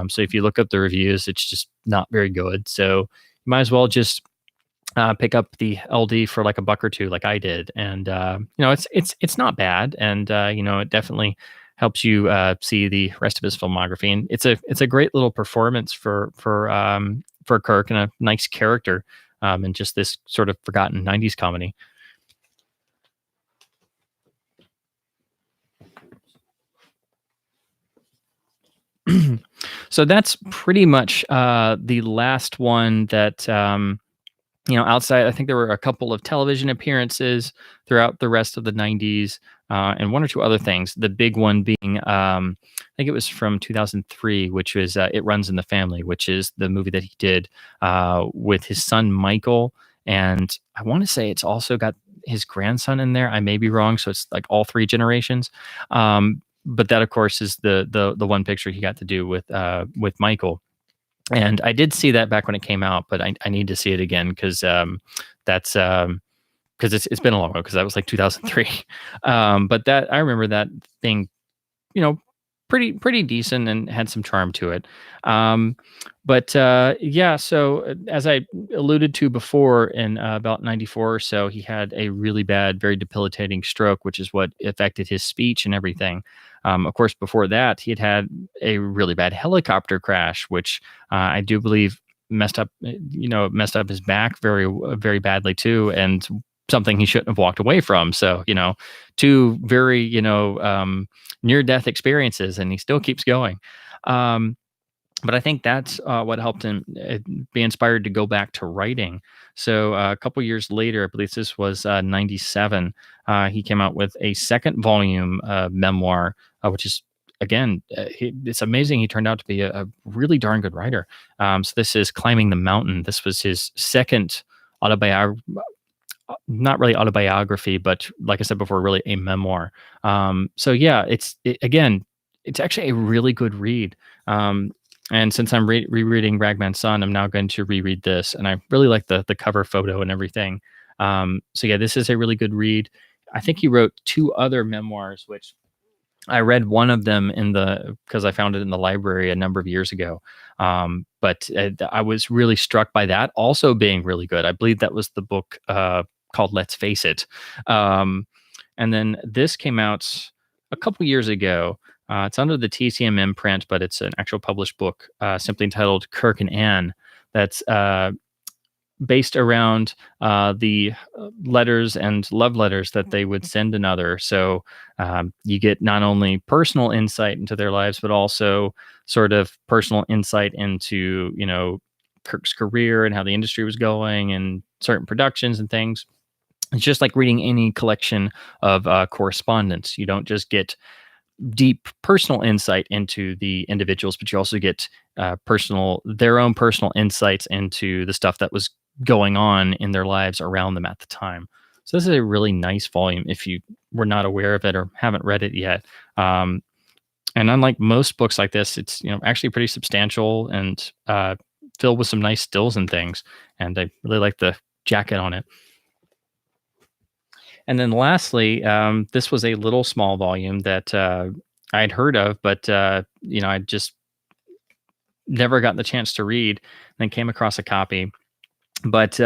So if you look up the reviews, it's just not very good. So you might as well just pick up the LD for like $1 or $2, like I did. And it's not bad, and it definitely helps you see the rest of his filmography. And it's a great little performance for Kirk, and a nice character in just this sort of forgotten 90s comedy. So that's pretty much the last one that outside. I think there were a couple of television appearances throughout the rest of the '90s, and one or two other things. The big one being, I think it was from 2003, which was "It Runs in the Family," which is the movie that he did with his son Michael, and I want to say it's also got his grandson in there. I may be wrong, so it's like all three generations. But that, of course, is the one picture he got to do with Michael. And I did see that back when it came out, but I need to see it again because that's because it's been a long while because that was like 2003. But that I remember that being, you know, pretty decent and had some charm to it. But yeah, so as I alluded to before, in about '94 or so, he had a really bad, very debilitating stroke, which is what affected his speech and everything. Of course, before that, he had a really bad helicopter crash, which I do believe messed up his back very badly too, and something he shouldn't have walked away from. So, two very, near death experiences, and he still keeps going. But I think that's what helped him be inspired to go back to writing. So a couple years later, I believe this was '97, he came out with a second volume memoir, which is, again, it's amazing. He turned out to be a really darn good writer. So this is Climbing the Mountain. This was his second autobiography, not really autobiography, but like I said before, really a memoir. So yeah, again, it's actually a really good read. And since I'm rereading Ragman's Son, I'm now going to reread this, and I really like the cover photo and everything. So yeah, this is a really good read. I think he wrote two other memoirs, which I read one of them because I found it in the library a number of years ago. But I was really struck by that also being really good. I believe that was the book called Let's Face It. And then this came out a couple years ago. It's under the TCM imprint, but it's an actual published book simply entitled Kirk and Anne. That's based around the letters and love letters that they would send another. So you get not only personal insight into their lives, but also sort of personal insight into, Kirk's career and how the industry was going and certain productions and things. It's just like reading any collection of correspondence. You don't just get deep personal insight into the individuals, but you also get their own personal insights into the stuff that was going on in their lives around them at the time. So this is a really nice volume if you were not aware of it or haven't read it yet. And unlike most books like this, it's actually pretty substantial and filled with some nice stills and things. And I really like the jacket on it. And then lastly, this was a little small volume that I'd heard of, but I just never gotten the chance to read. Then came across a copy. But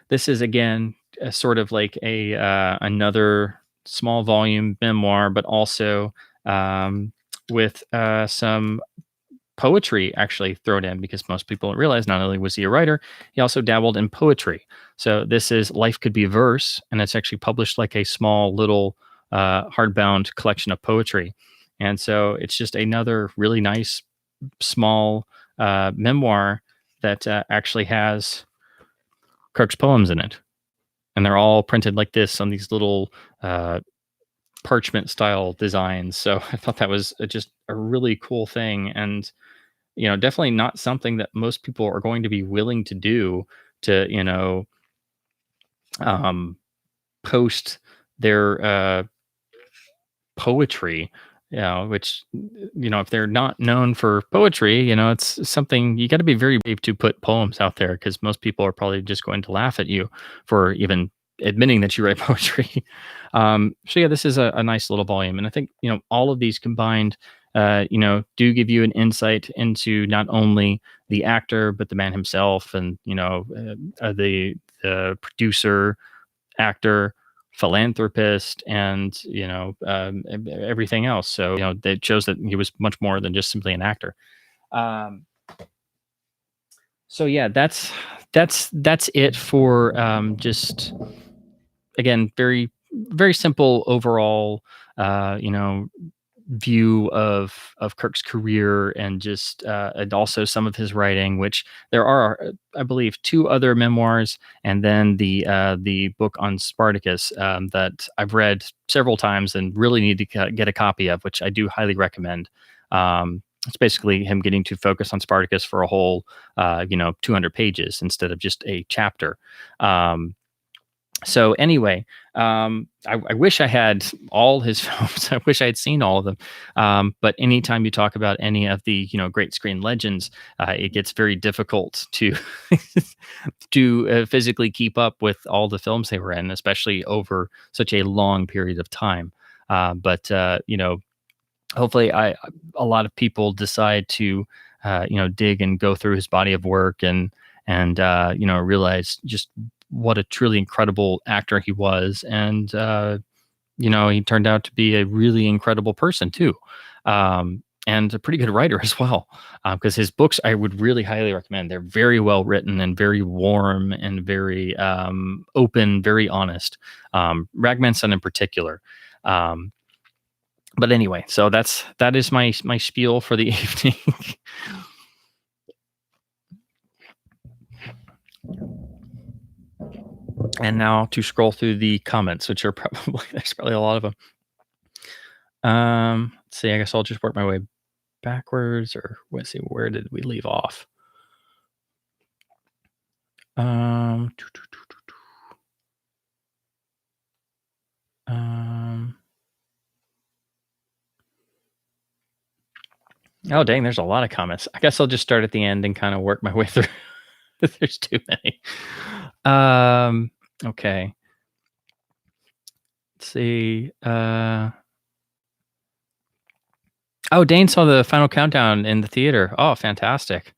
this is again sort of like another small volume memoir, but also with some poetry actually thrown in, because most people don't realize not only was he a writer, he also dabbled in poetry. So this is Life Could Be Verse, and it's actually published like a small little hardbound collection of poetry. And so it's just another really nice small memoir that actually has Kirk's poems in it. And they're all printed like this on these little parchment style designs. So I thought that was just a really cool thing. And definitely not something that most people are going to be willing to do to, post their poetry, which, if they're not known for poetry, it's something you got to be very brave to put poems out there, because most people are probably just going to laugh at you for even admitting that you write poetry. So yeah, this is a nice little volume. And I think, all of these combined, do give you an insight into not only the actor, but the man himself, and, the producer, actor, philanthropist, and, everything else. So, that shows that he was much more than just simply an actor. So yeah, that's it for just, again, very, very simple overall, view of Kirk's career and also some of his writing, which there are, I believe, 2 other memoirs, and then the book on Spartacus that I've read several times and really need to get a copy of, which I do highly recommend. It's basically him getting to focus on Spartacus for a whole, 200 pages instead of just a chapter. So anyway, I wish I had all his films. I wish I had seen all of them. But anytime you talk about any of the great screen legends, it gets very difficult to to physically keep up with all the films they were in, especially over such a long period of time. But hopefully, a lot of people decide to dig and go through his body of work and realize just what a truly incredible actor he was. And, he turned out to be a really incredible person too. And a pretty good writer as well. Because his books, I would really highly recommend. They're very well written and very warm and very open, very honest. Ragman's Son in particular. But anyway, so that is my spiel for the evening. And now to scroll through the comments, which are there's probably a lot of them. Let's see. I guess I'll just work my way backwards, or let's see, where did we leave off? Oh, dang, there's a lot of comments. I guess I'll just start at the end and kind of work my way through. There's too many. Okay. Let's see. Oh, Dane saw the final countdown in the theater. Oh, fantastic.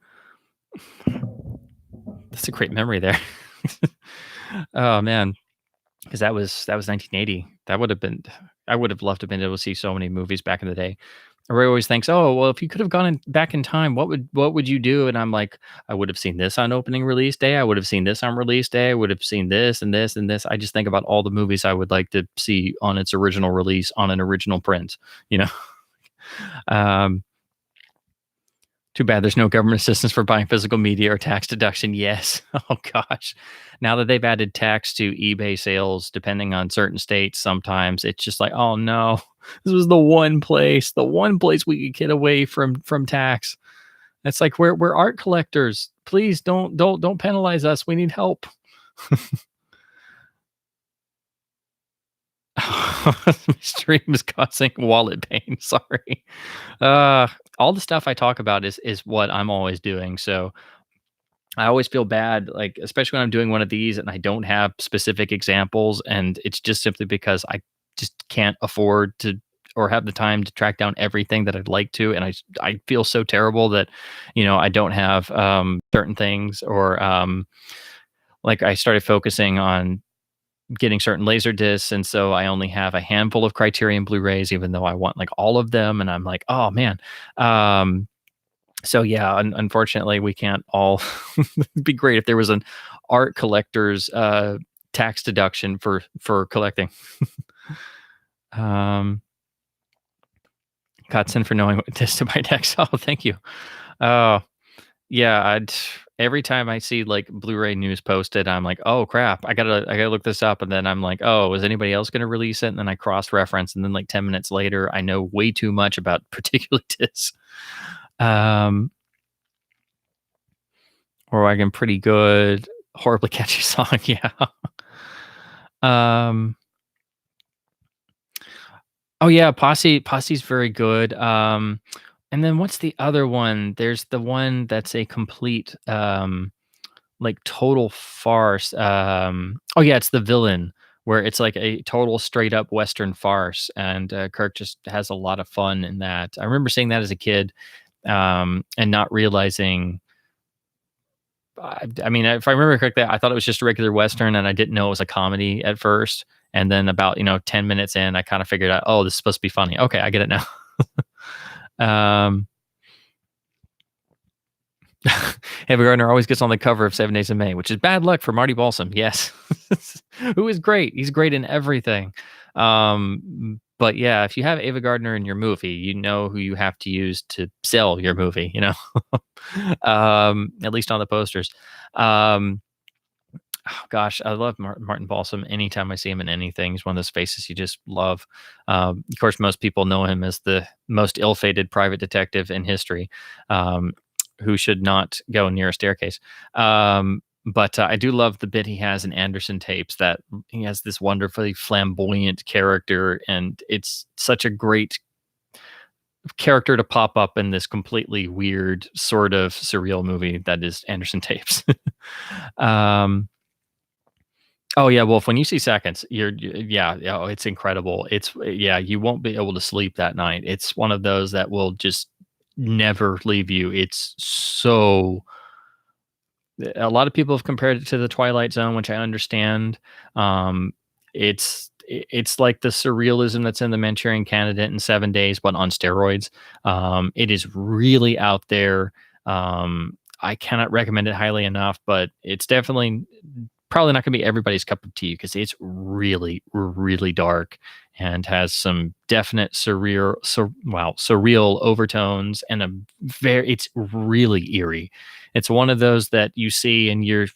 That's a great memory there. Oh man. Because that was 1980. That would have been, I would have loved to have been able to see so many movies back in the day. Ray always thinks, oh, well, if you could have gone back in time, what would you do? And I'm like, I would have seen this on opening release day. I would have seen this on release day. I would have seen this and this and this. I just think about all the movies I would like to see on its original release on an original print, Too bad there's no government assistance for buying physical media or tax deduction. Yes. Oh gosh. Now that they've added tax to eBay sales, depending on certain states, sometimes it's just like, oh no, this was the one place we could get away from tax. It's like we're art collectors. Please don't penalize us. We need help. Stream is causing wallet pain. Sorry. All the stuff I talk about is what I'm always doing. So I always feel bad, like, especially when I'm doing one of these and I don't have specific examples. And it's just simply because I just can't afford to or have the time to track down everything that I'd like to. And I feel so terrible that, I don't have certain things or like I started focusing on getting certain laser discs, and so I only have a handful of Criterion Blu-rays, even though I want like all of them. And I'm like, oh man. So yeah, unfortunately, we can't all. It'd be great if there was an art collector's tax deduction for collecting. Cotson for knowing what disc to buy next. Oh, thank you. Yeah, every time I see like Blu-ray news posted, I'm like, oh crap, I gotta look this up. And then I'm like, oh, is anybody else gonna release it? And then I cross-reference, and then like 10 minutes later, I know way too much about particular discs. Or I'm pretty good, horribly catchy song, yeah. Oh yeah, Posse's very good. And then what's the other one? There's the one that's a complete like total farce. Oh yeah, it's The Villain, where it's like a total straight up Western farce, and Kirk just has a lot of fun in that. I remember seeing that as a kid, and not realizing. I mean, if I remember correctly, I thought it was just a regular Western, and I didn't know it was a comedy at first. And then about 10 minutes in, I kind of figured out, oh, this is supposed to be funny. Okay, I get it now. Heavy Gardner always gets on the cover of 7 Days in May, which is bad luck for Marty Balsam. Yes. Who is great. He's great in everything. But yeah, if you have Ava Gardner in your movie, you know who you have to use to sell your movie, at least on the posters. Um, oh gosh, I love Martin Balsam. Anytime I see him in anything, he's one of those faces you just love. Of course, most people know him as the most ill-fated private detective in history, um, who should not go near a staircase. But I do love the bit he has in Anderson tapes, that he has this wonderfully flamboyant character, and it's such a great character to pop up in this completely weird, sort of surreal movie that is Anderson tapes. um, Oh yeah, Wolf. When you see Seconds, yeah, oh, it's incredible. Yeah, you won't be able to sleep that night. It's one of those that will just never leave you. It's so. A lot of people have compared it to the Twilight Zone, which I understand. It's like the surrealism that's in the Manchurian Candidate in 7 Days, but on steroids. It is really out there. I cannot recommend it highly enough, but it's definitely probably not going to be everybody's cup of tea because it's really, really dark and has some definite surreal overtones, and it's really eerie. It's one of those that you see and you're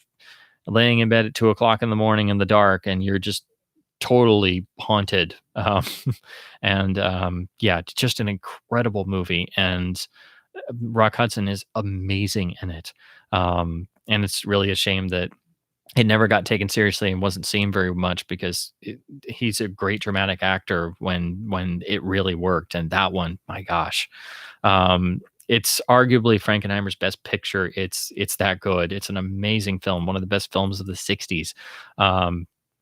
laying in bed at 2 o'clock in the morning in the dark and you're just totally haunted. And yeah, it's just an incredible movie. And Rock Hudson is amazing in it. And it's really a shame that it never got taken seriously and wasn't seen very much, because he's a great dramatic actor when it really worked. And that one, my gosh, it's arguably Frankenheimer's best picture. It's that good. It's an amazing film, one of the best films of the 60s.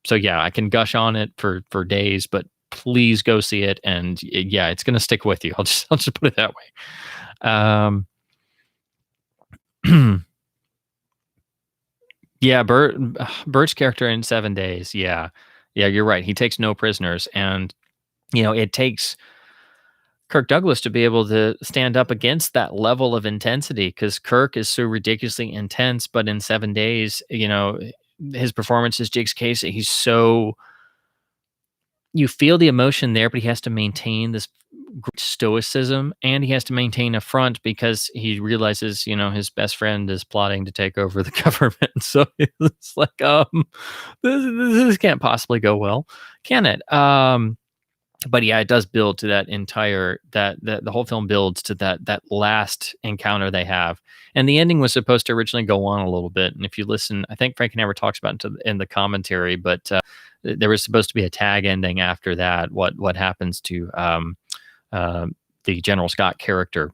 So yeah, I can gush on it for days, but please go see it. And yeah, it's going to stick with you. I'll just put it that way. Yeah, Burt's character in 7 Days. Yeah, you're right. He takes no prisoners, and it takes Kirk Douglas to be able to stand up against that level of intensity, because Kirk is so ridiculously intense. But in 7 Days, his performance as Jiggs Casey, you feel the emotion there, but he has to maintain this great stoicism, and he has to maintain a front because he realizes, his best friend is plotting to take over the government. So it's like, this can't possibly go well, can it? But yeah, it does build to that the whole film builds to that last encounter they have, and the ending was supposed to originally go on a little bit. And if you listen, I think Frank never talks about it in the commentary, but there was supposed to be a tag ending after that. What happens to the General Scott character?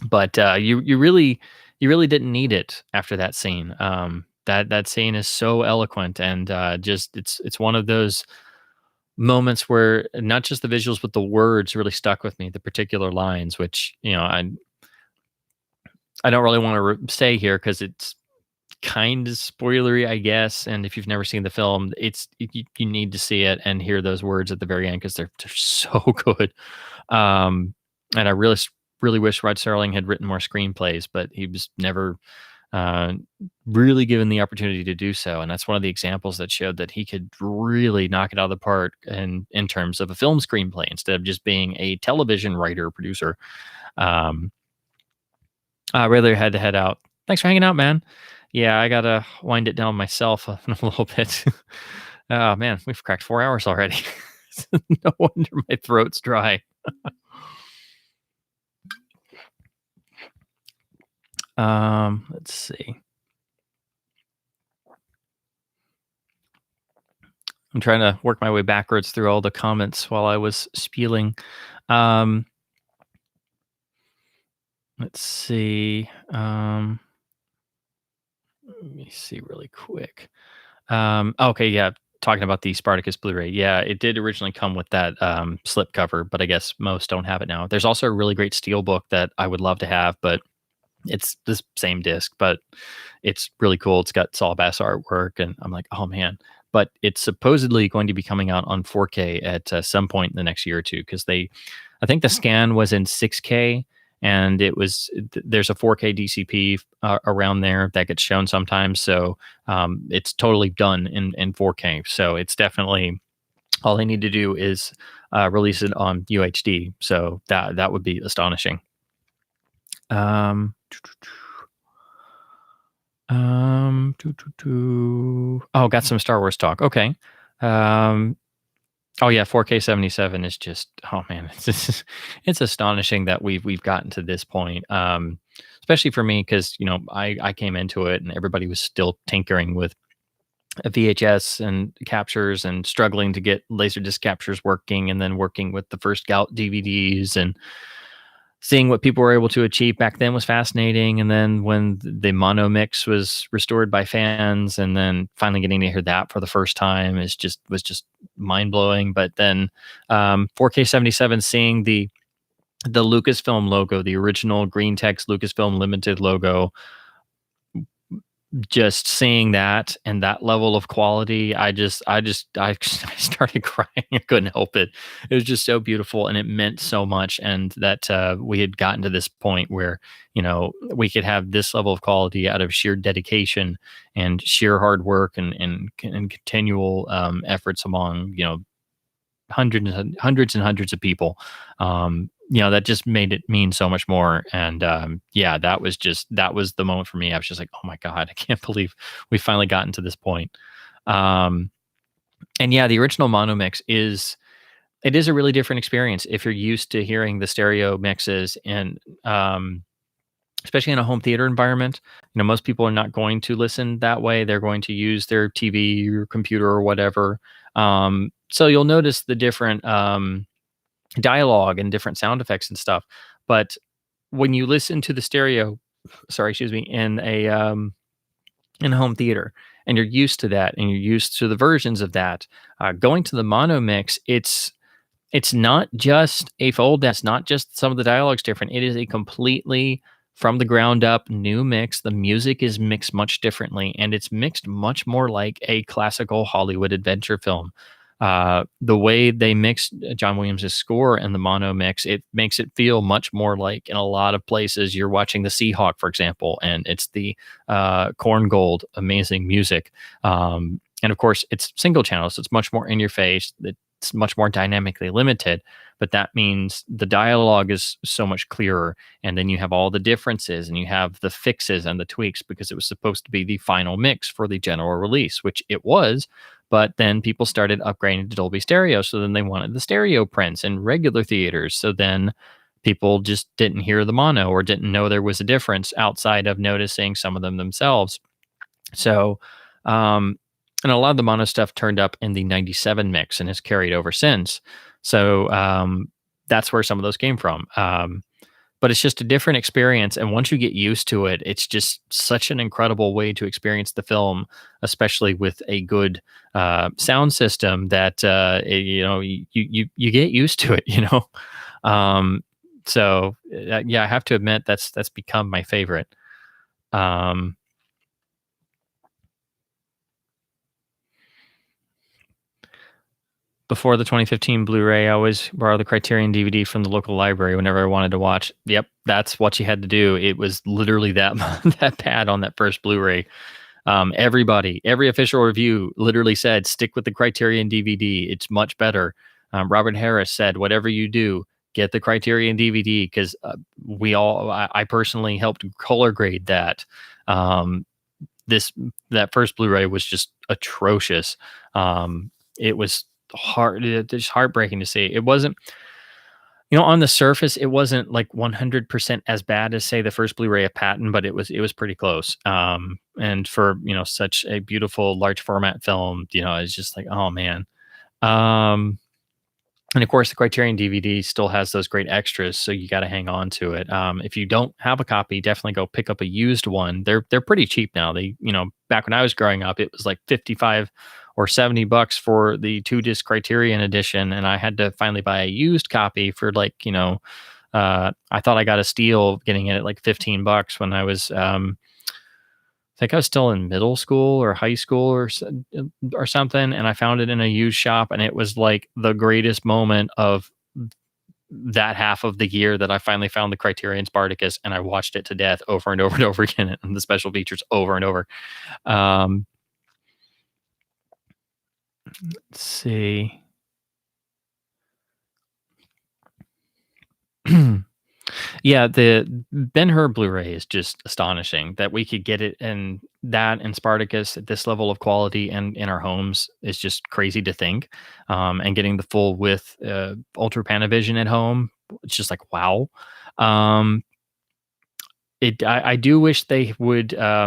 But you really didn't need it after that scene. That scene is so eloquent, and just it's one of those moments where not just the visuals but the words really stuck with me, the particular lines, which I don't really want to say here because it's kind of spoilery, I guess. And if you've never seen the film, you need to see it and hear those words at the very end, because they're so good. And I really wish Rod Serling had written more screenplays, but he was never really given the opportunity to do so. And that's one of the examples that showed that he could really knock it out of the park in terms of a film screenplay, instead of just being a television writer, producer. I really had to head out. Thanks for hanging out, man. Yeah, I gotta wind it down myself in a little bit. Oh man, we've cracked 4 hours already. No wonder my throat's dry. Let's see. I'm trying to work my way backwards through all the comments while I was spieling. Let's see. Let me see really quick. Okay, yeah. Talking about the Spartacus Blu-ray. Yeah, it did originally come with that slip cover, but I guess most don't have it now. There's also a really great steelbook that I would love to have, but it's the same disc, but it's really cool. It's got Saul Bass artwork, and I'm like, oh man. But it's supposedly going to be coming out on 4K at some point in the next year or two, because I think the scan was in 6K, and there's a 4K DCP around there that gets shown sometimes. So it's totally done in 4K. So it's definitely All they need to do is release it on UHD. So that would be astonishing. Um, oh, got some Star Wars talk. Okay. Um, oh yeah, 4K 77 is just, oh man, it's astonishing that we've gotten to this point. Especially for me, because I came into it and everybody was still tinkering with a VHS and captures and struggling to get Laserdisc captures working, and then working with the first Gout DVDs, and seeing what people were able to achieve back then was fascinating. And then when the mono mix was restored by fans, and then finally getting to hear that for the first time was just mind blowing. But then 4K 77, seeing the Lucasfilm logo, the original green text Lucasfilm Limited logo, just seeing that and that level of quality, I started crying. I couldn't help it. It was just so beautiful, and it meant so much. And that we had gotten to this point where we could have this level of quality out of sheer dedication and sheer hard work, and continual efforts among hundreds and hundreds of people. That just made it mean so much more. And that was the moment for me. I was just like, oh my God, I can't believe we finally gotten to this point. And yeah, the original mono mix is a really different experience if you're used to hearing the stereo mixes, and especially in a home theater environment. Most people are not going to listen that way. They're going to use their TV or computer or whatever. So you'll notice the different dialogue and different sound effects and stuff. But when you listen to the stereo, in a home theater, and you're used to that, and you're used to the versions of that, going to the mono mix, it's not just a fold. That's not just some of the dialogue's different. It is a completely from the ground up new mix. The music is mixed much differently, and it's mixed much more like a classical Hollywood adventure film. The way they mixed John Williams' score and the mono mix, it makes it feel much more like, in a lot of places, you're watching the Seahawk, for example, and it's the Corn Gold, amazing music. And of course, it's single channel, so it's much more in your face. It's much more dynamically limited, but that means the dialogue is so much clearer. And then you have all the differences, and you have the fixes and the tweaks, because it was supposed to be the final mix for the general release, which it was. But then people started upgrading to Dolby Stereo. So then they wanted the stereo prints in regular theaters. So then people just didn't hear the mono, or didn't know there was a difference outside of noticing some of them themselves. So, and a lot of the mono stuff turned up in the 97 mix and has carried over since. So that's where some of those came from. But it's just a different experience. And once you get used to it, it's just such an incredible way to experience the film, especially with a good sound system, that you get used to it. So yeah, I have to admit that's become my favorite. Before the 2015 Blu-ray, I always borrow the Criterion DVD from the local library whenever I wanted to watch. Yep, that's what you had to do. It was literally that that bad on that first Blu-ray. Every official review literally said, stick with the Criterion DVD. It's much better. Robert Harris said, whatever you do, get the Criterion DVD, because I personally helped color grade that. That first Blu-ray was just atrocious. It was just heartbreaking to see. It wasn't, on the surface, it wasn't like 100% as bad as, say, the first Blu-ray of Patton, but it was pretty close. And for such a beautiful large format film, it's just like, oh man. And of course, the Criterion DVD still has those great extras, so you got to hang on to it. If you don't have a copy, definitely go pick up a used one. They're pretty cheap now. They, back when I was growing up, it was like $55 or $70 for the 2-disc Criterion edition, and I had to finally buy a used copy for like, I thought I got a steal getting it at like $15 when I was I think I was still in middle school or high school or something, and I found it in a used shop, and it was like the greatest moment of that half of the year, that I finally found the Criterion Spartacus, and I watched it to death over and over and over again, and the special features over and over. Let's see. Yeah, the Ben-Hur Blu-ray is just astonishing that we could get it, and that and Spartacus at this level of quality and in our homes is just crazy to think. And getting the full width Ultra Panavision at home, it's just like wow. Um, I do wish they would. I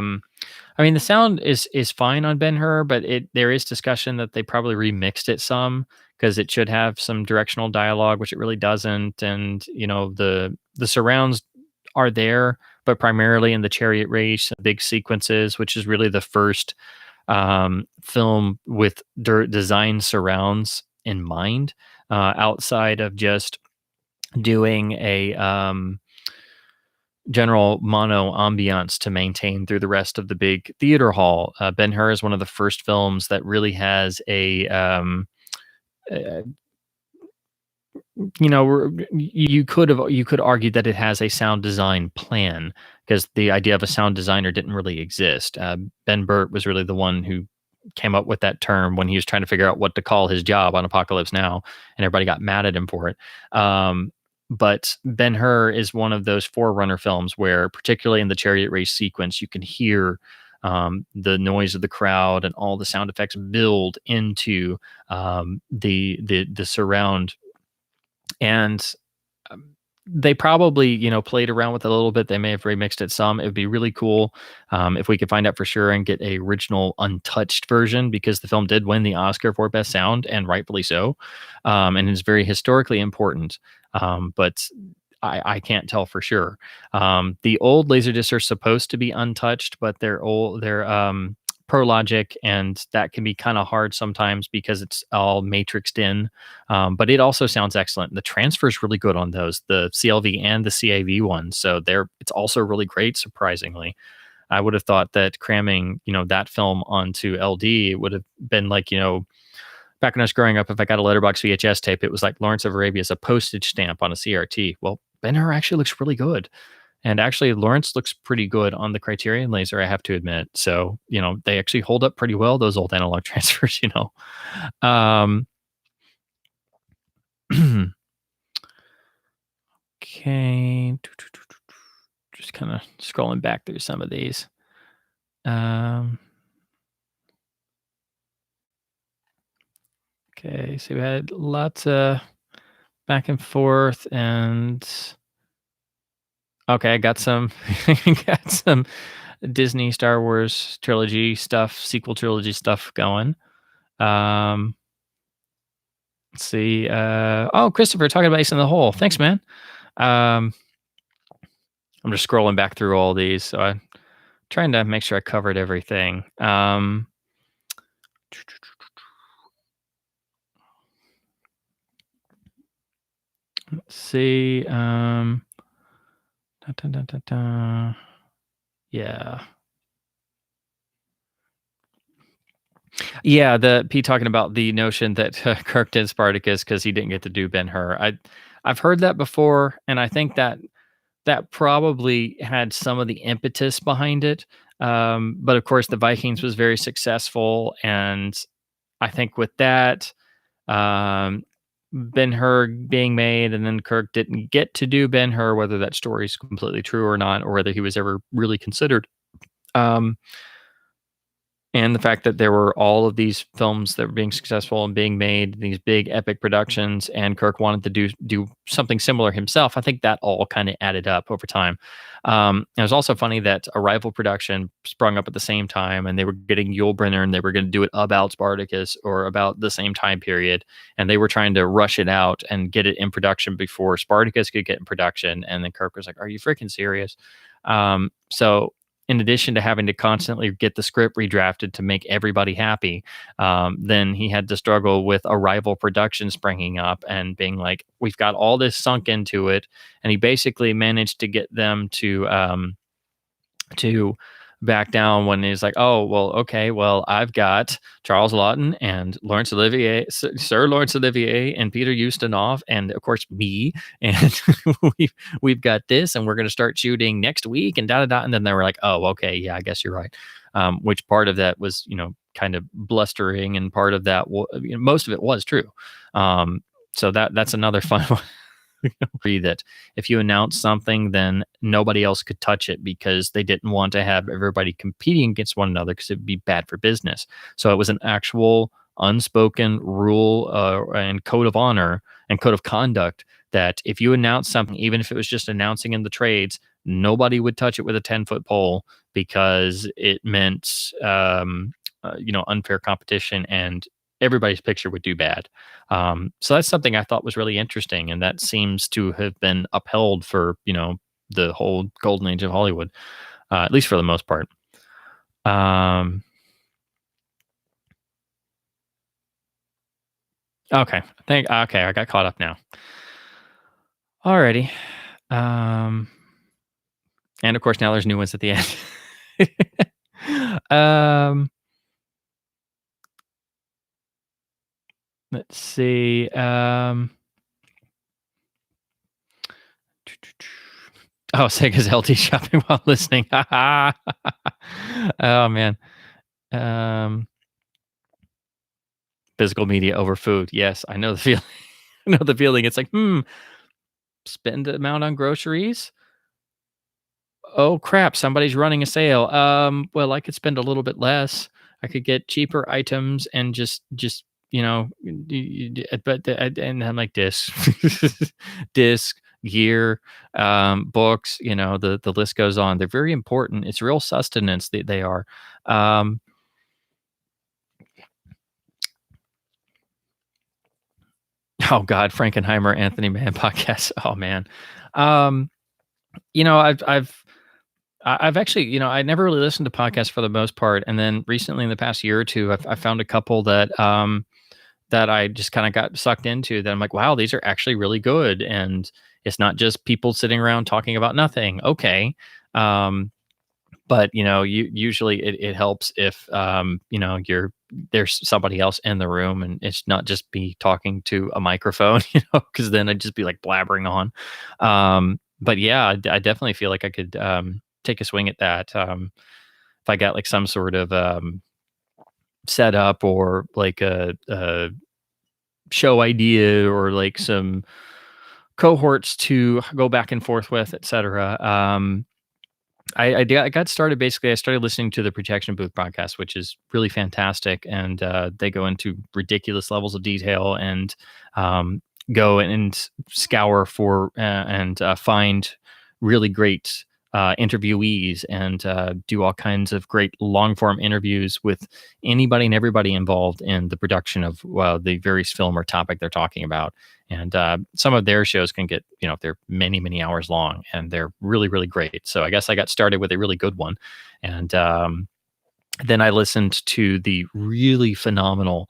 mean, the sound is fine on Ben-Hur, but there is discussion that they probably remixed it some because it should have some directional dialogue, which it really doesn't. And the surrounds are there, but primarily in the chariot race, big sequences, which is really the first film with design surrounds in mind, outside of just doing a general mono ambiance to maintain through the rest of the big theater hall. Ben-Hur is one of the first films that really has uh, you could argue that it has a sound design plan because the idea of a sound designer didn't really exist. Ben Burt was really the one who came up with that term when he was trying to figure out what to call his job on Apocalypse Now, and everybody got mad at him for it. But Ben-Hur is one of those forerunner films where, particularly in the chariot race sequence, you can hear the noise of the crowd and all the sound effects build into the surround. And they probably played around with it a little bit. They may have remixed it some. It would be really cool if we could find out for sure and get a original untouched version, because the film did win the Oscar for best sound, and rightfully so, and is very historically important. But I can't tell for sure. The old Laserdiscs are supposed to be untouched, but they're Pro Logic, and that can be kind of hard sometimes because it's all matrixed in. But it also sounds excellent. The transfer is really good on those, the CLV and the CAV ones. So it's also really great, surprisingly. I would have thought that cramming, that film onto LD would have been like, back when I was growing up, if I got a letterbox VHS tape, it was like Lawrence of Arabia as a postage stamp on a CRT. Well, Ben-Hur actually looks really good. And actually, Lawrence looks pretty good on the Criterion laser, I have to admit. So, they actually hold up pretty well, those old analog transfers, Um, okay. Just kind of scrolling back through some of these. Okay, so we had lots of back and forth, and okay, I got some got some Disney Star Wars trilogy stuff, sequel trilogy stuff going. Let's see. Christopher talking about Ace in the Hole. Thanks, man. I'm just scrolling back through all these, so I'm trying to make sure I covered everything. Let's see. Yeah. Yeah, the Pete talking about the notion that Kirk did Spartacus because he didn't get to do Ben-Hur. I've heard that before, and I think that probably had some of the impetus behind it. But of course, the Vikings was very successful, and I think with that, Ben-Hur being made, and then Kirk didn't get to do Ben-Hur, whether that story is completely true or not, or whether he was ever really considered. And the fact that there were all of these films that were being successful and being made, these big epic productions, and Kirk wanted to do something similar himself. I think that all kind of added up over time. It was also funny that a rival production sprung up at the same time, and they were getting Yul Brynner, and they were going to do it about Spartacus or about the same time period, and they were trying to rush it out and get it in production before Spartacus could get in production. And then Kirk was like, "Are you freaking serious?" So in addition to having to constantly get the script redrafted to make everybody happy, then he had to struggle with a rival production springing up and being like, we've got all this sunk into it. And he basically managed to get them to back down when he's like, oh, well, okay, well, I've got Charles Laughton and Laurence Olivier, Sir Laurence Olivier, and Peter Ustinov, and of course me, and we've got this, and we're going to start shooting next week, and da. And then they were like, oh, okay, yeah, I guess you're right. Which part of that was, kind of blustering, and part of that, most of it was true. So that's another fun one. Agree that if you announce something, then nobody else could touch it because they didn't want to have everybody competing against one another because it'd be bad for business. So it was an actual unspoken rule and code of honor and code of conduct that if you announce something, even if it was just announcing in the trades, nobody would touch it with a 10-foot pole because it meant unfair competition and everybody's picture would do bad. So that's something I thought was really interesting, and that seems to have been upheld for the whole golden age of Hollywood, at least for the most part. Okay, okay, I got caught up now. Alrighty, and of course now there's new ones at the end. Let's see. Oh, Sega's LT shopping while listening. Oh man. Physical media over food. Yes, I know the feeling. I know the feeling. It's like, spend the amount on groceries. Oh crap, somebody's running a sale. Well, I could spend a little bit less. I could get cheaper items and just and I'm like disc, disc gear, books. The list goes on. They're very important. It's real sustenance. They are. Oh God, Frankenheimer, Anthony Mann podcast. Oh man. I've actually, I never really listened to podcasts for the most part, and then recently, in the past year or two, I found a couple that I just kind of got sucked into. That I'm like, wow, these are actually really good, and it's not just people sitting around talking about nothing. Okay, but usually it helps if there's somebody else in the room, and it's not just me talking to a microphone, because then I'd just be like blabbering on. But yeah, I definitely feel like I could take a swing at that. If I got like some sort of setup or like a show idea or like some cohorts to go back and forth with, etc. I got started. Basically, I started listening to the Projection Booth podcast, which is really fantastic, and they go into ridiculous levels of detail and go and scour for and find really great interviewees and do all kinds of great long form interviews with anybody and everybody involved in the production of the various film or topic they're talking about. And some of their shows can get, they're many, many hours long, and they're really, really great. So I guess I got started with a really good one. And then I listened to the really phenomenal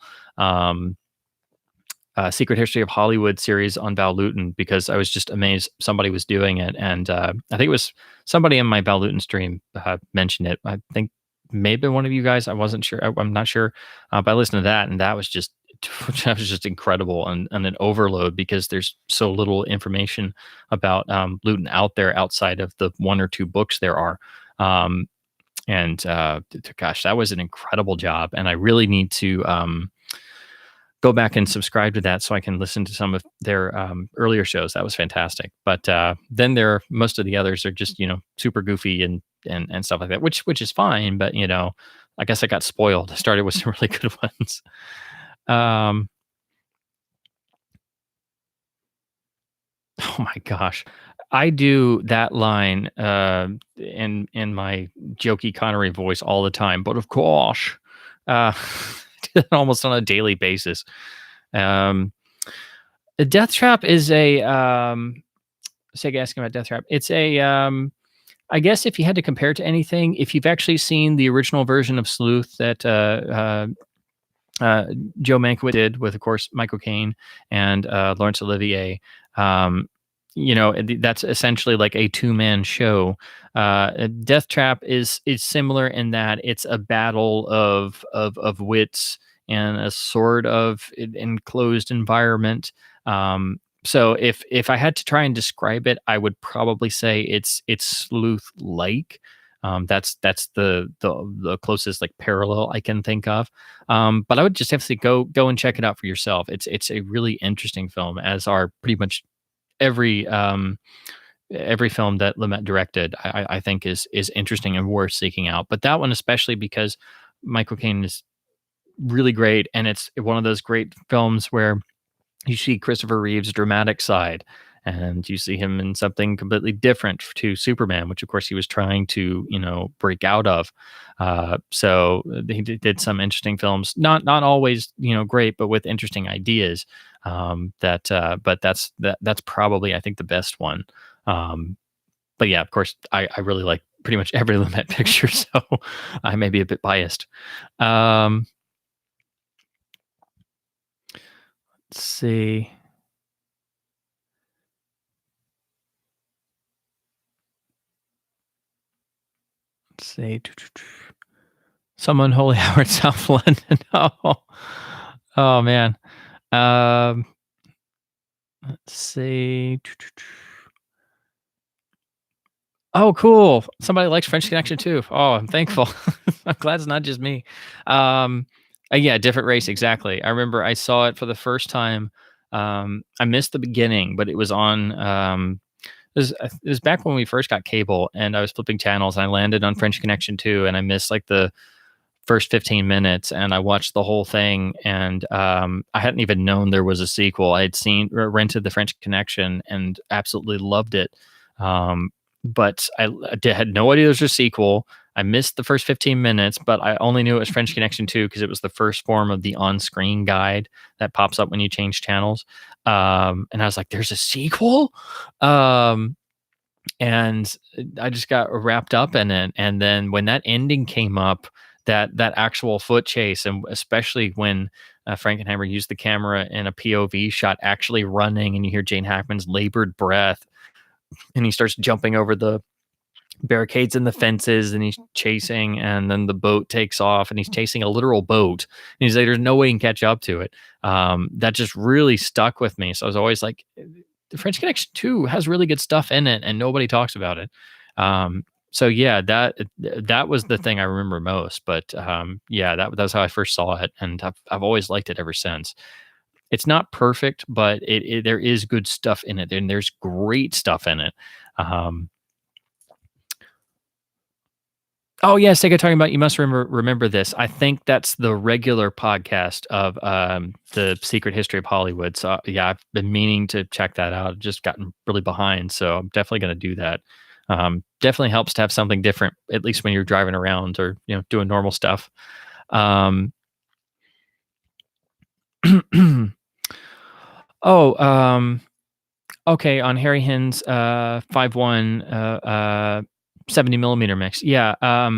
Secret History of Hollywood series on Val Lewton, because I was just amazed somebody was doing it. And I think it was somebody in my Val Lewton stream mentioned it. I think maybe one of you guys, I wasn't sure. I'm not sure. But I listened to that, and that was just incredible and an overload, because there's so little information about Luton out there outside of the one or two books there are. And gosh, that was an incredible job. And I really need to go back and subscribe to that so I can listen to some of their earlier shows. That was fantastic. But then most of the others are just, super goofy and stuff like that, which is fine. But, I guess I got spoiled. I started with some really good ones. Oh my gosh. I do that line in my jokey Connery voice all the time, but of course, almost on a daily basis. A Death Trap is a Sega asking about Death Trap. It's a I guess if you had to compare it to anything, if you've actually seen the original version of Sleuth that Joe Mankiewicz did with, of course, Michael Caine and Laurence Olivier. That's essentially like a two-man show. Death Trap is similar in that it's a battle of wits and a sort of enclosed environment. So if I had to try and describe it, I would probably say it's Sleuth-like. That's the closest like parallel I can think of. But I would just have to go and check it out for yourself. It's a really interesting film, as are pretty much every film that Lumet directed, I think is interesting and worth seeking out. But that one especially because Michael Caine is really great, and it's one of those great films where you see Christopher Reeve's dramatic side, and you see him in something completely different to Superman, which of course he was trying to, break out of. So he did some interesting films, not always, great, but with interesting ideas. But that's probably, I think, the best one. But yeah, of course, I really like pretty much every Lumet picture, so I may be a bit biased. Let's see. Let's see. Some Unholy Hour in South London. Oh man. Let's see. Oh, cool. Somebody likes French Connection too. Oh, I'm thankful. I'm glad it's not just me. Yeah, different race. Exactly. I remember I saw it for the first time. I missed the beginning, but it was on. It was back when we first got cable, and I was flipping channels, and I landed on French Connection 2, and I missed like the first 15 minutes, and I watched the whole thing, and I hadn't even known there was a sequel. I had rented the French Connection and absolutely loved it. But I had no idea there was a sequel. I missed the first 15 minutes, but I only knew it was French Connection 2 because it was the first form of the on-screen guide that pops up when you change channels. And I was like, there's a sequel? And I just got wrapped up in it. And then when that ending came up, that actual foot chase, and especially when Frankenheimer used the camera in a POV shot actually running, and you hear Jane Hackman's labored breath, and he starts jumping over the barricades and the fences, and he's chasing, and then the boat takes off, and he's chasing a literal boat, and he's like, there's no way he can catch up to it. That just really stuck with me. So I was always like, the French Connection 2 has really good stuff in it, and nobody talks about it. So yeah, that was the thing I remember most. But yeah, that's how I first saw it, and I've always liked it ever since. It's not perfect, but there is good stuff in it, and there's great stuff in it. Oh yeah, Sega talking about, you must remember this. I think that's the regular podcast of the Secret History of Hollywood. So yeah, I've been meaning to check that out. I've just gotten really behind, so I'm definitely going to do that. Definitely helps to have something different, at least when you're driving around or doing normal stuff. Okay, on Harry Hinn's 5.1 70 millimeter mix. Yeah.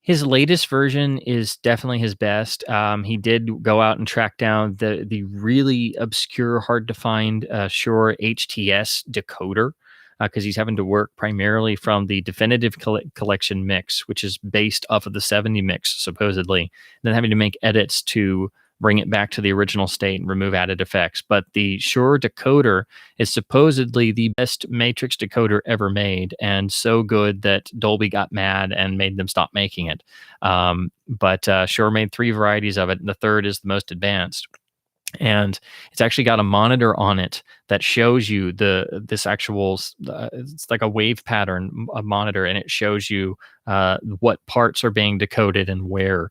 His latest version is definitely his best. He did go out and track down the really obscure, hard to find Shure HTS decoder, because he's having to work primarily from the definitive collection mix, which is based off of the 70 mix, supposedly, and then having to make edits to bring it back to the original state and remove added effects. But the Shure decoder is supposedly the best matrix decoder ever made, and so good that Dolby got mad and made them stop making it. But Shure made 3 varieties of it, and the third is the most advanced. And it's actually got a monitor on it that shows you this actual it's like a wave pattern, a monitor, and it shows you what parts are being decoded and where,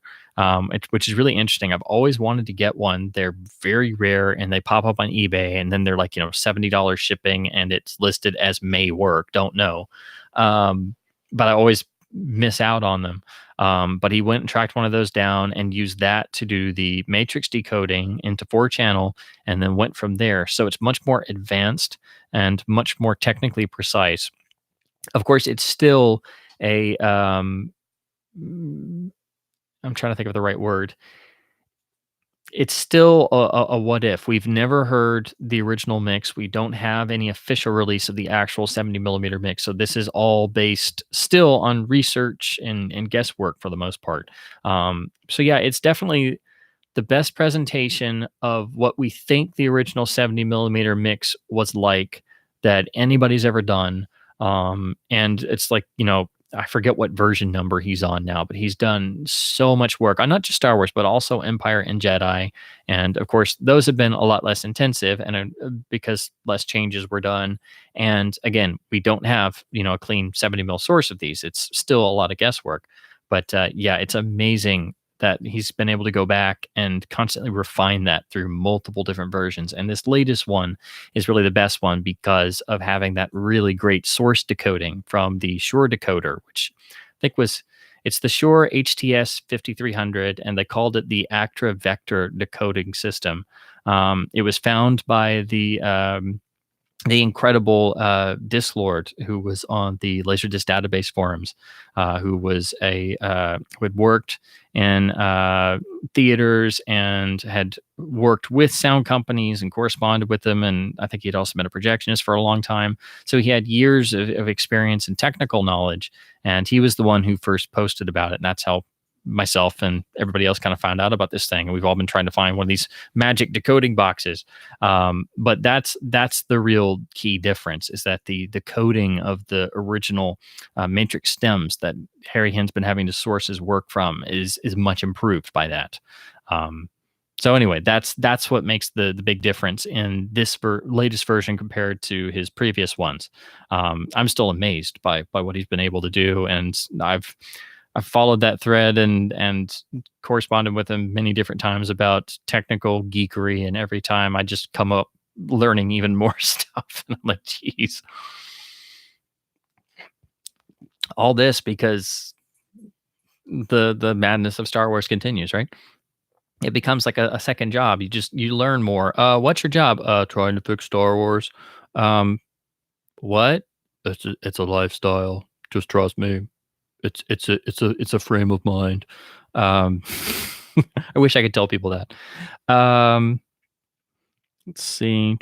which is really interesting. I've always wanted to get one. They're very rare, and they pop up on eBay, and then they're like $70 shipping, and it's listed as may work, don't know. But I always miss out on them. But he went and tracked one of those down and used that to do the matrix decoding into 4-channel, and then went from there. So it's much more advanced and much more technically precise. Of course, it's still a I'm trying to think of the right word. It's still a what if. We've never heard the original mix. We don't have any official release of the actual 70 millimeter mix. So this is all based still on research and guesswork for the most part. So yeah, it's definitely the best presentation of what we think the original 70 millimeter mix was like that anybody's ever done. And it's like, I forget what version number he's on now, but he's done so much work on not just Star Wars, but also Empire and Jedi. And of course, those have been a lot less intensive, and because less changes were done. And again, we don't have a clean 70 mil source of these. It's still a lot of guesswork. But yeah, it's amazing that he's been able to go back and constantly refine that through multiple different versions. And this latest one is really the best one because of having that really great source decoding from the Shure decoder, which I think it's the Shure HTS 5300, and they called it the Actra Vector decoding system. It was found by the incredible disc lord who was on the Laserdisc database forums, who had worked in theaters and had worked with sound companies and corresponded with them. And I think he'd also been a projectionist for a long time. So he had years of experience and technical knowledge. And he was the one who first posted about it. And that's how myself and everybody else kind of found out about this thing. And we've all been trying to find one of these magic decoding boxes. But that's the real key difference, is that the coding of the original matrix stems that Harry Hind's been having to source his work from is much improved by that. So anyway, that's what makes the big difference in this latest version compared to his previous ones. I'm still amazed by what he's been able to do, and I've followed that thread and corresponded with him many different times about technical geekery, and every time I just come up learning even more stuff. And I'm like, geez. All this because the madness of Star Wars continues, right? It becomes like a second job. You learn more. What's your job? Trying to fix Star Wars. What? It's a lifestyle. Just trust me. It's a frame of mind. I wish I could tell people that. Let's see.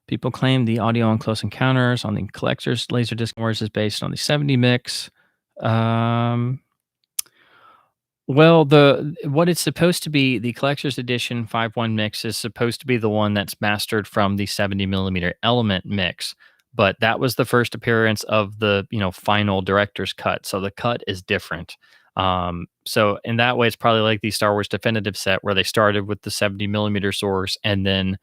People claim the audio on Close Encounters on the Collector's Laserdisc Wars is based on the 70 mix. Well, what it's supposed to be, the collector's edition 5.1 mix is supposed to be the one that's mastered from the 70 millimeter element mix, but that was the first appearance of the final director's cut, so the cut is different. So in that way, it's probably like the Star Wars definitive set, where they started with the 70 millimeter source and then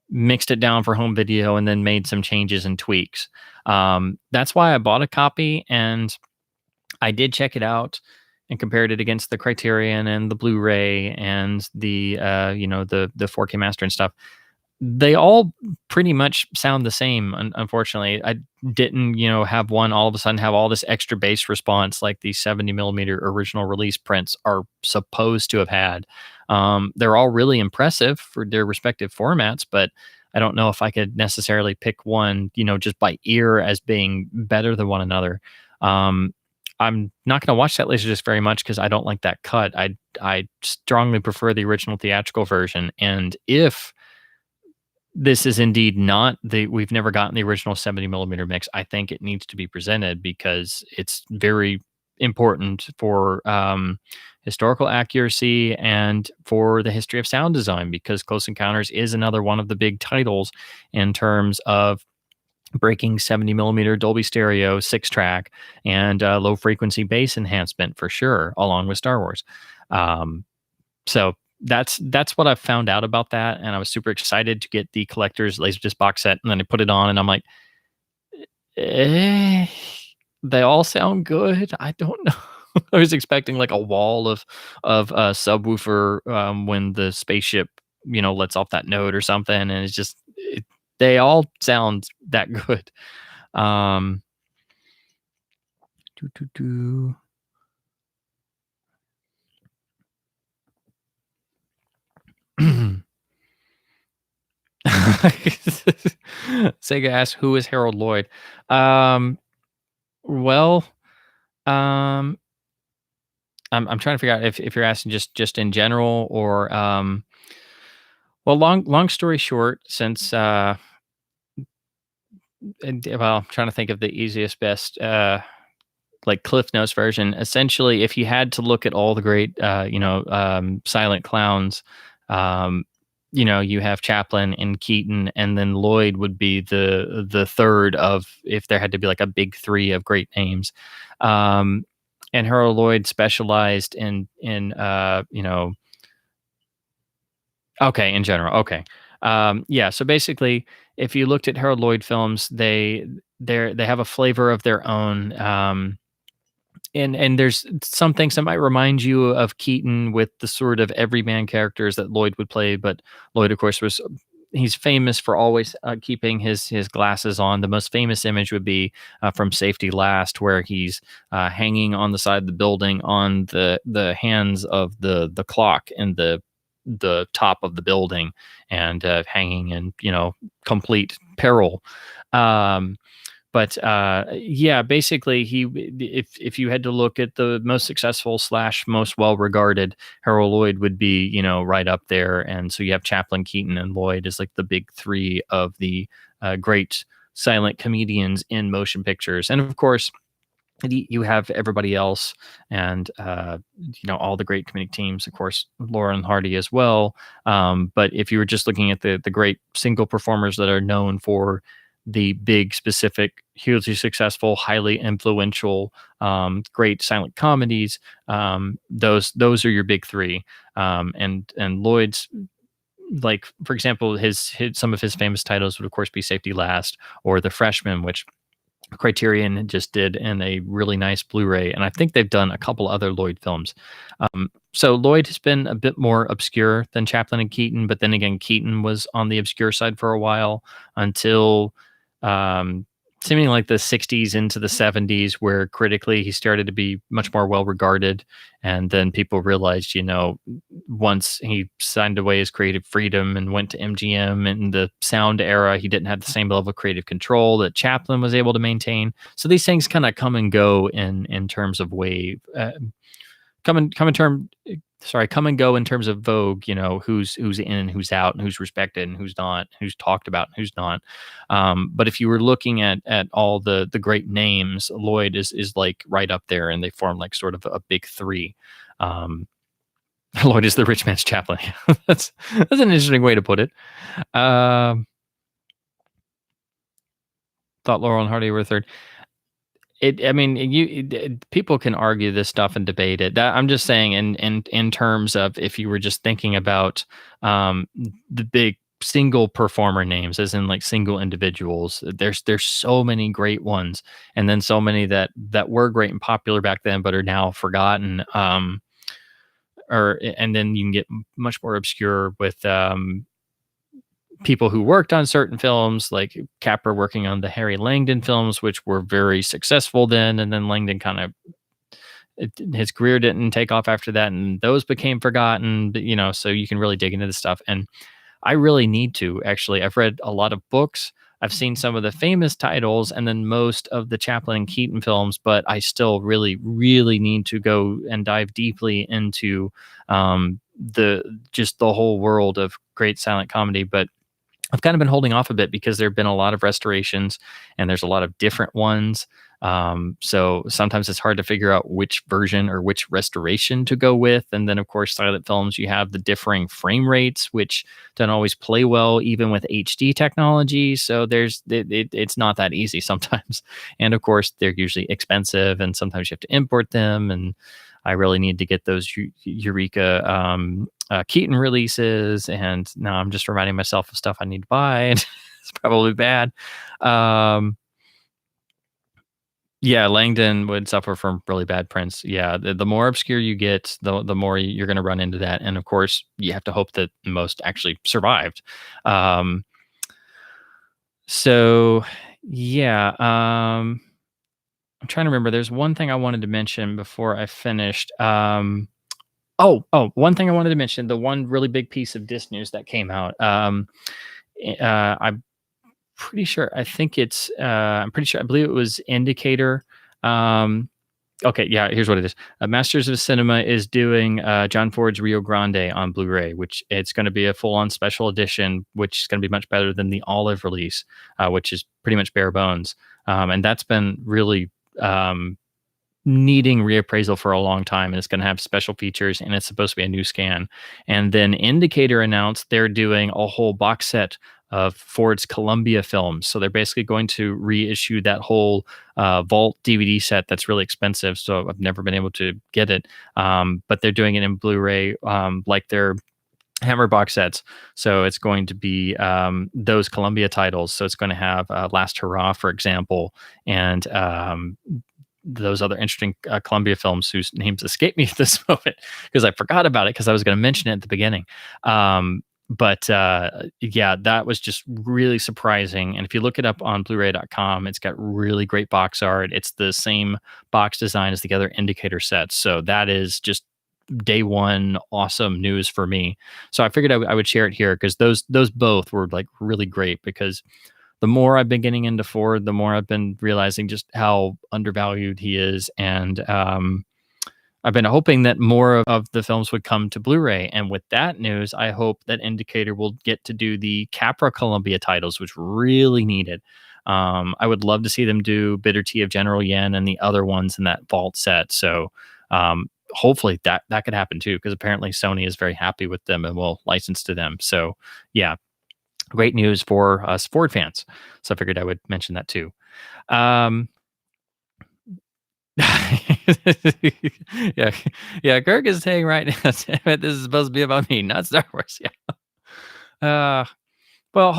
mixed it down for home video and then made some changes and tweaks. That's why I bought a copy, and I did check it out and compared it against the Criterion and the Blu-ray and the 4K master and stuff. They all pretty much sound the same. Unfortunately, I didn't have one all of a sudden have all this extra bass response like the 70 millimeter original release prints are supposed to have had. They're all really impressive for their respective formats, but I don't know if I could necessarily pick one just by ear as being better than one another. I'm not going to watch that Laserdisc very much because I don't like that cut. I strongly prefer the original theatrical version. And if this is indeed not we've never gotten the original 70 millimeter mix, I think it needs to be presented because it's very important for historical accuracy and for the history of sound design, because Close Encounters is another one of the big titles in terms of breaking 70 millimeter Dolby Stereo 6-track and low frequency bass enhancement for sure, along with Star Wars. So that's what I've found out about that, and I was super excited to get the collector's Laserdisc box set, and then I put it on, and I'm like, they all sound good. I don't know. I was expecting like a wall of subwoofer when the spaceship lets off that note or something, and it's just they all sound that good. Sega asks, who is Harold Lloyd? Well, I'm trying to figure out if you're asking just in general or well, long story short, since I'm trying to think of the easiest, best like Cliff Notes version. Essentially, if you had to look at all the great silent clowns, you have Chaplin and Keaton, and then Lloyd would be the third of, if there had to be like a big three of great names. And Harold Lloyd specialized in okay, in general. Okay. Yeah. So basically, if you looked at Harold Lloyd films, they have a flavor of their own. And there's some things that might remind you of Keaton with the sort of everyman characters that Lloyd would play, but Lloyd, of course, he's famous for always keeping his glasses on. The most famous image would be from Safety Last, where he's hanging on the side of the building on the hands of the clock in the top of the building, and hanging in complete peril. But yeah, basically, if you had to look at the most successful / most well regarded, Harold Lloyd would be right up there. And so you have Chaplin, Keaton, and Lloyd as like the big three of the great silent comedians in motion pictures. And of course, you have everybody else, and all the great comedic teams, of course, Laurel and Hardy as well. But if you were just looking at the great single performers that are known for the big, specific, hugely successful, highly influential, great silent comedies, those are your big three. And Lloyd's, like, for example, his some of his famous titles would of course be Safety Last or The Freshman, which Criterion just did in a really nice Blu-ray, and I think they've done a couple other Lloyd films. So Lloyd has been a bit more obscure than Chaplin and Keaton, but then again, Keaton was on the obscure side for a while until seemingly like the 60s into the 70s, where critically he started to be much more well regarded. And then people realized, once he signed away his creative freedom and went to MGM in the sound era, he didn't have the same level of creative control that Chaplin was able to maintain. So these things kind of come and go in terms of wave, come and go in terms of vogue, who's in and who's out, and who's respected and who's not, who's talked about and who's not. But if you were looking at all the great names, Lloyd is like right up there, and they form like sort of a big three. Lloyd is the rich man's Chaplin. that's an interesting way to put it. Thought Laurel and Hardy were third. People can argue this stuff and debate it. I'm just saying, in terms of, if you were just thinking about the big single performer names, as in like single individuals, there's so many great ones, and then so many that were great and popular back then, but are now forgotten. And then you can get much more obscure with people who worked on certain films, like Capra working on the Harry Langdon films, which were very successful then. And then Langdon his career didn't take off after that, and those became forgotten, but, so you can really dig into this stuff. And I really need to, actually. I've read a lot of books. I've seen some of the famous titles and then most of the Chaplin and Keaton films, but I still really, really need to go and dive deeply into the whole world of great silent comedy. But I've kind of been holding off a bit because there have been a lot of restorations, and there's a lot of different ones. So sometimes it's hard to figure out which version or which restoration to go with. And then, of course, silent films, you have the differing frame rates, which don't always play well, even with HD technology. So it's not that easy sometimes. And of course, they're usually expensive, and sometimes you have to import them. And I really need to get those Eureka Keaton releases, and now I'm just reminding myself of stuff I need to buy. It's probably bad. Yeah, Langdon would suffer from really bad prints. Yeah, the more obscure you get, the more you're going to run into that. And of course, you have to hope that most actually survived. So yeah, I'm trying to remember. There's one thing I wanted to mention before I finished. One thing I wanted to mention, the one really big piece of disc news that came out. I'm pretty sure, I believe it was Indicator. Okay, yeah, here's what it is. Masters of Cinema is doing John Ford's Rio Grande on Blu-ray, which it's going to be a full-on special edition, which is going to be much better than the Olive release, which is pretty much bare bones. And that's been really needing reappraisal for a long time, and it's going to have special features, and it's supposed to be a new scan. And then Indicator announced they're doing a whole box set of Ford's Columbia films. So they're basically going to reissue that whole vault DVD set that's really expensive. So I've never been able to get it, but they're doing it in Blu-ray, like their Hammer box sets. So it's going to be those Columbia titles. So it's going to have Last Hurrah, for example, and those other interesting Columbia films whose names escape me at this moment because I forgot about it because I was going to mention it at the beginning. But yeah, that was just really surprising. And if you look it up on Blu-ray.com, it's got really great box art. It's the same box design as the other Indicator sets. So that is just day one awesome news for me. So I figured I would share it here because those both were like really great because the more I've been getting into Ford, the more I've been realizing just how undervalued he is. And I've been hoping that more of the films would come to Blu-ray. And with that news, I hope that Indicator will get to do the Capra Columbia titles, which really needed. I would love to see them do Bitter Tea of General Yen and the other ones in that vault set. So hopefully that could happen too, because apparently Sony is very happy with them and will license to them. So yeah, great news for us Ford fans. So I figured I would mention that too. Yeah, yeah. Kirk is saying right now, damn it, this is supposed to be about me, not Star Wars. Yeah. Well,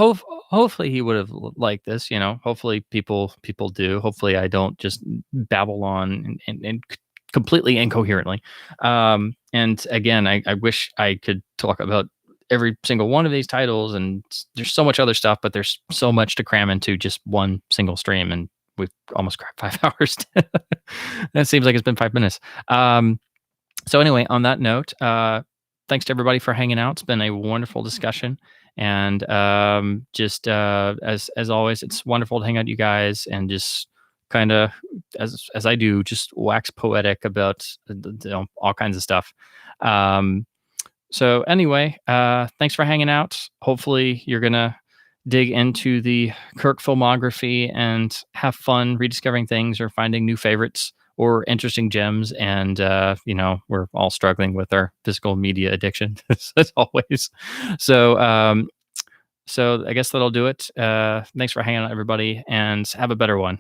hopefully he would have liked this. You know, hopefully people do. Hopefully I don't just babble on and completely incoherently. And again, I wish I could talk about every single one of these titles, and there's so much other stuff, but there's so much to cram into just one single stream, and we've almost cracked 5 hours. That seems like it's been 5 minutes. So anyway, on that note, thanks to everybody for hanging out. It's been a wonderful discussion, and just as always, it's wonderful to hang out with you guys and just kind of as I do, just wax poetic about all kinds of stuff. So anyway, thanks for hanging out. Hopefully you're gonna dig into the Kirk filmography and have fun rediscovering things or finding new favorites or interesting gems. And we're all struggling with our physical media addiction as always. So I guess that'll do it. Thanks for hanging out, everybody, and have a better one.